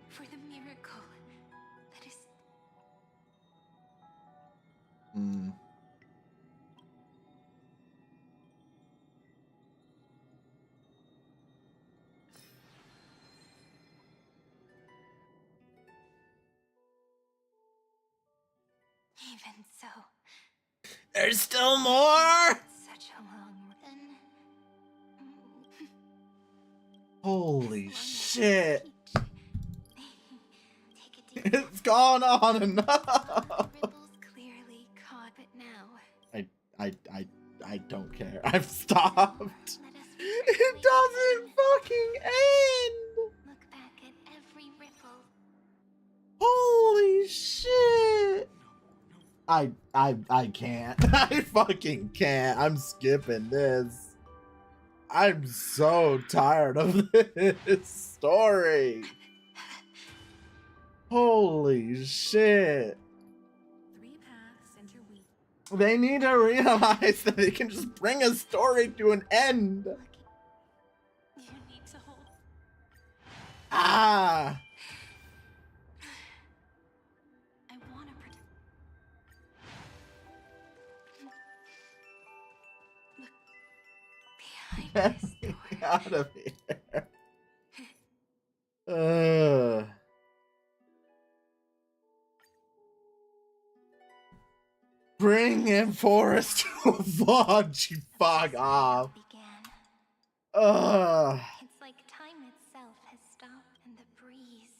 for the miracle that is Even so, There's still more. such a long run. Holy shit! Take a deep It's gone on enough. ripples clearly caught, but now I don't care. I've stopped. let us It doesn't fucking end. look back at every ripple. Holy shit! I can't. I fucking can't. I'm skipping this. I'm so tired of this story. Holy shit. 3 paths interweave. They need to realize that they can just bring a story to an end. You need to hold. Ah. I want to protect. Look behind Get this me door. out of here. Bring him Forrest to a vlog, you fuck off. Ugh. It's like time itself has stopped and the breeze.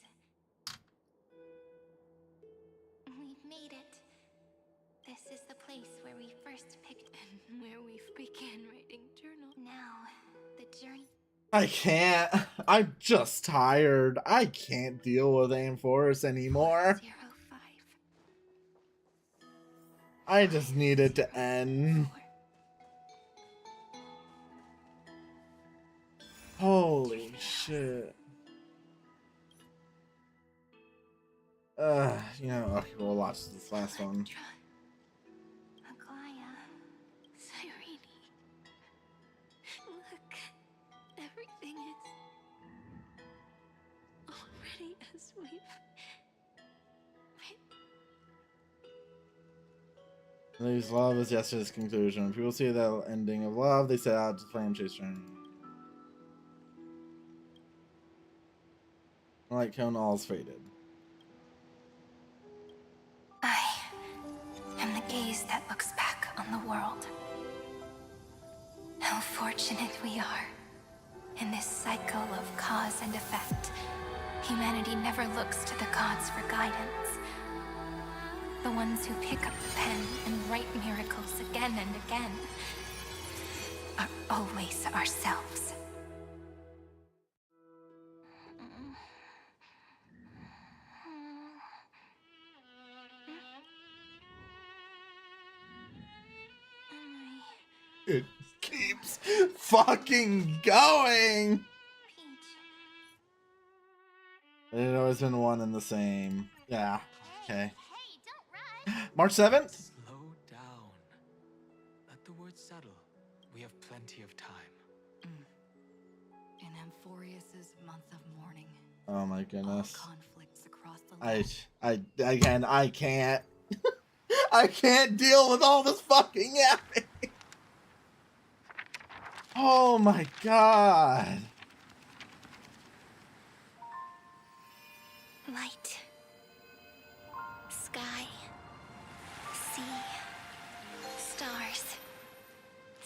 We've made it. This is the place where we first picked and where we began writing journal. Now, the journey. I can't. I'm just tired. I can't deal with Aim Forest anymore. 05. I just need it to end. Holy shit. You know, okay, we'll watch this last one. Aglaya. Cyrene. Look. Everything is already as we've Leaves love is yesterday's conclusion. When people see the ending of love, they set out to flame chase journey. Like cone, all's faded. I am the gaze that looks back on the world. How fortunate we are. In this cycle of cause and effect, humanity never looks to the gods for guidance. The ones who pick up the pen and write miracles again and again are always ourselves. It keeps fucking going. It had always been one and the same. Yeah. Okay. March 7th? Slow down. Let the words settle. We have plenty of time. In Amphorius's month of mourning, Oh my goodness. conflicts across the land. I can't. I can't deal with all this fucking yapping. Oh my god. Light. Sky. Sea. Stars.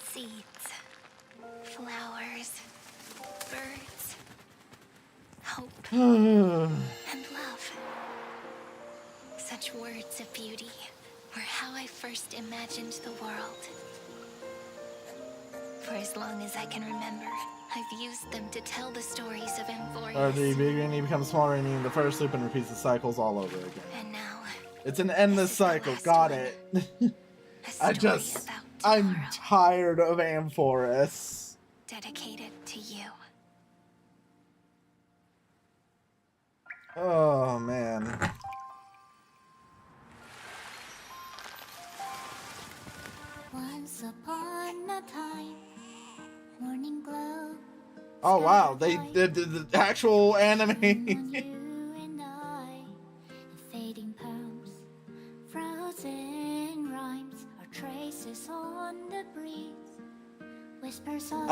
Seeds. Flowers. Birds. Hope. And love. Such words of beauty were how I first imagined the world. For as long as I can remember, I've used them to tell the stories of Amphorius. The beginning becomes smaller, and the first loop and repeats the cycles all over again. And now, it's an endless cycle. Got it. I'm tired of Amphorus. dedicated to you. Oh man. Once upon a time, morning glow. Oh wow, they did the actual anime. You and I, the fading poems, frozen rhymes, or traces on the breeze. Whispers of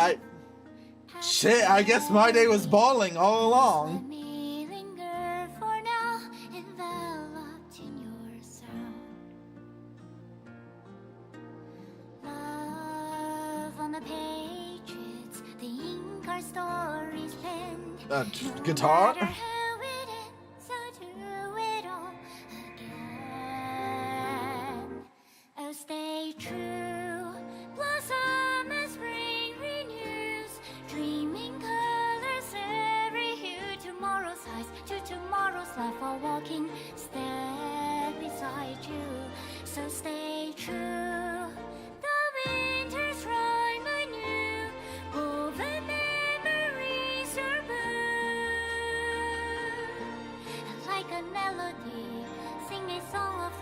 Shit, I guess my day was bawling all along. let me linger for now, enveloped in your sound. Guitar? No matter how it ends, I'll do it all again. Oh, stay true, blossom as spring renews, dreaming colors every hue. Tomorrow's eyes to tomorrow's life, while walking step beside you. So stay true. The winter's rhyme anew, woven memories are blue. Like a melody, sing a song of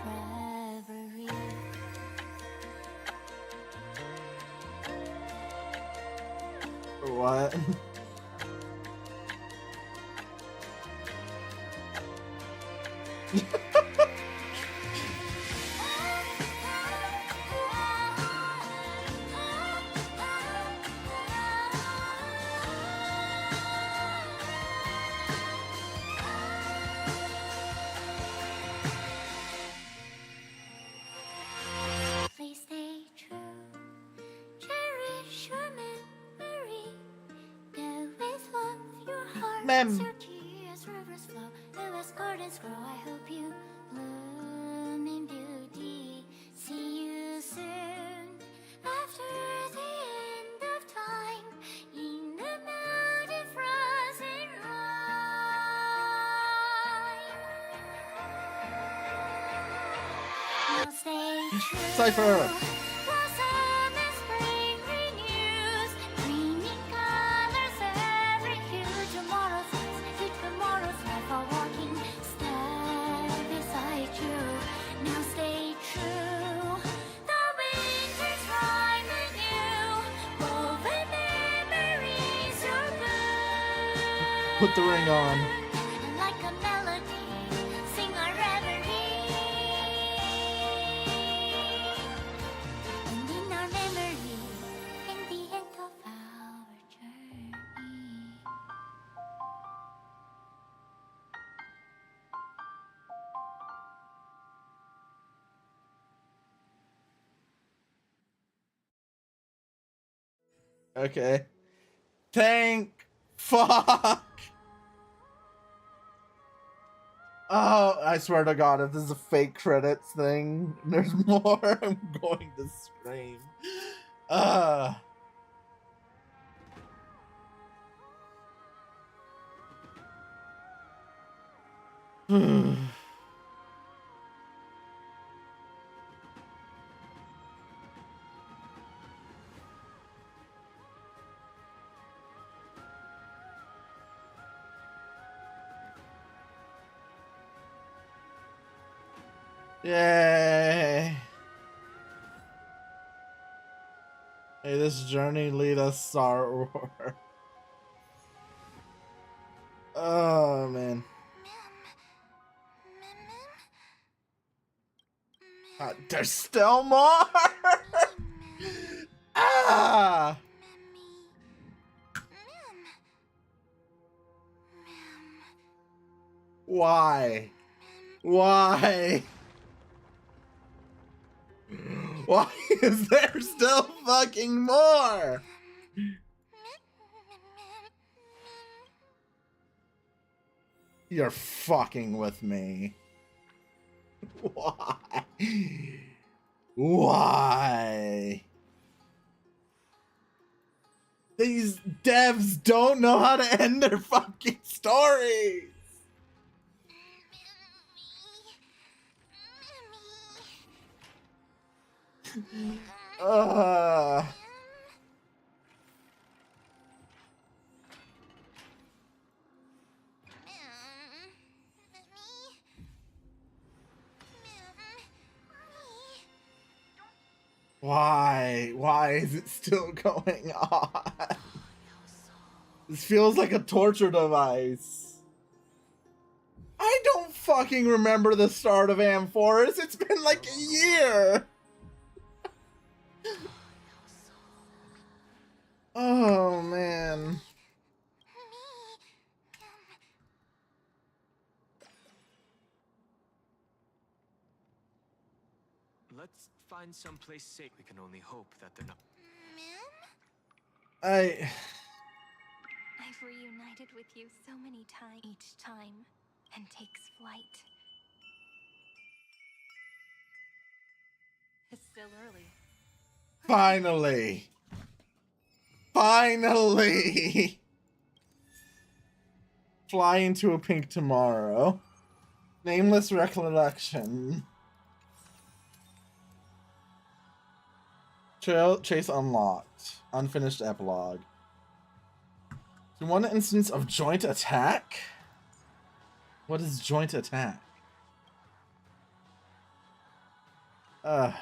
reverie. What? Please stay true, cherish your memory. Go with love, your heart, Mem. your tears, rivers flow, as gardens grow. I hope you bloom in beauty. See you soon, after the end of time, in the mountain frozen rime. Now stay true. Cypher. Blossom as spring renews, dreaming colors every hue. Tomorrow's eyes to tomorrow's life are walking step beside you. Now stay true. The winter's rhyme anew, woven memories are blue. Put the ring on. And like a melody, sing our reverie. And in our memory, in the end of our journey. Okay. Thank fuck. Oh, I swear to God, if this is a fake credits thing, there's more, I'm going to scream. Yay. Hey, this journey lead us Star Wars. Oh, man. There's still more! Ah! Why? Why? Why is there still fucking more? You're fucking with me. Why? Why? These devs don't know how to end their fucking stories. Why? Why is it still going on? This feels like a torture device. I don't fucking remember the start of Amforest. It's been like a year. Oh, man. Let's find someplace safe. We can only hope that they're not. I reunited with you so many times each time and takes flight. It's still early. Finally! Finally! Fly into a pink tomorrow. Nameless recollection. Trail chase unlocked. Unfinished epilogue. So one instance of joint attack? What is joint attack? Oh,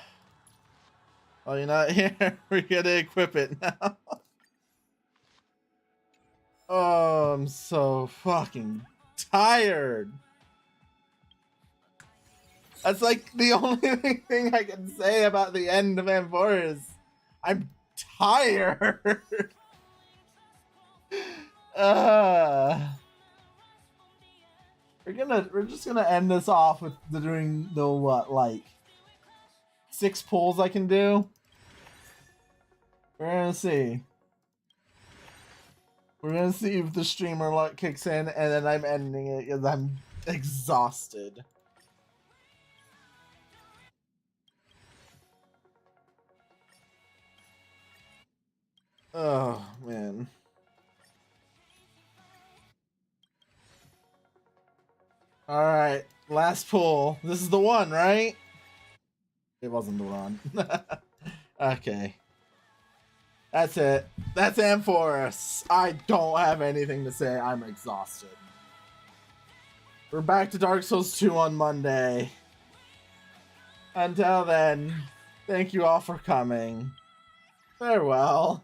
you're not here. We gotta equip it now. Oh, I'm so fucking tired. That's like the only thing I can say about the end of M4 is I'm tired. We're just gonna end this off with doing the what, like 6 pulls I can do. We're gonna see. We're gonna see if the streamer luck kicks in, and then I'm ending it because I'm exhausted. Oh man. All right, last pull. This is the one, right? It wasn't the one. Okay. That's it. That's M4S. I don't have anything to say. I'm exhausted. We're back to Dark Souls 2 on Monday. Until then, thank you all for coming. Farewell.